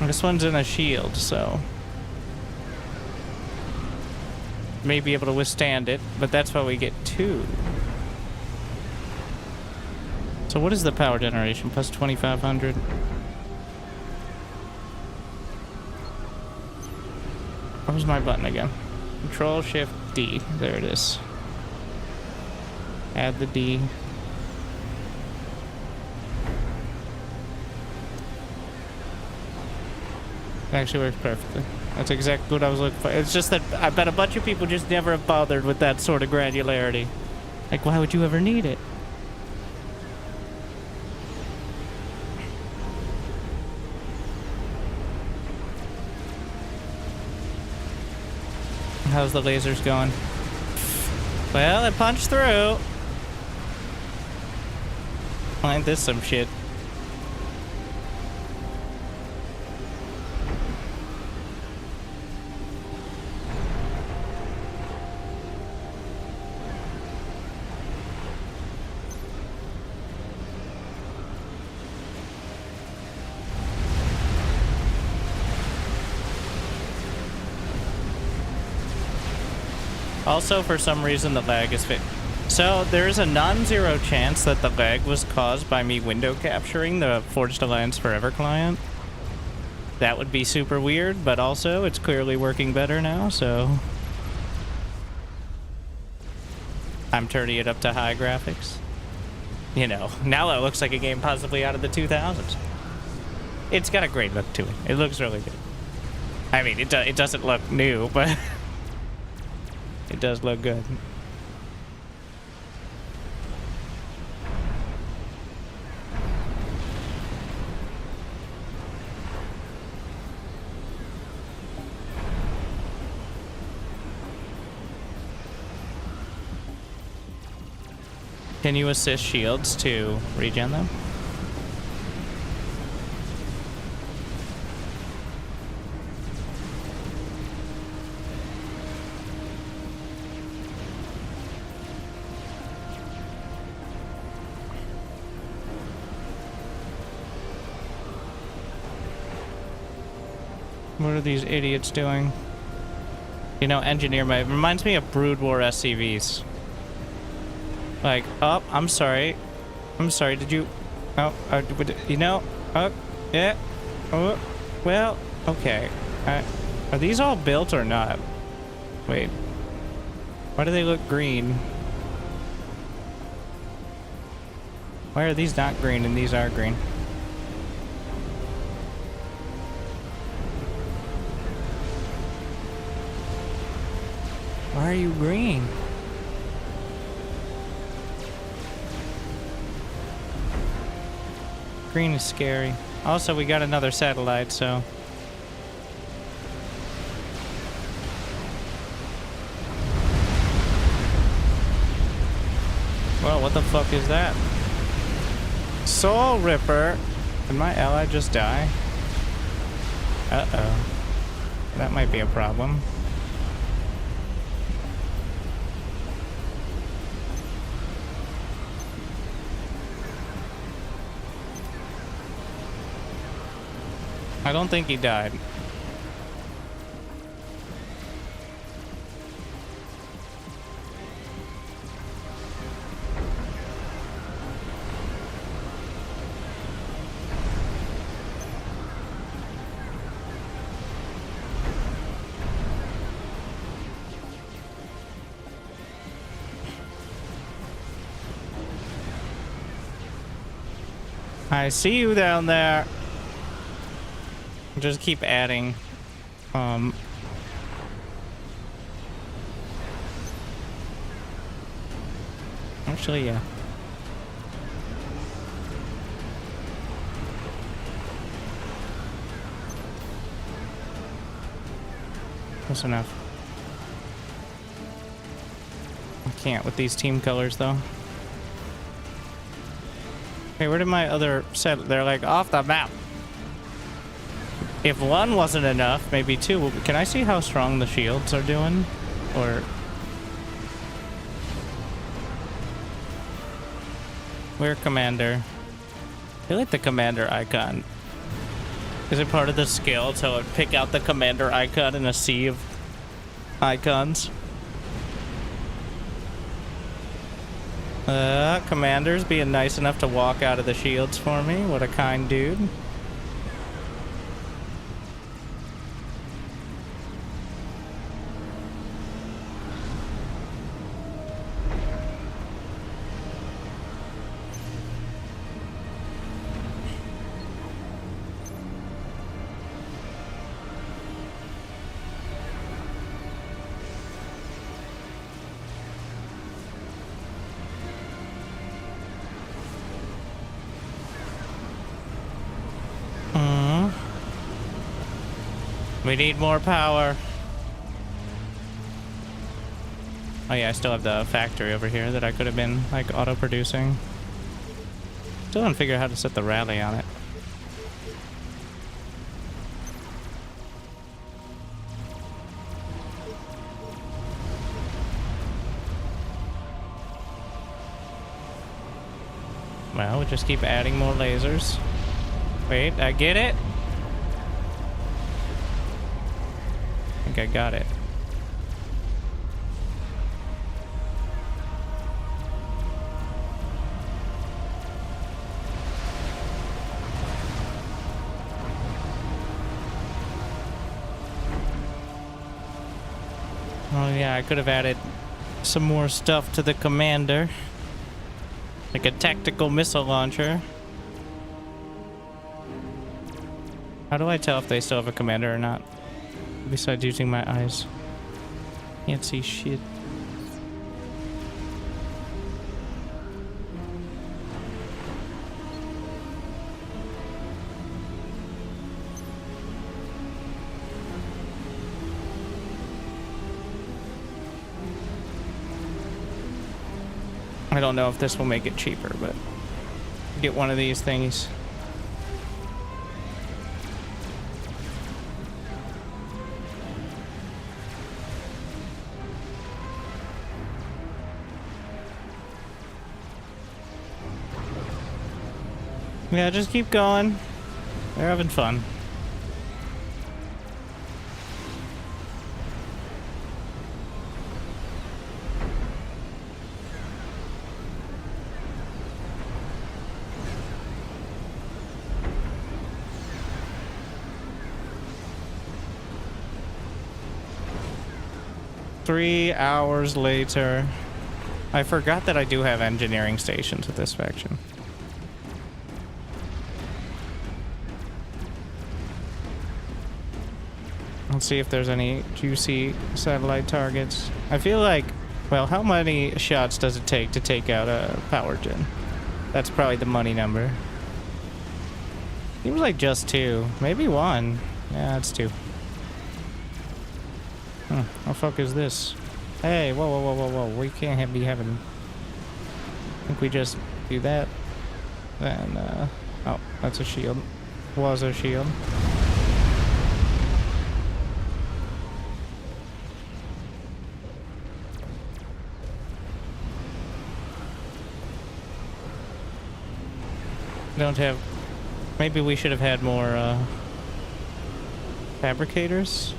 This one's in a shield, so may be able to withstand it, but that's why we get 2. So what is the power generation? Plus 2,500. What was my button again? Control Shift D. There it is. Add the D. Actually works perfectly. That's exactly what I was looking for. It's just that I bet a bunch of people just never have bothered with that sort of granularity. Like, why would you ever need it? How's the lasers going? Well, it punched through. Ain't this some shit? Also, for some reason, the lag is fit. So, there's a non-zero chance that the lag was caused by me window capturing the Forged Alliance Forever client. That would be super weird, but also, it's clearly working better now, so... I'm turning it up to high graphics. You know, now it looks like a game possibly out of the 2000s. It's got a great look to it. It looks really good. I mean, it doesn't look new, but... It does look good. Can you assist shields to regen them? What are these idiots doing? You know, engineer mode reminds me of Brood War SCVs. Like, oh, I'm sorry. I'm sorry, did you... Oh, you know... Oh, yeah. Oh, well, okay. Are these all built or not? Wait. Why do they look green? Why are these not green and these are green? Why are you green? Green is scary. Also, we got another satellite, so... Well, what the fuck is that? Soul Ripper! Did my ally just die? Uh-oh. That might be a problem. I don't think he died. I see you down there. Just keep adding. Actually, yeah. That's enough. I can't with these team colors, though. Hey, where did my other set? They're like off the map. If one wasn't enough, maybe two. Can I see how strong the shields are doing? Or... Where commander? I like the commander icon. Is it part of the skill to pick out the commander icon in a sea of icons? Commander's being nice enough to walk out of the shields for me. What a kind dude. We need more power. Oh yeah, I still have the factory over here that I could have been like auto-producing. Still haven't figured out how to set the rally on it. Well, we'll just keep adding more lasers. Wait, I get it? I think I got it. Oh yeah, I could have added some more stuff to the commander. Like a tactical missile launcher. How do I tell if they still have a commander or not? Besides using my eyes. Can't see shit. I don't know if this will make it cheaper, but get one of these things. Yeah, just keep going. They're having fun. Three hours later. I forgot that I do have engineering stations with this faction. Let's see if there's any juicy satellite targets. I feel like, well, how many shots does it take to take out a power gen? That's probably the money number. Seems like just two. Maybe one. Yeah, it's two. Huh, how the fuck is this? Hey, whoa, whoa, whoa, whoa, whoa. We can't be having... I think we just do that. Then, oh, that's a shield. Was a shield. Don't have... Maybe we should have had more, fabricators?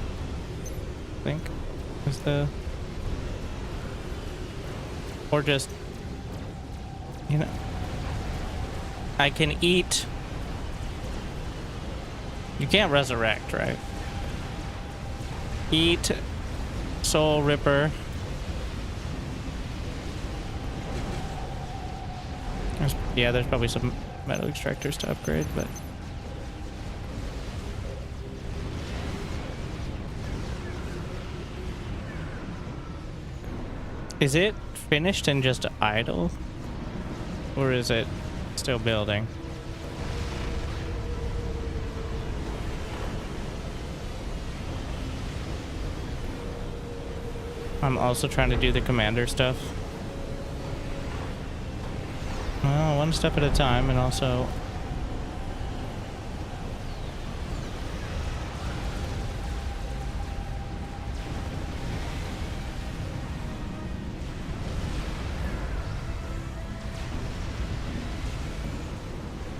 I think is the... Or just... You know... I can eat... You can't resurrect, right? Eat... Soul Ripper... Yeah, there's probably some metal extractors to upgrade, but... Is it finished and just idle? Or is it still building? I'm also trying to do the commander stuff. Well, one step at a time, and also...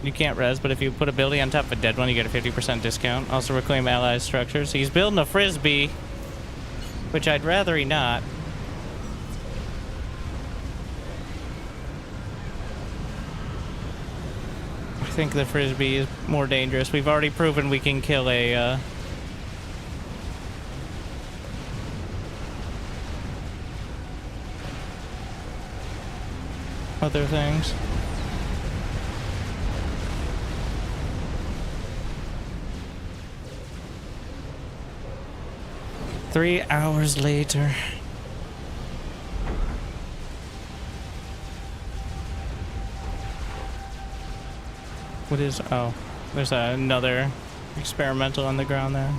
You can't res, but if you put a building on top of a dead one, you get a 50% discount. Also reclaim allied structures. He's building a frisbee, which I'd rather he not. I think the frisbee is more dangerous. We've already proven we can kill a other things. Three hours later. What is... Oh, there's another experimental on the ground there.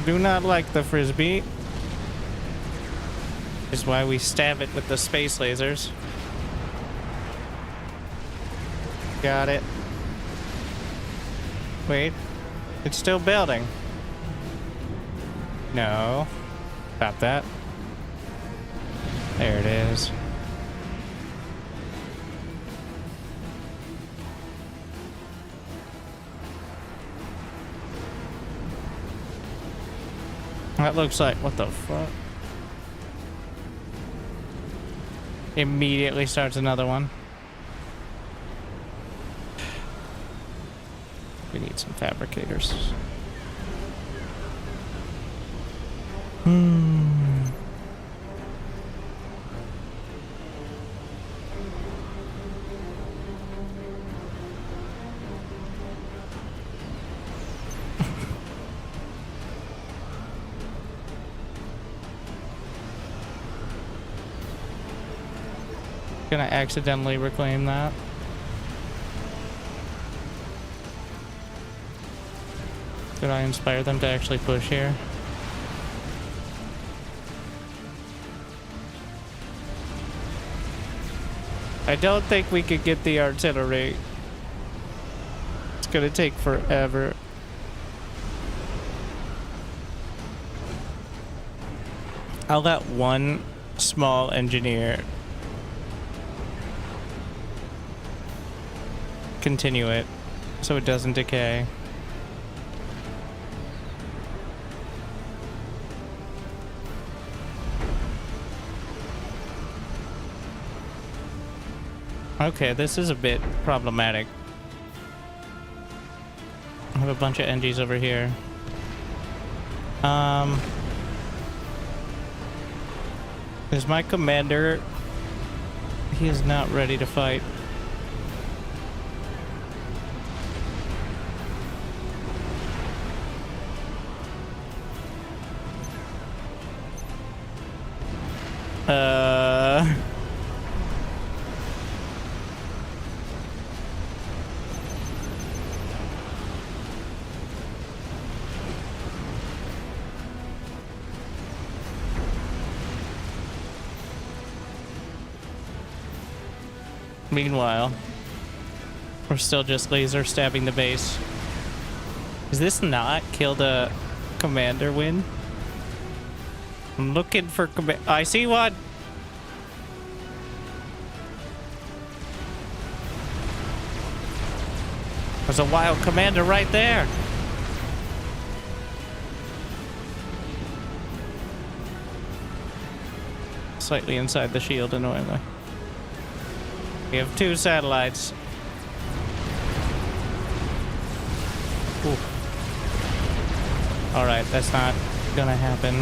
Do not like the frisbee. Is why we stab it with the space lasers. Got it. Wait. It's still building. No. Stop that. There it is. That looks like, what the fuck? Immediately starts another one. We need some fabricators. Gonna accidentally reclaim that. Did I inspire them to actually push here? I don't think we could get the artillery. It's gonna take forever. I'll let one small engineer continue it so it doesn't decay. Okay, this is a bit problematic. I have a bunch of NGs over here. Is my commander... He is not ready to fight. Meanwhile, we're still just laser stabbing the base. Is this not kill the commander win? I'm looking for I see one. There's a wild commander right there. Slightly inside the shield, annoyingly. We have 2 satellites. Ooh. All right, that's not gonna happen.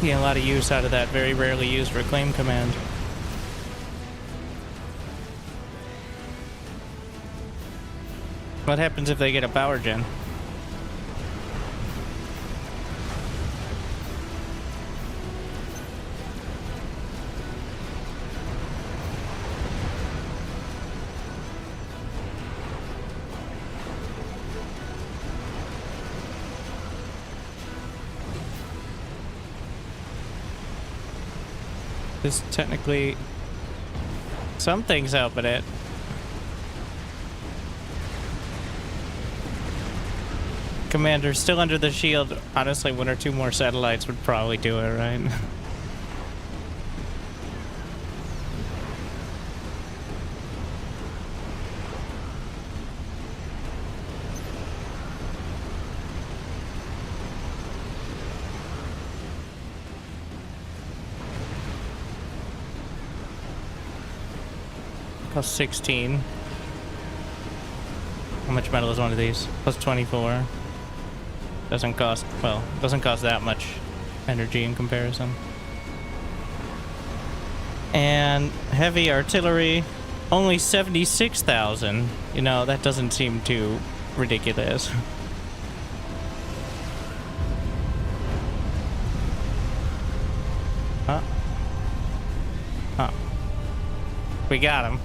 Yeah, a lot of use out of that very rarely used reclaim command. What happens if they get a power gen? This technically... Some things helping it. Commander still under the shield. Honestly, 1 or 2 more satellites would probably do it, right? Cost 16. How much metal is one of these? Plus 24. Doesn't cost, well, doesn't cost that much energy in comparison. And heavy artillery, only 76,000. You know, that doesn't seem too ridiculous. Huh? Huh. We got him.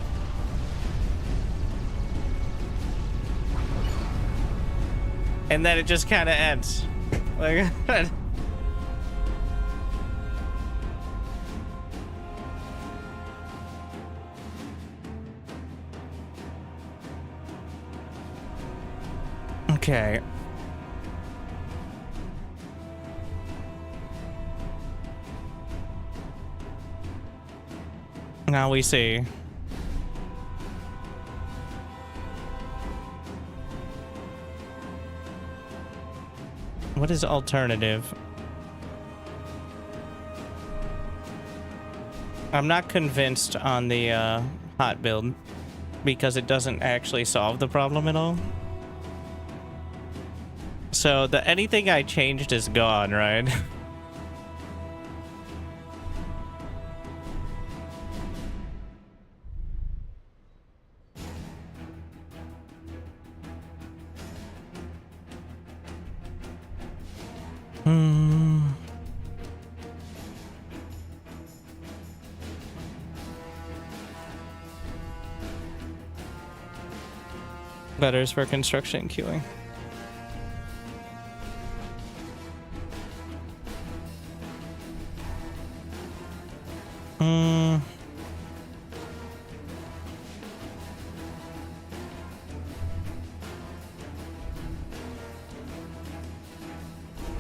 and then it just kind of ends. Like, okay. Now we see. What is alternative? I'm not convinced on the hot build because it doesn't actually solve the problem at all. So the anything I changed is gone, right? Letters for construction and queuing.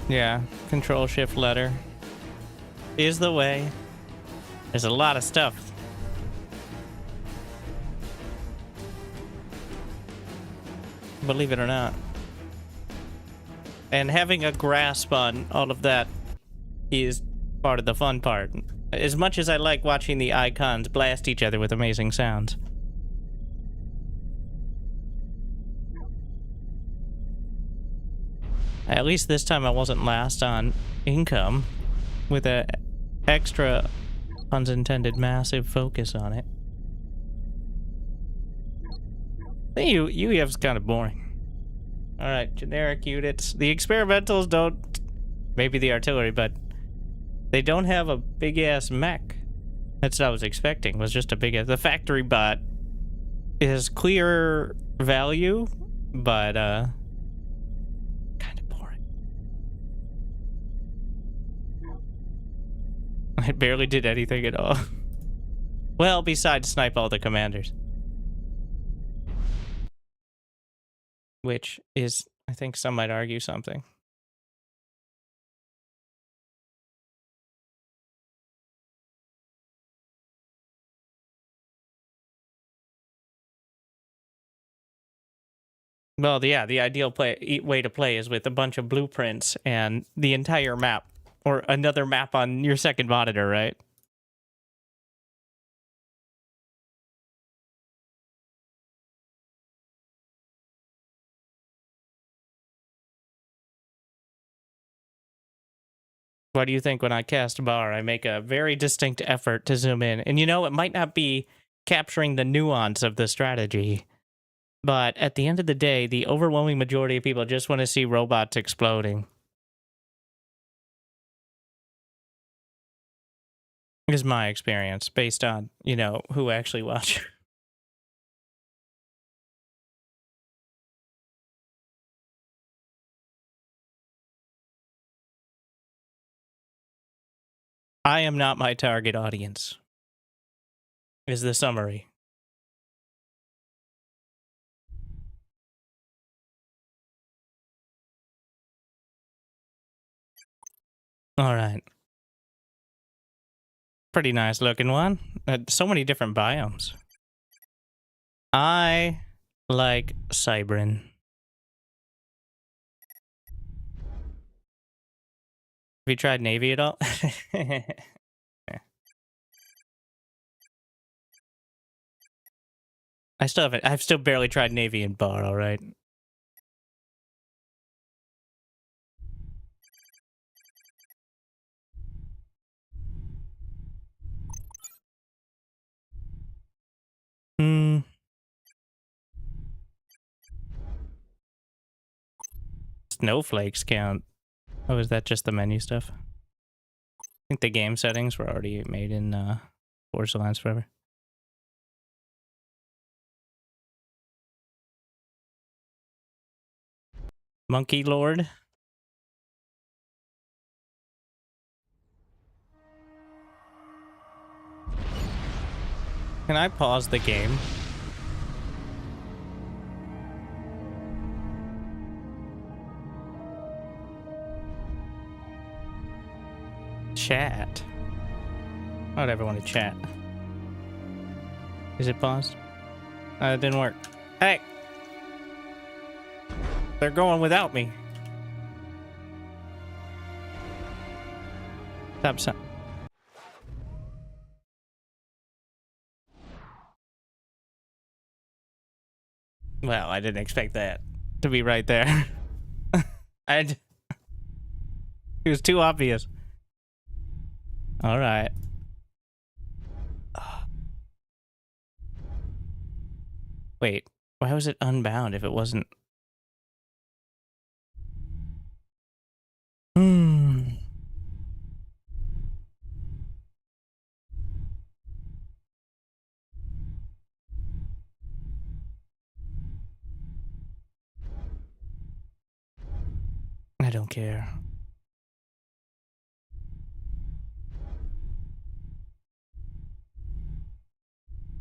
Yeah, control shift letter is the way. There's a lot of stuff. Believe it or not. And having a grasp on all of that is part of the fun part. As much as I like watching the icons blast each other with amazing sounds. At least this time I wasn't last on income with a extra, puns intended, massive focus on it. UEF's kind of boring. Alright, generic units. The experimentals don't... Maybe the artillery, but... They don't have a big-ass mech. That's what I was expecting, was just a big-ass... The factory bot is clear value, but, kind of boring. I barely did anything at all. Well, besides snipe all the commanders. Which is, I think some might argue, something. Well, yeah, the ideal way to play is with a bunch of blueprints and the entire map, or another map on your second monitor, right? What do you think when I cast bar? I make a very distinct effort to zoom in. And you know, it might not be capturing the nuance of the strategy, but at the end of the day, the overwhelming majority of people just want to see robots exploding. Is my experience based on, you know, who actually watch. I am not my target audience, is the summary. All right. Pretty nice looking one. So many different biomes. I like Cybrin. Have you tried Navy at all? I still haven't. I've still barely tried Navy and bar, alright? Snowflakes count. Oh, is that just the menu stuff? I think the game settings were already made in Forza Alliance Forever. Monkey Lord. Can I pause the game? Chat. Why would I ever want to chat? Is it paused? It didn't work. Hey! They're going without me. Stop. Well, I didn't expect that to be right there. It was too obvious. All right. Wait, why was it unbound if it wasn't? I don't care.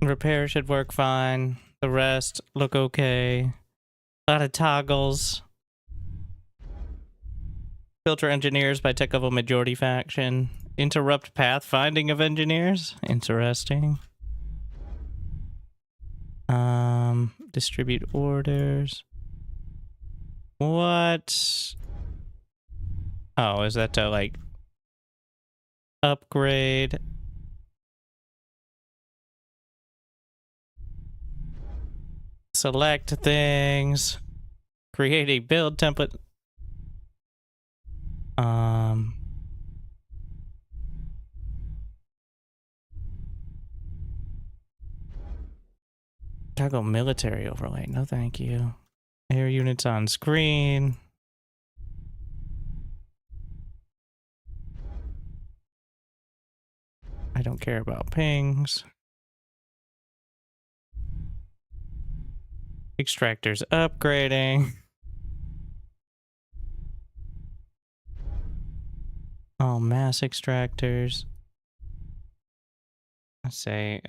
Repair should work fine. The rest look okay. A lot of toggles. Filter engineers by tech level majority faction. Interrupt pathfinding of engineers. Interesting. Distribute orders. What? Oh, is that to like upgrade? Select things. Create a build template. Toggle military overlay. No, thank you. Air units on screen. I don't care about pings. Extractors upgrading. All mass extractors. Let's say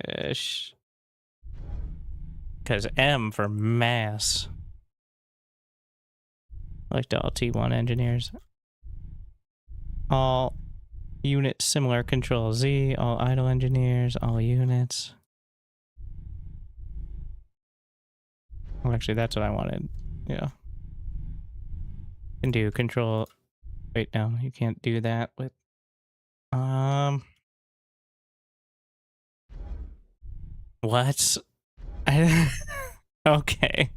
because M for mass. Select all T1 engineers. All units similar control Z. All idle engineers. All units. Well, actually, that's what I wanted. Yeah. Can do control. Wait, no, you can't do that with. What? Okay.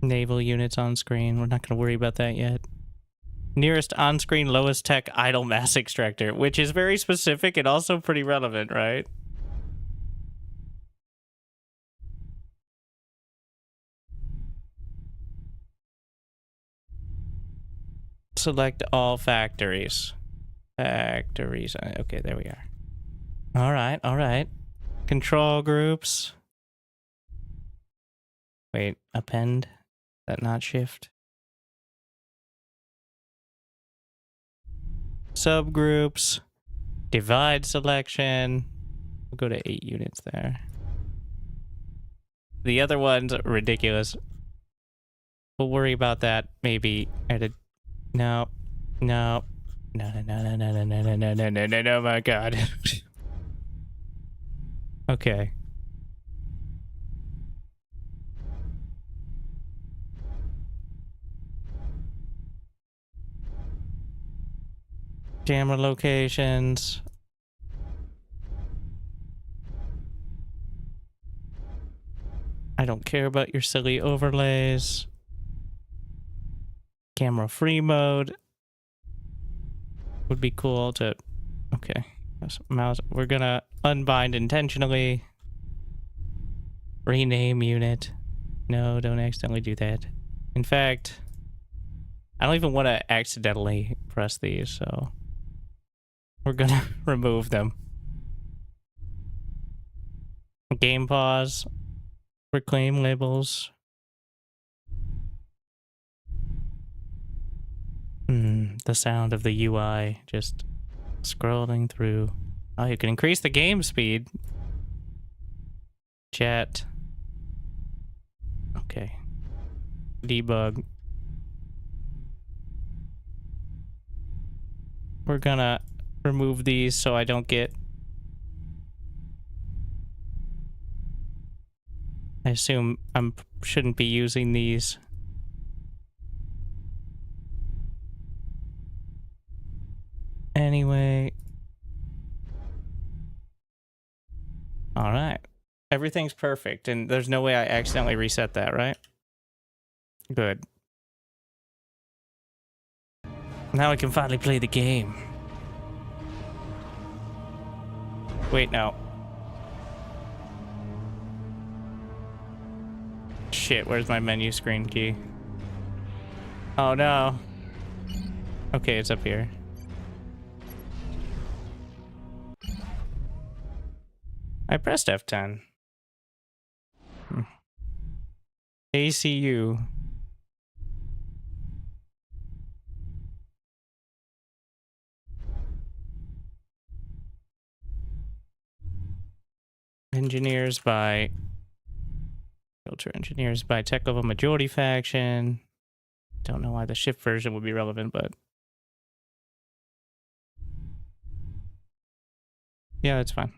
Naval units on screen. We're not going to worry about that yet. Nearest on-screen lowest tech idle mass extractor, which is very specific and also pretty relevant, right? Select all factories. Factories. Okay, there we are. All right, all right. Control groups. Wait, append? Is that not shift? Subgroups. Divide selection. We'll go to 8 units there. The other one's ridiculous. We'll worry about that maybe at a... No. No. No, no, no, no, no, no, no, no, no, no, no, no, my god. Okay. Camera locations. I don't care about your silly overlays. Camera free mode would be cool to... Okay. Mouse. We're gonna unbind intentionally. Rename unit. No, don't accidentally do that. In fact, I don't even want to accidentally press these, so... We're gonna remove them. Game pause. Reclaim labels. The sound of the UI just scrolling through. Oh, you can increase the game speed. Chat. Okay. Debug. We're gonna remove these so I don't get... I assume shouldn't be using these. Anyway. Alright. Everything's perfect, and there's no way I accidentally reset that, right? Good. Now I can finally play the game. Wait, no. Shit, where's my menu screen key? Oh no. Okay, it's up here. I pressed F10. ACU. Engineers by... Filter engineers by tech level majority faction. Don't know why the shift version would be relevant, but... Yeah, that's fine.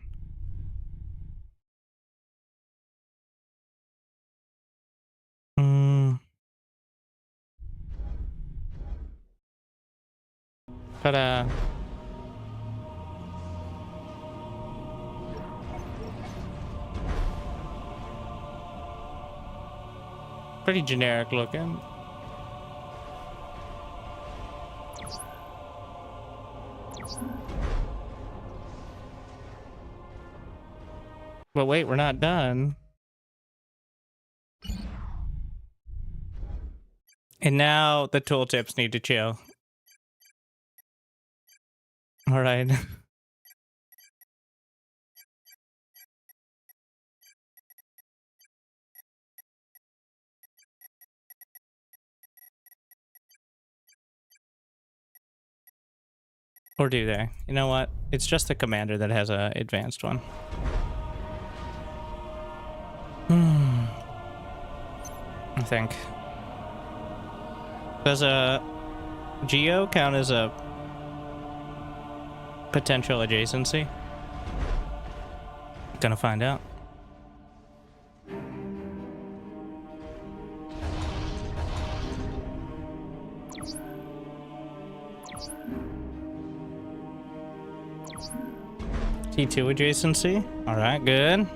Ta-da. Pretty generic looking. But wait, we're not done. And now the tooltips need to chill. All right. Or do they? You know what? It's just the commander that has a advanced one. I think. Does a Geo count as a potential adjacency? Gonna find out. T2 adjacency. All right, good.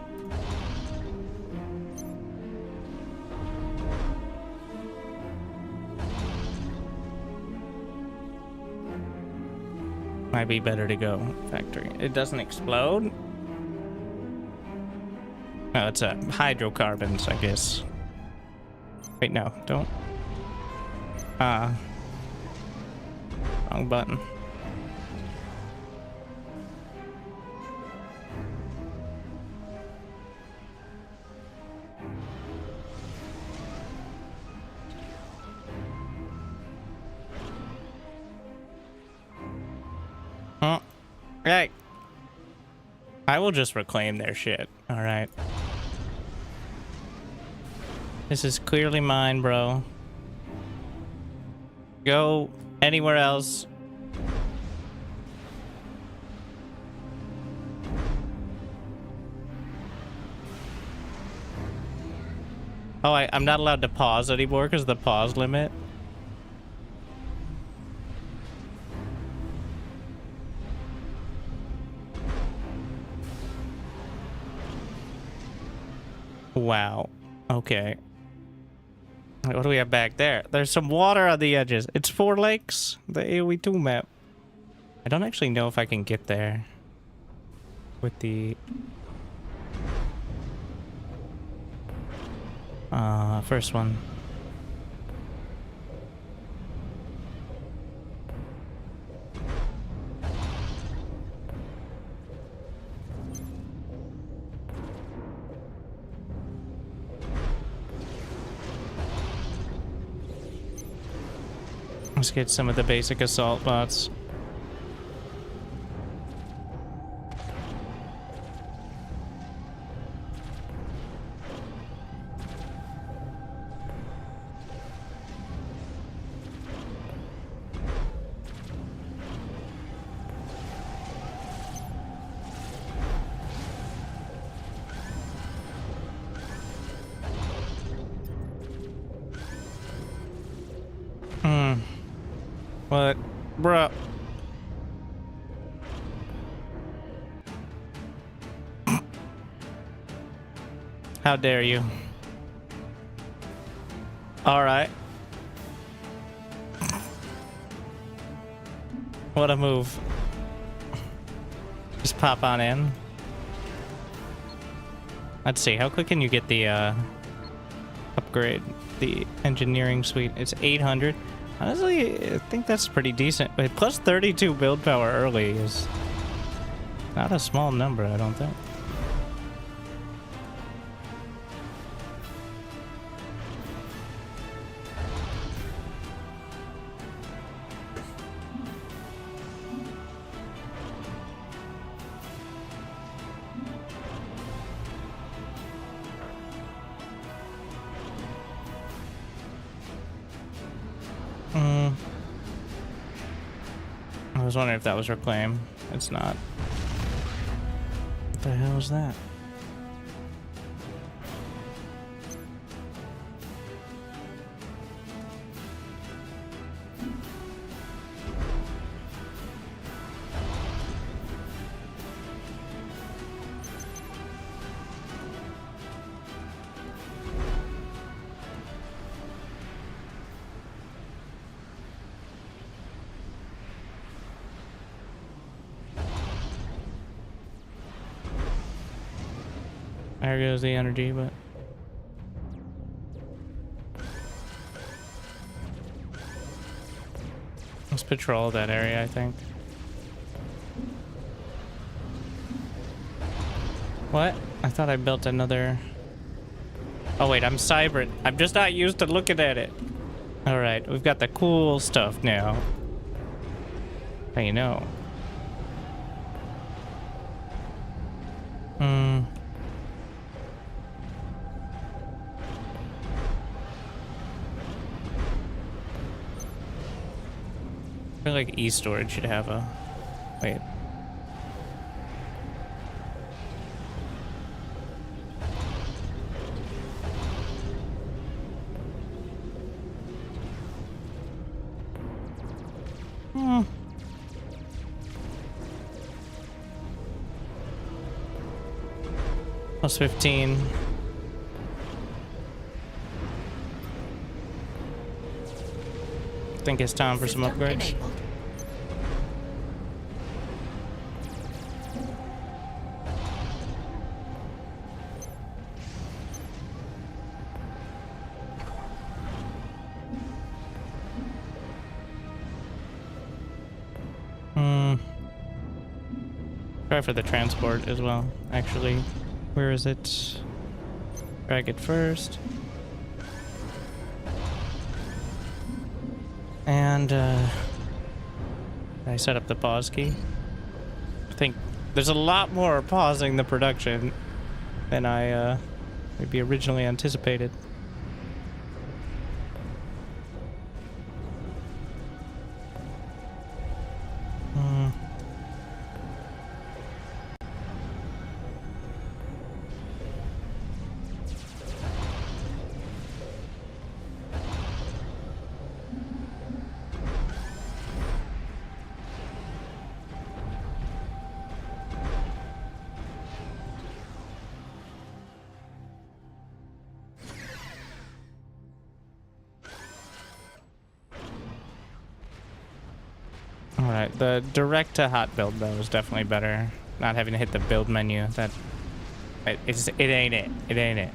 Might be better to go factory. It doesn't explode. No, it's a hydrocarbons, I guess. Wait, no, don't. Wrong button. Hey, I will just reclaim their shit. All right. This is clearly mine, bro. Go anywhere else. Oh, I'm not allowed to pause anymore because of the pause limit. Wow. Okay. What do we have back there? There's some water on the edges. It's 4 lakes. The AoE2 map. I don't actually know if I can get there with the first one. Let's get some of the basic assault bots. What? Bruh. How dare you? Alright. What a move. Just pop on in. Let's see, how quick can you get the upgrade? The engineering suite. It's 800. Honestly, I think that's pretty decent. But plus 32 build power early is not a small number, I don't think. I was wondering if that was her claim. It's not. What the hell is that? There goes the energy, but let's patrol that area, I think. What? I thought I built another. Oh wait, I'm cyber. I'm just not used to looking at it. All right, we've got the cool stuff now. How you know? I feel like e-storage should have a... Wait. Plus 15. I think it's time for some upgrades. Enabled. Try for the transport as well, actually. Where is it? Drag it first. And I set up the pause key. I think there's a lot more pausing the production than I maybe originally anticipated. Alright, the direct to hot build though is definitely better. Not having to hit the build menu. That it ain't it. It ain't it.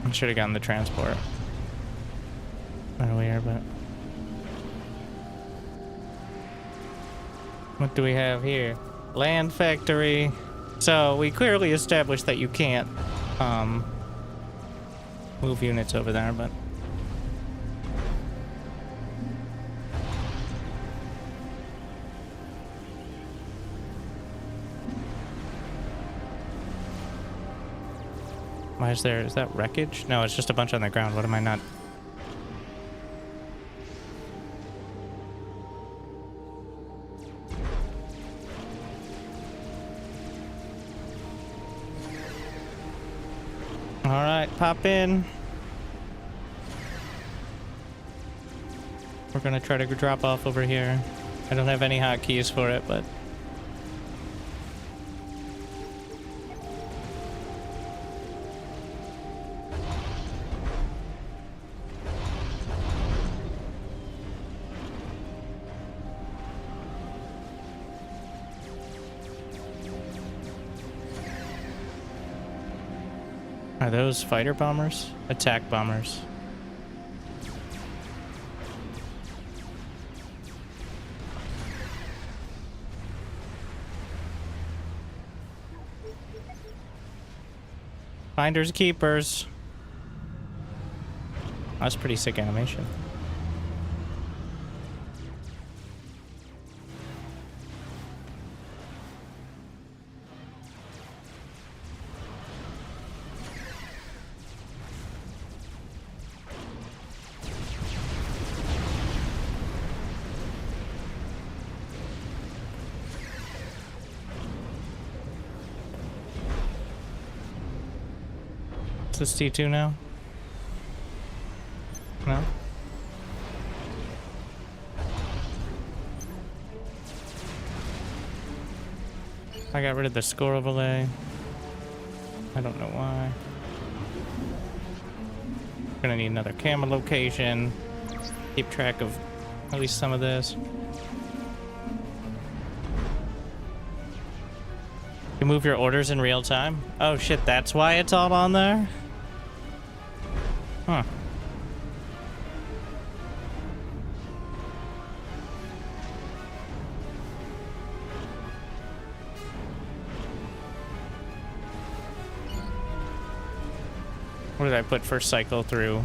I should have gotten the transport earlier, but What do we have here? Land factory. So we clearly established that you can't move units over there, but why is there, is that wreckage? No, it's just a bunch on the ground. What am I not? All right, pop in. We're gonna try to drop off over here. I don't have any hotkeys for it, but are those fighter bombers? Attack bombers. Finders keepers. That's pretty sick animation. Is this T2 now? No? I got rid of the score overlay. I don't know why. Gonna need another camera location. Keep track of at least some of this. You move your orders in real time? Oh shit, that's why it's all on there? Huh. What did I put first cycle through?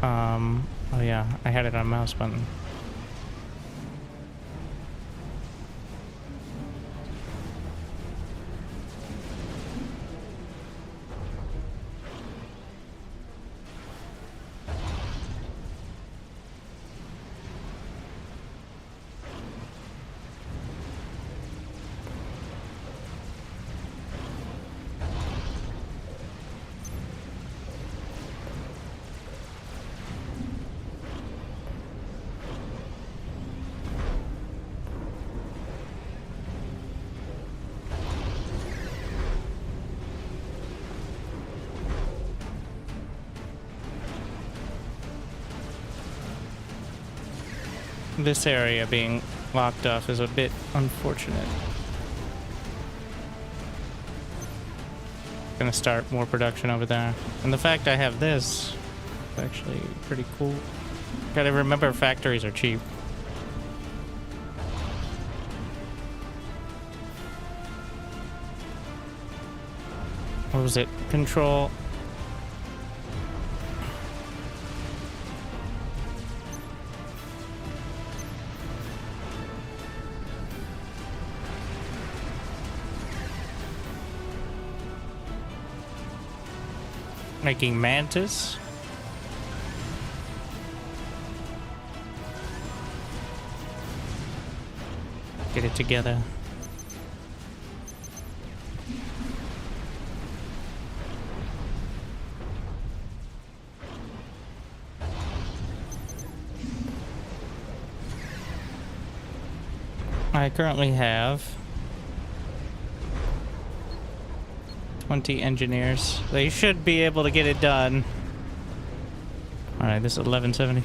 Oh yeah, I had it on mouse button. This area being locked off is a bit unfortunate. Gonna start more production over there. And the fact I have this is actually pretty cool. Gotta remember factories are cheap. What was it? Control. Making mantis. Get it together. I currently have 20 engineers. They should be able to get it done. Alright, this is 1170.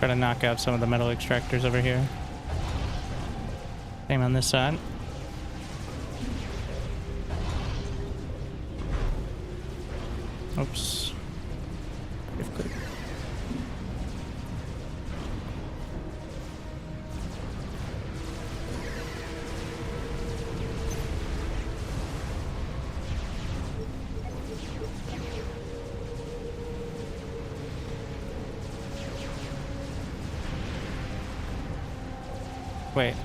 Try to knock out some of the metal extractors over here. Same on this side. Oops. If good. Wait.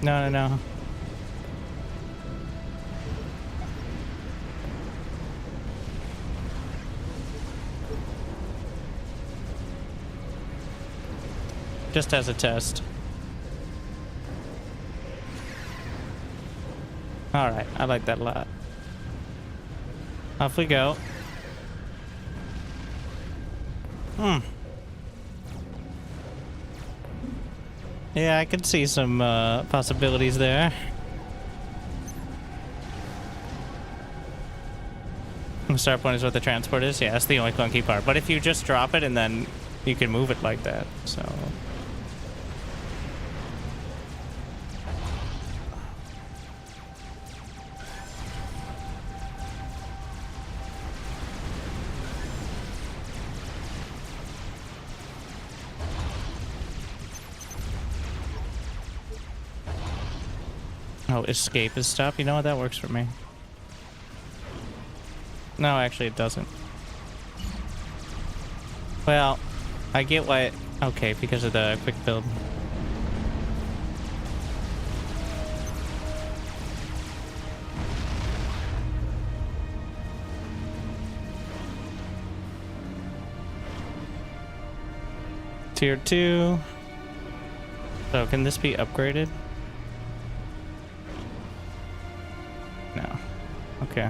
No, no, no. Just as a test. All right, I like that a lot. Off we go. Yeah, I could see some possibilities there. The start point is what the transport is. Yeah, that's the only clunky part. But if you just drop it and then you can move it like that, so. Oh, escape is stop. You know what? That works for me. No, actually, it doesn't. Well, I get why it... Okay, because of the quick build. Tier 2. So, can this be upgraded? No. Okay.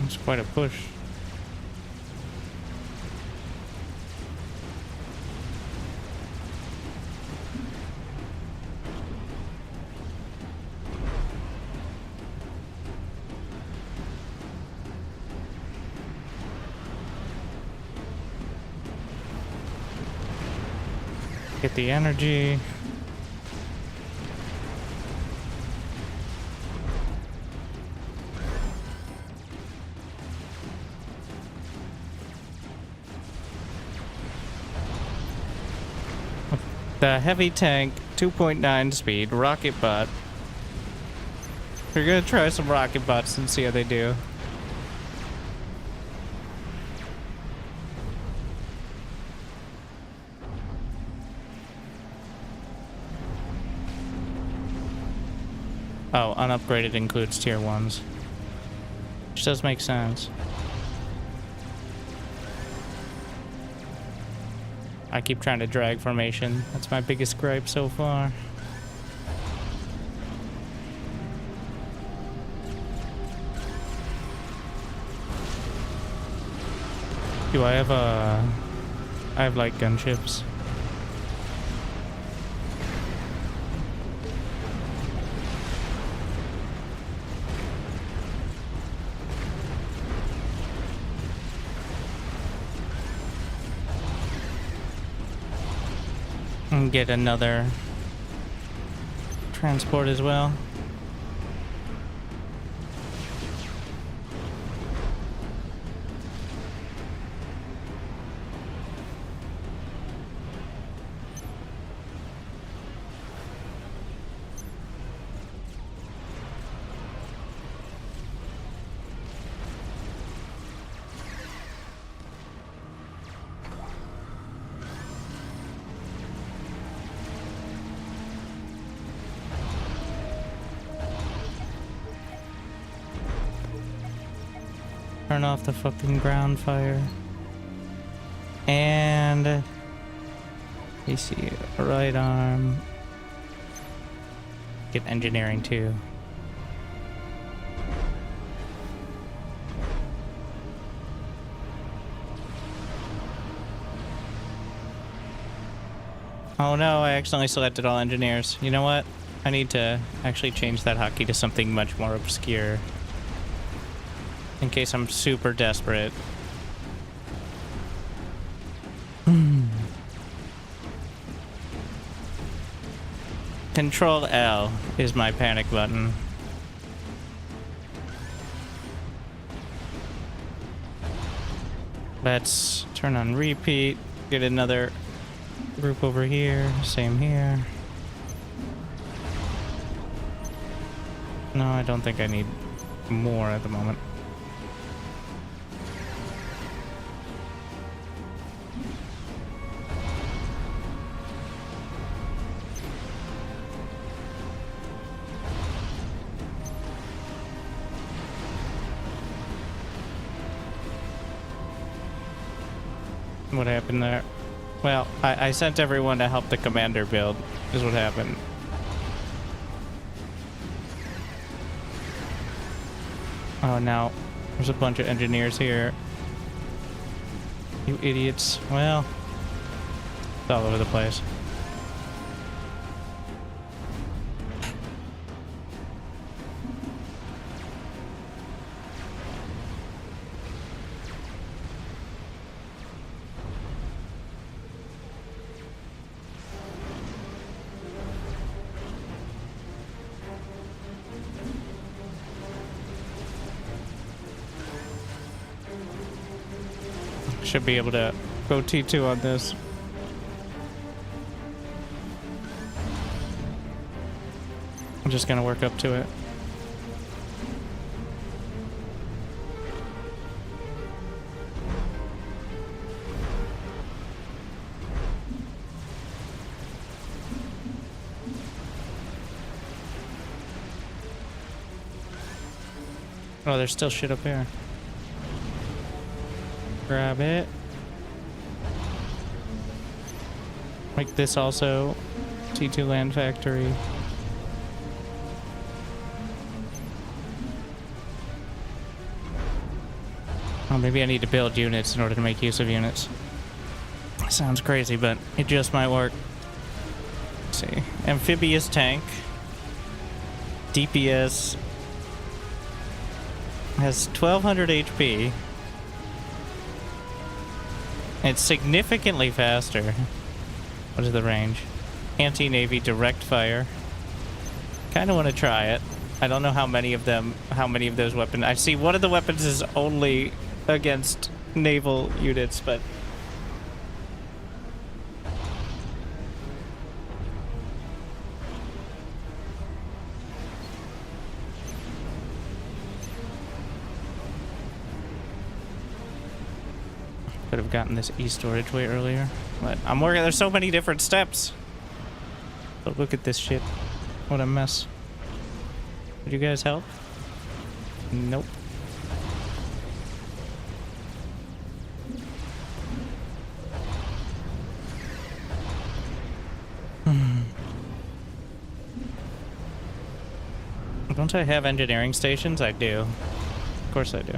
It's quite a push. Get the energy. The heavy tank, 2.9 speed, rocket bot. We're gonna try some rocket bots and see how they do. Oh, unupgraded includes tier 1s. Which does make sense. I keep trying to drag formation. That's my biggest gripe so far. Do I have I have like gunships. And get another transport as well. Turn off the fucking ground fire. And AC right arm. Get engineering too. Oh no, I accidentally selected all engineers. You know what? I need to actually change that hotkey to something much more obscure. In case I'm super desperate. Control L is my panic button. Let's turn on repeat. Get another group over here. Same here. No, I don't think I need more at the moment. What happened there? Well, I sent everyone to help the commander build, is what happened. Oh, now there's a bunch of engineers here. You idiots. Well, it's all over the place. Should be able to go T2 on this. I'm just gonna work up to it. Oh, there's still shit up here. Grab it. Like this also. T2 land factory. Oh, maybe I need to build units in order to make use of units. Sounds crazy, but it just might work. Let's see. Amphibious tank. DPS. Has 1200 HP. It's significantly faster. What is the range? Anti-Navy direct fire. Kind of want to try it. I don't know how many of those weapons. I see one of the weapons is only against naval units, but could have gotten this e-storage way earlier. But I'm working. There's so many different steps. But look at this shit. What a mess. Would you guys help? Nope. Don't I have engineering stations? I do. Of course I do.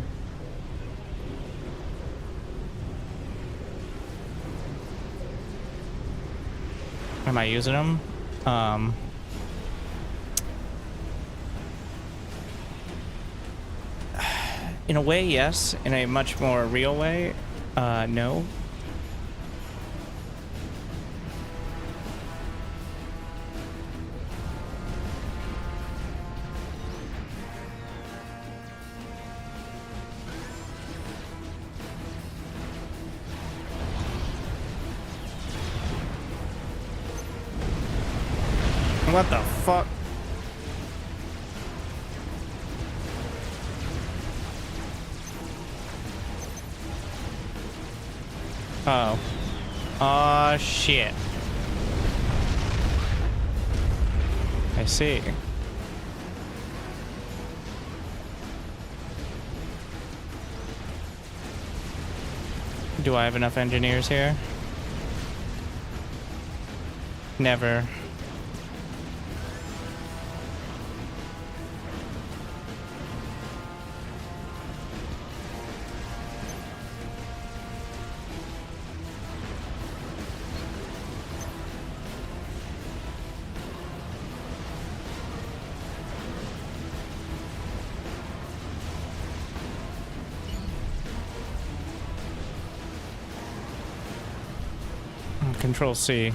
Am I using them? In a way, yes. In a much more real way, no. What the fuck? Oh. Aw, shit. I see. Do I have enough engineers here? Never. Control C.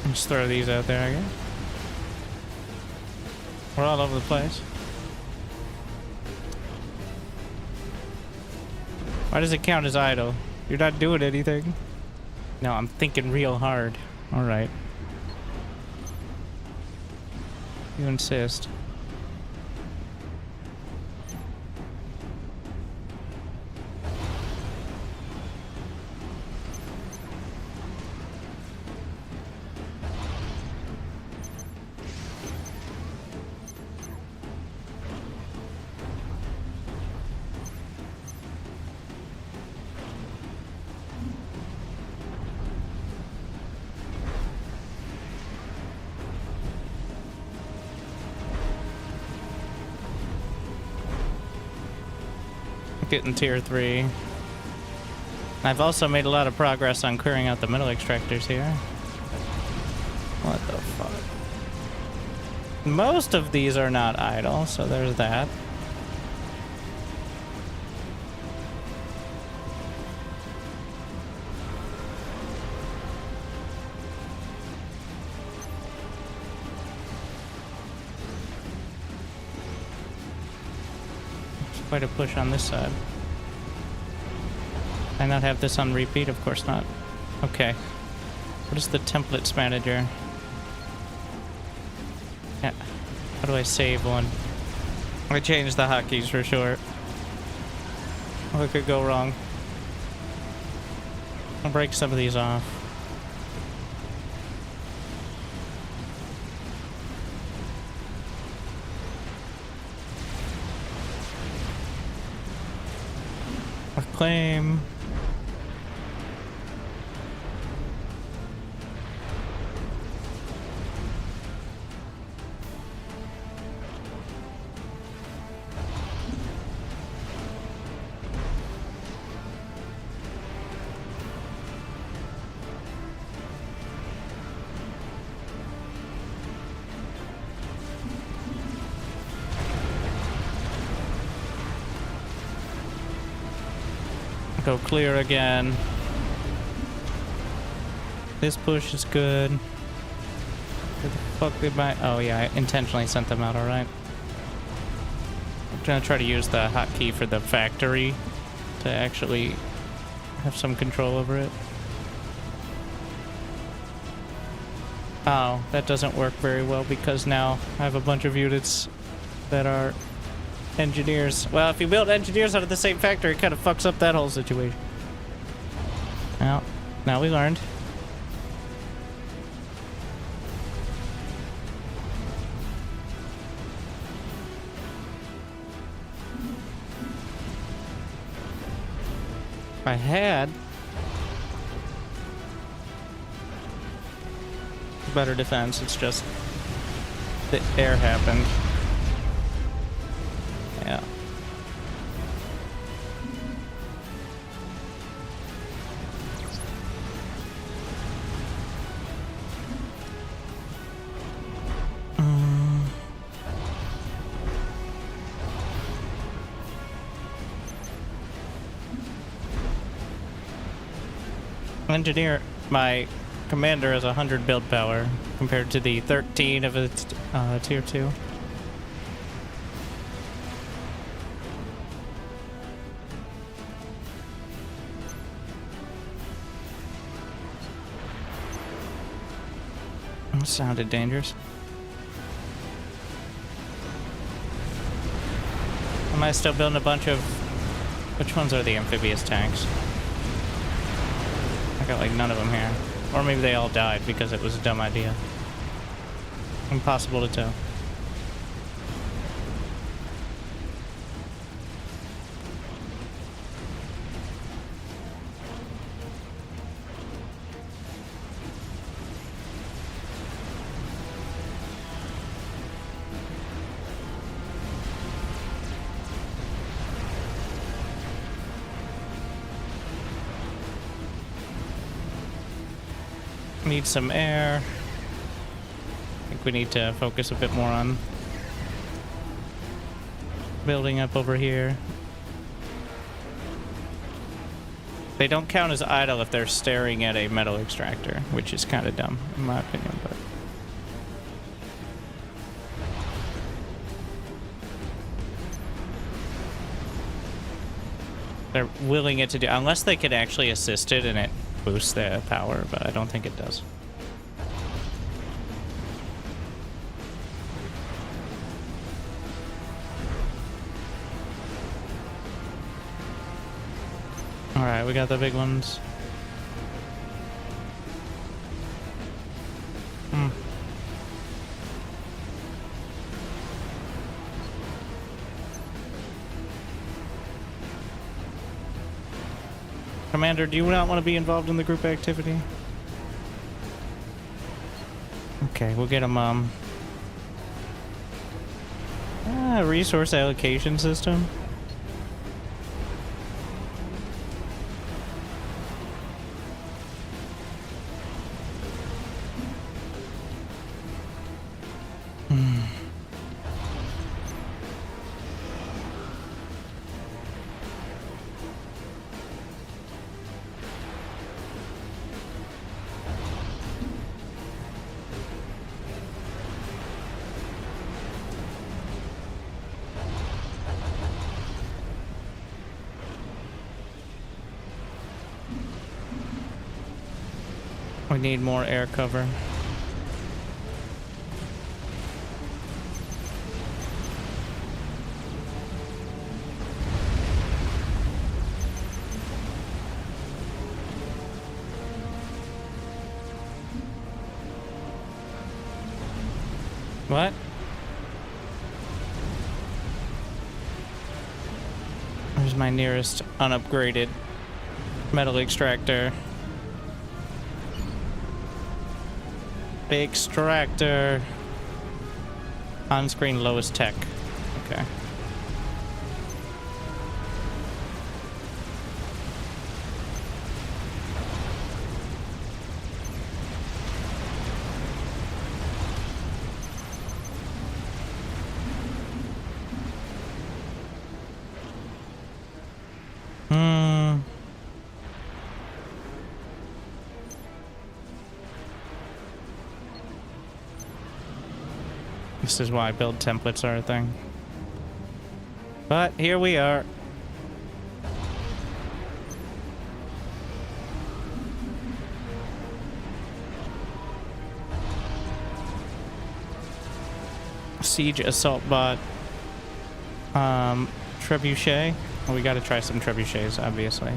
Just throw these out there, I guess. We're all over the place. Why does it count as idle? You're not doing anything. No, I'm thinking real hard. Alright. You insist. Getting tier 3. I've also made a lot of progress on clearing out the middle extractors here. What the fuck? Most of these are not idle, so there's that. Quite a push on this side. I not have this on repeat? Of course not. Okay. What is the templates manager? Yeah. How do I save one? I changed the hotkeys for sure. What could go wrong? I'll break some of these off. Claim. Go clear again. This push is good. Where the fuck did my... Oh yeah, I intentionally sent them out, alright. I'm gonna try to use the hotkey for the factory to actually have some control over it. Oh, that doesn't work very well because now I have a bunch of units that are engineers. Well, if you build engineers out of the same factory, it kind of fucks up that whole situation. Well, now we learned. If I had better defense, it's just the air happened. Yeah. Engineer, my commander has 100 build power compared to the 13 of its tier 2. That sounded dangerous. Am I still building a bunch of... Which ones are the amphibious tanks? I got like none of them here. Or maybe they all died because it was a dumb idea. Impossible to tell. Need some air. I think we need to focus a bit more on building up over here. They don't count as idle if they're staring at a metal extractor, which is kind of dumb, in my opinion, but... They're willing it to do, unless they can actually assist it and it boosts the power, but I don't think it does. Alright, we got the big ones. Commander, do you not want to be involved in the group activity? Okay, we'll get him, resource allocation system. We need more air cover. What? Where's my nearest unupgraded metal extractor? Extractor. On-screen lowest tech. Okay. This is why build templates are a thing. But here we are. Siege assault bot. Trebuchet. Well, we gotta try some trebuchets, obviously.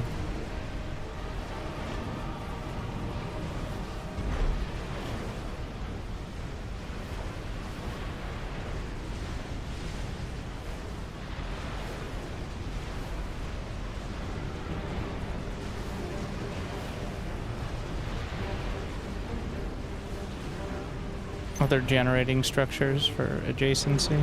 Other generating structures for adjacency.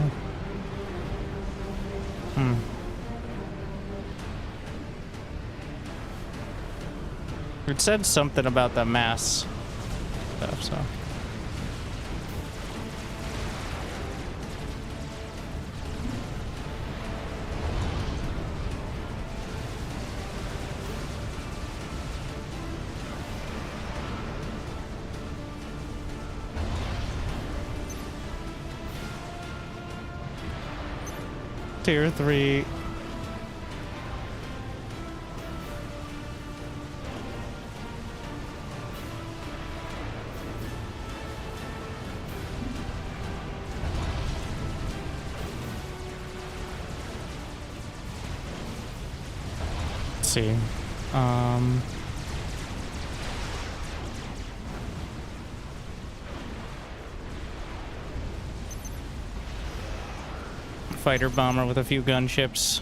It said something about the mass stuff, so. Tier 3. Let's see. Fighter bomber with a few gunships.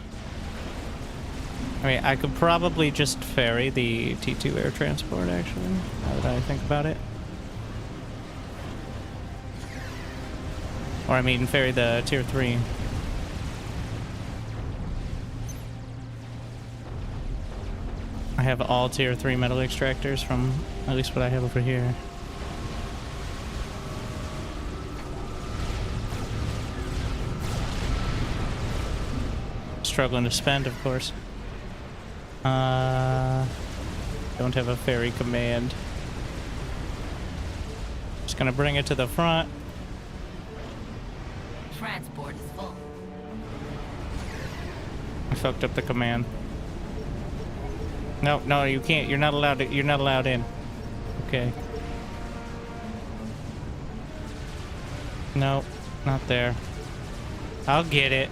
I mean, I could probably just ferry the T2 air transport, actually, now that I think about it. Or, I mean, ferry the Tier 3. I have all Tier 3 metal extractors from at least what I have over here. struggling to spend, of course. Don't have a ferry command. Just gonna bring it to the front. Transport is full. I fucked up the command. No, no, you can't. You're not allowed to. You're not allowed in. Okay. No, not there. I'll get it.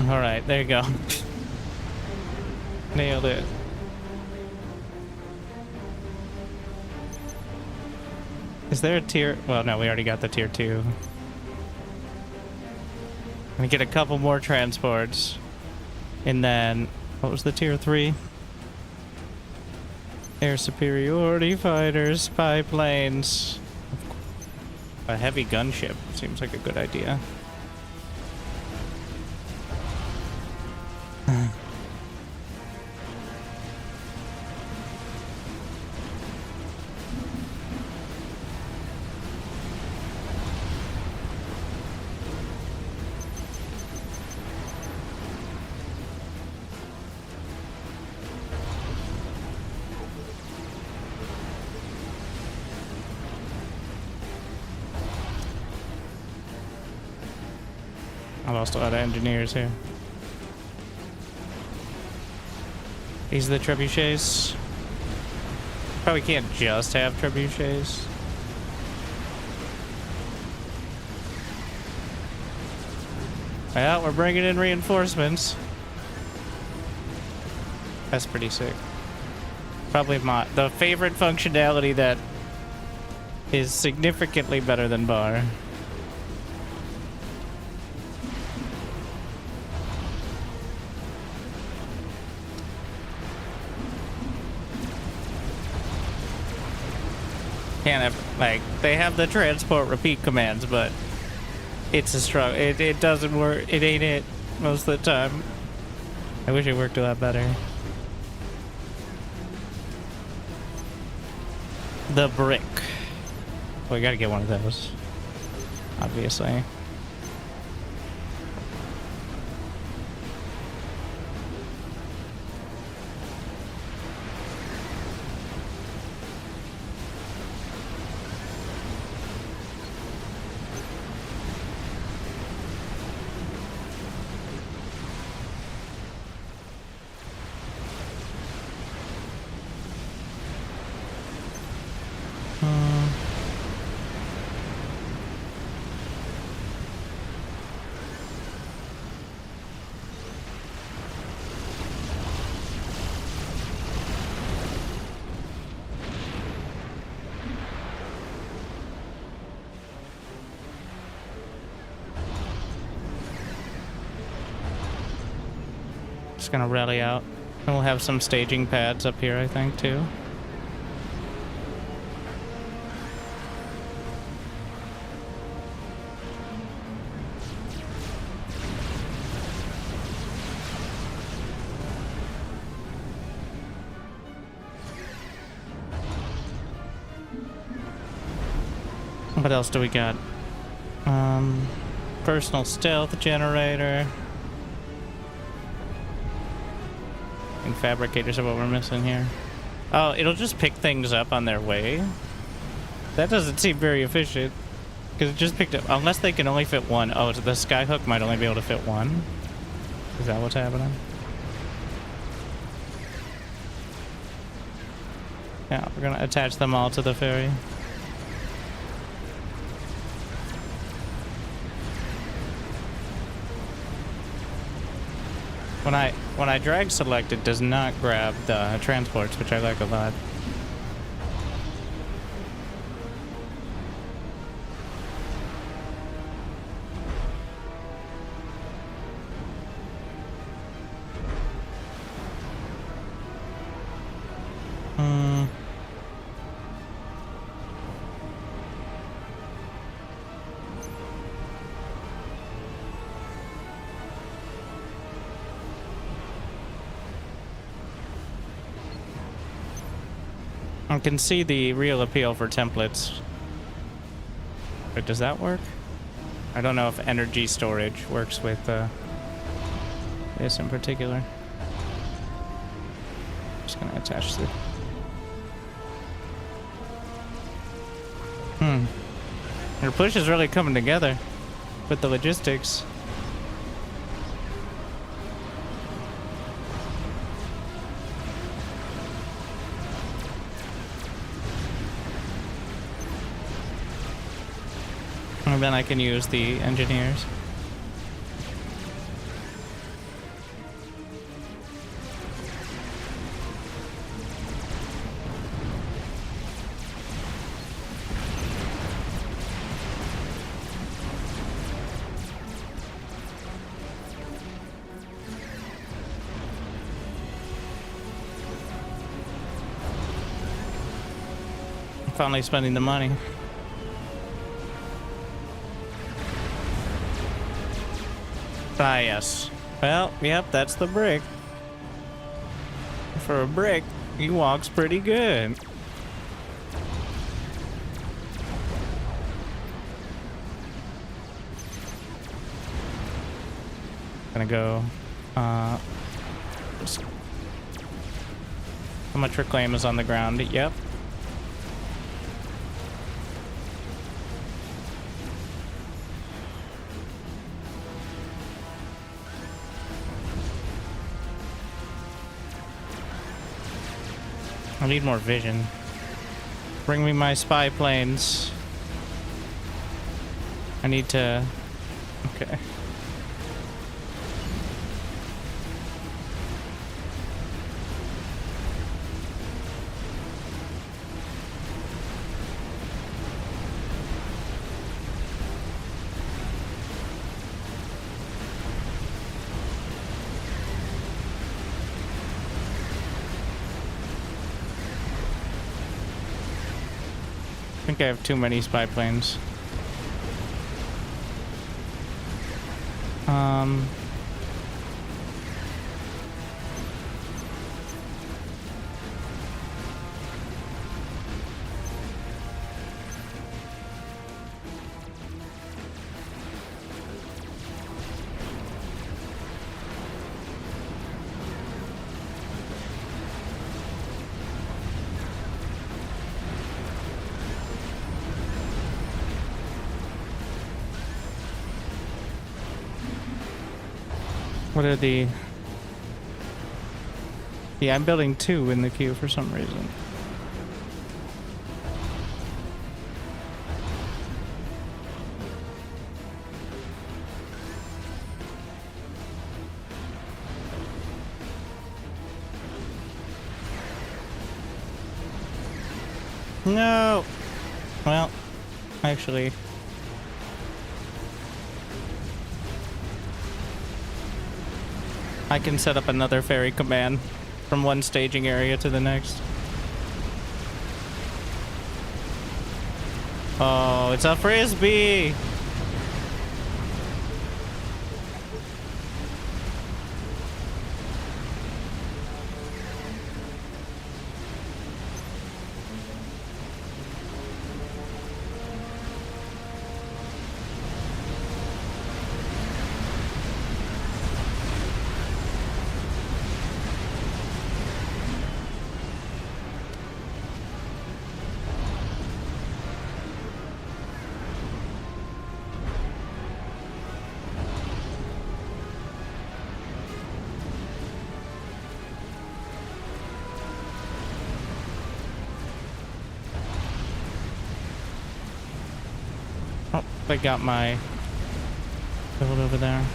All right, there you go. Nailed it. Is there a tier? Well, no, we already got the tier 2. Gonna get a couple more transports. And then, what was the tier 3? Air superiority fighters, spy planes. A heavy gunship seems like a good idea. I lost a lot of engineers here. These are the trebuchets. Probably can't just have trebuchets. Well, we're bringing in reinforcements. That's pretty sick. Probably the favorite functionality that is significantly better than bar. Can't have, like, they have the transport repeat commands, but it's a struggle. It doesn't work. It ain't it most of the time. I wish it worked a lot better. The brick. Well, we gotta get one of those, obviously. Just gonna rally out. And we'll have some staging pads up here, I think, too. What else do we got? Personal stealth generator. And fabricators are what we're missing here. Oh, it'll just pick things up on their way. That doesn't seem very efficient. Because it just picked up, unless they can only fit one. Oh, so the skyhook might only be able to fit one. Is that what's happening? Yeah, we're gonna attach them all to the ferry. When I drag select, it does not grab the transports, which I like a lot. I can see the real appeal for templates. But does that work? I don't know if energy storage works with this in particular. Just gonna attach the... Your push is really coming together with the logistics. And then I can use the engineers. Finally spending the money. Ah, yes. Well, yep, that's the brick. For a brick, he walks pretty good. Gonna go, just... How much reclaim is on the ground? Yep. I need more vision. Bring me my spy planes. I need to... Okay. I think I have too many spy planes. What are the... Yeah, I'm building 2 in the queue for some reason. No! Well, actually... I can set up another ferry command from one staging area to the next. Oh, it's a frisbee! Oh, I got my build over there.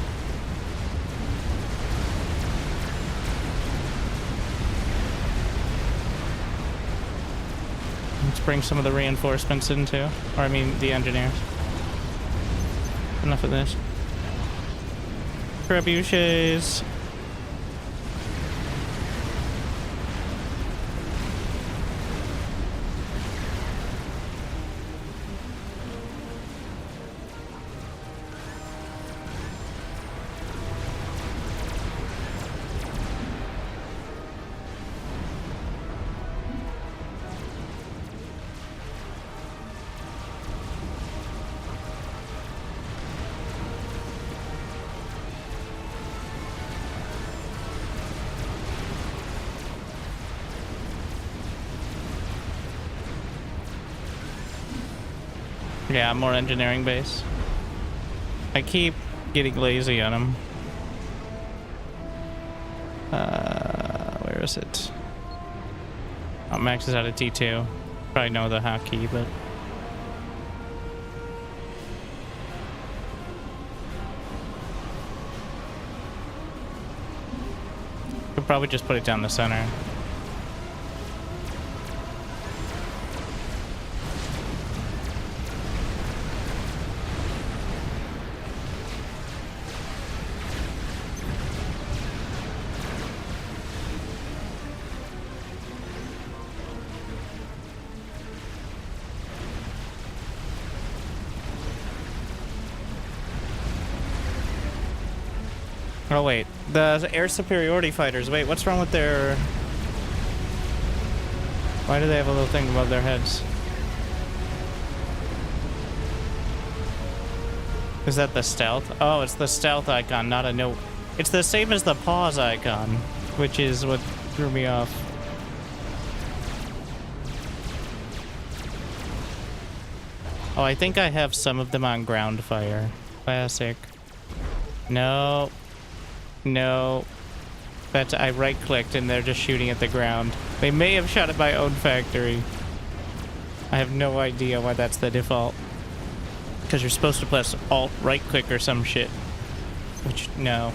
Let's bring some of the reinforcements in too. Or I mean the engineers. Enough of this. Trebuchets. Yeah, more engineering base. I keep getting lazy on them. Where is it? Oh, Max is out of T2. Probably know the hotkey, but... Could probably just put it down the center. Oh wait, the air superiority fighters. Wait, what's wrong with their... Why do they have a little thing above their heads? Is that the stealth? Oh, it's the stealth icon, not a no. It's the same as the pause icon, which is what threw me off. Oh, I think I have some of them on ground fire. Classic. No. No. But I right-clicked and they're just shooting at the ground. They may have shot at my own factory. I have no idea why that's the default. Because you're supposed to press Alt right-click or some shit. Which, no.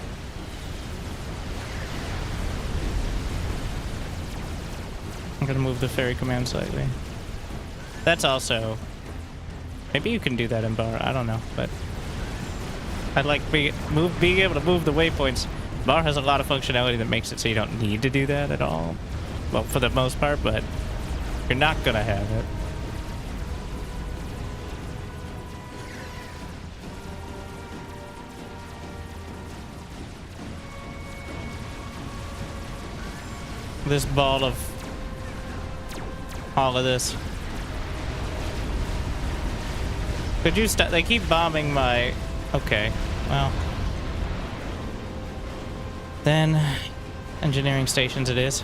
I'm gonna move the ferry command slightly. That's also... Maybe you can do that in bar, I don't know, but... I like being able to move the waypoints. Bar has a lot of functionality that makes it so you don't need to do that at all. Well, for the most part, but you're not gonna have it. This ball of all of this. Could you stop? They keep bombing my... Okay, well. Then, engineering stations it is.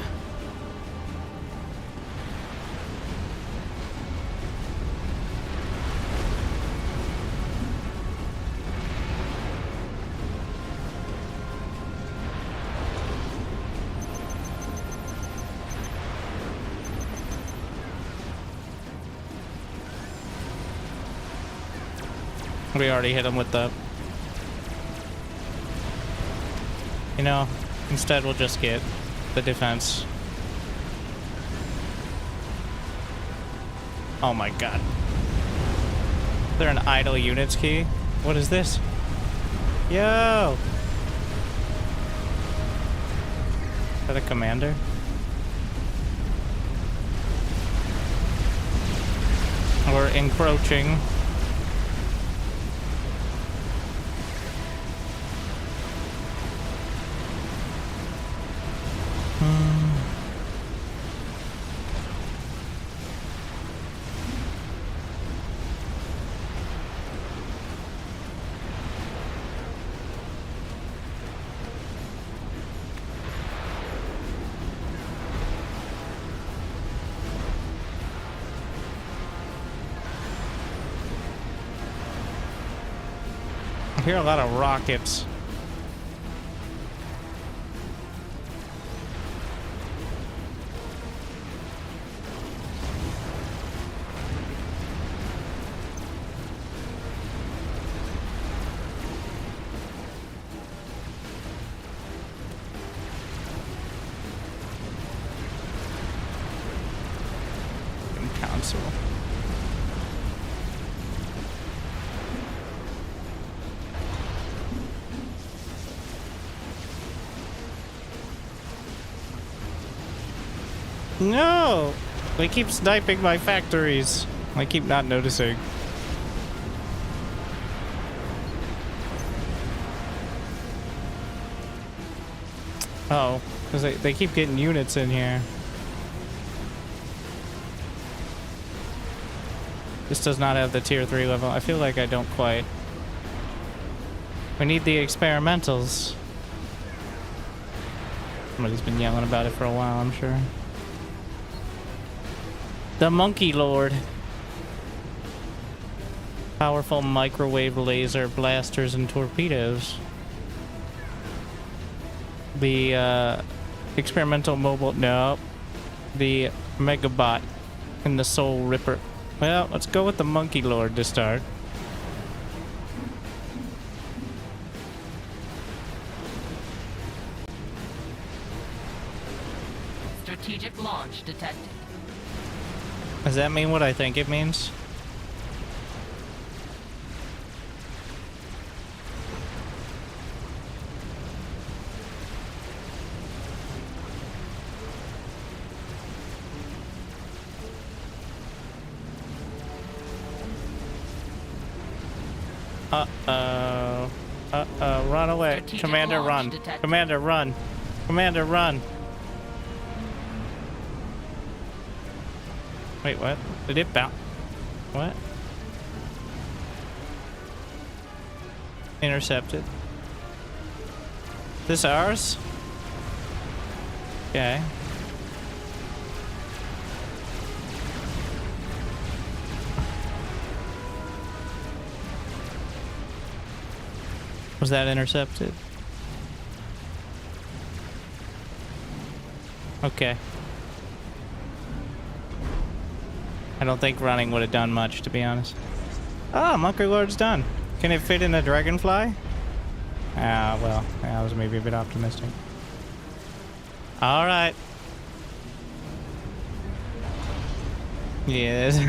We already hit him with the... You know, instead we'll just get the defense. Oh my god. Is there an idle units key? What is this? Yo! Is that a commander? We're encroaching. I hear a lot of rockets. Council. No! They keep sniping my factories. I keep not noticing. Oh, because they keep getting units in here. This does not have the tier 3 level. I feel like I don't quite. We need the experimentals. Somebody's been yelling about it for a while, I'm sure. The Monkey Lord. Powerful microwave laser blasters and torpedoes. The experimental mobile, no. The Megabot and the Soul Ripper. Well, let's go with the Monkey Lord to start. Strategic launch detected. Does that mean what I think it means? Uh-oh. Uh-oh. Run away. Strategic Commander, launch run. detected. Commander, run. Commander, run. Wait, what? Did it bounce? What? Intercepted. This ours? Okay. Was that intercepted? Okay. I don't think running would have done much, to be honest. Ah, Monkey Lord's done. Can it fit in a dragonfly? Ah, well, I was maybe a bit optimistic. All right. Yes.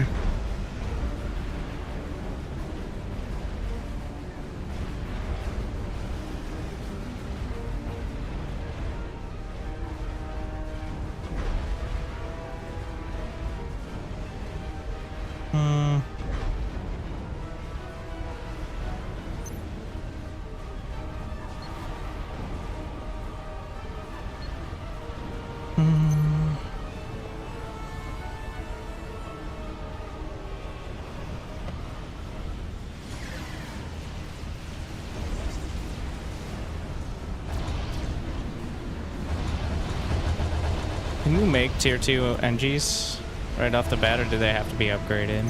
Can you make tier 2 NGs right off the bat, or do they have to be upgraded?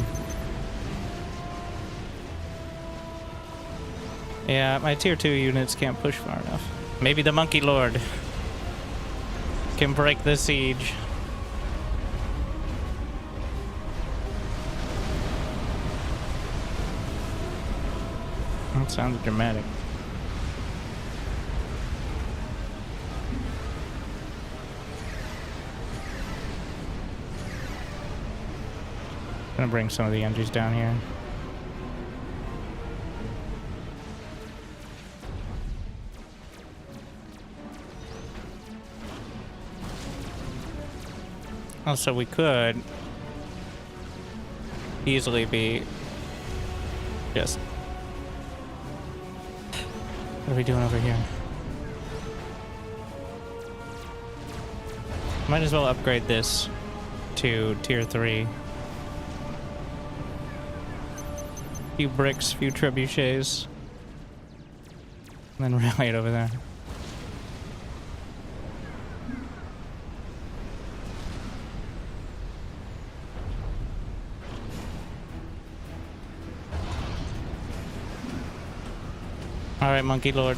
Yeah, my tier 2 units can't push far enough. Maybe the Monkey Lord can break the siege. That sounds dramatic. Gonna bring some of the engines down here. Also, we could easily be just... What are we doing over here? Might as well upgrade this to tier 3. Few bricks, few trebuchets. And then rally it over there. Alright, Monkey Lord.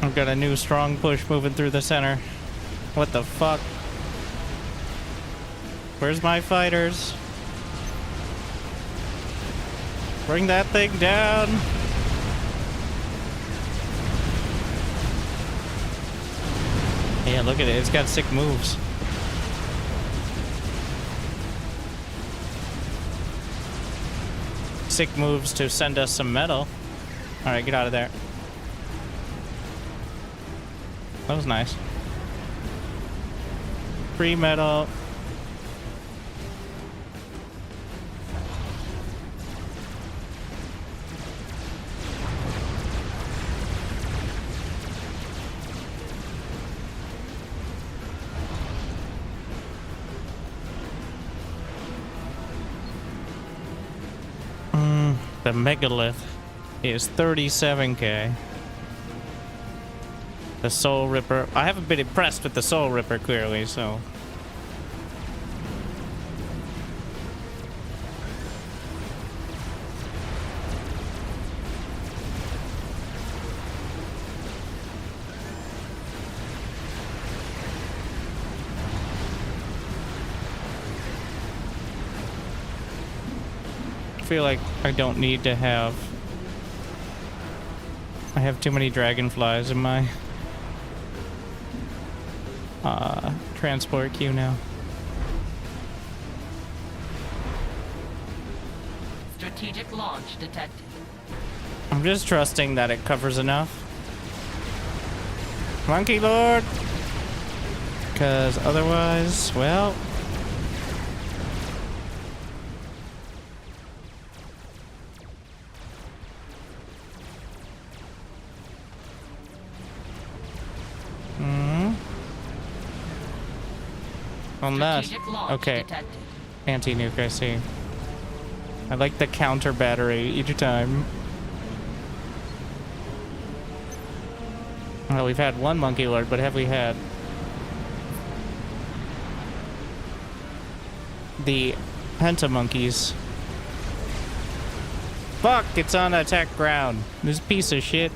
I've got a new strong push moving through the center. What the fuck? Where's my fighters? Bring that thing down! Yeah, look at it. It's got sick moves. Sick moves to send us some metal. Alright, get out of there. That was nice. Free metal. The megalith is 37k. The Soul Ripper. I haven't been impressed with the Soul Ripper, clearly, so... feel like I don't need to have... I have too many dragonflies in my transport queue now. Strategic launch detected. I'm just trusting that it covers enough. Monkey Lord! Because otherwise, well... Unless... Strategic launch Okay. detected. Anti-nuke, I see. I like the counter battery each time. Well, we've had one Monkey Lord, but have we had... the Penta Monkeys? Fuck! It's on attack ground. This piece of shit.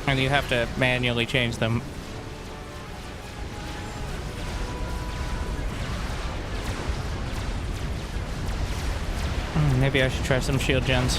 And you have to manually change them. Maybe I should try some shield gens.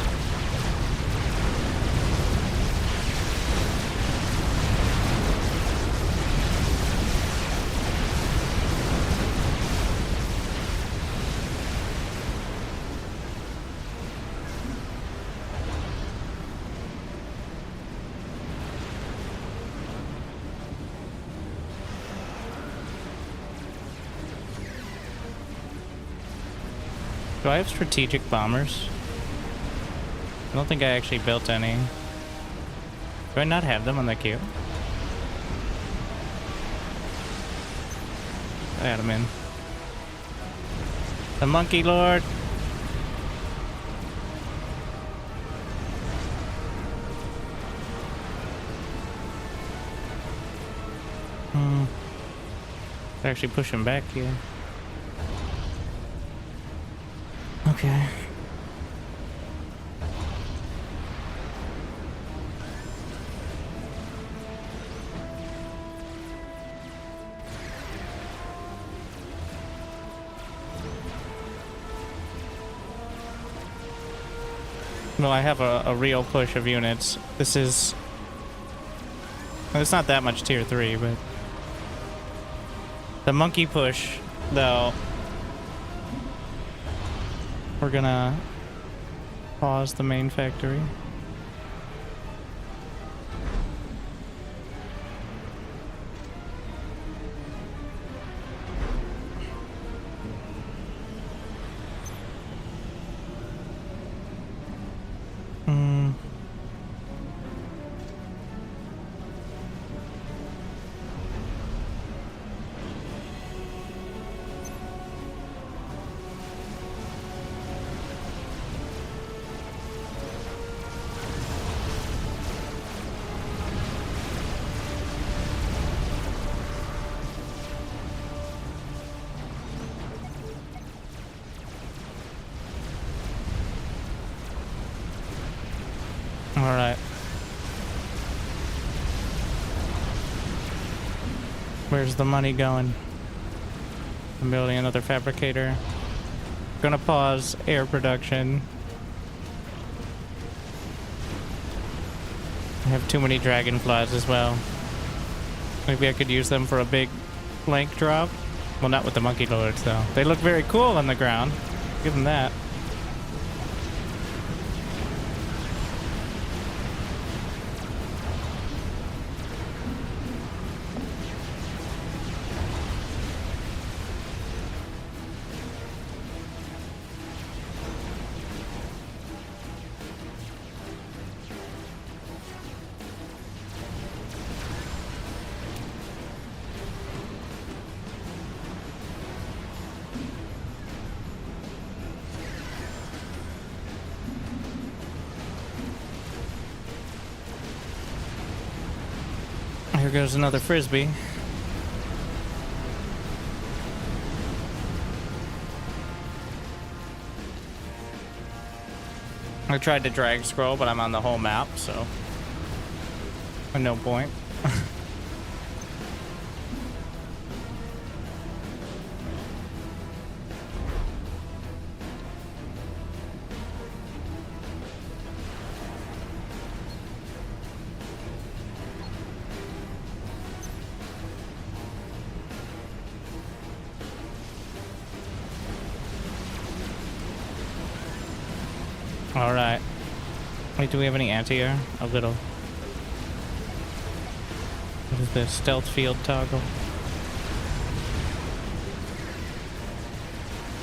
Do I have strategic bombers? I don't think I actually built any. Do I not have them on the queue? Add them in. The Monkey Lord. Actually push him back here. Okay. Well, I have a real push of units. This is... well, it's not that much tier 3, but... the monkey push, though... we're gonna pause the main factory. Alright. Where's the money going? I'm building another fabricator. Gonna pause air production. I have too many dragonflies as well. Maybe I could use them for a big flank drop. Well, not with the monkey lords though. They look very cool on the ground. Give them that. Here goes another frisbee. I tried to drag scroll, but I'm on the whole map, so no point. All right. Wait, do we have any anti-air? A little. What is this? Stealth field toggle.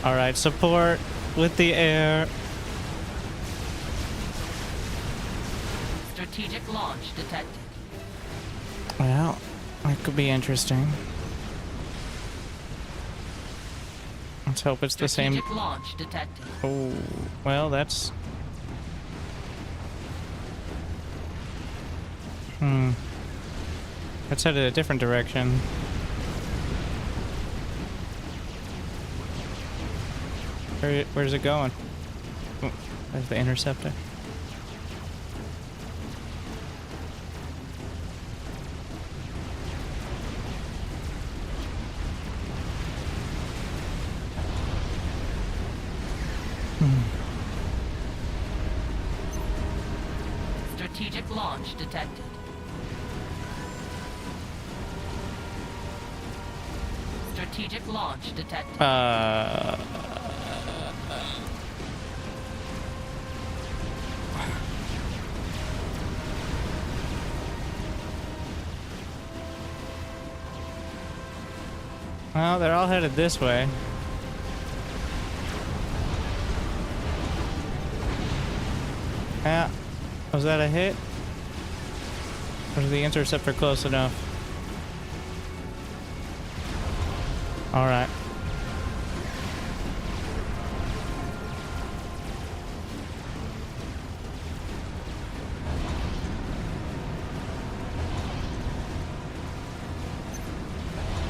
All right, support with the air. Strategic launch detected. Well, that could be interesting. Let's hope it's the same. Strategic launch detected. Oh, well, that's... Let's head in a different direction. Where's it going? Oh, there's the interceptor. Strategic launch detected. Strategic launch detected. Well, they're all headed this way. Yeah. Was that a hit? Or is the interceptor close enough? Alright.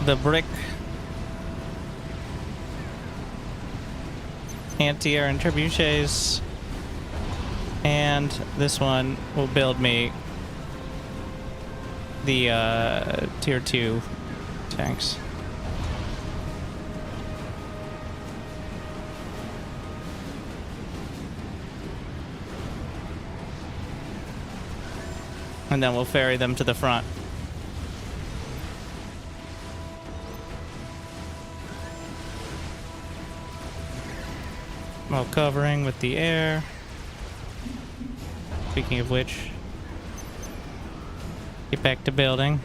The brick anti-air and trebuchets, and this one will build me the tier 2 tanks. And then we'll ferry them to the front. While covering with the air. Speaking of which, get back to building.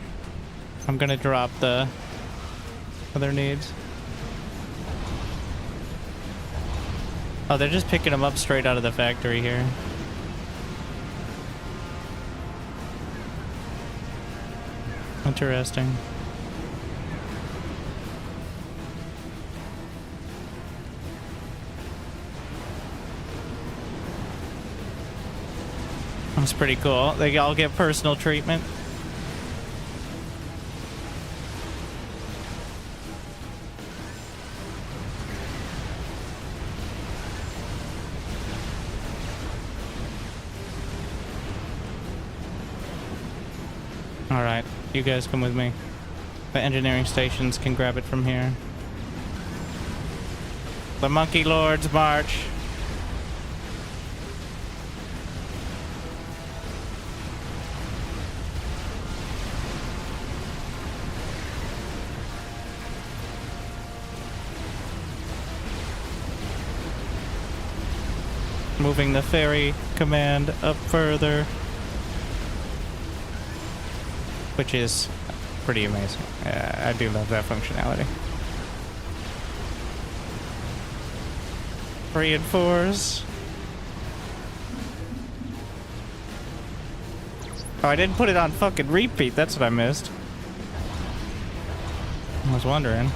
I'm gonna drop the other needs. Oh, they're just picking them up straight out of the factory here. Interesting. That's pretty cool. They all get personal treatment. Alright, you guys come with me. The engineering stations can grab it from here. The Monkey Lords march. Moving the ferry command up further, which is pretty amazing. I do love that functionality. Reinforce. Oh, I didn't put it on fucking repeat. That's what I missed. I was wondering.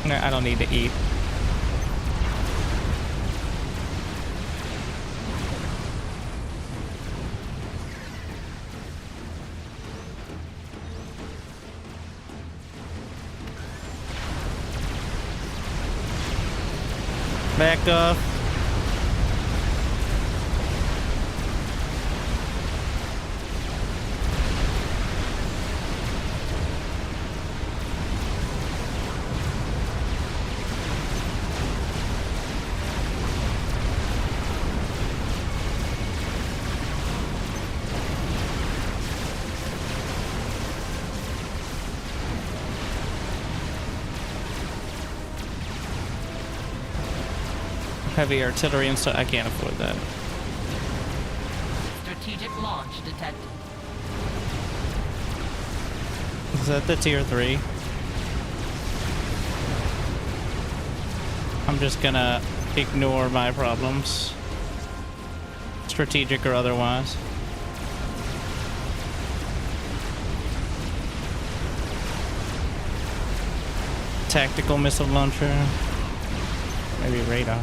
No, I don't need to eat. Back off. Heavy artillery and stuff. I can't afford that. Strategic launch detected. Is that the tier 3? I'm just gonna ignore my problems. Strategic or otherwise. Tactical missile launcher. Maybe radar.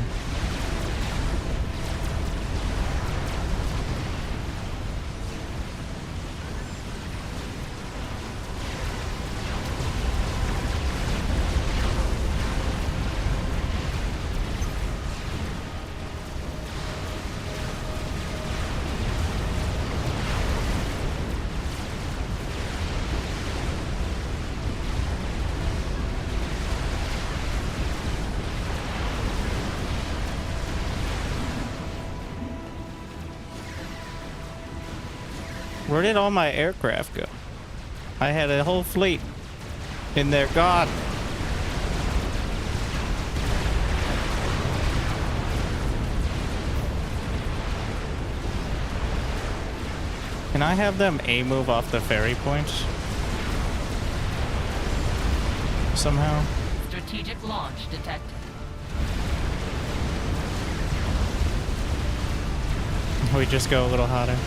Where did all my aircraft go? I had a whole fleet in there. God. Can I have them A-move off the ferry points? Somehow? Strategic launch detected. We just go a little hotter.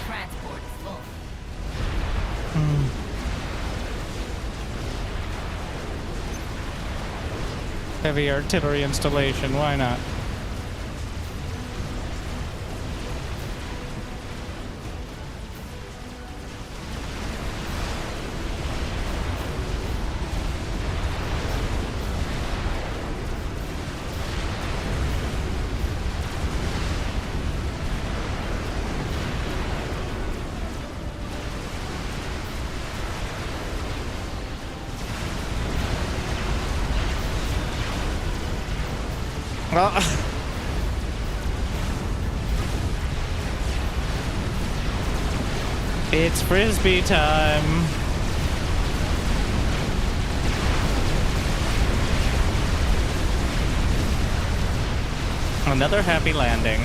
Transport is full. Heavy artillery installation, why not? It's frisbee time. Another happy landing.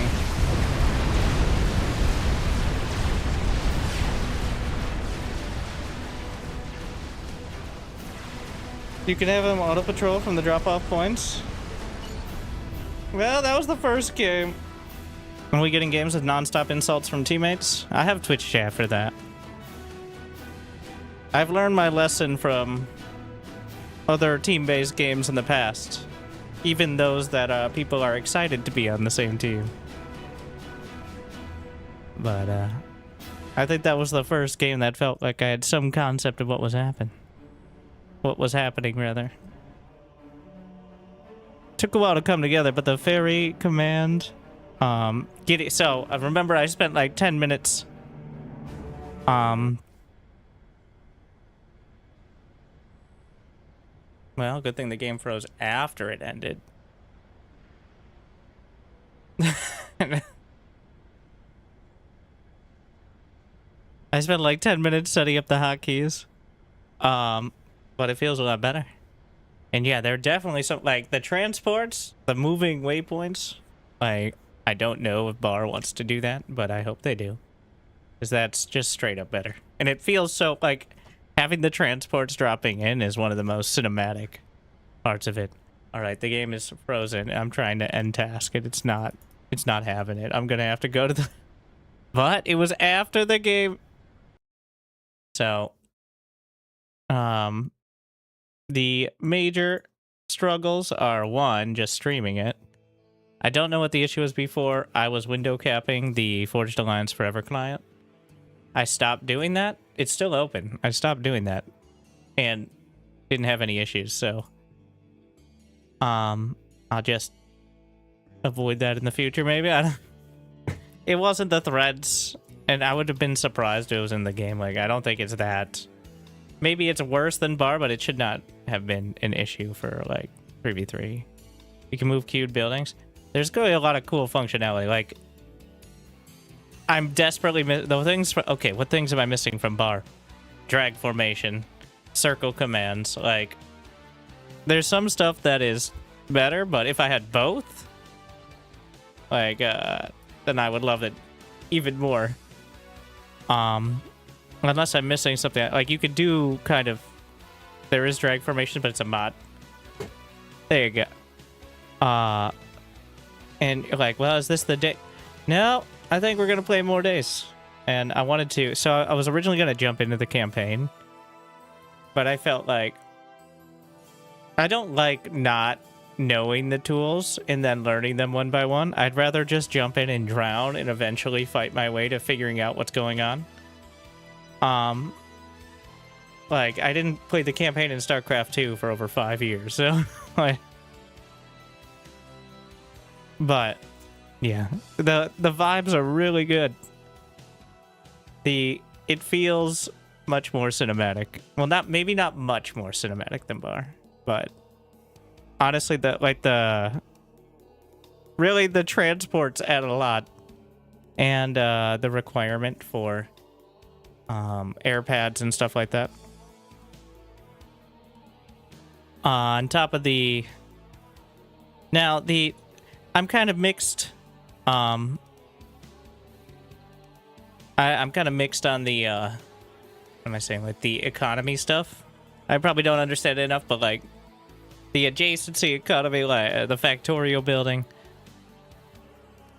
You can have them auto patrol from the drop-off points. Well, that was the first game. Are we getting games with non-stop insults from teammates? I have Twitch chat for that. I've learned my lesson from other team-based games in the past. Even those that people are excited to be on the same team. But I think that was the first game that felt like I had some concept of what was happening. What was happening, rather. Took a while to come together, but the ferry command... get it. So I remember I spent like 10 minutes. Well, good thing the game froze after it ended. I spent like 10 minutes setting up the hotkeys. But it feels a lot better. And yeah, there are definitely some, like, the transports, the moving waypoints. Like, I don't know if Bar wants to do that, but I hope they do. Because that's just straight up better. And it feels so, like, having the transports dropping in is one of the most cinematic parts of it. Alright, the game is frozen. I'm trying to end task it. It's not having it. I'm gonna have to go to the... But it was after the game So, the major struggles are, one, just streaming it. I don't know what the issue was before. I was window capping the Forged Alliance Forever client. I stopped doing that. It's still open. I stopped doing that and didn't have any issues. So, I'll just avoid that in the future. Maybe it wasn't the threads, and I would have been surprised if it was in the game. Like, I don't think it's that. Maybe it's worse than bar, but it should not have been an issue for like 3v3. You can move queued buildings. There's going to be a lot of cool functionality. Like, I'm desperately the things. Okay, what things am I missing from bar? Drag formation, circle commands. Like, there's some stuff that is better, but if I had both, like, then I would love it even more. Unless I'm missing something. Like, you could do kind of... There is drag formation, but it's a mod. There you go. And you're like, well, is this the day? No, I think we're going to play more days. And I wanted to... So I was originally going to jump into the campaign. But I felt like... I don't like not knowing the tools and then learning them one by one. I'd rather just jump in and drown and eventually fight my way to figuring out what's going on. Like, I didn't play the campaign in StarCraft 2 for over 5 years, so, like... But, yeah. The vibes are really good. It feels much more cinematic. Well, maybe not much more cinematic than bar, but... Honestly, really, the transports add a lot. And, the requirement for... air pads and stuff like that. On top of the... Now, I'm kind of mixed. I'm kind of mixed on the, what am I saying? Like, the economy stuff. I probably don't understand it enough, but, like, the adjacency economy, like, the Factorio building.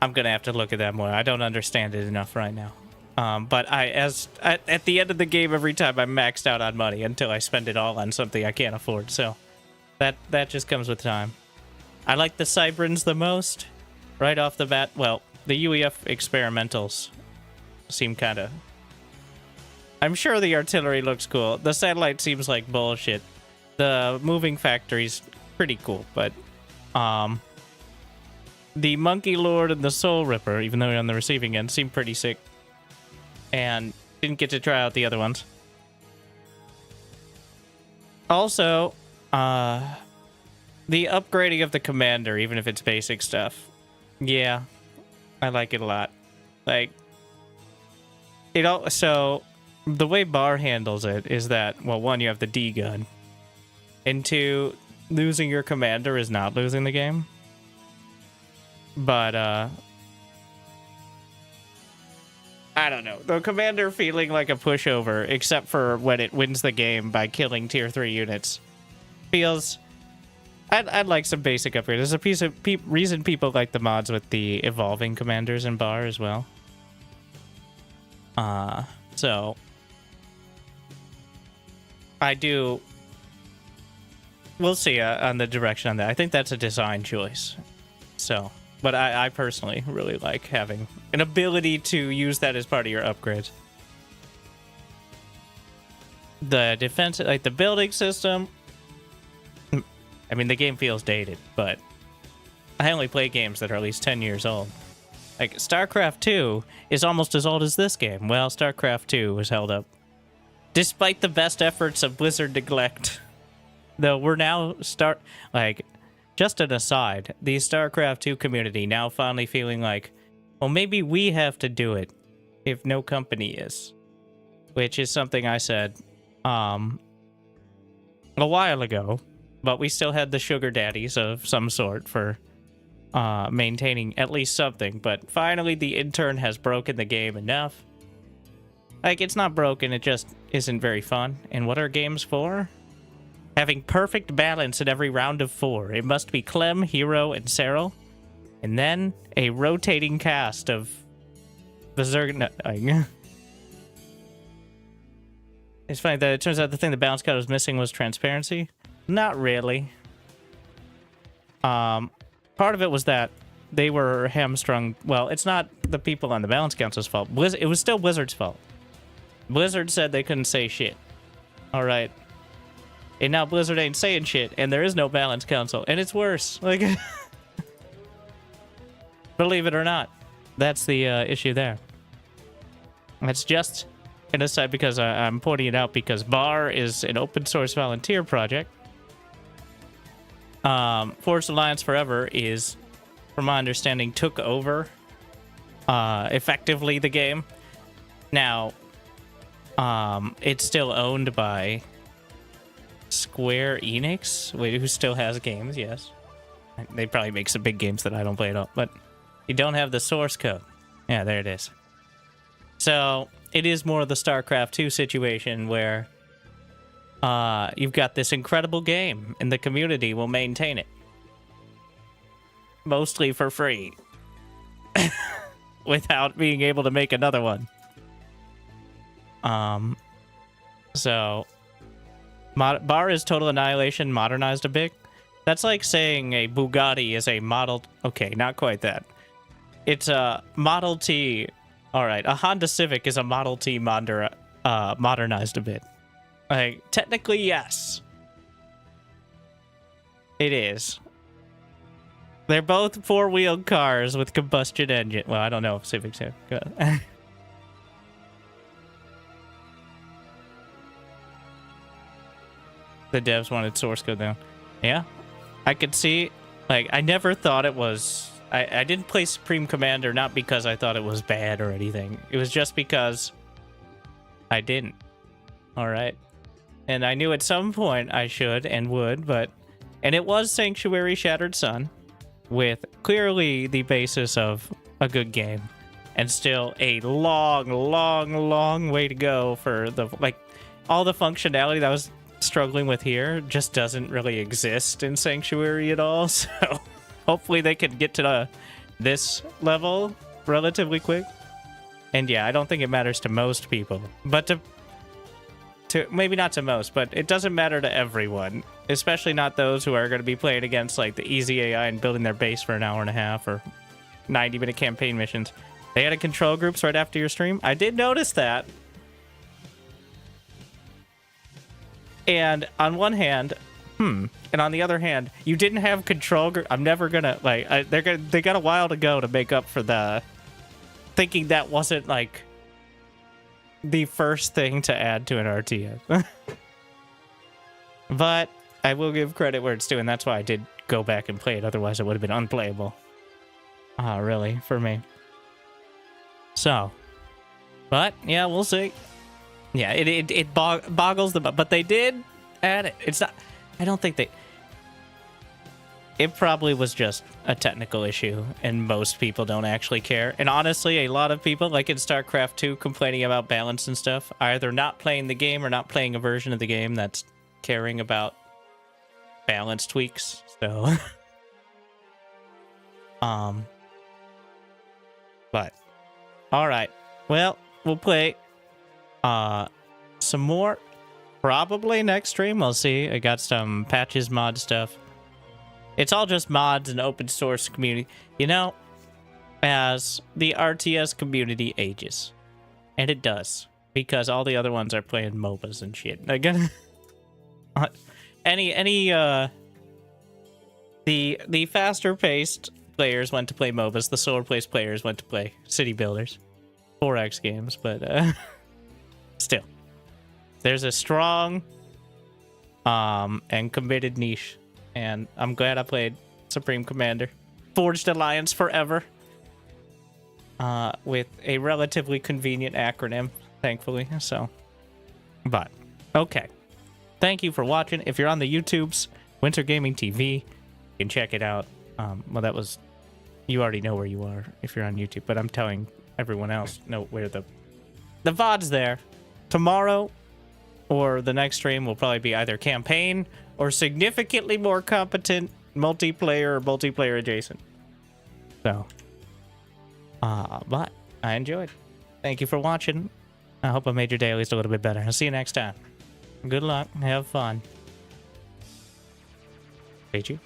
I'm gonna have to look at that more. I don't understand it enough right now. But at the end of the game, every time I'm maxed out on money until I spend it all on something I can't afford. So that just comes with time. I like the Cybrins the most. Right off the bat, well, the UEF experimentals seem kind of... I'm sure the artillery looks cool. The satellite seems like bullshit. The moving factory's pretty cool, but the Monkey Lord and the Soul Ripper, even though you're on the receiving end, seem pretty sick. And didn't get to try out the other ones. Also, the upgrading of the commander, even if it's basic stuff. Yeah, I like it a lot. Like, so the way bar handles it is that, well, one, you have the D gun, and two, losing your commander is not losing the game. But I don't know. The commander feeling like a pushover, except for when it wins the game by killing tier 3 units, feels... I'd like some basic upgrades. There's a piece of reason people like the mods with the evolving commanders in bar as well. So... I do... We'll see on the direction on that. I think that's a design choice. So... But I personally really like having an ability to use that as part of your upgrades. The defense, like the building system, I mean, the game feels dated, but I only play games that are at least 10 years old. Like, StarCraft 2 is almost as old as this game. Well, StarCraft 2 was held up. Despite the best efforts of Blizzard neglect. Though we're now just an aside, the StarCraft 2 community now finally feeling like, well, maybe we have to do it if no company is. Which is something I said a while ago, but we still had the sugar daddies of some sort for maintaining at least something. But finally, the intern has broken the game enough. Like, it's not broken, it just isn't very fun. And what are games for? Having perfect balance in every round of 4. It must be Clem, Hero, and Cyril. And then a rotating cast of Berserk... It's funny that it turns out the thing the balance card was missing was transparency. Not really. Part of it was that they were hamstrung. Well, it's not the people on the balance council's fault. It was still Blizzard's fault. Blizzard said they couldn't say shit. All right. And now Blizzard ain't saying shit, and there is no balance council, and it's worse. Like, believe it or not, that's the issue there. That's just an aside because I'm pointing it out because BAR is an open source volunteer project. Force Alliance Forever is, from my understanding, took over effectively the game. Now, it's still owned by Square Enix, who still has games, yes. They probably make some big games that I don't play at all, but you don't have the source code. Yeah, there it is. So, it is more of the StarCraft 2 situation where you've got this incredible game, and the community will maintain it. Mostly for free. Without being able to make another one. So... BAR is Total Annihilation modernized a bit. That's like saying a Bugatti is a model... Okay, not quite that. It's a Model T... Alright, a Honda Civic is a Model T modernized a bit. Like, technically, yes. It is. They're both four-wheeled cars with combustion engine. Well, I don't know if Civics have. The devs wanted source code down. Yeah, I could see. Like, I never thought it was... I didn't play Supreme Commander not because I thought it was bad or anything. It was just because I didn't. Alright. And I knew at some point I should and would, but... And it was Sanctuary Shattered Sun, with clearly the basis of a good game. And still a long, long, long way to go for the... Like, all the functionality that I was struggling with here just doesn't really exist in Sanctuary at all, so... Hopefully they can get to this level relatively quick. And yeah, I don't think it matters to most people. But to maybe not to most, but it doesn't matter to everyone. Especially not those who are going to be playing against like the easy AI and building their base for an hour and a half or 90-minute campaign missions. They added control groups right after your stream. I did notice that. And on one hand... And on the other hand, you didn't have control group. I'm never gonna like. They got a while to go to make up for the thinking that wasn't like the first thing to add to an RTS. But I will give credit where it's due, and that's why I did go back and play it. Otherwise, it would have been unplayable. Really, for me. So, but yeah, we'll see. Yeah, it boggles the but they did add it. It's not. I don't think they... It probably was just a technical issue, and most people don't actually care. And honestly, a lot of people, like in StarCraft 2, complaining about balance and stuff, are either not playing the game or not playing a version of the game that's caring about balance tweaks. So... But... Alright. Well, we'll play... some more... Probably next stream, we'll see. I got some patches, mod stuff. It's all just mods and open source community. You know, as the RTS community ages. And it does. Because all the other ones are playing MOBAs and shit. Again, the faster paced players went to play MOBAs. The slower paced players went to play city builders. 4X games, but still. There's a strong and committed niche, and I'm glad I played Supreme Commander. Forged Alliance Forever, with a relatively convenient acronym, thankfully, so. But, okay. Thank you for watching. If you're on the YouTubes, Winter Gaming TV, you can check it out. Well, that was... You already know where you are if you're on YouTube, but I'm telling everyone else know where the VOD's there. Tomorrow... Or the next stream will probably be either campaign or significantly more competent multiplayer or multiplayer adjacent. So, but I enjoyed. Thank you for watching. I hope I made your day at least a little bit better. I'll see you next time. Good luck. Have fun. Did you?